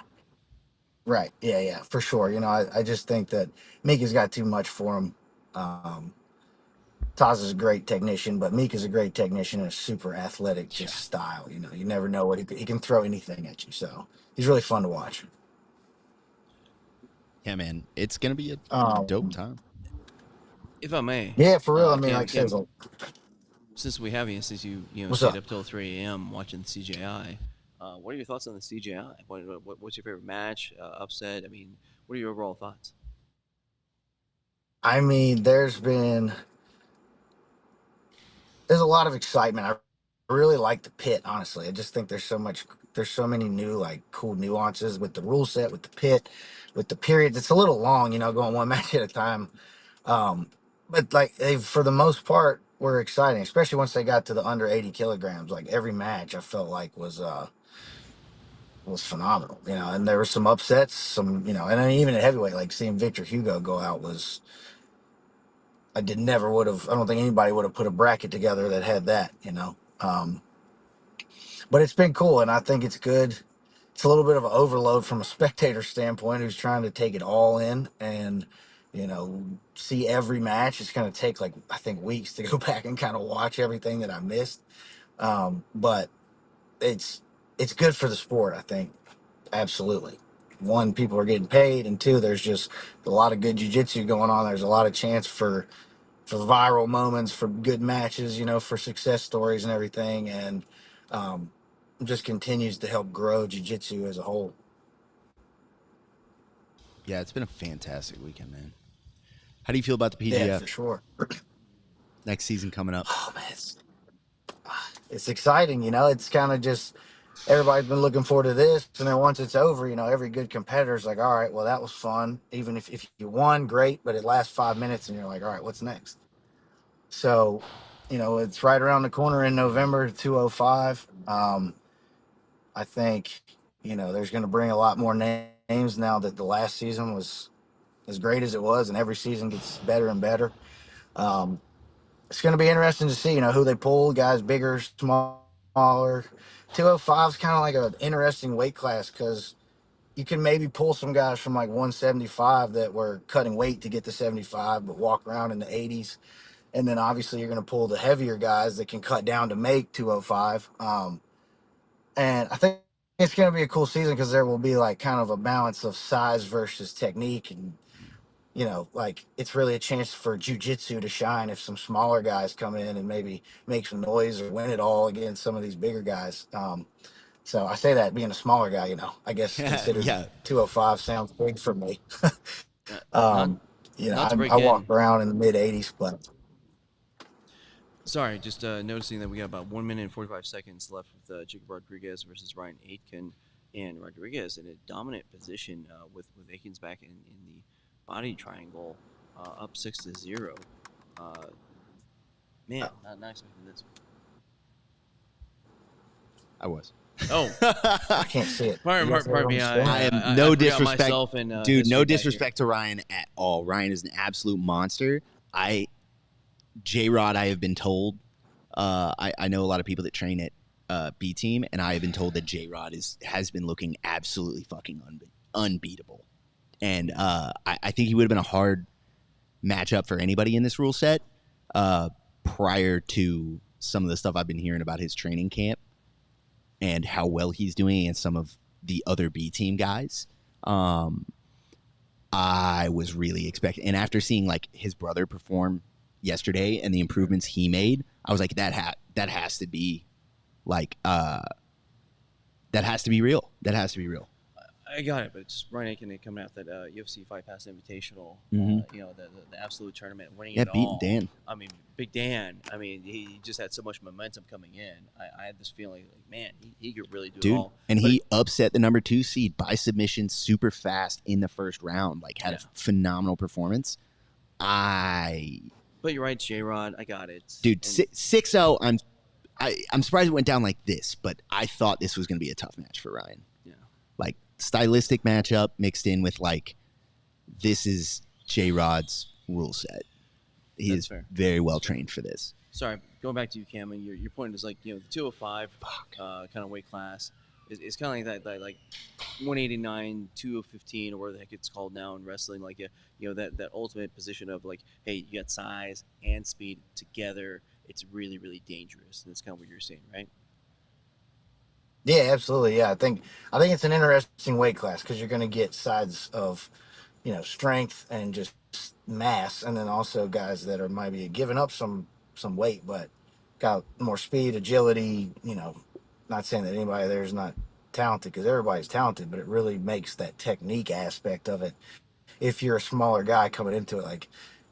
Right. Yeah, for sure. I just think that Mika's got too much for him. Taza's a great technician, but Mika's a great technician and a super athletic just style. You never know what he can throw anything at you. So he's really fun to watch. Yeah, man, it's gonna be a dope time. If I may. Yeah, for real. I mean, Cam, like I said, since we have you, since you What's stayed up? up till 3 a.m. watching the CJI, what are your thoughts on the CJI? What's your favorite match, upset? I mean, what are your overall thoughts? I mean, there's a lot of excitement. I really like the pit, honestly. I just think there's so many new, like, cool nuances with the rule set, with the pit, with the periods. It's a little long, going one match at a time. But like for the most part, were exciting, especially once they got to the under 80 kilograms. Like, every match I felt like was phenomenal, and there were some upsets, and then even at heavyweight, like seeing Victor Hugo go out was, I don't think anybody would have put a bracket together that had that, but it's been cool, and I think it's good. It's a little bit of an overload from a spectator standpoint who's trying to take it all in and, see every match. It's going to take, like, I think, weeks to go back and kind of watch everything that I missed. But it's good for the sport, I think. Absolutely. One, people are getting paid, and two, there's just a lot of good jiu-jitsu going on. There's a lot of chance for viral moments, for good matches, for success stories and everything, and just continues to help grow jiu-jitsu as a whole. Yeah, it's been a fantastic weekend, man. How do you feel about the PGF? Yeah, for sure. Next season coming up. Oh, man, it's exciting. It's kind of just, everybody's been looking forward to this, and then once it's over, every good competitor's like, all right, well, that was fun. Even if you won, great, but it lasts 5 minutes, and you're like, all right, what's next? So, it's right around the corner in November, 205. I think, there's going to bring a lot more names games now that the last season was as great as it was, and every season gets better and better. It's going to be interesting to see, who they pull, guys bigger, smaller. 205 is kind of like an interesting weight class because you can maybe pull some guys from like 175 that were cutting weight to get to 75, but walk around in the 80s. And then obviously you're going to pull the heavier guys that can cut down to make 205. And I think it's going to be a cool season because there will be like kind of a balance of size versus technique. And, like it's really a chance for jiu-jitsu to shine if some smaller guys come in and maybe make some noise or win it all against some of these bigger guys. So I say that being a smaller guy, I guess considered 205 sounds big for me. Not to break I walk in. around in the mid 80s, but Sorry, just noticing that we got about 1 minute and 45 seconds left with Jacob Rodriguez versus Ryan Aitken, and Rodriguez in a dominant position with Aitken's back in the body triangle, up 6-0. Man, not expecting this. I was. Oh, I can't see it. pardon me. I am I no forgot disrespect, myself and, dude. No history back here. disrespect to Ryan at all. Ryan is an absolute monster. J-Rod, I have been told. I know a lot of people that train at B Team, and I have been told that J-Rod has been looking absolutely fucking unbeatable. And I think he would have been a hard matchup for anybody in this rule set prior to some of the stuff I've been hearing about his training camp and how well he's doing against some of the other B Team guys. I was really expecting, and after seeing like his brother perform yesterday and the improvements he made, I was like, that has to be like that has to be real. That has to be real. I got it, but it's Ryan Aitken coming out that UFC Fight Pass Invitational, Mhm. The absolute tournament, winning Yeah, it beating all. Dan. I mean, Big Dan. I mean, he just had so much momentum coming in. I had this feeling like, man, he could really do it Dude, all. and But he upset the number 2 seed by submission super fast in the first round. Like, had a phenomenal performance. But you're right, J-Rod. I got it. Dude, And 6-0, I'm surprised it went down like this, but I thought this was going to be a tough match for Ryan. Yeah. Like, stylistic matchup mixed in with, like, this is J-Rod's rule set. He That's is fair. very well trained for this. Sorry, going back to you, Cam, and your point is like, the 205 kind of weight class is kind of like that like 189, 215, or whatever the heck it's called now in wrestling. Like, that ultimate position of like, hey, you got size and speed together. It's really, really dangerous. And that's kind of what you're saying, right? Yeah, absolutely. Yeah, I think it's an interesting weight class because you're going to get sides of, strength and just mass, and then also guys that are maybe giving up some weight, but got more speed, agility. Not saying that anybody there is not talented because everybody's talented, but it really makes that technique aspect of it. If you're a smaller guy coming into it, like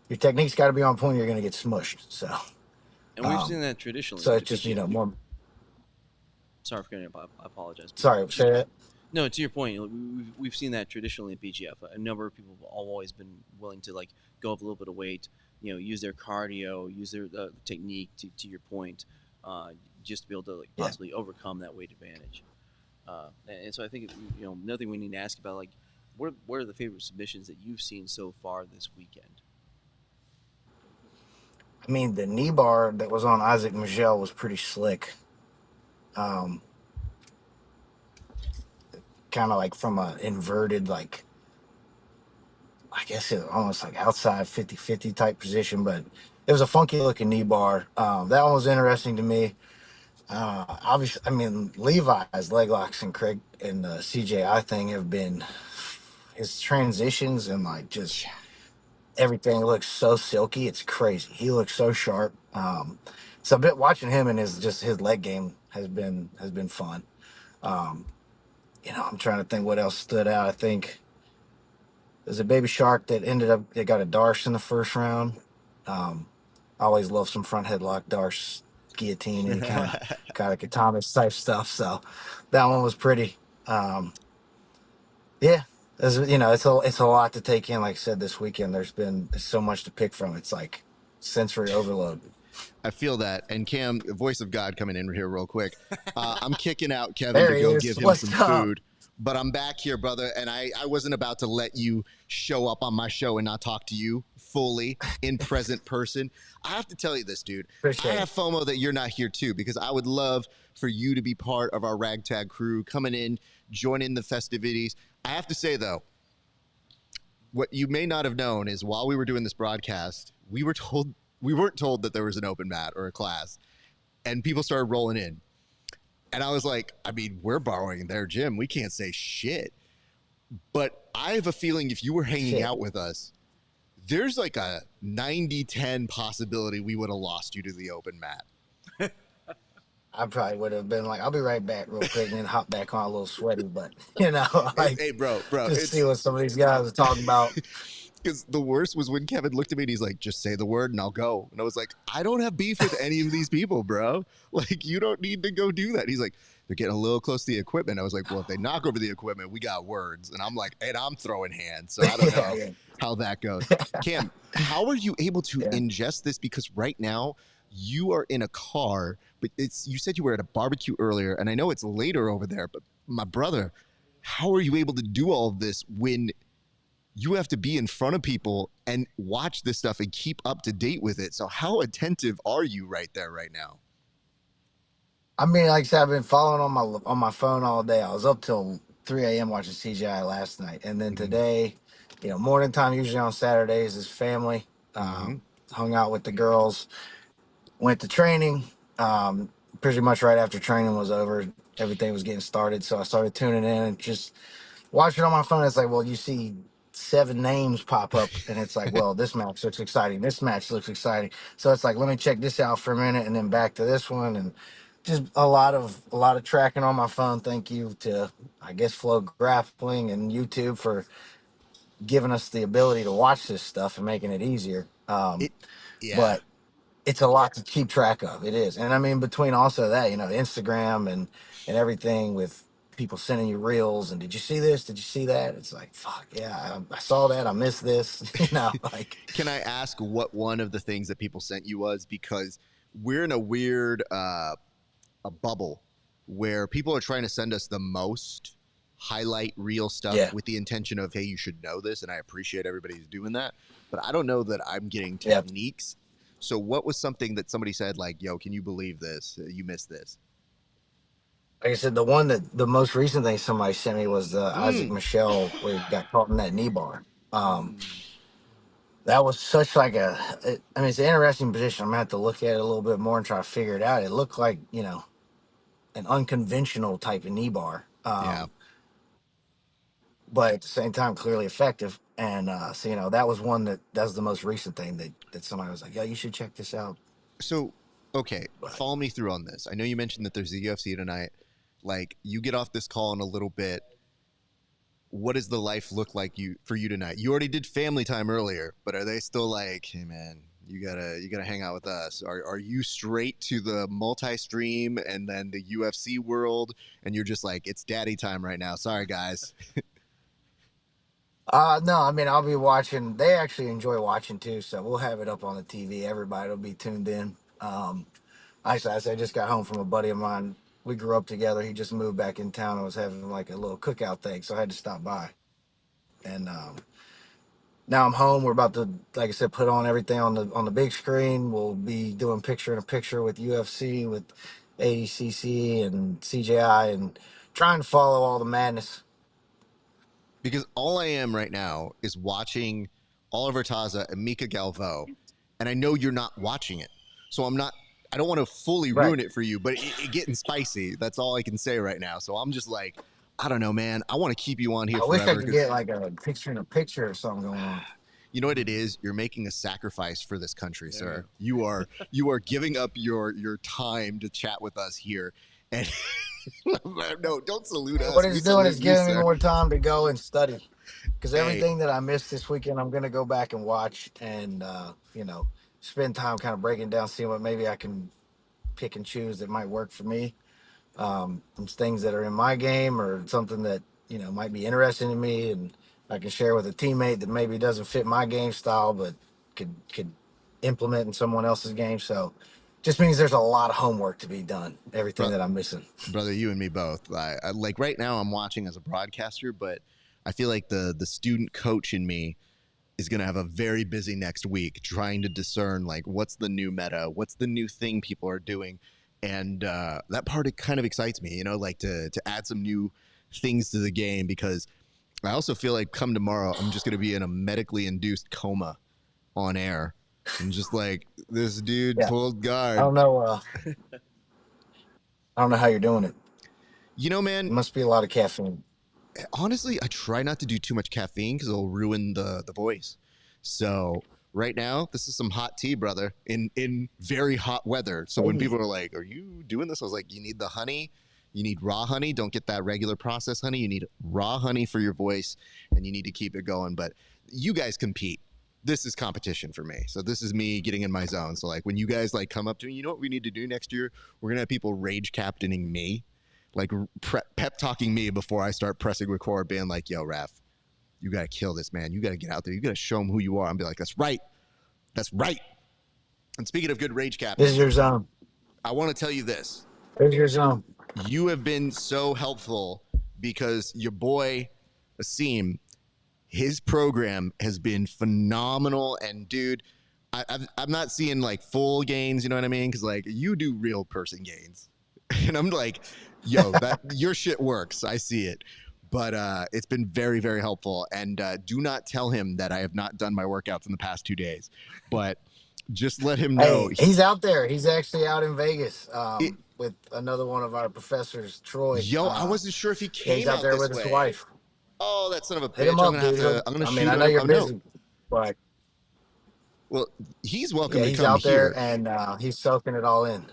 your technique's got to be on point, you're going to get smushed. So, And we've seen that traditionally. so with it's just the PGF. more. Sorry for getting up. I apologize. Sorry, say that. No, to your point, we've seen that traditionally in PGF. A number of people have always been willing to like go up a little bit of weight, use their cardio, use their technique to your point, just to be able to like possibly overcome that weight advantage. And so I think another thing we need to ask about, like, what are the favorite submissions that you've seen so far this weekend? I mean, the knee bar that was on Isaac Michel was pretty slick. Kind of like from a inverted, like, I guess it almost like outside 50-50 type position, but it was a funky looking knee bar. That one was interesting to me. Obviously, I mean, Levi's leg locks and Craig and the CJI thing have been his transitions and like just everything looks so silky. It's crazy. He looks so sharp. So a bit watching him and his leg game has been fun. I'm trying to think what else stood out. I think there's a baby shark that they got a Darce in the first round. I always love some front headlock Darce guillotine and kind of katana type stuff. So that one was pretty. It's a lot to take in. Like I said, this weekend there's so much to pick from. It's like sensory overload. I feel that. And Cam, voice of God, coming in here real quick. I'm kicking out Kevin There to he go is. give him What's some up? food. but I'm back here, brother, and I wasn't about to let you show up on my show and not talk to you fully in present person. I have to tell you this, dude. Appreciate I have FOMO that you're not here too, because I would love for you to be part of our ragtag crew, coming in, joining the festivities. I have to say, though, what you may not have known is while we were doing this broadcast, we weren't told that there was an open mat or a class, and people started rolling in. And I was like, I mean, we're borrowing their gym. We can't say shit. But I have a feeling if you were hanging out with us, there's like a 90-10 possibility we would have lost you to the open mat. I probably would have been like, I'll be right back real quick, and then hop back on a little sweaty. But, like, Hey, bro, just see what some of these guys are talking about. Because the worst was when Kevin looked at me and he's like, just say the word and I'll go. And I was like, I don't have beef with any of these people, bro. Like, you don't need to go do that. He's like, they're getting a little close to the equipment. I was like, well, if they knock over the equipment, we got words. And I'm like, and I'm throwing hands. So I don't know how that goes. Cam, how are you able to ingest this? Because right now you are in a car, but you said you were at a barbecue earlier, and I know it's later over there, but my brother, how are you able to do all of this when you have to be in front of people and watch this stuff and keep up to date with it? So how attentive are you right there right now? I mean, like I said, I've been following on my phone all day. I was up till 3 a.m. watching CGI last night. And then today, morning time, usually on Saturdays, is family. Hung out with the girls, went to training. Pretty much right after training was over, everything was getting started. So I started tuning in and just watching on my phone. It's like, well, you see 7 names pop up, and it's like, well, this match looks exciting. This match looks exciting. So it's like, let me check this out for a minute, and then back to this one, and just a lot of tracking on my phone. Thank you to, I guess, Flow Grappling and YouTube for giving us the ability to watch this stuff and making it easier. But it's a lot to keep track of. It is. And I mean, between also that, Instagram and everything with people sending you reels and did you see this? Did you see that? It's like, fuck yeah, I saw that. I missed this. Like. Can I ask what one of the things that people sent you was? Because we're in a weird a bubble where people are trying to send us the most highlight reel stuff with the intention of, hey, you should know this. And I appreciate everybody's doing that. But I don't know that I'm getting techniques. So what was something that somebody said like, yo, can you believe this? You missed this. Like I said, the most recent thing somebody sent me was the Isaac Michelle where he got caught in that knee bar. That was such like it's an interesting position. I'm gonna have to look at it a little bit more and try to figure it out. It looked like, an unconventional type of knee bar. But at the same time, clearly effective. And so, that was that's the most recent thing that somebody was like, yeah, you should check this out. So, okay, follow me through on this. I know you mentioned that there's the UFC tonight. Like, you get off this call in a little bit. What does the life look like for you tonight? You already did family time earlier, but are they still like, hey man, you gotta hang out with us? Are you straight to the multi-stream and then the UFC world, and you're just like, it's daddy time right now? Sorry guys. No, I'll be watching. They actually enjoy watching too, so we'll have it up on the TV. Everybody will be tuned in. I just got home from a buddy of mine. We grew up together. He just moved back in town and was having like a little cookout thing, so I had to stop by. And now I'm home. We're about to, like I said, put on everything on the big screen. We'll be doing picture-in-a-picture with UFC, with ADCC and CJI, and trying to follow all the madness. Because all I am right now is watching Oliver Taza and Mika Galvo, and I know you're not watching it. So I don't want to fully ruin it for you, but it's getting spicy. That's all I can say right now. So I'm just like, I don't know, man. I want to keep you on here forever. I wish I could get like a picture-in-a-picture or something going on. You know what it is? You're making a sacrifice for this country, sir. You are giving up your time to chat with us here. And no, don't salute us. What he's doing is giving me more time to go and study. Because everything that I missed this weekend, I'm going to go back and watch and, spend time kind of breaking down, seeing what maybe I can pick and choose that might work for me. Some things that are in my game or something that, might be interesting to me and I can share with a teammate that maybe doesn't fit my game style, but could implement in someone else's game. So just means there's a lot of homework to be done. Everything that I'm missing. Brother, you and me both. I like right now I'm watching as a broadcaster, but I feel like the student coach in me is going to have a very busy next week trying to discern like what's the new meta, what's the new thing people are doing. And that part, it kind of excites me, you know, like to add some new things to the game, because I also feel like come tomorrow, I'm just going to be in a medically induced coma on air. And just like, this dude pulled guard. I don't know. I don't know how you're doing it. You know, man, It must be a lot of caffeine. honestly, I try not to do too much caffeine because it'll ruin the voice. So right now, this is some hot tea, brother, in very hot weather. So when people are like, "Are you doing this?" I was like, "You need the honey. You need raw honey. Don't get that regular processed honey. You need raw honey for your voice, and you need to keep it going." But you guys compete. This is competition for me. So this is me getting in my zone. So like when you guys like come up to me, you know what we need to do next year? We're gonna have people rage captaining me, like pep talking me before I start pressing record, being like, "Yo, Raf, you got to kill this, man. You got to get out there. You got to show them who you are." And be like, "That's right. That's right." And speaking of good rage captain, This is your zone. I want to tell you this. This is your zone. You have been so helpful because your boy, Asim, his program has been phenomenal. And dude, I'm not seeing like full gains, you know what I mean? Because like you do real person gains. And I'm like, yo, that your shit works. I see it. But it's been very, very helpful. And do not tell him that I have not done my workouts in the past 2 days. But just let him know. Hey, he's out there. He's actually out in Vegas with another one of our professors, Troy. Yo, I wasn't sure if he Yeah, came he's out there this with way. his wife. Oh, that son of a Hit bitch. him I'm up, gonna have dude. to. I'm gonna shoot I know him you're a busy, note. but Well, he's welcome yeah, to he's come out here, there and he's soaking it all in.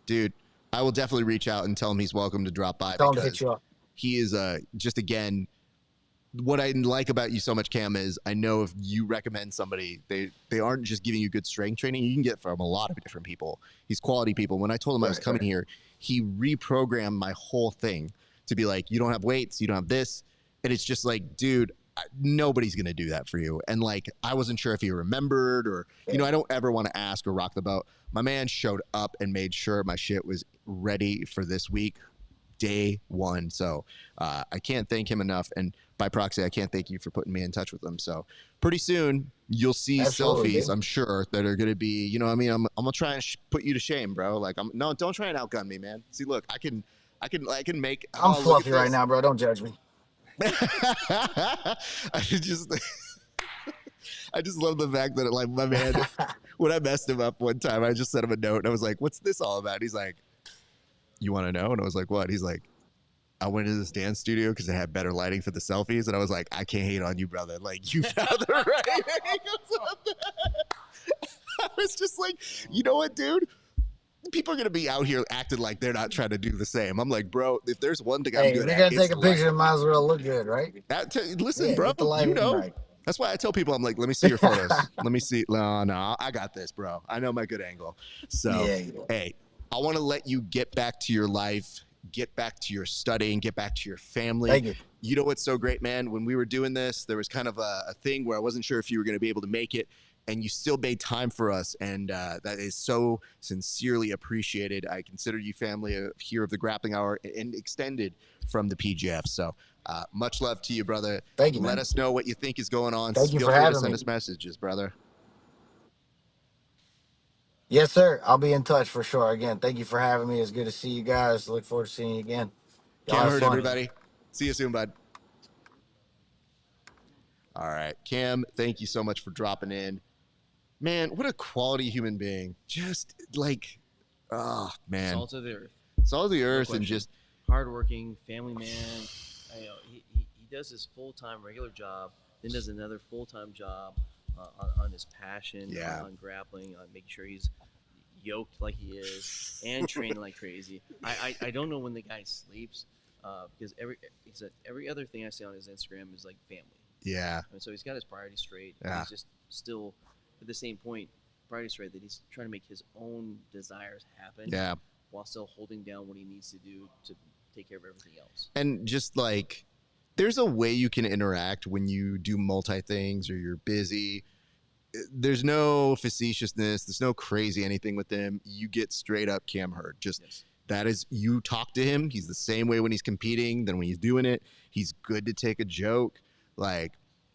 dude. I will definitely reach out and tell him he's welcome to drop by. Tell him to hit because you up. he is just again. What I like about you so much, Cam, is I know if you recommend somebody, they aren't just giving you good strength training. You can get from a lot of different people. He's quality people. When I told him I was coming here, he reprogrammed my whole thing to be like, you don't have weights, you don't have this. And it's just like, dude, nobody's going to do that for you. And like, I wasn't sure if he remembered or, you know, I don't ever want to ask or rock the boat. My man showed up and made sure my shit was ready for this week, day one. So I can't thank him enough. And by proxy, I can't thank you for putting me in touch with them. So pretty soon you'll see selfies, I'm sure, that are going to be, you know what I mean? I'm going to try and put you to shame, bro. Like, no, don't try and outgun me, man. See, look, I can make, I'm fluffy right now, bro. Don't judge me. I just love the fact that like my man, when I messed him up one time, I just sent him a note and I was like, "What's this all about?" He's like, "You want to know?" And I was like, "What?" He's like, "I went to this dance studio because they had better lighting for the selfies." And I was like, "I can't hate on you, brother. Like you found the right angles on that." I was just like, you know what, dude? People are going to be out here acting like they're not trying to do the same. I'm like, bro, if there's one thing I'm good at, if you're going to take a picture, it might as well look good, right? Listen, bro, you know. Right. That's why I tell people, I'm like, let me see your photos. Let me see. No, I got this, bro. I know my good angle. So, hey, I want to let you get back to your life, get back to your studying, get back to your family. Thank you. You know what's so great, man? When we were doing this, there was kind of a thing where I wasn't sure if you were going to be able to make it. And you still made time for us, and that is so sincerely appreciated. I consider you family here of the Grappling Hour and extended from the PGF. So much love to you, brother. Thank you, man. Let us know what you think is going on. Thank you Feel for free having to send me. us messages, brother. Yes, sir. I'll be in touch for sure. Again, thank you for having me. It's good to see you guys. Look forward to seeing you again. Cam heard everybody. See you soon, bud. All right, Cam, thank you so much for dropping in. Man, what a quality human being. Just like, oh, man. Salt of the earth. Salt of the earth, and just hardworking, family man. You know, he does his full-time regular job, then does another full-time job on his passion, on grappling, on making sure he's yoked like he is, and training like crazy. I don't know when the guy sleeps because every other thing I see on his Instagram is like family. Yeah. And so he's got his priorities straight. Yeah. He's just still at the same point, priorities straight, that he's trying to make his own desires happen. Yeah. While still holding down what he needs to do to take care of everything else. And just like, there's a way you can interact when you do multi things or you're busy. there's no facetiousness. There's no crazy anything with him. You get straight up Cam Hurd. Just that is, you talk to him. He's the same way when he's competing than when he's doing it. He's good to take a joke. Like,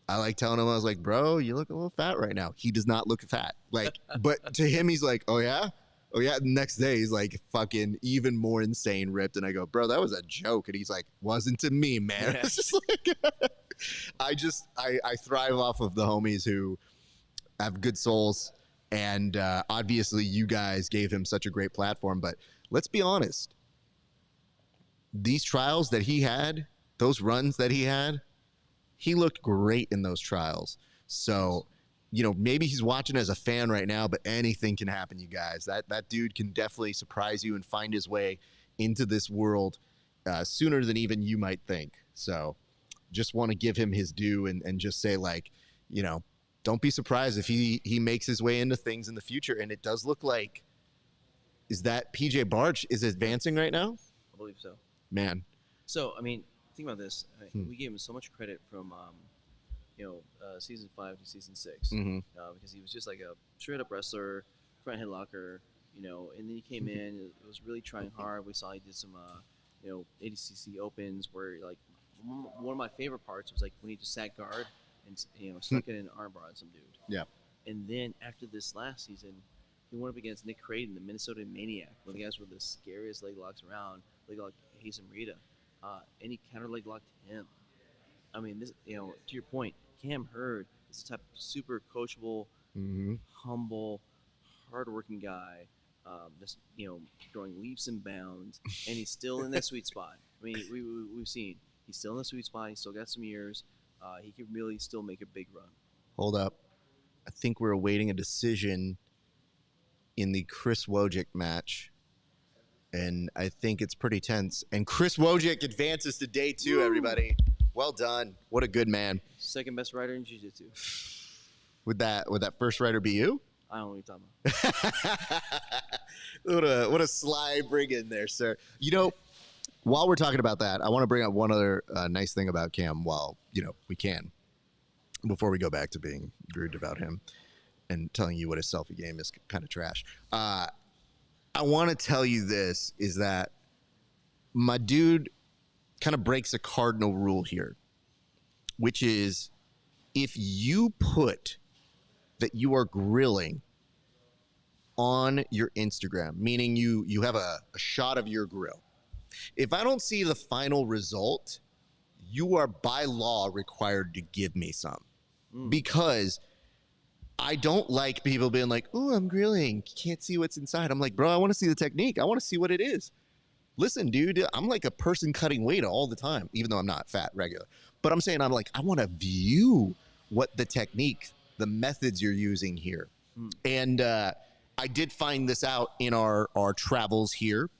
I like telling him, I was like, bro, you look a little fat right now. He does not look fat. Like, but to him, he's like, oh yeah? Oh yeah. The next day, he's like fucking even more insane ripped. And I go, bro, that was a joke. And he's like, wasn't to me, man. It's just like, I thrive off of the homies who have good souls. And obviously you guys gave him such a great platform, but let's be honest. These trials that he had, those runs that he had, he looked great in those trials. So, you know, maybe he's watching as a fan right now, but anything can happen, you guys. That dude can definitely surprise you and find his way into this world sooner than even you might think. So just want to give him his due and just say, like, you know, don't be surprised if he makes his way into things in the future. And it does look like, is that PJ Barge is advancing right now? I believe so. Man. So, I mean, think about this. We gave him so much credit from, season 5 to season 6 because he was just like a straight up wrestler, front headlocker, you know, and then he came in, it was really trying hard. We saw he did some, ADCC opens where, like, one of my favorite parts was, like, when he just sat guard and, you know, stuck it in an armbar on some dude. Yeah. And then after this last season, he went up against Nick Creighton, the Minnesota Maniac, one of the guys with the scariest leg locks around, leg lock Hazen Rita, and he counter leg locked him. I mean, this, you know, to your point, Cam Hurd is the type of super coachable, humble, hardworking guy, just, you know, throwing leaps and bounds, and he's still in that sweet spot. I mean, we've seen he's still in the sweet spot. He's still got some years. He can really still make a big run. Hold up. I think we're awaiting a decision in the Chris Wojcik match, and I think it's pretty tense. And Chris Wojcik advances to day 2, everybody. Well done. What a good man. Second best rider in jiu-jitsu. Would that first rider be you? I don't know what you're talking about. what a sly bring in there, sir. You know, while we're talking about that, I want to bring up one other nice thing about Cam while, you know, we can, before we go back to being rude about him and telling you what his selfie game is kind of trash. I want to tell you this, is that my dude kind of breaks a cardinal rule here, which is if you put that you are grilling on your Instagram, meaning you have a shot of your grill, if I don't see the final result, you are by law required to give me some, because I don't like people being like, oh, I'm grilling, can't see what's inside. I'm like, bro, I want to see the technique. I want to see what it is. Listen, dude, I'm like a person cutting weight all the time, even though I'm not fat, regular. But I'm saying, I'm like, I want to view what the technique, the methods you're using here. And I did find this out in our travels here.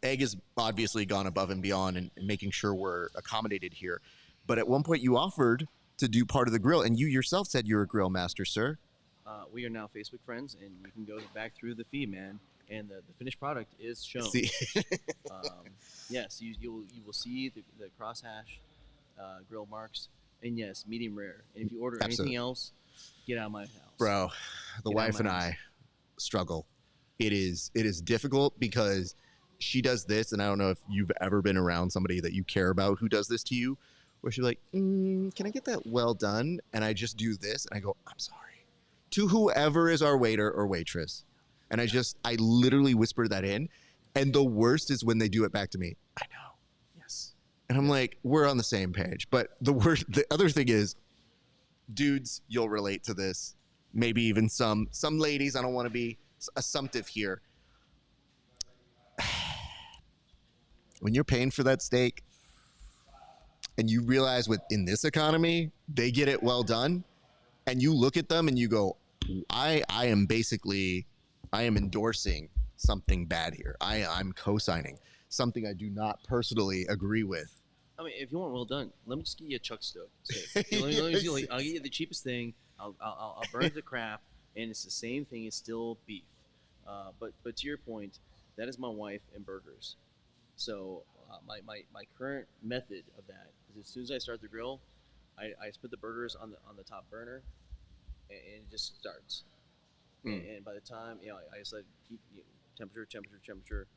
Egg has obviously gone above and beyond and making sure we're accommodated here. But at one point you offered to do part of the grill, and you yourself said you're a grill master, sir. We are now Facebook friends, and you can go back through the feed, man. And the finished product is shown. Yes, you will see the crosshash grill marks, and yes, medium rare. And if you order anything else, get out of my house, bro. The wife and I struggle. It is difficult because she does this, and I don't know if you've ever been around somebody that you care about who does this to you, where she's like, can I get that well done? And I just do this, and I go, I'm sorry, to whoever is our waiter or waitress. And I literally whisper that in. And the worst is when they do it back to me. I know. Yes. And I'm like, we're on the same page. But the other thing is, dudes, you'll relate to this. Maybe even some ladies. I don't want to be assumptive here. When you're paying for that steak and you realize in this economy, they get it well done, and you look at them and you go, I am endorsing something bad here. I'm co-signing something I do not personally agree with. I mean, if you want well done, let me just get you a chuck stoke. I'll get you the cheapest thing. I'll burn the crap, and it's the same thing. It's still beef. But to your point, that is my wife and burgers. So my current method of that is, as soon as I start the grill, I just put the burgers on the top burner, and it just starts. And by the time, I said, keep temperature,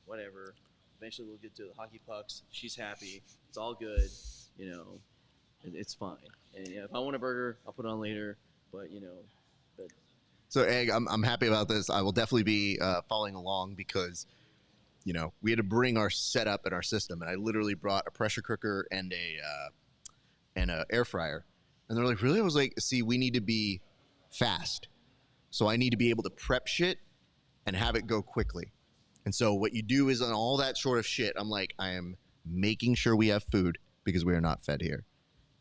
whatever. Eventually, we'll get to the hockey pucks. She's happy. It's all good. It's fine. And if I want a burger, I'll put it on later. But So, Egg, I'm happy about this. I will definitely be following along because, we had to bring our setup and our system, and I literally brought a pressure cooker and a air fryer. And they're like, really? I was like, see, we need to be fast. So I need to be able to prep shit and have it go quickly. And so what you do is on all that sort of shit, I'm like, I am making sure we have food because we are not fed here.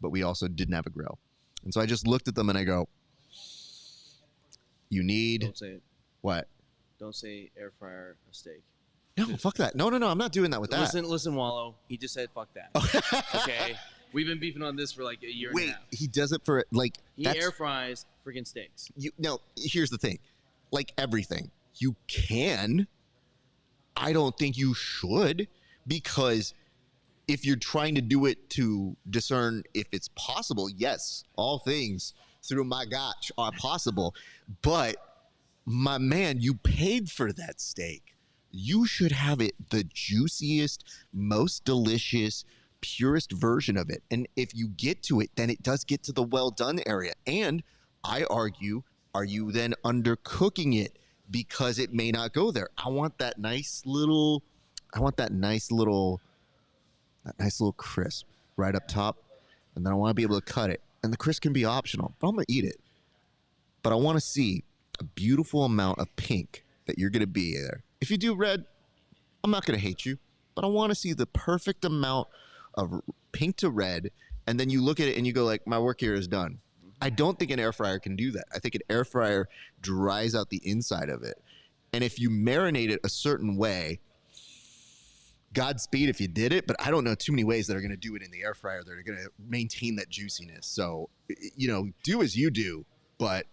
But we also didn't have a grill. And so I just looked at them and I go, you need... Don't say it. What? Don't say air fryer a steak. No, fuck that. No, I'm not doing that with that. Listen, Wallow. He just said fuck that. Okay? We've been beefing on this for like a year and a half. He does it for, like... He air fries freaking steaks. No, here's the thing. Like everything, you can. I don't think you should, because if you're trying to do it to discern if it's possible, yes, all things through my gosh are possible. But my man, you paid for that steak. You should have it the juiciest, most delicious, purest version of it. And if you get to it, then it does get to the well done area. And I argue, are you then undercooking it because it may not go there? I want that nice little crisp right up top, and then I want to be able to cut it. And the crisp can be optional, but I'm going to eat it. But I want to see a beautiful amount of pink that you're going to be there. If you do red, I'm not going to hate you, but I want to see the perfect amount of pink to red, and then you look at it and you go like, my work here is done. I don't think an air fryer can do that. I think an air fryer dries out the inside of it. And if you marinate it a certain way, Godspeed if you did it, but I don't know too many ways that are going to do it in the air fryer that are going to maintain that juiciness. So, do as you do. But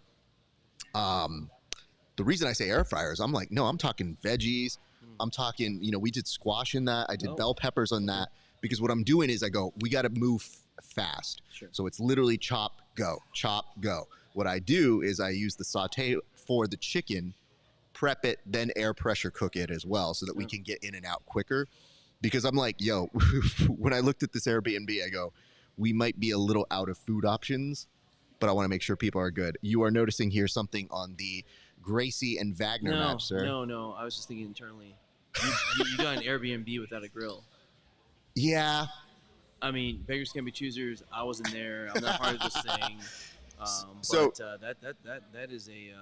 the reason I say air fryer is I'm like, no, I'm talking veggies. I'm talking, we did squash in that. I did bell peppers on that. Because what I'm doing is I go, we got to move fast. Sure. So it's literally chop, go, chop, go. What I do is I use the saute for the chicken, prep it, then air pressure cook it as well so that we can get in and out quicker. Because I'm like, yo, when I looked at this Airbnb, I go, we might be a little out of food options, but I want to make sure people are good. You are noticing here something on the Gracie and Wagner map, sir. No. I was just thinking internally. You got an Airbnb without a grill. Yeah. I mean, beggars can't be choosers. I wasn't there. I'm not part of this thing. So that is a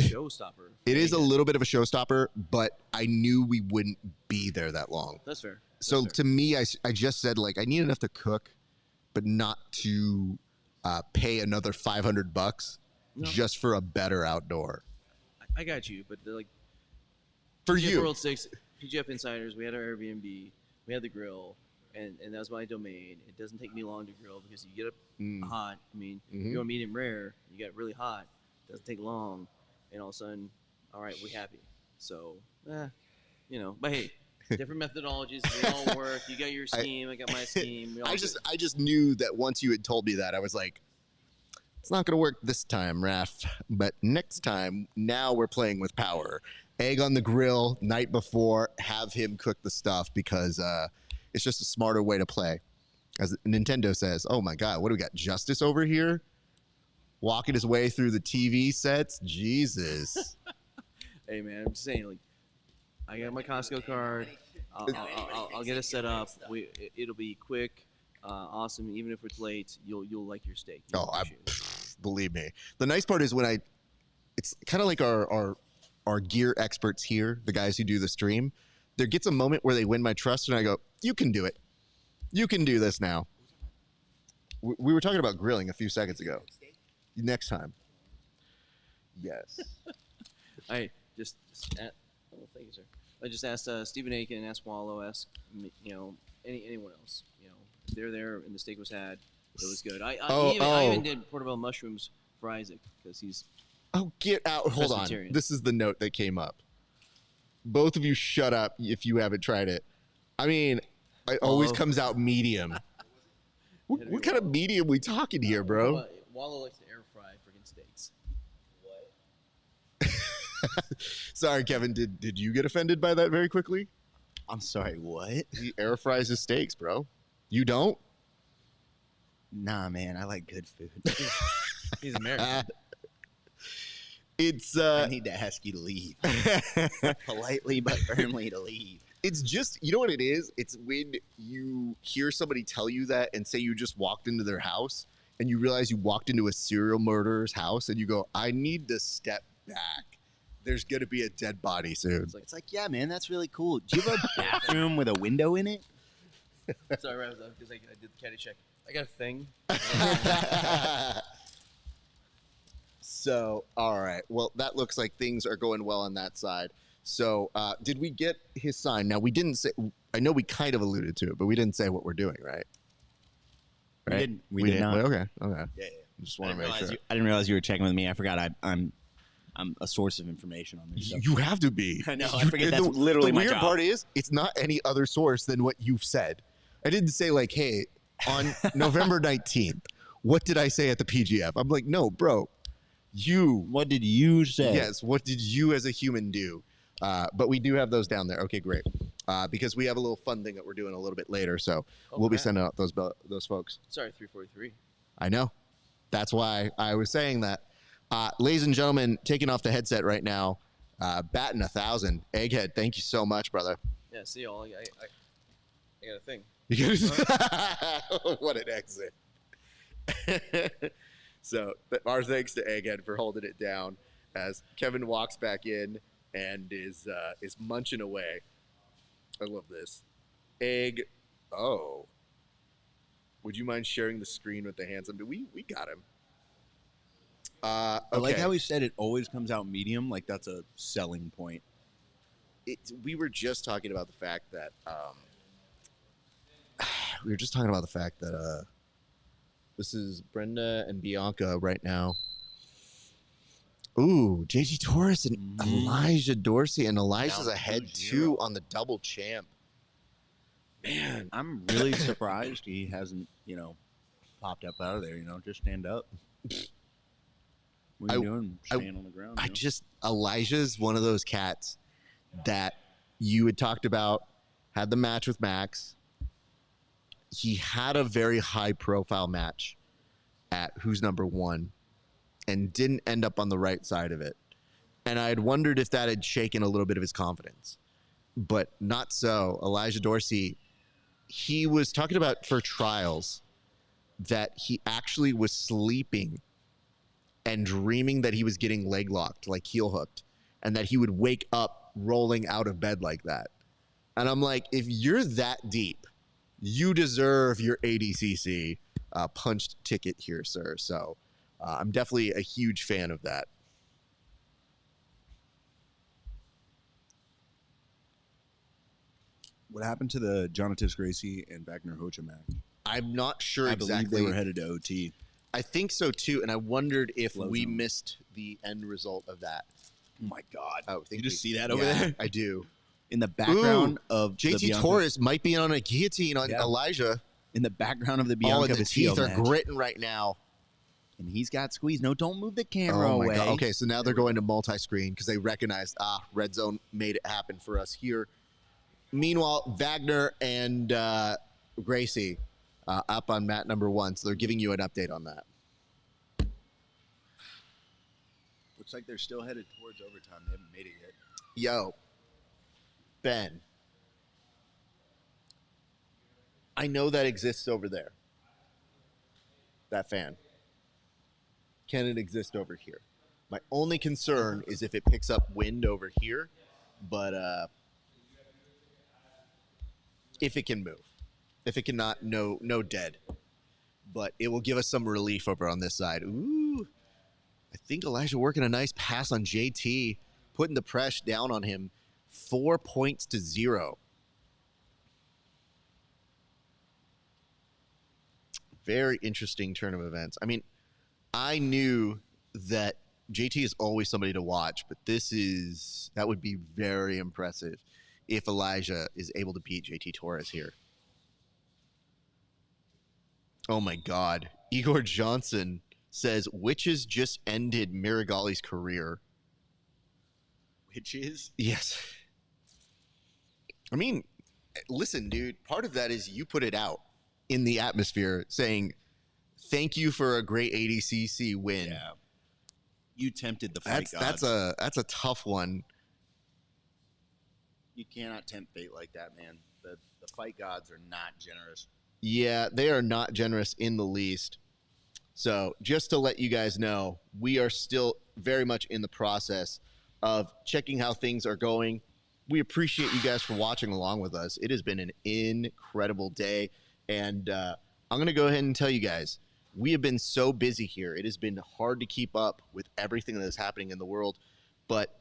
showstopper. It is a little bit of a showstopper, but I knew we wouldn't be there that long. That's fair. To me, I just said, like, I need enough to cook, but not to pay another $500 just for a better outdoor. I got you, but like for PGF you, World 6, PGF Insiders, we had our Airbnb, we had the grill, and that was my domain. It doesn't take me long to grill because you get up hot. I mean, you go medium rare, you get really hot. It doesn't take long, and all of a sudden, all right, we're happy. So, but hey, different methodologies, they all work. You got your scheme, I got my scheme. I just knew that once you had told me that, I was like, it's not going to work this time, Raf, but next time, now we're playing with power. Egg on the grill, night before, have him cook the stuff because it's just a smarter way to play. As Nintendo says, oh my God, what do we got? Justice over here? Walking his way through the TV sets? Jesus. Hey, man, I'm just saying, like, I got my Costco card. I'll get it set up. It'll be quick, awesome. Even if it's late, you'll like your steak. Believe me. The nice part is when it's kind of like our gear experts here, the guys who do the stream. There gets a moment where they win my trust, and I go, you can do it. You can do this now. We were talking about grilling a few seconds ago. Next time. Yes. Thank you, sir. I just asked Stephen Aiken, asked Wallow, asked anyone else. If they're there and the steak was had, it was good. I even did portobello mushrooms for Isaac because he's. Oh, get out! Hold on. This is the note that came up. Both of you, shut up if you haven't tried it. I mean, it always comes out medium. What kind of medium we talking here, bro? Wallow likes to air fry freaking steaks. Sorry, Kevin. Did you get offended by that very quickly? I'm sorry, what? He air fries his steaks, bro. You don't? Nah, man, I like good food. He's American. It's I need to ask you to leave. Politely but firmly to leave. it's just, you know what it is? It's when you hear somebody tell you that and say you just walked into their house and you realize you walked into a serial murderer's house and you go, I need to step back. There's going to be a dead body soon. It's like, yeah, man, that's really cool. Do you have a bathroom with a window in it? Sorry, right, because I did the caddy check. I got a thing. So, all right. Well, that looks like things are going well on that side. So, did we get his sign? Now, we didn't say, I know we kind of alluded to it, but we didn't say what we're doing, right? We didn't. We did not. Okay. Yeah. Just want to make sure. I didn't realize you were checking with me. I forgot I'm a source of information on this stuff. You have to be. I know. I forget that's literally the my weird job. part is it's not any other source than what you've said. I didn't say like, hey, on November 19th, what did I say at the PGF? I'm like, no, bro, you. What did you say? Yes, what did you as a human do? But we do have those down there. Okay, great. Because we have a little fun thing that we're doing a little bit later, so we'll be sending out those folks. Sorry, 343. I know. That's why I was saying that. Ladies and gentlemen, taking off the headset right now, batting 1,000. Egghead, thank you so much, brother. Yeah, see y'all. I got a thing. What an exit. So our thanks to Egghead for holding it down as Kevin walks back in and is munching away. I love this. Egg. Oh. Would you mind sharing the screen with the handsome? We got him. Okay. I like how he said it always comes out medium. Like that's a selling point. We were just talking about the fact that this is Brenda and Bianca right now. Ooh, JT Torres and Elijah Dorsey, and Elijah's ahead 2-0 on the double champ. Man, I'm really surprised he hasn't, popped up out of there. Just stand up. What are you doing? Stand on the ground. Elijah's one of those cats that you had talked about, had the match with Max. He had a very high profile match at Who's Number One and didn't end up on the right side of it. And I had wondered if that had shaken a little bit of his confidence, but not so. Elijah Dorsey, he was talking about for trials that he actually was sleeping and dreaming that he was getting leg locked, like heel hooked, and that he would wake up rolling out of bed like that. And I'm like, if you're that deep, you deserve your ADCC punched ticket here, sir. So I'm definitely a huge fan of that. What happened to the Jonathan Gracie and Wagner Hocha match? I'm not sure I believe exactly. they were headed to OT. I think so too, and I wondered if Flow we zone. missed the end result of that. Oh my God! Oh, You just see that over there I do. in the background of the JT Bianca, Torres might be on a guillotine on Elijah. in the background of the All Bianca of the Vestillo teeth are match. gritting right now. And he's got squeezed. No, don't move the camera Oh my away. God. Okay, so now they're going to multi-screen because they recognized, Red Zone made it happen for us here. Meanwhile, Wagner and Gracie up on mat number 1, so they're giving you an update on that. Looks like they're still headed towards overtime. They haven't made it yet. Yo, Ben, I know that exists over there. That fan. Can it exist over here? My only concern is if it picks up wind over here, but if it can move. If it cannot, no dead. But it will give us some relief over on this side. Ooh. I think Elijah working a nice pass on JT, putting the pressure down on him. 4 points to 0. Very interesting turn of events. I mean, I knew that JT is always somebody to watch, but that would be very impressive if Elijah is able to beat JT Torres here. Oh my God. Igor Johnson says Witches just ended Miragali's career. Witches? Yes. I mean, listen, dude, part of that is you put it out in the atmosphere saying, thank you for a great ADCC win. Yeah. You tempted the fight gods. That's a tough one. You cannot tempt fate like that, man. The fight gods are not generous. Yeah, they are not generous in the least. So just to let you guys know, we are still very much in the process of checking how things are going. We appreciate you guys for watching along with us. It has been an incredible day. And I'm going to go ahead and tell you guys, we have been so busy here. It has been hard to keep up with everything that is happening in the world. But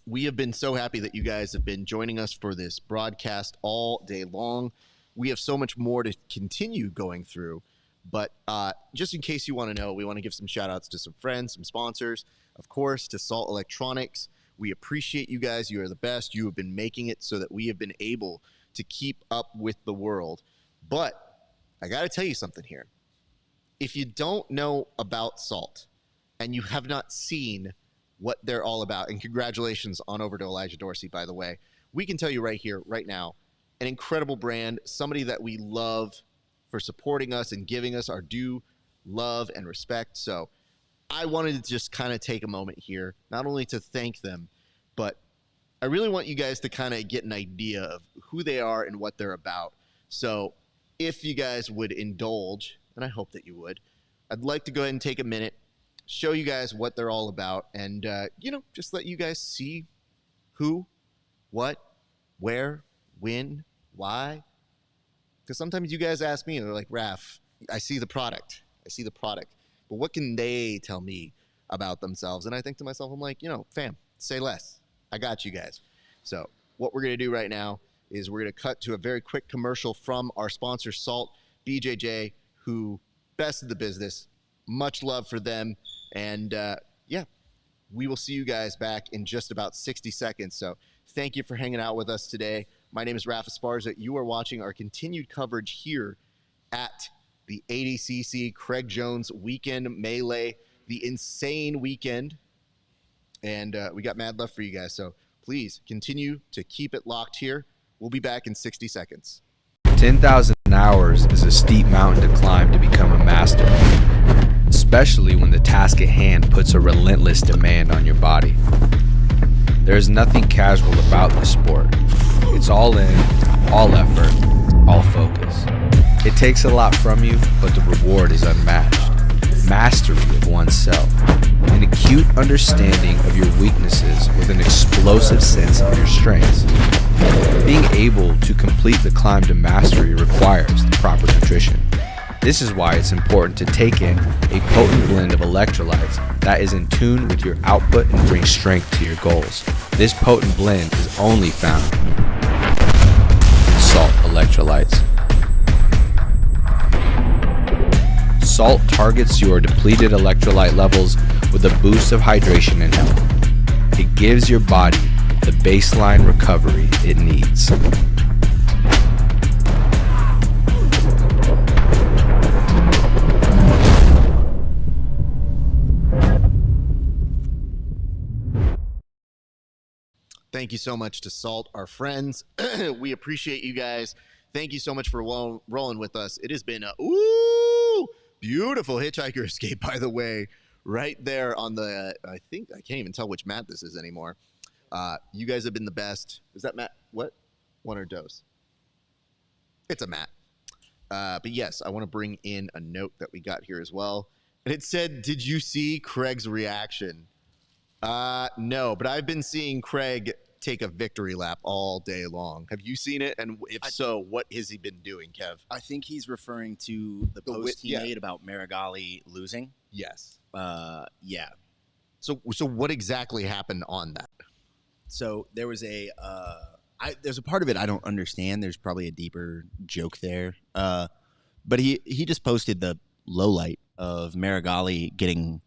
we have been so happy that you guys have been joining us for this broadcast all day long. We have so much more to continue going through. But just in case you want to know, we want to give some shout outs to some friends, some sponsors, of course, to Salt Electronics. We appreciate you guys. You are the best. You have been making it so that we have been able to keep up with the world. But I got to tell you something here. If you don't know about Salt and you have not seen what they're all about, and congratulations on over to Elijah Dorsey, by the way, we can tell you right here, right now, an incredible brand, somebody that we love for supporting us and giving us our due love and respect. So I wanted to just kind of take a moment here, not only to thank them, but I really want you guys to kind of get an idea of who they are and what they're about. So if you guys would indulge, and I hope that you would, I'd like to go ahead and take a minute, show you guys what they're all about, and, just let you guys see who, what, where, when, why. Because sometimes you guys ask me, and they're like, Raf, I see the product. But what can they tell me about themselves? And I think to myself, I'm like, fam, say less. I got you guys. So what we're going to do right now is we're going to cut to a very quick commercial from our sponsor, Salt, BJJ, who bested the business. Much love for them. And, we will see you guys back in just about 60 seconds. So thank you for hanging out with us today. My name is RAF ESPARZA. You are watching our continued coverage here at the ADCC Craig Jones Weekend Melee, the insane weekend. And we got mad love for you guys. So please continue to keep it locked here. We'll be back in 60 seconds. 10,000 hours is a steep mountain to climb to become a master, especially when the task at hand puts a relentless demand on your body. There is nothing casual about this sport. It's all in, all effort, all focus. It takes a lot from you, but the reward is unmatched. Mastery of oneself, an acute understanding of your weaknesses with an explosive sense of your strengths. Being able to complete the climb to mastery requires the proper nutrition. This is why it's important to take in a potent blend of electrolytes that is in tune with your output and brings strength to your goals. This potent blend is only found in Salt Electrolytes. Salt targets your depleted electrolyte levels with a boost of hydration and health. It gives your body the baseline recovery it needs. Thank you so much to Salt, our friends. We appreciate you guys. Thank you so much for rolling with us. It has been a beautiful hitchhiker escape, by the way, right there on the, I think, I can't even tell which mat this is anymore. You guys have been the best. Is that mat? What? One or dose? It's a mat. But yes, I want to bring in a note that we got here as well. And it said, did you see Craig's reaction? No, but I've been seeing Craig take a victory lap all day long. Have you seen it? And if so, what has he been doing, Kev? I think he's referring to the post he made about Marigali losing. Yes. Yeah. So what exactly happened on that? So there was there's a part of it I don't understand. There's probably a deeper joke there. But he just posted the low light of Marigali getting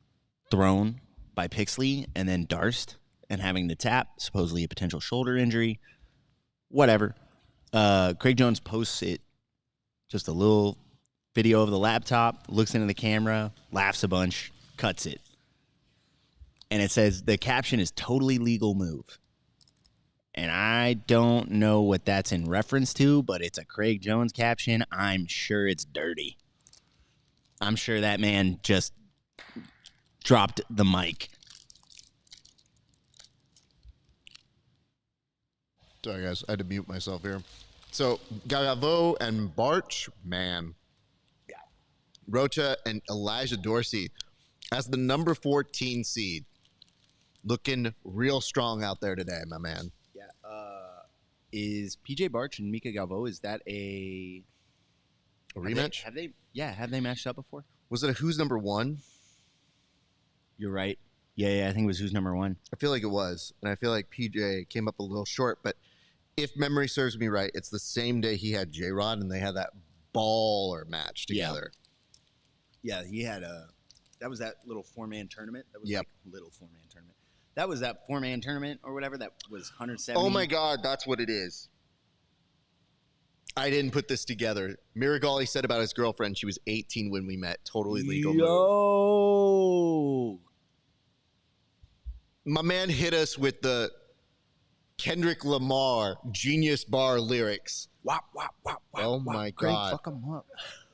thrown by Pixley and then Darst and having the tap, supposedly a potential shoulder injury, whatever. Craig Jones posts it just a little video of the laptop, looks into the camera, laughs a bunch, cuts it. And it says the caption is totally legal move. And I don't know what that's in reference to, but it's a Craig Jones caption. I'm sure it's dirty. I'm sure that man just dropped the mic. Sorry, guys. I had to mute myself here. So, Gagavo and Barch, man. Rocha and Elijah Dorsey as the number 14 seed. Looking real strong out there today, my man. Yeah. Is PJ Barch and Mika Galvo, is that a rematch? Have they matched up before? Was it a who's number one? You're right. Yeah, I think it was who's number one. I feel like it was. And I feel like PJ came up a little short. But if memory serves me right, it's the same day he had J-Rod and they had that baller match together. Yeah, he had that was that little 4-man tournament. That was like little 4-man tournament. That was that 4-man tournament or whatever. That was 170. Oh, my God. That's what it is. I didn't put this together. Miragali said about his girlfriend, she was 18 when we met. Totally legal move. Yo. My man hit us with the Kendrick Lamar Genius Bar lyrics. Wop, wop, wop, wop. Oh, my Craig, God. fuck him up.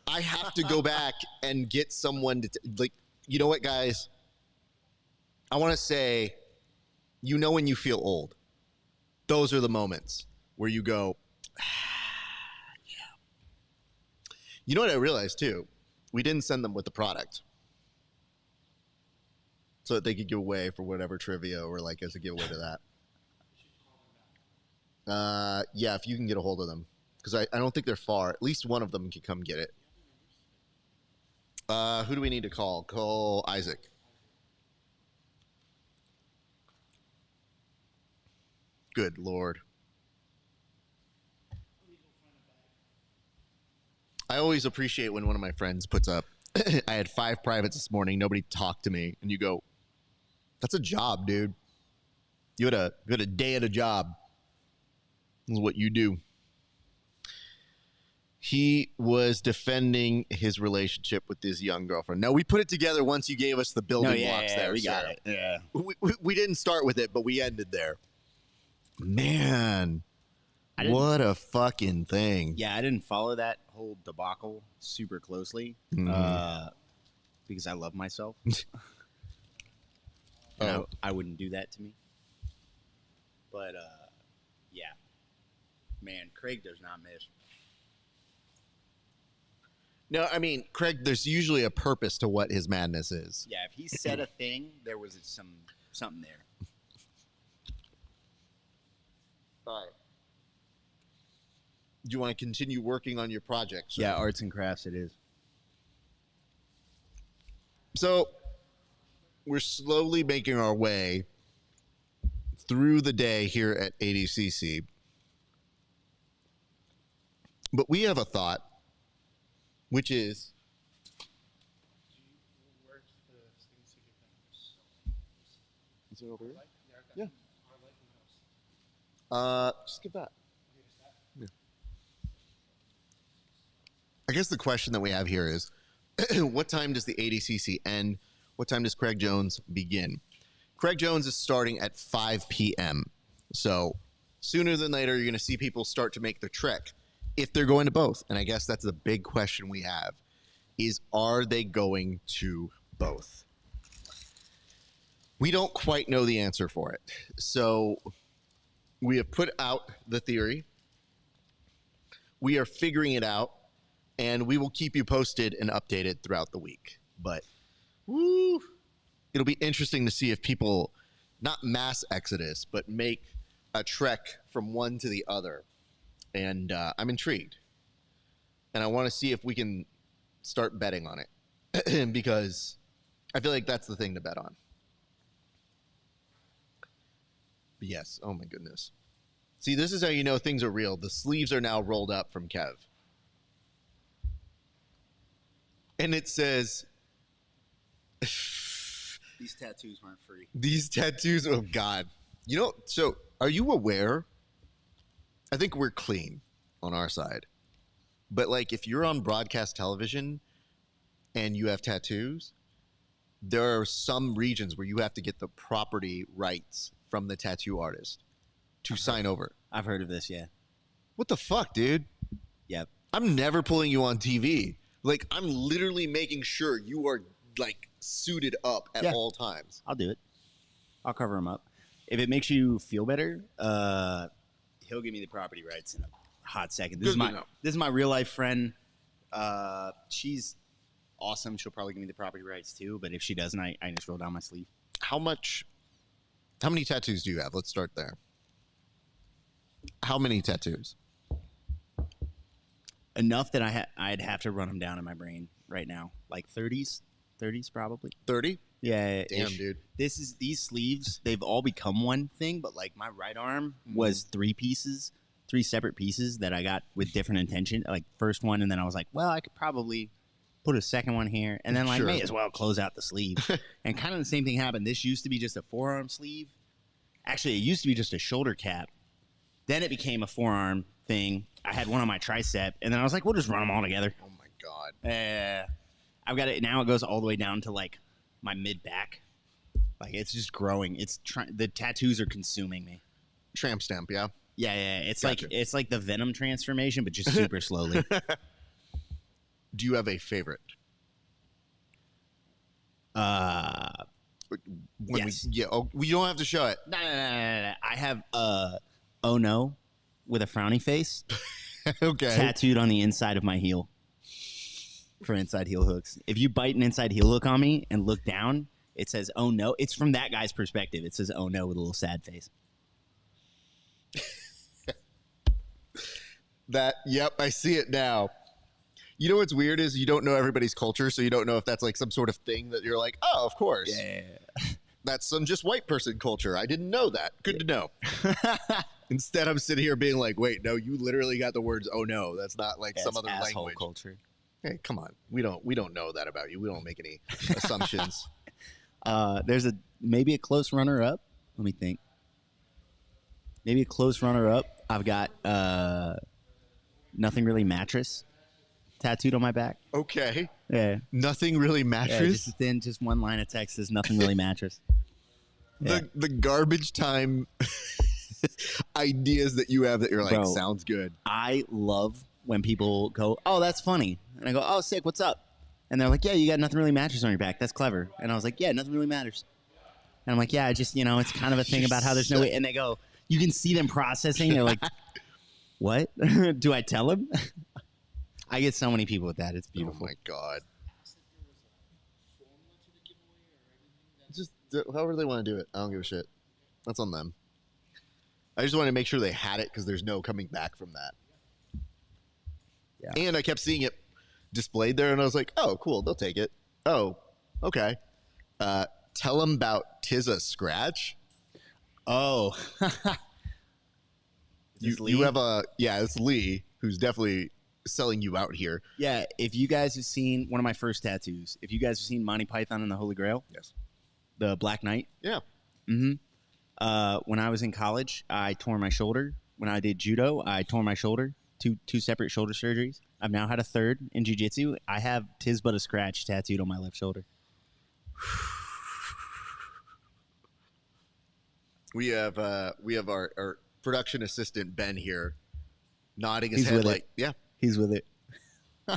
I have to go back and get someone to, like, you know what, guys? I want to say, you know when you feel old. Those are the moments where you go, yeah. You know what I realized, too? We didn't send them with the product. So that they could give away for whatever trivia or, like, as a giveaway to that. Yeah, if you can get a hold of them. Because I don't think they're far. At least one of them can come get it. Who do we need to call? Call Isaac. Good Lord. I always appreciate when one of my friends puts up, I had 5 privates this morning. Nobody talked to me. And you go, that's a job, dude. You had a day at a job. This is what you do. He was defending his relationship with his young girlfriend. Now, we put it together once you gave us the building blocks there. We got it. Yeah. We didn't start with it, but we ended there. Man, what a fucking thing. Yeah, I didn't follow that whole debacle super closely because I love myself. I wouldn't do that to me. But, yeah. Man, Craig does not miss. No, I mean, Craig, there's usually a purpose to what his madness is. Yeah, if he said a thing, there was something there. All right. Do you want to continue working on your project? Yeah, arts and crafts it is. So we're slowly making our way through the day here at ADCC. But we have a thought, which is it over here? Yeah. Just give that. Yeah. I guess the question that we have here is, what time does the ADCC end? What time does Craig Jones begin? Craig Jones is starting at 5 p.m. So sooner than later, you're going to see people start to make the trek if they're going to both. And I guess that's the big question we have is, are they going to both? We don't quite know the answer for it. So we have put out the theory. We are figuring it out, and we will keep you posted and updated throughout the week. But it'll be interesting to see if people, not mass exodus, but make a trek from one to the other. And I'm intrigued. And I want to see if we can start betting on it because I feel like that's the thing to bet on. But yes. Oh, my goodness. See, this is how you know things are real. The sleeves are now rolled up from Kev. And it says... These tattoos weren't free. These tattoos, oh, God. You know, so are you aware? I think we're clean on our side. But like if you're on broadcast television and you have tattoos, there are some regions where you have to get the property rights from the tattoo artist to sign over. I've heard of this, yeah. What the fuck, dude? Yep. I'm never pulling you on TV. Like, I'm literally making sure you are, like, suited up at all times. I'll do it. I'll cover him up. If it makes you feel better, he'll give me the property rights in a hot second. This is my real life friend. She's awesome. She'll probably give me the property rights too. But if she doesn't, I just roll down my sleeve. How many tattoos do you have? Let's start there. How many tattoos? Enough that I'd have to run them down in my brain right now. Like 30s probably. 30? Yeah. Damn, dude. These sleeves, they've all become one thing, but like my right arm was 3 separate pieces that I got with different intention. Like first one, and then I was like, well, I could probably put a second one here, and then like may as well close out the sleeve. And kind of the same thing happened. This used to be just a forearm sleeve. Actually, it used to be just a shoulder cap. Then it became a forearm thing. I had one on my tricep, and then I was like, we'll just run them all together. Oh my God. I've got it now. It goes all the way down to like my mid back. Like it's just growing. The tattoos are consuming me. Tramp stamp, yeah. Yeah. It's like the Venom transformation, but just super slowly. Do you have a favorite? Yes. We don't have to show it. No. I have oh no, with a frowny face. Okay. Tattooed on the inside of my heel for inside heel hooks. If you bite an inside heel hook on me and look down, it says oh no. It's from that guy's perspective. It says oh no with a little sad face. Yep, I see it now. You know what's weird is you don't know everybody's culture, so you don't know if that's like some sort of thing that you're like, oh, of course. Yeah. That's some just white person culture. I didn't know that. Good to know. Instead, I'm sitting here being like, wait, no, you literally got the words, oh no. That's not like some other language. Culture. Hey, come on. We don't know that about you. We don't make any assumptions. There's maybe a close runner up. Let me think. Maybe a close runner up. I've got Nothing Really Mattress tattooed on my back. Okay. Yeah. Nothing Really Mattress? Yeah, just one line of text says Nothing Really Mattress. The garbage time ideas that you have that you're like, Bro, sounds good. I love when people go, oh, that's funny. And I go, oh, sick, what's up? And they're like, yeah, you got Nothing Really Mattress on your back. That's clever. And I was like, yeah, nothing really matters. And I'm like, yeah, I just, it's kind of a thing about how there's no way. And they go, you can see them processing. They're like, what? Do I tell them? I get so many people with that. It's beautiful. Oh, my God. Just however they want to do it. I don't give a shit. That's on them. I just wanted to make sure they had it because there's no coming back from that. Yeah. And I kept seeing it displayed there, and I was like, oh, cool. They'll take it. Oh, okay. Tell them about Tis a Scratch. Oh. You have it's Lee, who's definitely selling you out here. Yeah, if you guys have seen one of my first tattoos, if you guys have seen Monty Python and the Holy Grail. Yes. The Black Knight. Yeah. Mm-hmm. When I was in college, I tore my shoulder. When I did judo, I tore my shoulder. Two separate shoulder surgeries. I've now had a third in jiu-jitsu. I have Tis But a Scratch tattooed on my left shoulder. We have our production assistant Ben here, nodding his head like, yeah, he's with it.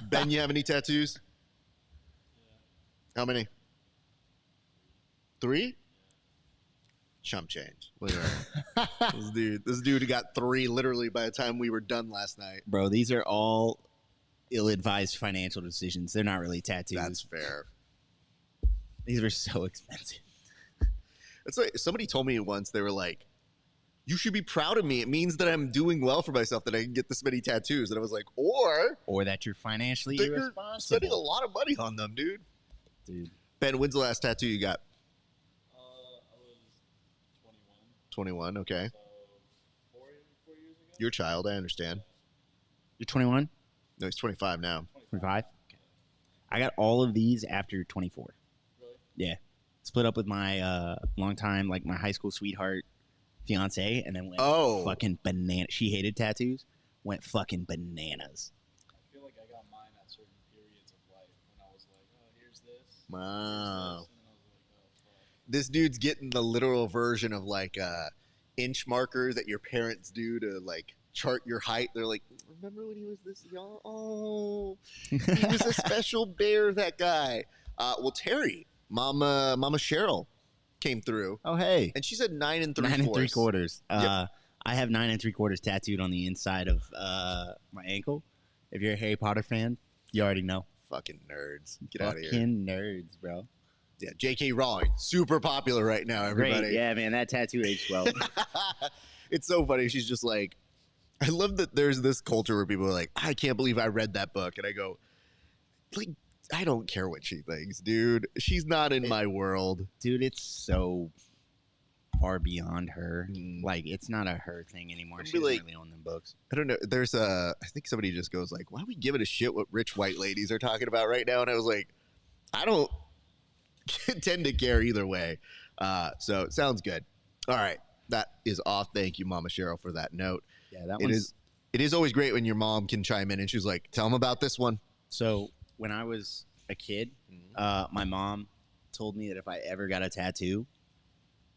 Ben, you have any tattoos? How many? 3? Chump change. Look at that. This dude got 3 literally by the time we were done last night. Bro, these are all ill-advised financial decisions. They're not really tattoos. That's fair. These were so expensive. It's like somebody told me once, they were like, you should be proud of me. It means that I'm doing well for myself that I can get this many tattoos. And I was like, or that you're financially you're irresponsible. spending a lot of money on them, dude. Ben, when's the last tattoo you got? I was 21. 21, okay. So 4 years ago? You're a child, I understand. You're 21? No, he's 25 now. 25? Okay. I got all of these after 24. Really? Yeah. Split up with my long time, like my high school sweetheart fiance, and then went fucking bananas. She hated tattoos. Went fucking bananas. I feel like Wow. This dude's getting the literal version of like a inch marker that your parents do to like chart your height. They're like, remember when he was this young? Oh, he was a special bear, that guy. Well, Terry, Mama Cheryl came through. Oh, hey. And she said 9 3/4. 9 3/4. Yep. I have 9 3/4 tattooed on the inside of my ankle. If you're a Harry Potter fan, you already know. Fucking nerds. Get out of here. Fucking nerds, bro. Yeah, J.K. Rowling, super popular right now, everybody. Great. Yeah, man, that tattoo aged well. It's so funny. She's just like, I love that there's this culture where people are like, I can't believe I read that book. And I go, like, I don't care what she thinks, dude. She's not in my world. Dude, it's so far beyond her. Mm. Like, it's not a her thing anymore. I'd be She's like- really on them books. I don't know. There's I think somebody just goes like, why are we giving a shit what rich white ladies are talking about right now? And I was like, I don't tend to care either way. So it sounds good. All right. That is off. Thank you, Mama Cheryl, for that note. Yeah, that It one's... is. It is always great when your mom can chime in and she's like, tell them about this one. So, when I was a kid, my mom told me that if I ever got a tattoo,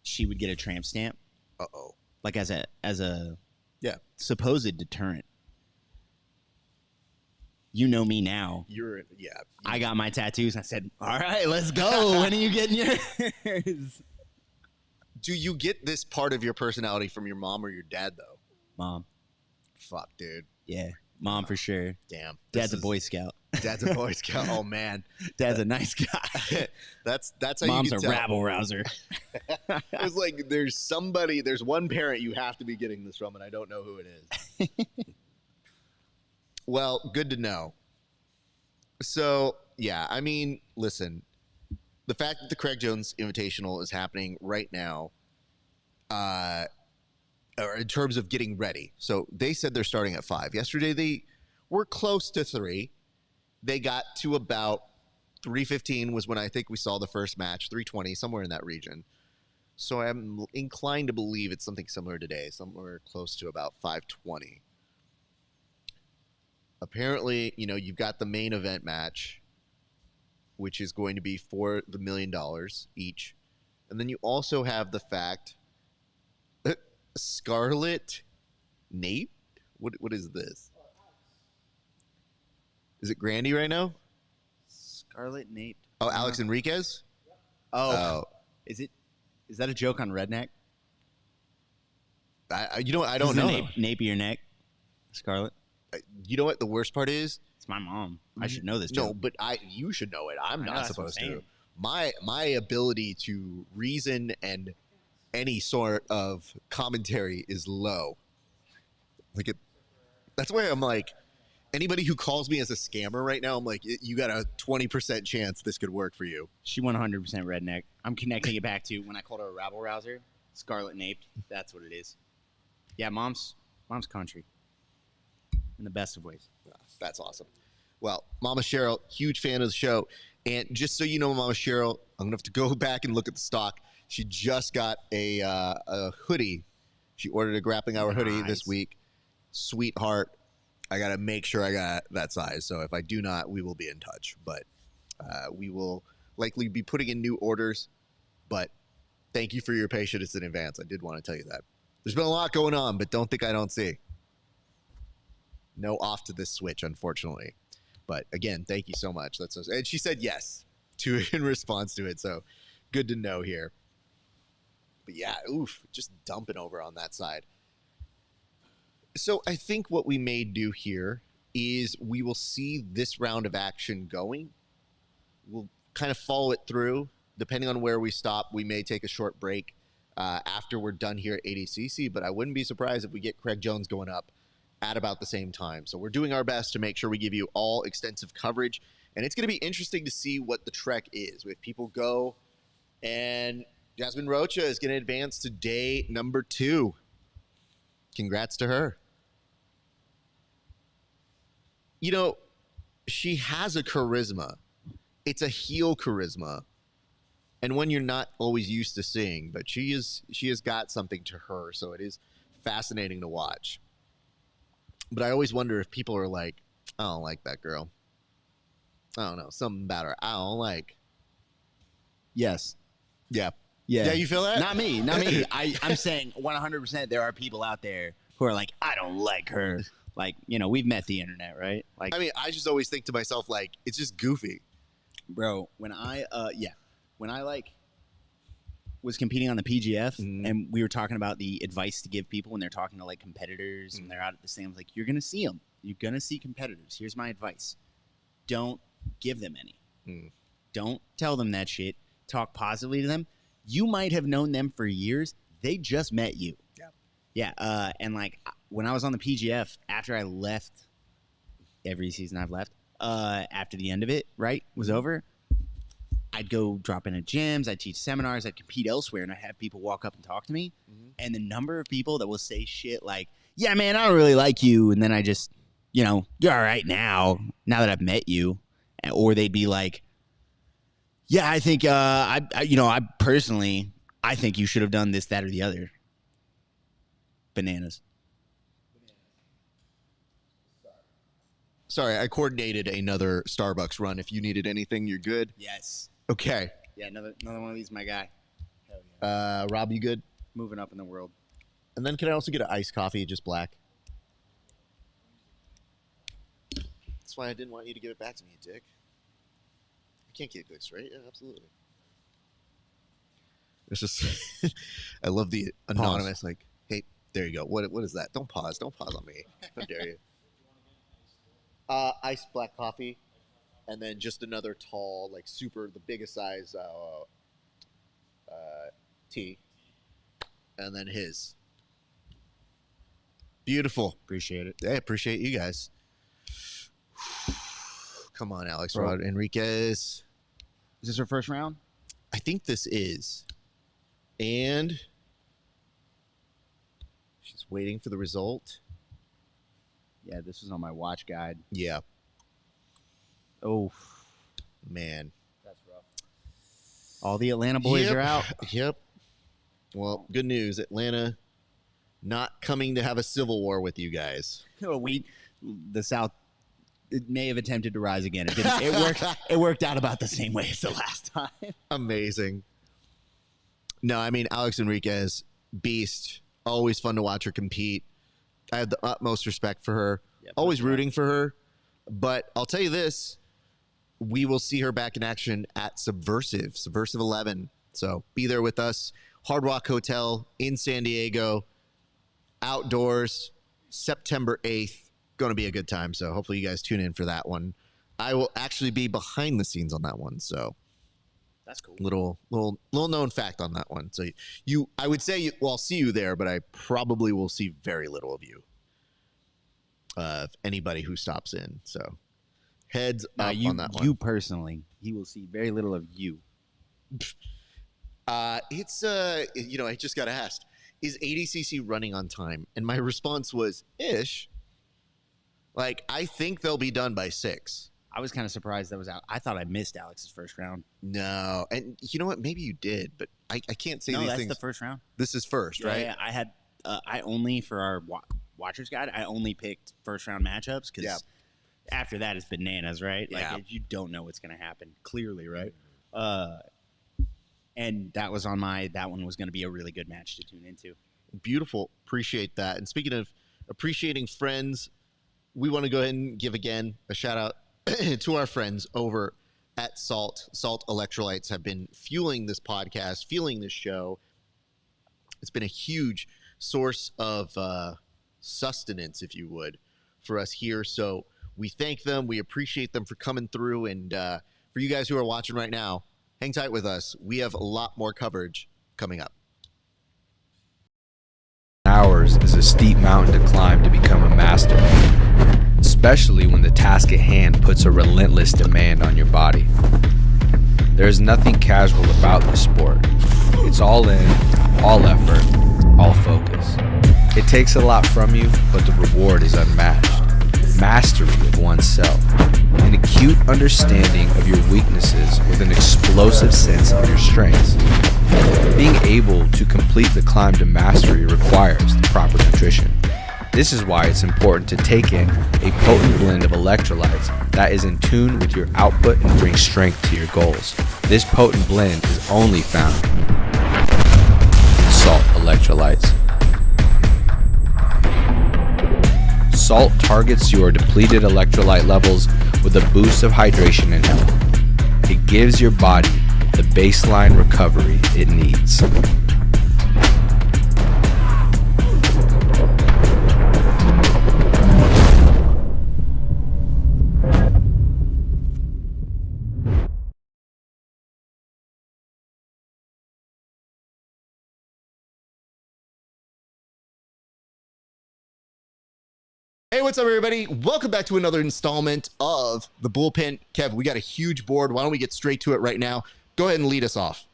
she would get a tramp stamp. Uh-oh. Like as a Yeah. supposed deterrent. You know me now. You're, yeah. I got my tattoos. I said, all right, let's go. When are you getting yours? Do you get this part of your personality from your mom or your dad, though? Mom. Fuck, dude. Yeah, mom for sure. Damn. Dad's a Boy Scout. Dad's a Boy Scout. Oh, man. Dad's a nice guy. That's how Mom's you a can tell. rabble rouser. It's like there's one parent you have to be getting this from, and I don't know who it is. Well, good to know. So, yeah, I mean, listen, the fact that the Craig Jones Invitational is happening right now, or in terms of getting ready. So they said they're starting at 5. Yesterday they were close to 3. They got to about 3:15 was when I think we saw the first match, 3:20, somewhere in that region. So I'm inclined to believe it's something similar today, somewhere close to about 5:20. Apparently, you've got the main event match, which is going to be for the $1 million each. And then you also have the fact that Scarlet Nate? What is this? Is it Grandy right now? Scarlet Nate. Oh, Alex Enriquez? Oh. Is that a joke on Redneck? I don't know. Napier neck. Scarlet. You know what the worst part is? It's my mom. I should know this No, joke. but you should know it. I'm I know, not that's what I'm supposed to. saying. My ability to reason and any sort of commentary is low. That's why I'm like, anybody who calls me as a scammer right now, I'm like, you got a 20% chance this could work for you. She 100% redneck. I'm connecting it back to when I called her a rabble rouser. Scarlet Nape. That's what it is. Yeah, mom's country. In the best of ways. That's awesome. Well, Mama Cheryl, huge fan of the show. And just so you know, Mama Cheryl, I'm going to have to go back and look at the stock. She just got a hoodie. She ordered a grappling hour hoodie this week. Sweetheart. I got to make sure I got that size. So if I do not, we will be in touch. But we will likely be putting in new orders. But thank you for your patience in advance. I did want to tell you that. There's been a lot going on, but don't think I don't see. No off to this switch, unfortunately. But again, thank you so much. And she said yes to in response to it. So good to know here. But yeah, just dumping over on that side. So I think what we may do here is we will see this round of action going. We'll kind of follow it through. Depending on where we stop, we may take a short break after we're done here at ADCC. But I wouldn't be surprised if we get Craig Jones going up at about the same time. So we're doing our best to make sure we give you all extensive coverage. And it's going to be interesting to see what the trek is. If people go, and Jasmine Rocha is going to advance to day number 2. Congrats to her. She has a charisma. It's a heel charisma. And one you're not always used to seeing. But she has got something to her. So it is fascinating to watch. But I always wonder if people are like, I don't like that girl. I don't know, something about her I don't like. Yes. Yeah. Yeah. Yeah, you feel that? Not me. Not me. I'm saying 100% there are people out there who are like, I don't like her. Like, we've met the internet, right? Like, I mean, I just always think to myself, like, it's just goofy. bro, when I like was competing on the PGF and we were talking about the advice to give people when they're talking to like competitors and they're out at the stands, like, you're going to see them. You're going to see competitors. Here's my advice. Don't give them any. Don't tell them that shit. Talk positively to them. You might have known them for years. They just met you. Yeah. And like when I was on the PGF, after I left, every season I've left, after the end of it, right, was over, I'd go drop in at gyms, I'd teach seminars, I'd compete elsewhere, and I'd have people walk up and talk to me. And the number of people that will say shit like, yeah, man, I don't really like you. And then I just, you're all right now that I've met you. Or they'd be like, yeah, I think, I personally, I think you should have done this, that, or the other. Bananas. Sorry, I coordinated another Starbucks run. If you needed anything, you're good. Yes. Okay. Yeah, another one of these, my guy. Rob, you good? Moving up in the world. And then can I also get an iced coffee, just black? That's why I didn't want you to give it back to me, you dick. I can't get good straight. Yeah, absolutely. It's just, I love the anonymous, like, hey, there you go. What is that? Don't pause. Don't pause on me. How dare you? Iced black coffee, and then just another tall, like super, the biggest size tea, and then his. Beautiful. Appreciate it. I appreciate you guys. Come on, Alex Rod Enriquez. Is this our first round? I think this is. And she's waiting for the result. Yeah, this is on my watch guide. Yeah. Oh, man. That's rough. All the Atlanta boys are out. Yep. Well, good news. Atlanta not coming to have a civil war with you guys. The South, it may have attempted to rise again. It didn't. It worked out about the same way as the last time. Amazing. No, I mean, Alex Enriquez, beast. Always fun to watch her compete. I have the utmost respect for her. Yep, always rooting for her. But I'll tell you this. We will see her back in action at Subversive 11. So be there with us. Hard Rock Hotel in San Diego. Outdoors, September 8th. Going to be a good time. So hopefully you guys tune in for that one. I will actually be behind the scenes on that one. So that's cool. Little known fact on that one. So I would say, I'll see you there, but I probably will see very little of you. Anybody who stops in. So heads up on that one. You personally, he will see very little of you. I just got asked, is ADCC running on time? And my response was, ish. Like, I think they'll be done by 6. I was kind of surprised that was out. I thought I missed Alex's first round. No. And you know what? Maybe you did, but I can't say these things. No, that's the first round. This is first, right? Yeah, I had, I only, for our Watcher's Guide, I only picked first round matchups because after that it's bananas, right? Like, you don't know what's going to happen, clearly, right? And that was on that one was going to be a really good match to tune into. Beautiful. Appreciate that. And speaking of appreciating friends, we want to go ahead and give again a shout out to our friends over at Salt. Salt Electrolytes have been fueling this podcast, fueling this show. It's been a huge source of sustenance, if you would, for us here. So we thank them. We appreciate them for coming through. And for you guys who are watching right now, hang tight with us. We have a lot more coverage coming up. Hours is a steep mountain to climb to become a master, especially when the task at hand puts a relentless demand on your body. There is nothing casual about this sport. It's all in, all effort, all focus. It takes a lot from you, but the reward is unmatched. Mastery of oneself, an acute understanding of your weaknesses with an explosive sense of your strengths. Being able to complete the climb to mastery requires the proper nutrition, This is why it's important to take in a potent blend of electrolytes that is in tune with your output and brings strength to your goals. This potent blend is only found in Salt Electrolytes. Salt targets your depleted electrolyte levels with a boost of hydration and health. It gives your body the baseline recovery it needs. Hey, what's up, everybody? Welcome back to another installment of the Bullpen. Kev, we got a huge board. Why don't we get straight to it right now? Go ahead and lead us off.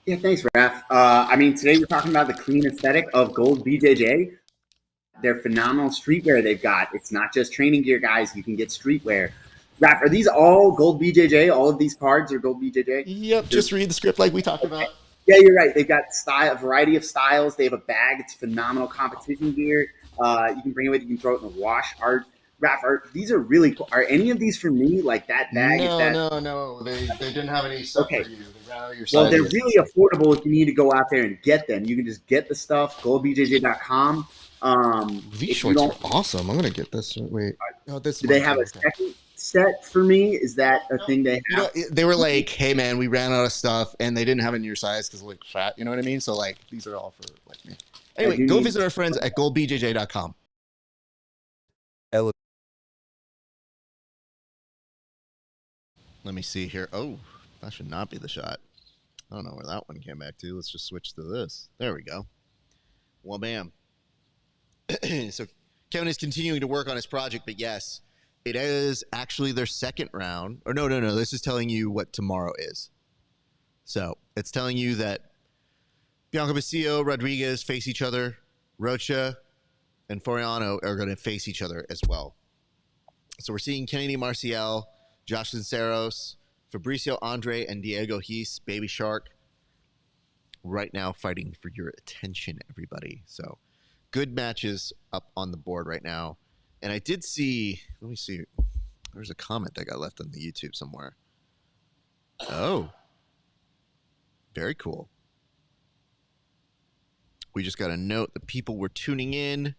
Yeah, thanks, Raph. Today we're talking about the clean aesthetic of Gold BJJ. They're phenomenal streetwear they've got. It's not just training gear, guys. You can get streetwear. Raph, are these all Gold BJJ? All of these cards are Gold BJJ? Yep, just read the script like we talked about. Yeah, you're right. They've got a variety of styles. They have a bag. It's phenomenal competition gear. You can bring it with you. You can throw it in the wash. Raph, these are really cool. Are any of these for me? Like that bag? No. They didn't have any stuff for you. They ran out of your Well, sizes. they're really affordable if you need to go out there and get them. You can just get the stuff, goldbjj.com. These shorts are awesome. I'm going to get this. Wait. Oh, this Do they have a second set for me? Is that a thing they have? They were like, hey, man, we ran out of stuff, and they didn't have it in your size because like fat. You know what I mean? So, like, these are all for like me. Anyway, go visit our friends at goldbjj.com. Let me see here. Oh, that should not be the shot. I don't know where that one came back to. Let's just switch to this. There we go. Well, bam. So Kevin is continuing to work on his project, but yes, it is actually their second round. Or no. This is telling you what tomorrow is. So it's telling you that Bianca Basilio, Rodriguez face each other. Rocha and Foriano are going to face each other as well. So we're seeing Kennedy Marcial, Josh Sinceros, Fabricio Andre, and Diego Hees, Baby Shark, right now fighting for your attention, everybody. So good matches up on the board right now. And I did see, let me see, there's a comment that got left on the YouTube somewhere. Oh, very cool. We just got a note that people were tuning in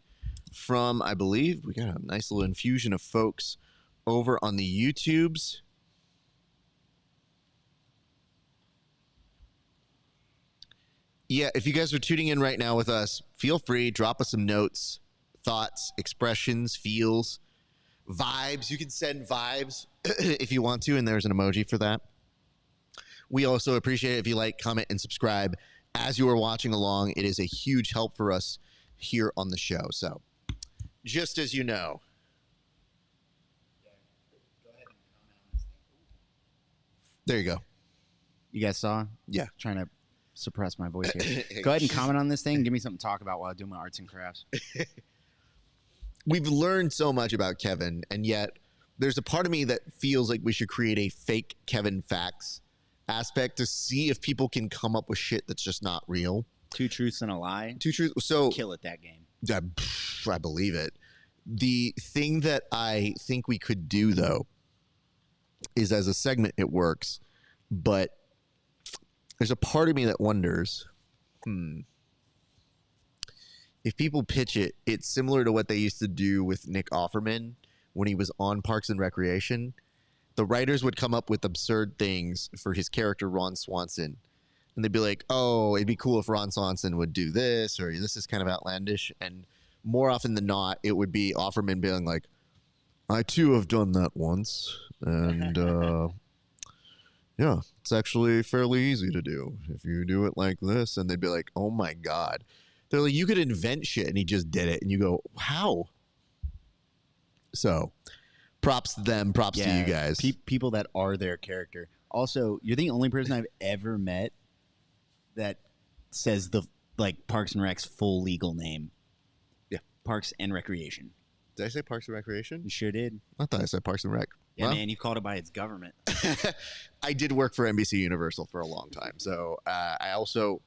from, I believe, we got a nice little infusion of folks over on the YouTubes. Yeah, if you guys are tuning in right now with us, feel free, drop us some notes, thoughts, expressions, feels, vibes. You can send vibes if you want to, and there's an emoji for that. We also appreciate it if you like, comment, and subscribe as you are watching along. It is a huge help for us here on the show. So, just as you know. There you go. You guys saw? Yeah. Trying to suppress my voice here. Go ahead and comment on this thing and give me something to talk about while I do my arts and crafts. We've learned so much about Kevin, and yet there's a part of me that feels like we should create a fake Kevin facts aspect to see if people can come up with shit that's just not real. 2 truths and a lie. 2 truths. So Kill it, that game. I believe it. The thing that I think we could do, though, is as a segment it works, but there's a part of me that wonders, if people pitch it, it's similar to what they used to do with Nick Offerman when he was on Parks and Recreation. The writers would come up with absurd things for his character, Ron Swanson. And they'd be like, oh, it'd be cool if Ron Swanson would do this, or this is kind of outlandish. And more often than not, it would be Offerman being like, I too have done that once. And yeah, it's actually fairly easy to do if you do it like this. And they'd be like, oh my God. They're like, you could invent shit. And he just did it. And you go, how? So props to them. Props to you guys. People that are their character. Also, you're the only person I've ever met that says the Parks and Rec's full legal name. Yeah. Parks and Recreation. Did I say Parks and Recreation? You sure did. I thought I said Parks and Rec. Yeah, well, man, you called it by its government. I did work for NBC Universal for a long time. So I also,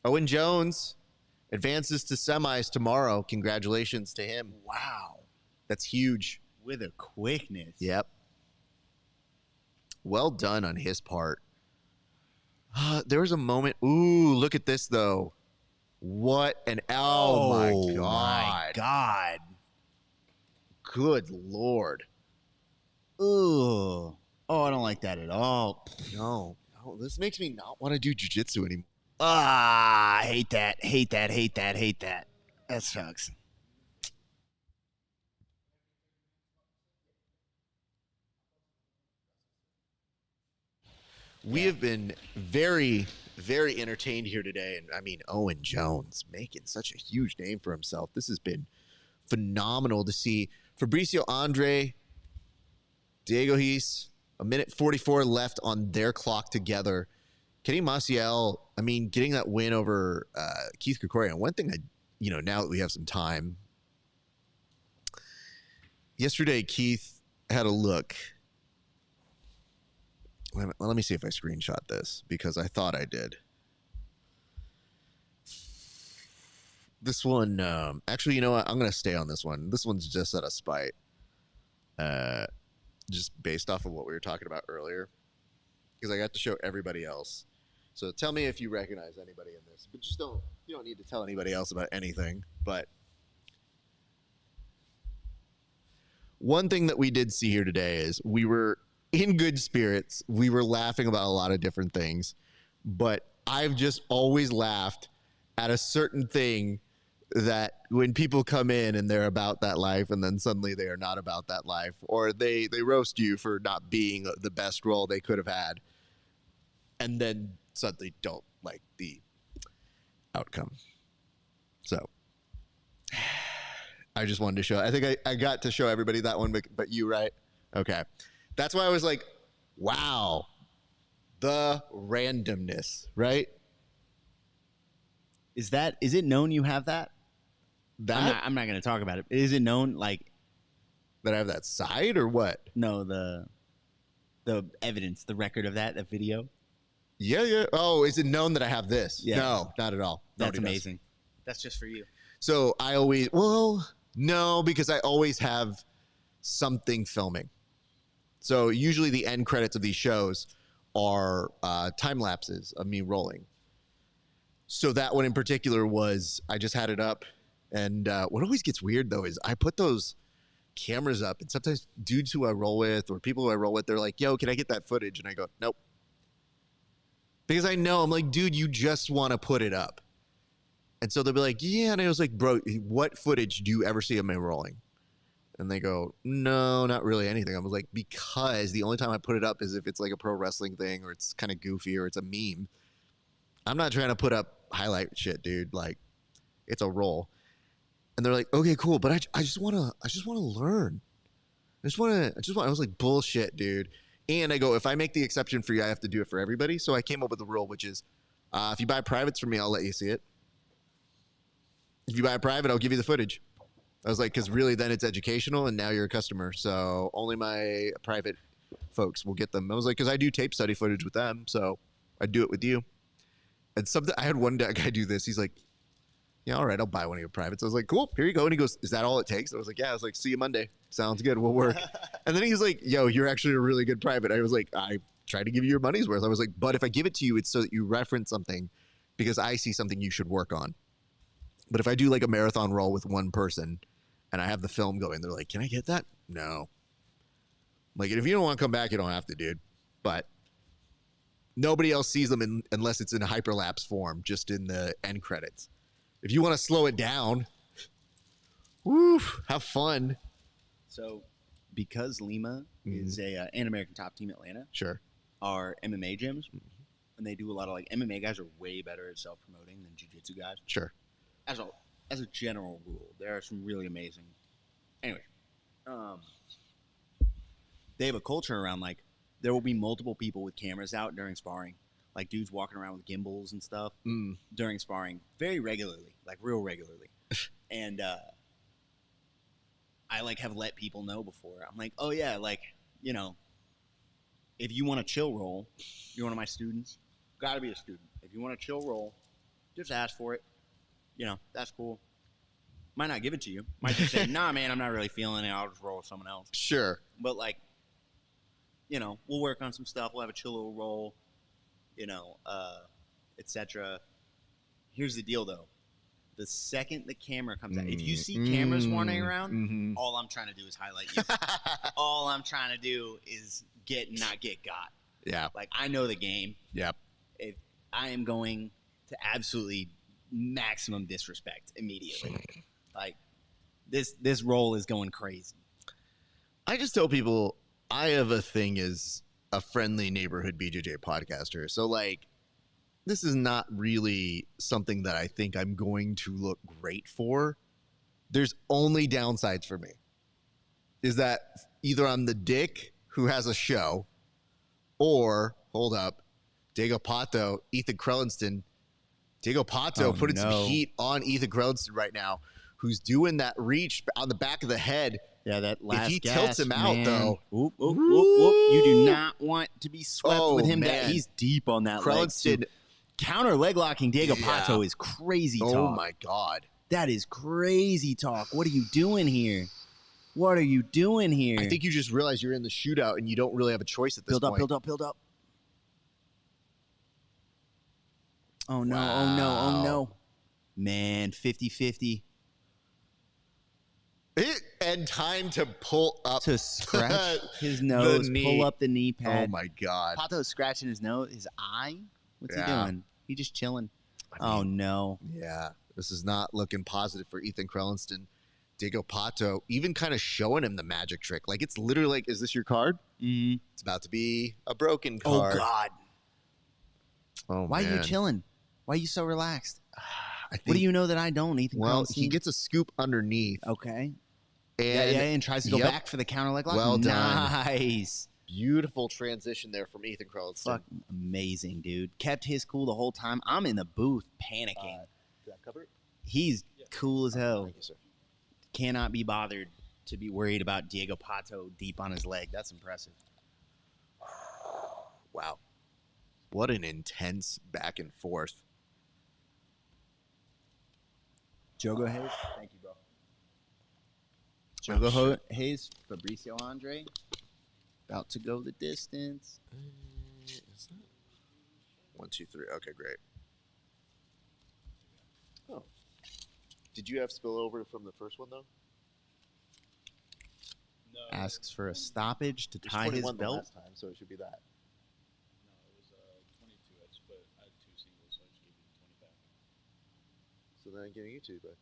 Owen Jones, Advances to semis tomorrow. Congratulations to him. Wow. That's huge. With a quickness. Yep. Well done on his part. There was a moment. Ooh, look at this, though. What an... Oh, my God. My God. Good Lord. Ugh. Oh, I don't like that at all. No. This makes me not want to do jiu-jitsu anymore. Ah, I hate that. Hate that. Hate that. Hate that. That sucks. We have been very, very entertained here today. And I mean, Owen Jones making such a huge name for himself. This has been phenomenal to see. Fabricio Andre, Diego Hees, 1:44 left on their clock together. Kenny Maciel, I mean, getting that win over Keith Krikorian. One thing now that we have some time. Yesterday, Keith had a look. Let me see if I screenshot this because I thought I did. This one, actually, you know what? I'm going to stay on this one. This one's just out of spite. Just based off of what we were talking about earlier. Because I got to show everybody else. So tell me if you recognize anybody in this. But just you don't need to tell anybody else about anything. But one thing that we did see here today is we were in good spirits. We were laughing about a lot of different things. But I've just always laughed at a certain thing that when people come in and they're about that life and then suddenly they are not about that life, or they roast you for not being the best role they could have had, and then suddenly don't like the outcome. So I just wanted to show. I think I got to show everybody that one, but you, right? Okay. That's why I was like, wow, the randomness, right? Is it known you have that? I'm not going to talk about it. Is it known like that I have that side or what? No, the evidence, the record of that video. Yeah. Oh, is it known that I have this? Yeah. No, not at all. That's amazing. That's just for you. So no, because I always have something filming. So usually the end credits of these shows are time lapses of me rolling. So that one in particular was, I just had it up. And what always gets weird, though, is I put those cameras up. And sometimes dudes who I roll with or people who I roll with, they're like, yo, can I get that footage? And I go, nope. Because I know, I'm like, dude, you just want to put it up. And so they'll be like, yeah. And I was like, bro, what footage do you ever see of me rolling? And they go, no, not really anything. I was like, because the only time I put it up is if it's like a pro wrestling thing or it's kind of goofy or it's a meme. I'm not trying to put up highlight shit, dude. Like, it's a roll. And they're like, okay, cool. But I just want to learn. I was like, bullshit, dude. And I go, if I make the exception for you, I have to do it for everybody. So I came up with a rule, which is if you buy privates from me, I'll let you see it. If you buy a private, I'll give you the footage. I was like, because really then it's educational and now you're a customer. So only my private folks will get them. I was like, because I do tape study footage with them. So I do it with you. And I had one guy do this. He's like, yeah, all right, I'll buy one of your privates. I was like, cool, here you go. And he goes, is that all it takes? I was like, yeah. I was like, see you Monday. Sounds good. We'll work. And then he's like, yo, you're actually a really good private. I was like, I tried to give you your money's worth. I was like, but if I give it to you, it's so that you reference something because I see something you should work on. But if I do like a marathon roll with one person and I have the film going, they're like, can I get that? No. Like, if you don't want to come back, you don't have to, dude. But nobody else sees them unless it's in a hyperlapse form, just in the end credits. If you want to slow it down, woo, have fun. So, because Lima is an American Top Team Atlanta, sure, are MMA gyms, and they do a lot of like MMA guys are way better at self-promoting than jiu-jitsu guys. Sure. As a general rule, there are some really amazing. Anyway, they have a culture around like there will be multiple people with cameras out during sparring, like dudes walking around with gimbals and stuff during sparring, very regularly, like real regularly. And I like have let people know before. I'm like, oh yeah, like, you know, if you want to chill roll, you're one of my students, got to be a student. If you want to chill roll, just ask for it. that's cool. Might not give it to you. Might just say, nah, man, I'm not really feeling it. I'll just roll with someone else. Sure. But, like, we'll work on some stuff. We'll have a chill little roll, etc. Here's the deal, though. The second the camera comes out, if you see cameras wandering around, all I'm trying to do is highlight you. All I'm trying to do is not get got. Yeah. Like, I know the game. Yep. If I am going to absolutely maximum disrespect immediately. Like, this role is going crazy. I just tell people I have a thing as a friendly neighborhood BJJ podcaster. So, like, this is not really something that I think I'm going to look great for. There's only downsides for me. Is that either I'm the dick who has a show, or, hold up, Diego Pato, Ethan Krellinston. Diego Pato putting some heat on Ethan Krellinston right now, who's doing that reach on the back of the head. Yeah, that last If he gasp, tilts him out, man. though. Whoop, whoop, whoop, whoop. You do not want to be swept with him. Man. He's deep on that Krellinston. leg. Counter leg locking Diego Pato is crazy talk. Oh, my God. That is crazy talk. What are you doing here? What are you doing here? I think you just realize you're in the shootout and you don't really have a choice at this point. Build up. Oh, no. Oh, no. Oh, no. Man, 50-50. And time to pull up. To scratch his nose, pull up the knee pad. Oh, my God. Pato's scratching his nose, his eye. What's he doing? He just chilling. No. Yeah, this is not looking positive for Ethan Krellinston. Diego Pato even kind of showing him the magic trick. Like, it's literally like, is this your card? Mm-hmm. It's about to be a broken card. Oh, God. Oh, Why man. are you chilling? Why are you so relaxed? I think, what do you know that I don't, Ethan Well, Krellinston? he gets a scoop underneath. Okay. And, and tries to go back for the counter leg lock. Well done. Nice. Beautiful transition there from Ethan Krellinston. Fucking amazing, dude. Kept his cool the whole time. I'm in the booth panicking. Did that cover it? He's cool as hell. Thank you, sir. Cannot be bothered to be worried about Diego Pato deep on his leg. That's impressive. Wow. What an intense back and forth. Jogo Hayes. Thank you, bro. Jogo Hayes, Fabricio Andre. About to go the distance. Is that 1, 2, 3? Okay, great. Oh. Did you have spillover from the first one, though? No. Asks for a stoppage to There's tie his 21 the belt. last time, so it should be that. No, it was 22. I just put I had 2 singles, so I just gave you the 20 back. So then I'm giving you 2 back.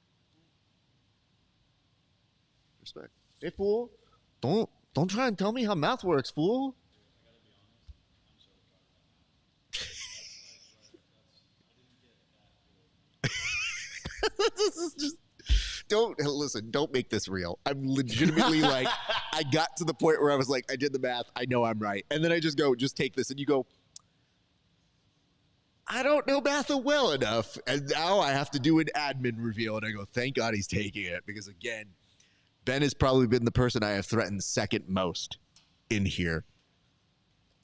Respect. Hey, fool. Don't try and tell me how math works, fool. I gotta be honest, I'm so proud of that math. I didn't get that good. This is just don't make this real. I'm legitimately like, I got to the point where I was like, I did the math, I know I'm right. And then I just go, just take this, and you go, I don't know math well enough. And now I have to do an admin reveal, and I go, thank God he's taking it. Because again, Ben has probably been the person I have threatened second most in here.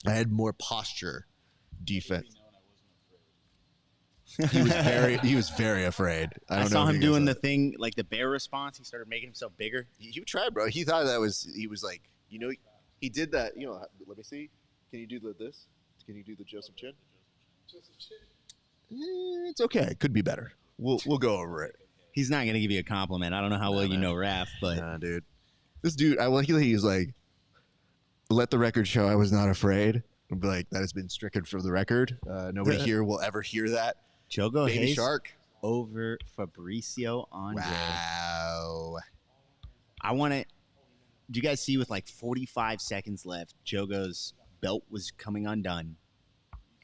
I had more posture defense. He was very afraid. I saw him doing the thing, like the bear response. He started making himself bigger. He tried, bro. He thought he was like, he did that. Let me see. Can you do this? Can you do the Joseph Chin? It's okay. It could be better. We'll go over it. He's not gonna give you a compliment. I don't know how well you know Raph, but nah, dude. This dude, he's like, let the record show I was not afraid. I'll be like, that has been stricken from the record. Nobody here will ever hear that. Jogo Baby Hayes Shark over Fabricio Andre. Wow. I want to. Do you guys see with like 45 seconds left, Jogo's belt was coming undone,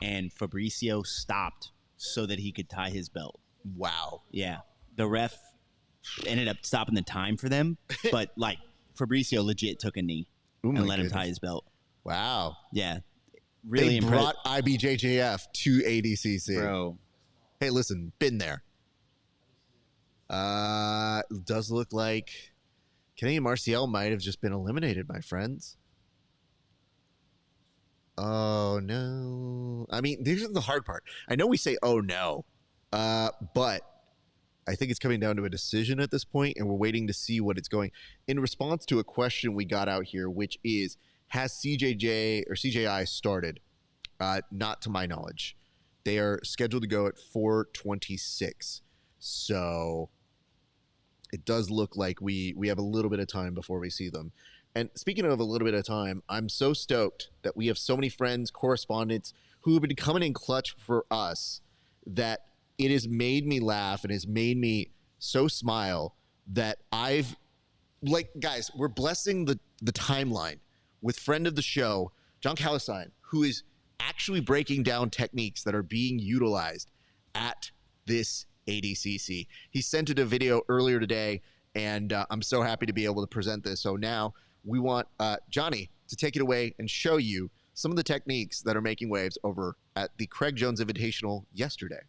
and Fabricio stopped so that he could tie his belt. Wow. Yeah. The ref ended up stopping the time for them, but like Fabricio legit took a knee and let him tie his belt. Wow. Yeah. Really they brought IBJJF to ADCC. Bro. Hey, listen, been there. Does look like Kenny Marcial might have just been eliminated, my friends. Oh, no. I mean, this is the hard part. I know we say, oh, no. But I think it's coming down to a decision at this point, and we're waiting to see what it's going. In response to a question we got out here, which is, has CJJ or CJI started? Not to my knowledge. They are scheduled to go at 4:26. So it does look like we have a little bit of time before we see them. And speaking of a little bit of time, I'm so stoked that we have so many friends, correspondents who have been coming in clutch for us that it has made me laugh and has made me so smile that guys, we're blessing the timeline with friend of the show, John Callistine, who is actually breaking down techniques that are being utilized at this ADCC. He sent it a video earlier today, and I'm so happy to be able to present this. So now we want Johnny to take it away and show you some of the techniques that are making waves over at the CRAIG Jones Invitational yesterday.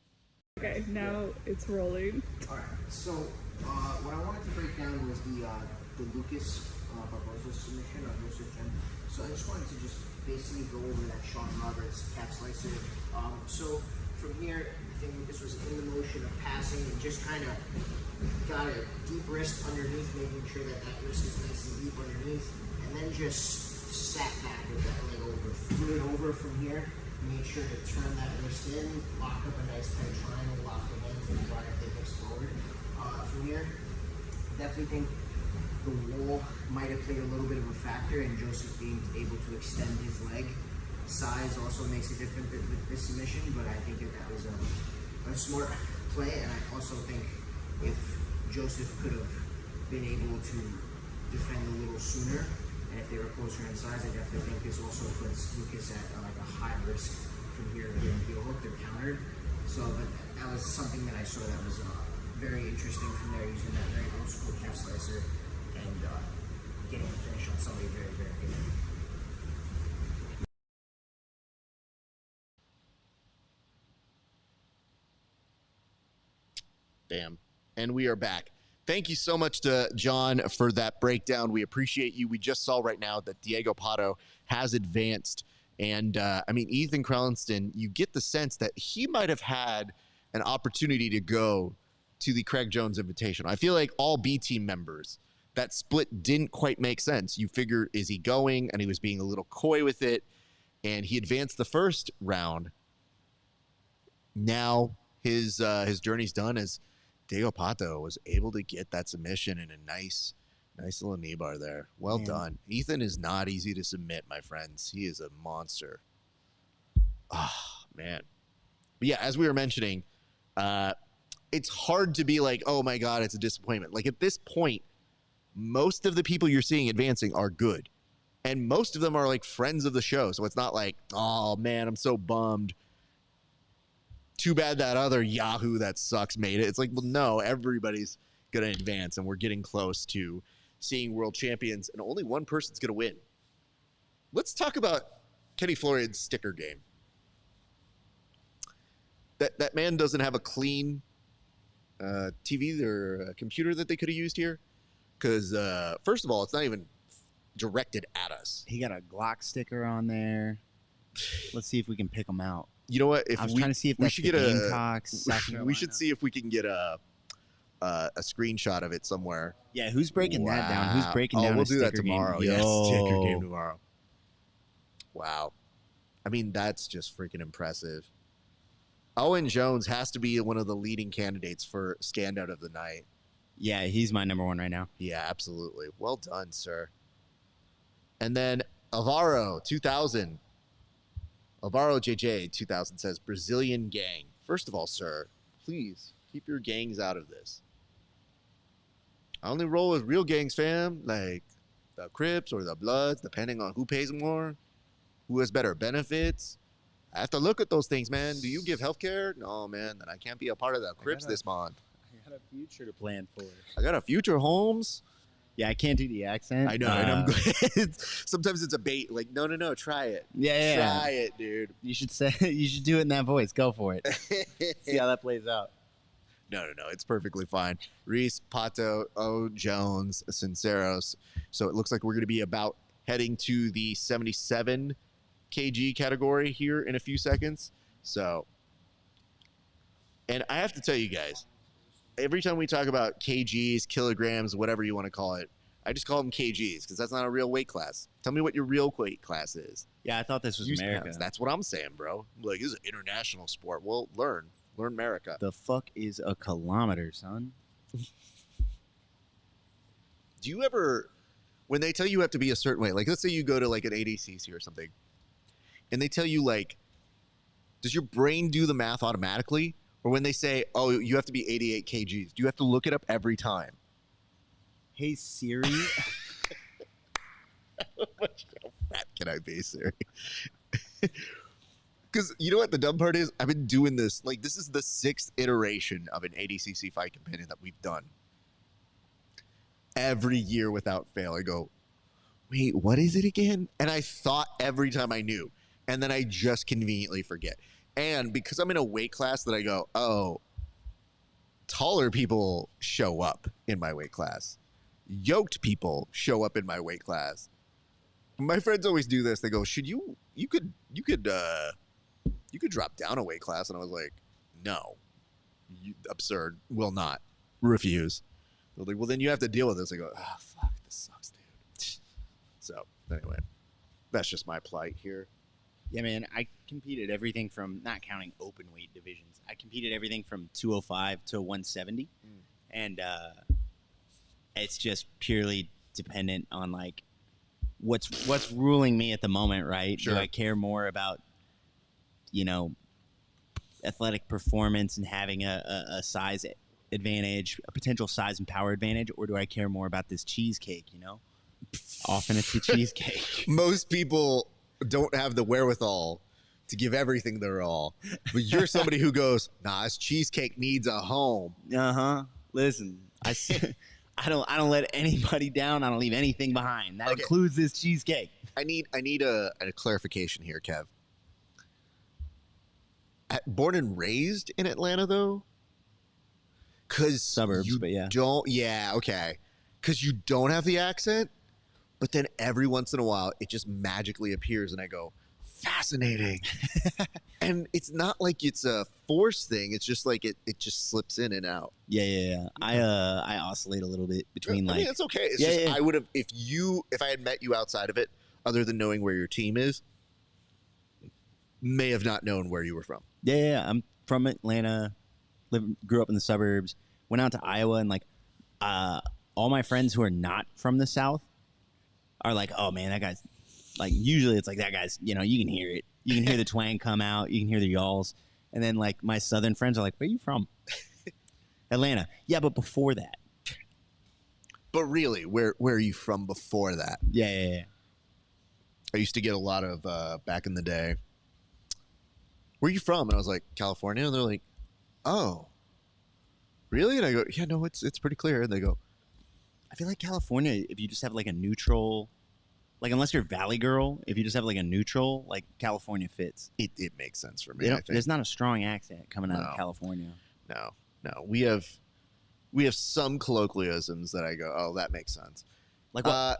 Okay, now it's rolling. All right. So what I wanted to break down was the Lucas Barbosa submission of Joseph Jim. So I just wanted to just basically go over that Sean Roberts calf slicer. So from here, I think this was in the motion of passing and just kind of got a deep wrist underneath, making sure that that wrist is nice and deep underneath, and then just sat back with that leg over. Threw it over from here. Make sure to turn that wrist in, lock up a nice tight triangle, lock the hands and drive the hips forward. From here, definitely think the wall might have played a little bit of a factor in Joseph being able to extend his leg. Size also makes a difference with this submission, but I think that was a smart play, and I also think if Joseph could have been able to defend a little sooner, and if they were closer in size, I definitely think this also puts Lucas at like a high risk from here of getting heel hooked or countered. So that was something that I saw that was very interesting from there, using that very old school calf slicer and getting a finish on somebody very, very good. Damn. And we are back. Thank you so much to John for that breakdown. We appreciate you. We just saw right now that Diego Pato has advanced. And, Ethan Krellinston, you get the sense that he might have had an opportunity to go to the CRAIG Jones Invitational. I feel like all B team members, that split didn't quite make sense. You figure, is he going? And he was being a little coy with it. And he advanced the first round. Now his journey's done as Diego Pato was able to get that submission in a nice little knee bar there. Well done. Ethan is not easy to submit, my friends. He is a monster. Oh, man. But yeah, as we were mentioning, it's hard to be like, oh my God, it's a disappointment. Like at this point, most of the people you're seeing advancing are good. And most of them are like friends of the show. So it's not like, oh man, I'm so bummed. Too bad that other Yahoo that sucks made it. It's like, well, no, everybody's going to advance, and we're getting close to seeing world champions, and only one person's going to win. Let's talk about Kenny Florian's sticker game. That man doesn't have a clean TV or a computer that they could have used here, because first of all, it's not even directed at us. He got a Glock sticker on there. Let's see if we can pick him out. You know what? If I was trying to see if we should get Gamecocks. We should see if we can get a screenshot of it somewhere. Yeah, who's breaking that down? Who's breaking down? We'll do that tomorrow. Yes, sticker game tomorrow. Wow, I mean that's just freaking impressive. Owen Jones has to be one of the leading candidates for standout of the night. Yeah, he's my number one right now. Yeah, absolutely. Well done, sir. And then Alvaro 2000. Alvaro JJ 2000 says, Brazilian gang. First of all, sir, please keep your gangs out of this. I only roll with real gangs, fam. Like the Crips or the Bloods, depending on who pays more, who has better benefits. I have to look at those things, man. Do you give healthcare? No, man. Then I can't be a part of the Crips this month. I got a future to plan for. I got a future, Holmes. Yeah, I can't do the accent. I know, and I'm good. Sometimes it's a bait. Like, no, try it. Yeah. Try it, dude. You should do it in that voice. Go for it. See how that plays out. No. It's perfectly fine. Reese, Pato, O, Jones, Sinceros. So it looks like we're going to be about heading to the 77 kg category here in a few seconds. So, and I have to tell you guys, every time we talk about kgs, kilograms, whatever you want to call it, I just call them kgs because that's not a real weight class. Tell me what your real weight class is. Yeah, I thought this was America. That's what I'm saying, bro. Like, this is an international sport. Well, learn America. The fuck is a kilometer, son? Do you ever, when they tell you have to be a certain way, like let's say you go to like an ADCC or something, and they tell you like, does your brain do the math automatically? Or when they say, oh, you have to be 88 kgs, do you have to look it up every time? Hey, Siri. How fat can I be, Siri? Because you know what the dumb part is? I've been doing this. Like, this is the 6th iteration of an ADCC fight companion that we've done. Every year without fail, I go, wait, what is it again? And I thought every time I knew. And then I just conveniently forget. And because I'm in a weight class that I go, oh, taller people show up in my weight class. Yoked people show up in my weight class. My friends always do this. They go, should you could drop down a weight class. And I was like, no, absurd, will not, refuse. They're like, well, then you have to deal with this. I go, oh, fuck, this sucks, dude. So anyway, that's just my plight here. Yeah, man, I competed everything from, not counting open weight divisions, I competed everything from 205 to 170. And it's just purely dependent on like what's ruling me at the moment, right? Sure. Do I care more about, athletic performance and having a size advantage, a potential size and power advantage, or do I care more about this cheesecake, Often it's the cheesecake. Most people don't have the wherewithal to give everything their all, but you're somebody who goes, nah, this cheesecake needs a home. Listen, I don't let anybody down. I don't leave anything behind. That includes this cheesecake. I need a clarification here, Kev. Born and raised in Atlanta, though? Because suburbs, but yeah. Okay. Because you don't have the accent, but then every once in a while, it just magically appears, and I go, fascinating. And it's not like it's a force thing. It's just like it just slips in and out. Yeah. I oscillate a little bit between I mean, it's okay. It's just I would have, if I had met you outside of it, other than knowing where your team is, may have not known where you were from. Yeah. I'm from Atlanta. Grew up in the suburbs. Went out to Iowa, and like all my friends who are not from the South are like, oh man, that guy's like, usually it's like that guy's, you can hear it. You can hear the twang come out. You can hear the y'alls. And then like my Southern friends are like, where are you from? Atlanta. Yeah, but before that. But really, where are you from before that? Yeah. I used to get a lot of, back in the day, where are you from? And I was like, California. And they're like, oh, really? And I go, yeah, no, it's pretty clear. And they go, I feel like California, if you just have like a neutral, like unless you're Valley Girl, if you just have like a neutral, like California fits. It makes sense for me. I think. There's not a strong accent coming out of California. No. We have some colloquialisms that I go, oh, that makes sense. Like what?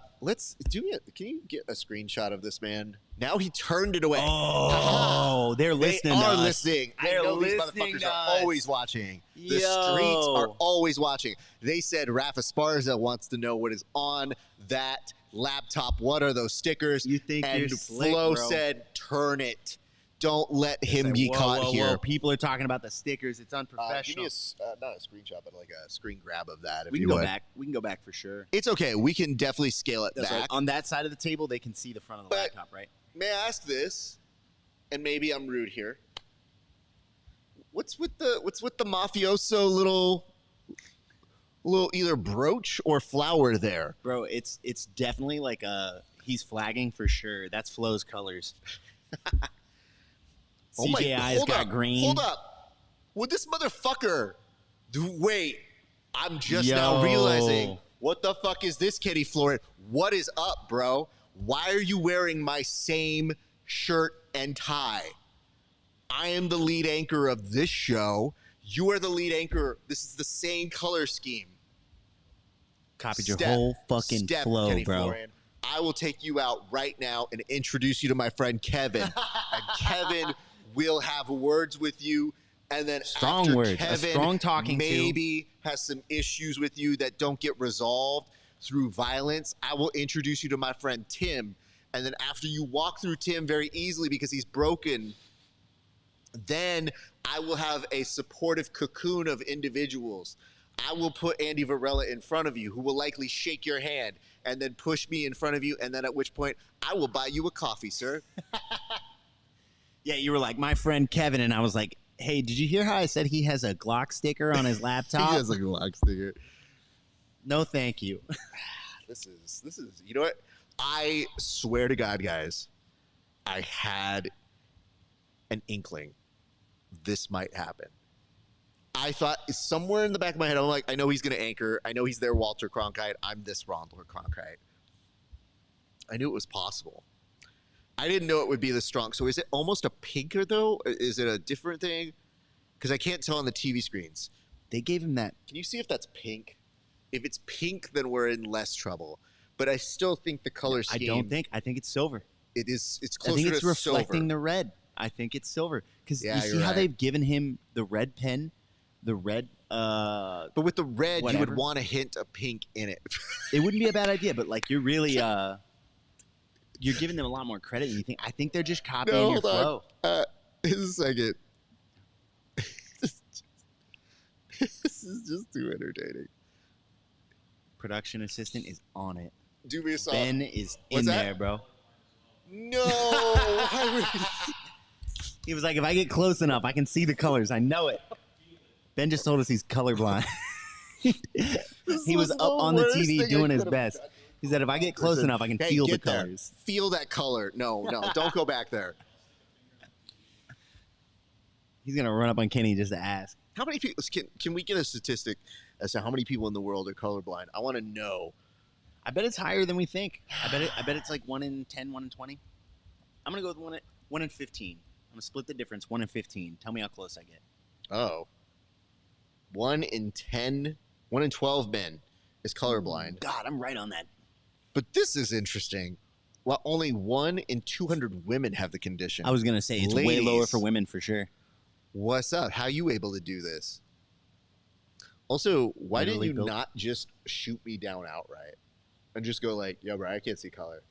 Can you get a screenshot of this man? Now he turned it away. Oh, they're listening. They are to us. listening. They're I know listening these motherfuckers to are us. always watching. The Yo. streets are always watching. They said RAF ESPARZA wants to know what is on that laptop. What are those stickers? You think and you're slick, Flo bro. said, turn it. Don't let him be Whoa, caught whoa, here. whoa. People are talking about the stickers. It's Give unprofessional. me not a screenshot, but like a screen grab of that. If We you can go would. back. We can go back for sure. It's okay. We can definitely scale it That's back. right. On that side of the table, they can see the front of the But- laptop, right? May I ask this? And maybe I'm rude here. What's with the mafioso little either brooch or flower there? Bro, it's definitely like he's flagging for sure. That's Flo's colors. CJI's hold got up, green. Hold up. Would this motherfucker wait, I'm just Yo. now realizing, what the fuck is this, Kitty Florid? What is up, bro? Why are you wearing my same shirt and tie? I am the lead anchor of this show. You are the lead anchor. This is the same color scheme. Copied your whole fucking flow, Kenny bro. Florian. I will take you out right now and introduce you to my friend Kevin. And Kevin will have words with you. And then Strong after words. A Kevin strong talking to. maybe has some issues with you that don't get resolved through violence, I will introduce you to my friend Tim. And then after you walk through Tim very easily because he's broken, then I will have a supportive cocoon of individuals. I will put Andy Varela in front of you, who will likely shake your hand and then push me in front of you. And then at which point I will buy you a coffee, sir. Yeah, you were like, my friend Kevin. And I was like, hey, did you hear how I said he has a Glock sticker on his laptop? He has a Glock sticker. No, thank you. This is, you know what? I swear to God, guys, I had an inkling this might happen. I thought somewhere in the back of my head, I'm like, I know he's going to anchor. I know he's there, Walter Cronkite. I'm this Walter Cronkite. I knew it was possible. I didn't know it would be this strong. So is it almost a pinker, though? Is it a different thing? Because I can't tell on the TV screens. They gave him that. Can you see if that's pink? If it's pink, then we're in less trouble. But I still think the color scheme. I think it's silver. It is. It's I closer think it's to reflecting silver. the red. I think it's silver. Because Yeah, you see you're how right. they've given him the red pen? The red, But with the red, you whatever. would want a hint of pink in it. It wouldn't be a bad idea, but like you're really you're giving them a lot more credit than you think. I think they're just copying your hold on. flow. Just a second. This is just too entertaining. Production assistant is on it. Do me a solid. Ben is What's in that? there, bro. No. I would- He was like, if I get close enough, I can see the colors. I know it. Ben just told us he's colorblind. He was was up the on the worst TV thing I doing his could've best. He said, if I get close enough, I can Hey, feel the get there. colors. Feel that color. No, don't go back there. He's going to run up on Kenny just to ask. How many people can we get a statistic as to how many people in the world are colorblind? I want to know. I bet it's higher than we think. I bet it's like 1 in 10, 1 in 20. I'm going to go with 1 in 15. I'm going to split the difference, 1 in 15. Tell me how close I get. Oh. 1 in 10, 1 in 12 men is colorblind. God, I'm right on that. But this is interesting. While only 1 in 200 women have the condition. I was going to say it's way lower Ladies. for women for sure. What's up? How are you able to do this? Also, why Literally didn't you built- not just shoot me down outright and just go like, yo, bro, I can't see color?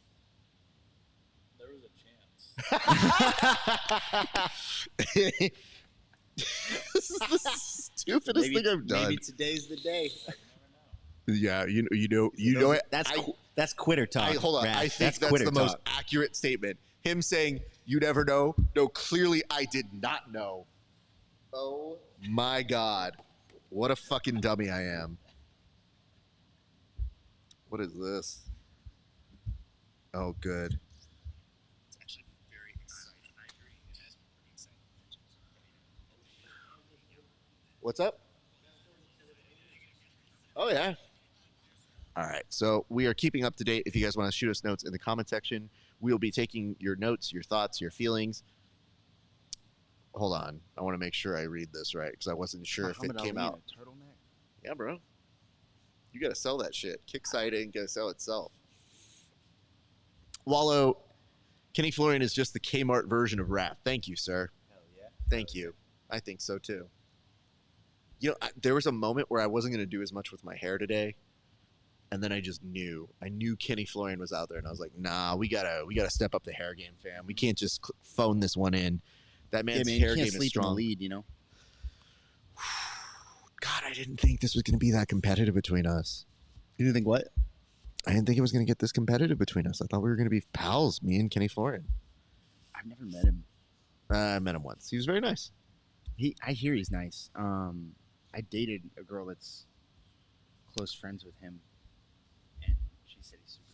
There was a chance. This is the stupidest thing I've done. Maybe today's the day. Yeah, you know it. That's quitter talk. Hold on. Raph. I think that's quitter the most talk. accurate statement. Him saying, you never know. No, clearly I did not know. Oh my God. What a fucking dummy I am. What is this? Oh, good. It's actually very exciting. I agree. It has been pretty exciting. What's up? Oh, yeah. All right. So we are keeping up to date. If you guys want to shoot us notes in the comment section, we'll be taking your notes, your thoughts, your feelings. Hold on. I want to make sure I read this right because I wasn't sure if it came out. Yeah, bro. You got to sell that shit. Kickside ain't going to sell itself. Wallow, Kenny Florian is just the Kmart version of RAF. Thank you, sir. Hell yeah. Thank you. I think so, too. You know, there was a moment where I wasn't going to do as much with my hair today. And then I just knew. I knew Kenny Florian was out there. And I was like, nah, we gotta step up the hair game, fam. We can't just phone this one in. That man's man, hair you can't game is sleep in the strong. lead, you know? God, I didn't think this was going to be that competitive between us. You didn't think what? I didn't think it was going to get this competitive between us. I thought we were going to be pals, me and Kenny Florian. I've never met him. I met him once. He was very nice. I hear he's nice. I dated a girl that's close friends with him, and she said he's super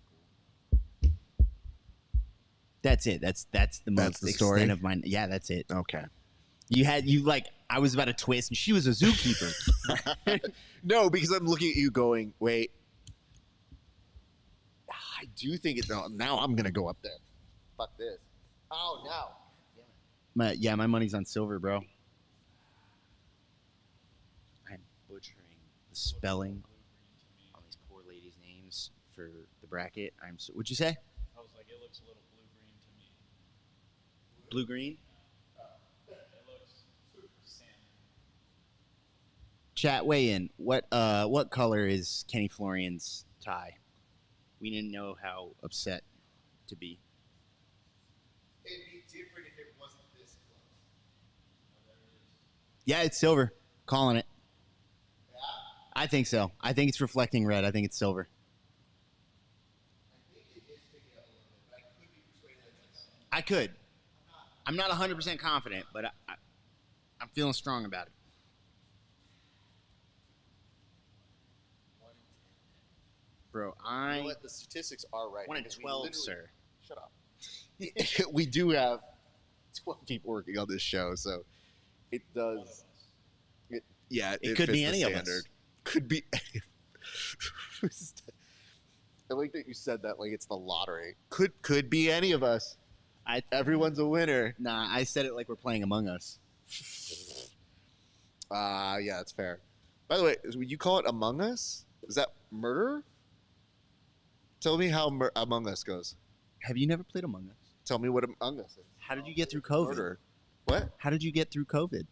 cool. That's it. That's the most the extent story? of mine. Yeah, that's it. Okay. I was about to twist, and she was a zookeeper. No, because I'm looking at you going, wait. I do think it. No, now I'm going to go up there. Fuck this. Oh, no. My money's on silver, bro. I'm butchering the spelling on these poor ladies' names for the bracket. What'd you say? I was like, it looks a little blue-green to me. Blue-green? It looks salmon. Chat, weigh in. What color is Kenny Florian's tie? We didn't know how upset to be. It'd be different if it wasn't this close. Yeah, it's silver. Calling it. I think so. I think it's reflecting red. I think it's silver. I could. I'm not 100% confident, but I'm feeling strong about it. Bro, You know what? The statistics are right. 1 in because we 12, literally- sir. Shut up. We do have 12 people working on this show, so it does. It It could fits be the any of us. standard. Could be. I like that you said that like it's the lottery. Could be any of us. Everyone's a winner. Nah, I said it like we're playing Among Us. Yeah, that's fair. By the way, would you call it Among Us? Is that murder? Tell me how Among Us goes. Have you never played Among Us? Tell me what Among Us is. How did you get through COVID? Murder. What? How did you get through COVID?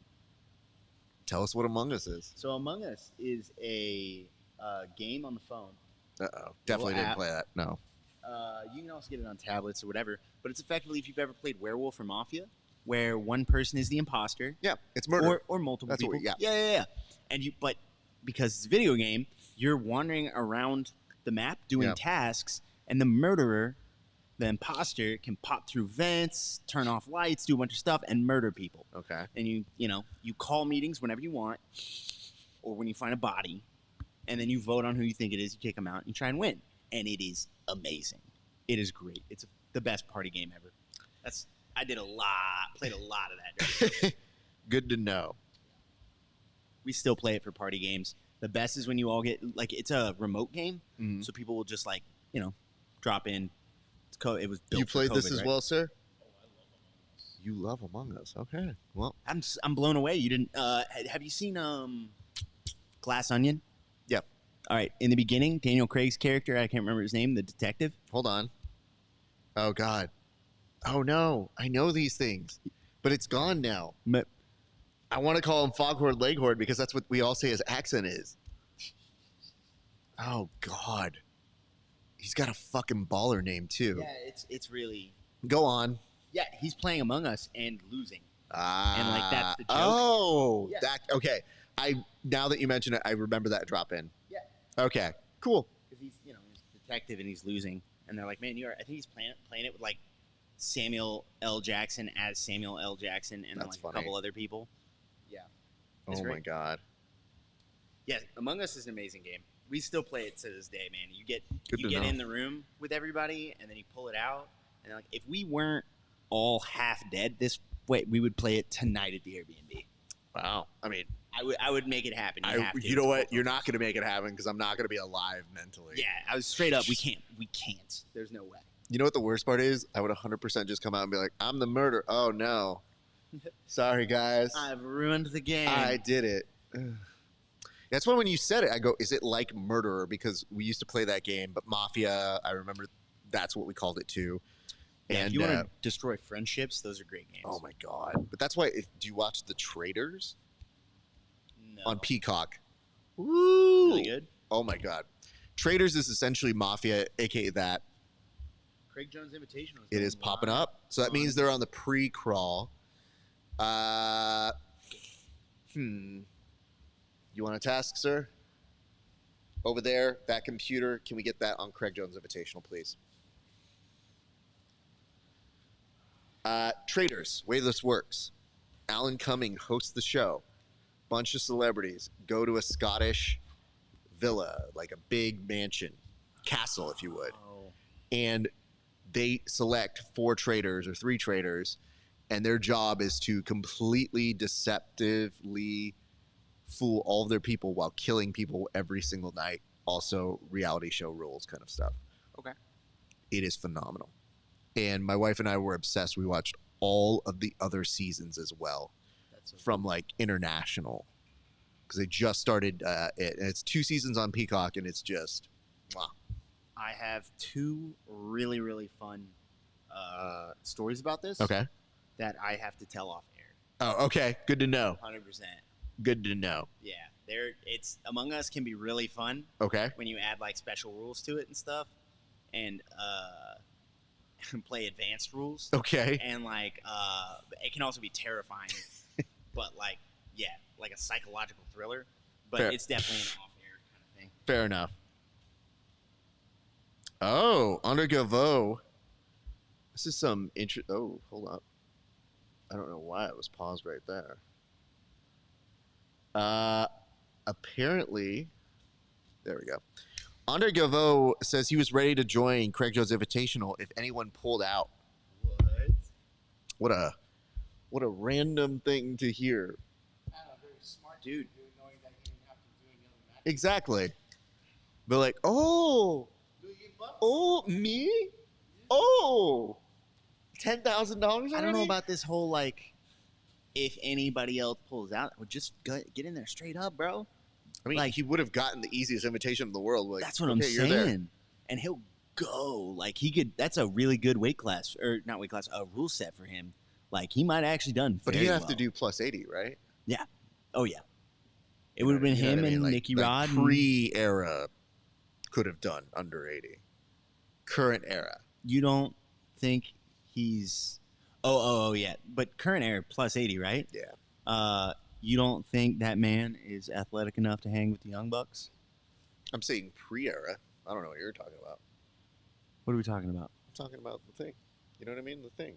Tell us what Among Us is. So Among Us is a game on the phone. Uh-oh. Definitely didn't play that. No. You can also get it on tablets or whatever, but it's effectively if you've ever played Werewolf or Mafia, where one person is the imposter. Yeah, it's murder. Or multiple That's people. what we, Yeah. And but because it's a video game, you're wandering around the map doing tasks, and the murderer, the imposter, can pop through vents, turn off lights, do a bunch of stuff, and murder people. Okay. And you call meetings whenever you want, or when you find a body, and then you vote on who you think it is, you kick them out, and you try and win. And it is amazing. It is great. It's the best party game ever. I played a lot of that. Good to know. We still play it for party games. The best is when you all get, like, it's a remote game, Mhm. so people will just, like, drop in. It was built You for played this COVID, as right? well, sir? You love Among Us. Okay. Well, I'm blown away. You didn't have you seen Glass Onion? Yep. All right. In the beginning, Daniel Craig's character, I can't remember his name, the detective. hold on. Oh, God. Oh, no. I know these things, but it's gone now. But I want to call him Foghorn Leghorn because that's what we all say his accent is. Oh, God. He's got a fucking baller name, too. yeah, it's really Go on. he's playing Among Us and losing. And like, that's the joke. Oh, Yeah. that okay. Now that you mention it, I remember that drop in. Yeah. Okay. Cool. Because he's he's a detective and he's losing, and they're like, man, I think he's playing it with like Samuel L. Jackson as Samuel L. Jackson and That's like funny. a couple other people. Yeah. It's Oh my great. God. Yeah, Among Us is an amazing game. We still play it to this day, man. You get Good to know. in the room with everybody, and then you pull it out, and like if we weren't all half dead this way, we would play it tonight at the Airbnb. Wow. I mean, I would make it happen. you know what? You're not going to make it happen because I'm not going to be alive mentally. Yeah, I was straight up. We can't. There's no way. You know what the worst part is? I would 100% just come out and be like, I'm the murderer. Oh, no. Sorry, guys. I've ruined the game. I did it. That's why when you said it, I go, is it like Murderer? Because we used to play that game, but Mafia, I remember that's what we called it too. Yeah, And if you want to destroy friendships, those are great games. oh my God. But that's why, do you watch The Traitors No. on Peacock? Woo! Really good. Oh my God. Traitors is essentially Mafia, aka that. Craig Jones Invitational. It is popping up. So that means they're on the pre-crawl. You want a task, sir? Over there, that computer. Can we get that on Craig Jones Invitational, please? Traders, way this works. Alan Cumming hosts the show. Bunch of celebrities go to a Scottish villa, like a big mansion, castle, if you would. Oh. And they select 4 traders or 3 traders, and their job is to completely deceptively fool all of their people while killing people every single night. Also, reality show rules kind of stuff. Okay. It is phenomenal. And my wife and I were obsessed. We watched all of the other seasons as well That's so from like international because they just started it. And it's 2 seasons on Peacock, and it's just, wow. I have 2 really, really fun stories about this. Okay. That I have to tell off air. Oh, okay. Good to know. 100%. Good to know. Yeah. it's Among Us can be really fun. Okay. When you add like special rules to it and stuff, and play advanced rules. Okay. And like it can also be terrifying, but like like a psychological thriller. But Fair. it's definitely an off-air kind of thing. Fair enough. Oh, Undergavo. This is some Oh, hold up. I don't know why it was paused right there. Apparently, there we go. Undergavo says he was ready to join Craig Jones Invitational if anyone pulled out. What a random thing to hear. Very smart dude. Exactly. They're like, oh, me? Oh, $10,000. I don't know about this whole like, if anybody else pulls out, well, just get in there straight up, bro. I mean, like, he would have gotten the easiest invitation in the world. Like, that's what I'm saying. And he'll go. Like, he could. That's a really good weight class, or not weight class, a rule set for him. Like, he might have actually done. But he'd have to do plus 80, right? Yeah. Oh yeah. It would have been him and like, Nicky Rod. Pre-era could have done under 80. Current era. You don't think he's? Oh yeah. But current era plus 80, right? Yeah. You don't think that man is athletic enough to hang with the Young Bucks? I'm saying pre-era. I don't know what you're talking about. What are we talking about? I'm talking about the thing. You know what I mean? The thing.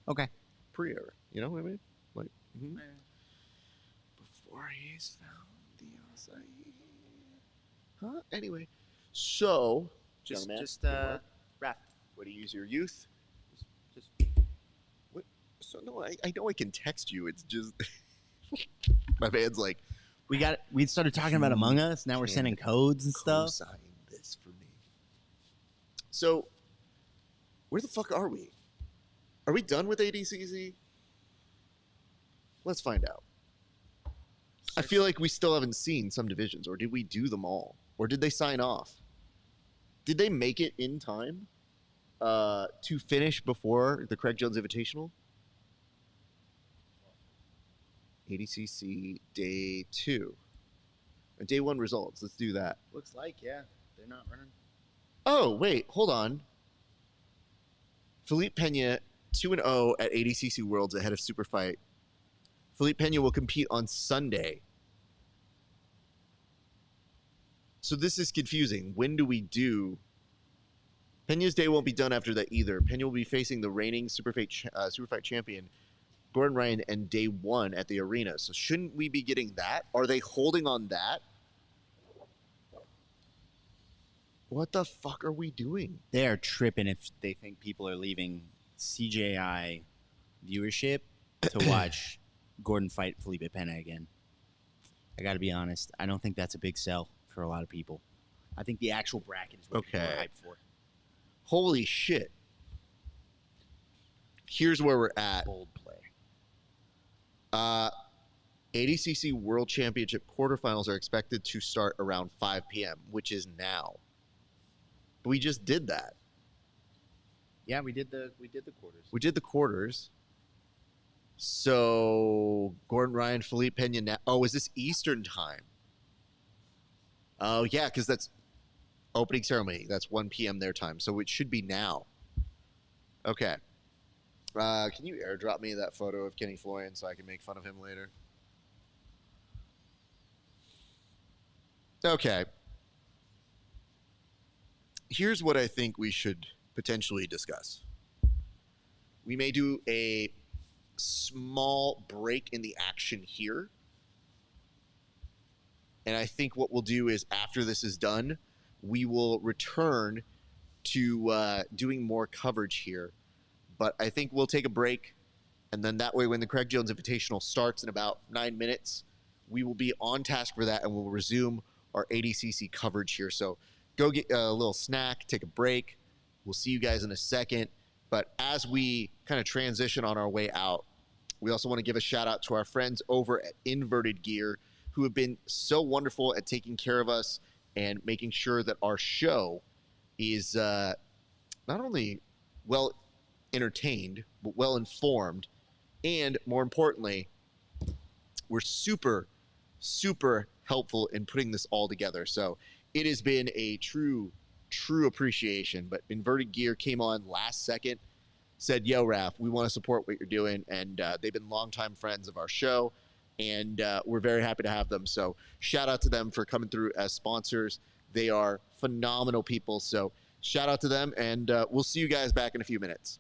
Okay. Pre-era. You know what I mean? Like, before he's found the outside. Huh? Anyway. So, Just Raph, what do you use your youth? Just what? So no, I know I can text you. It's just my man's like, we started talking about Among Us. Now we're sending codes and stuff. Sign this for me. So, where the fuck are we? Are we done with ADCC? Let's find out. I feel like we still haven't seen some divisions, or did we do them all? Or did they sign off? Did they make it in time to finish before the Craig Jones Invitational? ADCC Day 2. Day 1 results. Let's do that. Looks like, yeah. They're not running. Oh, wait. Hold on. Philippe Pena, 2-0 at ADCC Worlds ahead of Super Fight. Philippe Pena will compete on Sunday. So this is confusing. When do we do? Pena's day won't be done after that either. Pena will be facing the reigning Super Fight champion, Gordon Ryan, and Day 1 at the arena. So shouldn't we be getting that? Are they holding on that? What the fuck are we doing? They are tripping if they think people are leaving CJI viewership to watch Gordon fight Felipe Pena again. I got to be honest. I don't think that's a big sell for a lot of people. I think the actual bracket is what people are hyped for. Holy shit. Here's where we're at. Bold play. ADCC World Championship quarterfinals are expected to start around 5 p.m., which is now. We just did that. Yeah, we did the quarters. We did the quarters. So Gordon Ryan, Philippe Pena. Now, oh, is this Eastern time? Oh yeah, because that's opening ceremony. That's 1 p.m. their time, so it should be now. Okay. Can you airdrop me that photo of Kenny Florian so I can make fun of him later? Okay. Here's what I think we should potentially discuss. We may do a small break in the action here. And I think what we'll do is after this is done, we will return to doing more coverage here. But I think we'll take a break. And then that way, when the Craig Jones Invitational starts in about 9 minutes, we will be on task for that and we'll resume our ADCC coverage here. So go get a little snack, take a break. We'll see you guys in a second. But as we kind of transition on our way out, we also want to give a shout out to our friends over at Inverted Gear, who have been so wonderful at taking care of us and making sure that our show is not only well entertained, but well informed. And more importantly, we're super super helpful in putting this all together. So it has been a true appreciation. But Inverted Gear came on last second, said, yo, Raf, we want to support what you're doing. And they've been longtime friends of our show, and we're very happy to have them. So shout out to them for coming through as sponsors. They are phenomenal people. So shout out to them, and we'll see you guys back in a few minutes.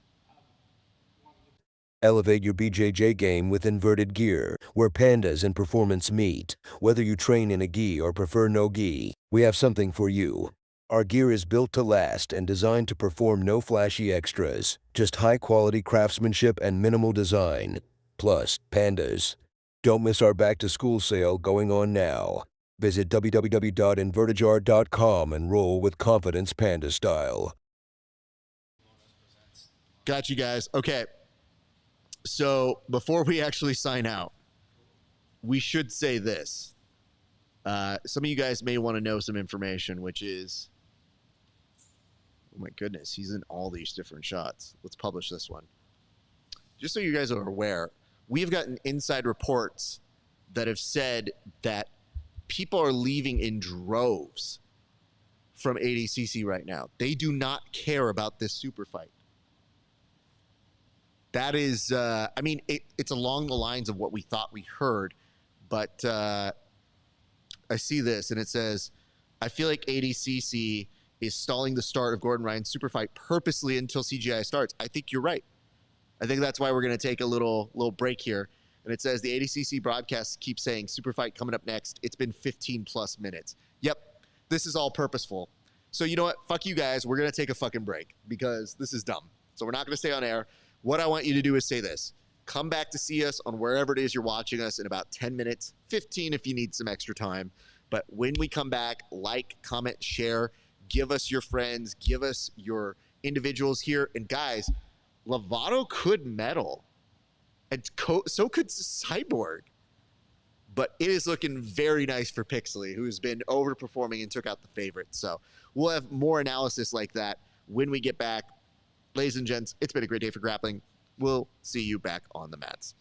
Elevate your BJJ game with Inverted Gear, where pandas and performance meet. Whether you train in a gi or prefer no gi, we have something for you. Our gear is built to last and designed to perform no flashy extras, just high-quality craftsmanship and minimal design. Plus, pandas. Don't miss our back-to-school sale going on now. Visit www.invertijar.com and roll with confidence panda style. Got you guys. Okay. So before we actually sign out, we should say this. Some of you guys may want to know some information, which is, oh my goodness, he's in all these different shots. Let's publish this one. Just so you guys are aware, we've gotten inside reports that have said that people are leaving in droves from ADCC right now. They do not care about this super fight. That is, I mean, it's along the lines of what we thought we heard, but I see this, and it says, I feel like ADCC is stalling the start of Gordon Ryan's super fight purposely until CGI starts. I think you're right. I think that's why we're going to take a little break here. And it says the ADCC broadcast keeps saying super fight coming up next. It's been 15 plus minutes. Yep, this is all purposeful. So you know what? Fuck you guys. We're going to take a fucking break because this is dumb. So we're not going to stay on air. What I want you to do is say this. Come back to see us on wherever it is you're watching us in about 10 minutes, 15 if you need some extra time. But when we come back, like, comment, share, give us your friends, give us your individuals here. And guys, Lovato could medal, and so could Cyborg. But it is looking very nice for Pixley, who's been overperforming and took out the favorite. So we'll have more analysis like that when we get back. Ladies and gents, it's been a great day for grappling. We'll see you back on the mats.